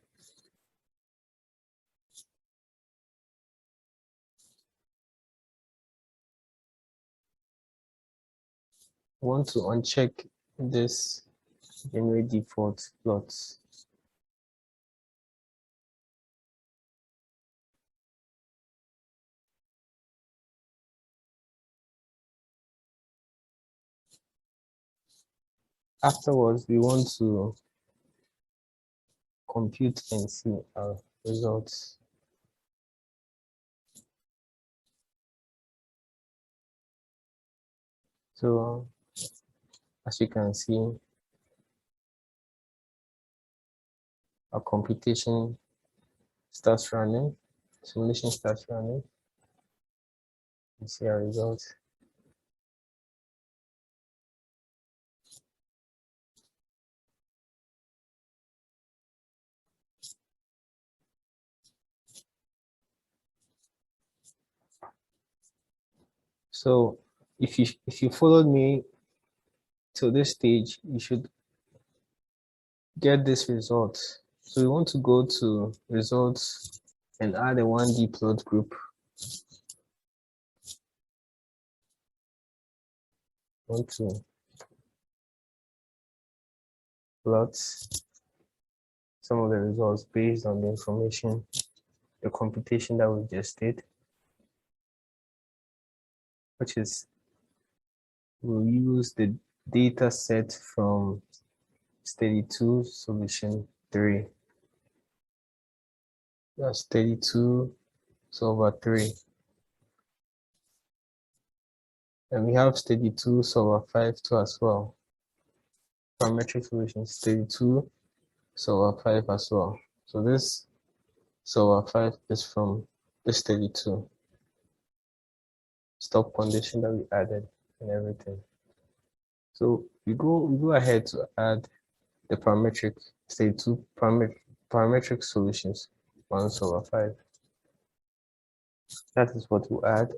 Want to uncheck this generate default plots. Afterwards, we want to compute and see our results. So as you can see, our computation starts running, simulation starts running. You see our results. So if you followed me to this stage, you should get this result. So we want to go to results and add a 1D plot group. Want to plot some of the results based on the information, the computation that we just did, which is we'll use the data set from study 2 solution 3. That's study 2 solver 3. And we have study 2 solver 5 too as well. Parametric solution study 2 solver 5 as well. So this solver 5 is from the study 2. Stop condition that we added and everything. So we go ahead to add the parametric study 2 parametric solutions 1 solver 5. That is what we'll add.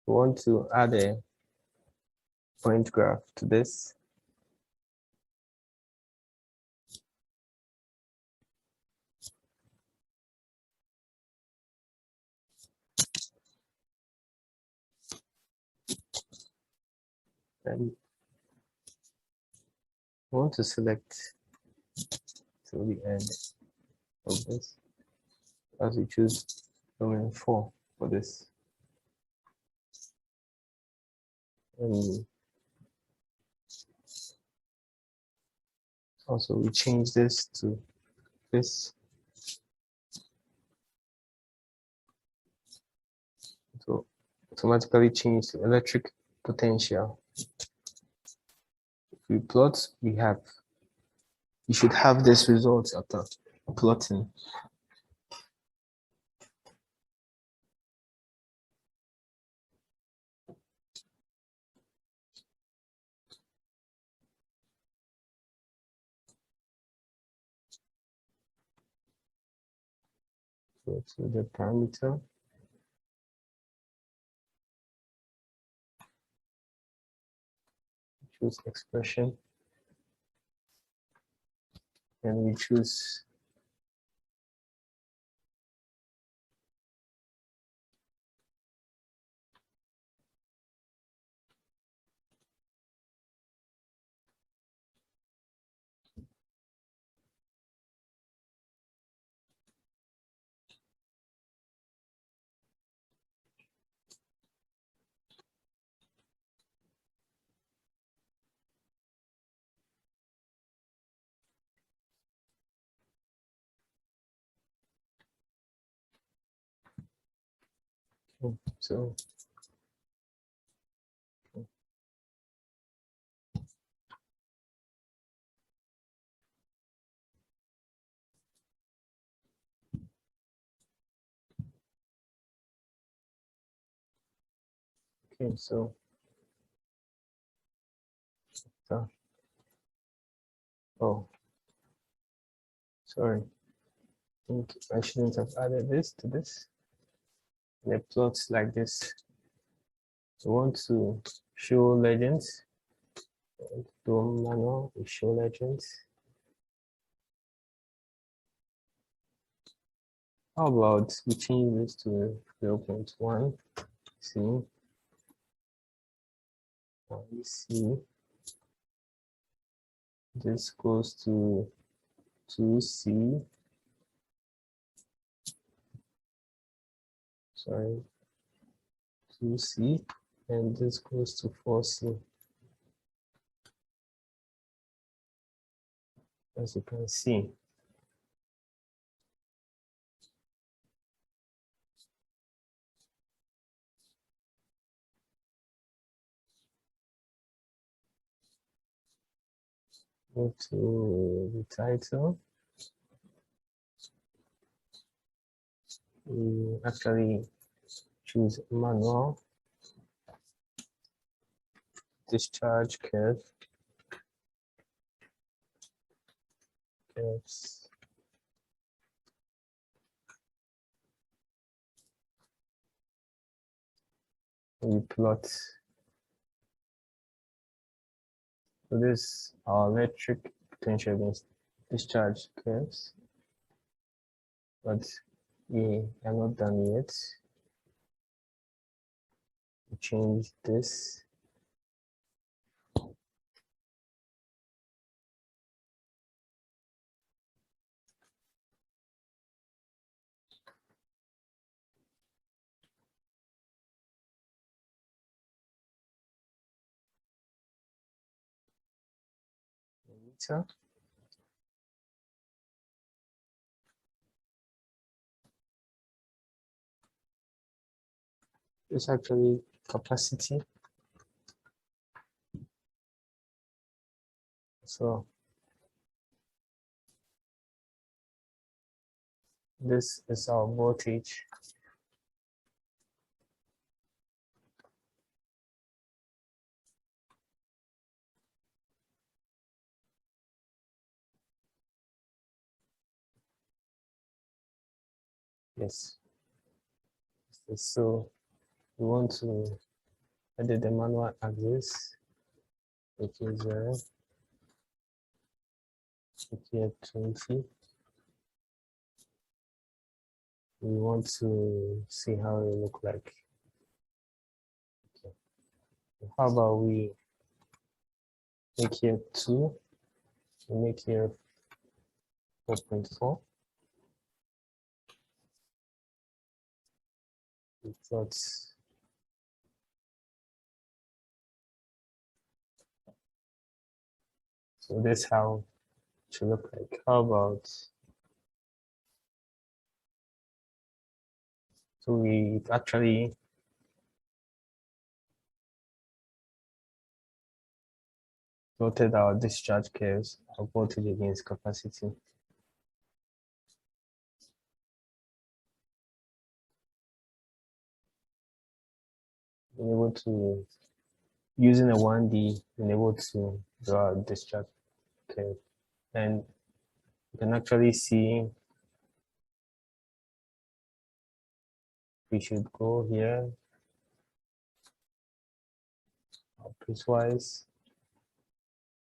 We want to add a point graph to this. And we want to select till the end of this as we choose domain 4 for this. And also we change this to this. So automatically change to electric potential. If we plot, you should have this result after plotting. Go to the parameter. Choose expression. And we choose so okay, so oh, sorry. I think I shouldn't have added this to this. And it plots like this. We want to show legends. Do manual, we show legends. How about we change this to 0.1? See, see, this goes to 2C. Sorry, 2C, and this goes to 4C. As you can see. Go to the title. We actually choose manual, discharge curve, curves. We plot. So this our electric potential against discharge curves, but we are not done yet. We change this. Meter. It's actually capacity. So this is our voltage. Yes. So we want to edit the manual axis, which is here 20. We want to see how it look like. Okay. How about we make here 2, we make here 4.4. We plot so this how it should look like. How about so we actually plotted our discharge curves, our voltage against capacity. Being able to, using a 1D, being able to draw a discharge curve. And you can actually see we should go here, output-wise.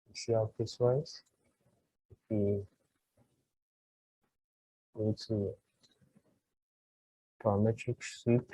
You see output-wise. If we go to parametric sweep,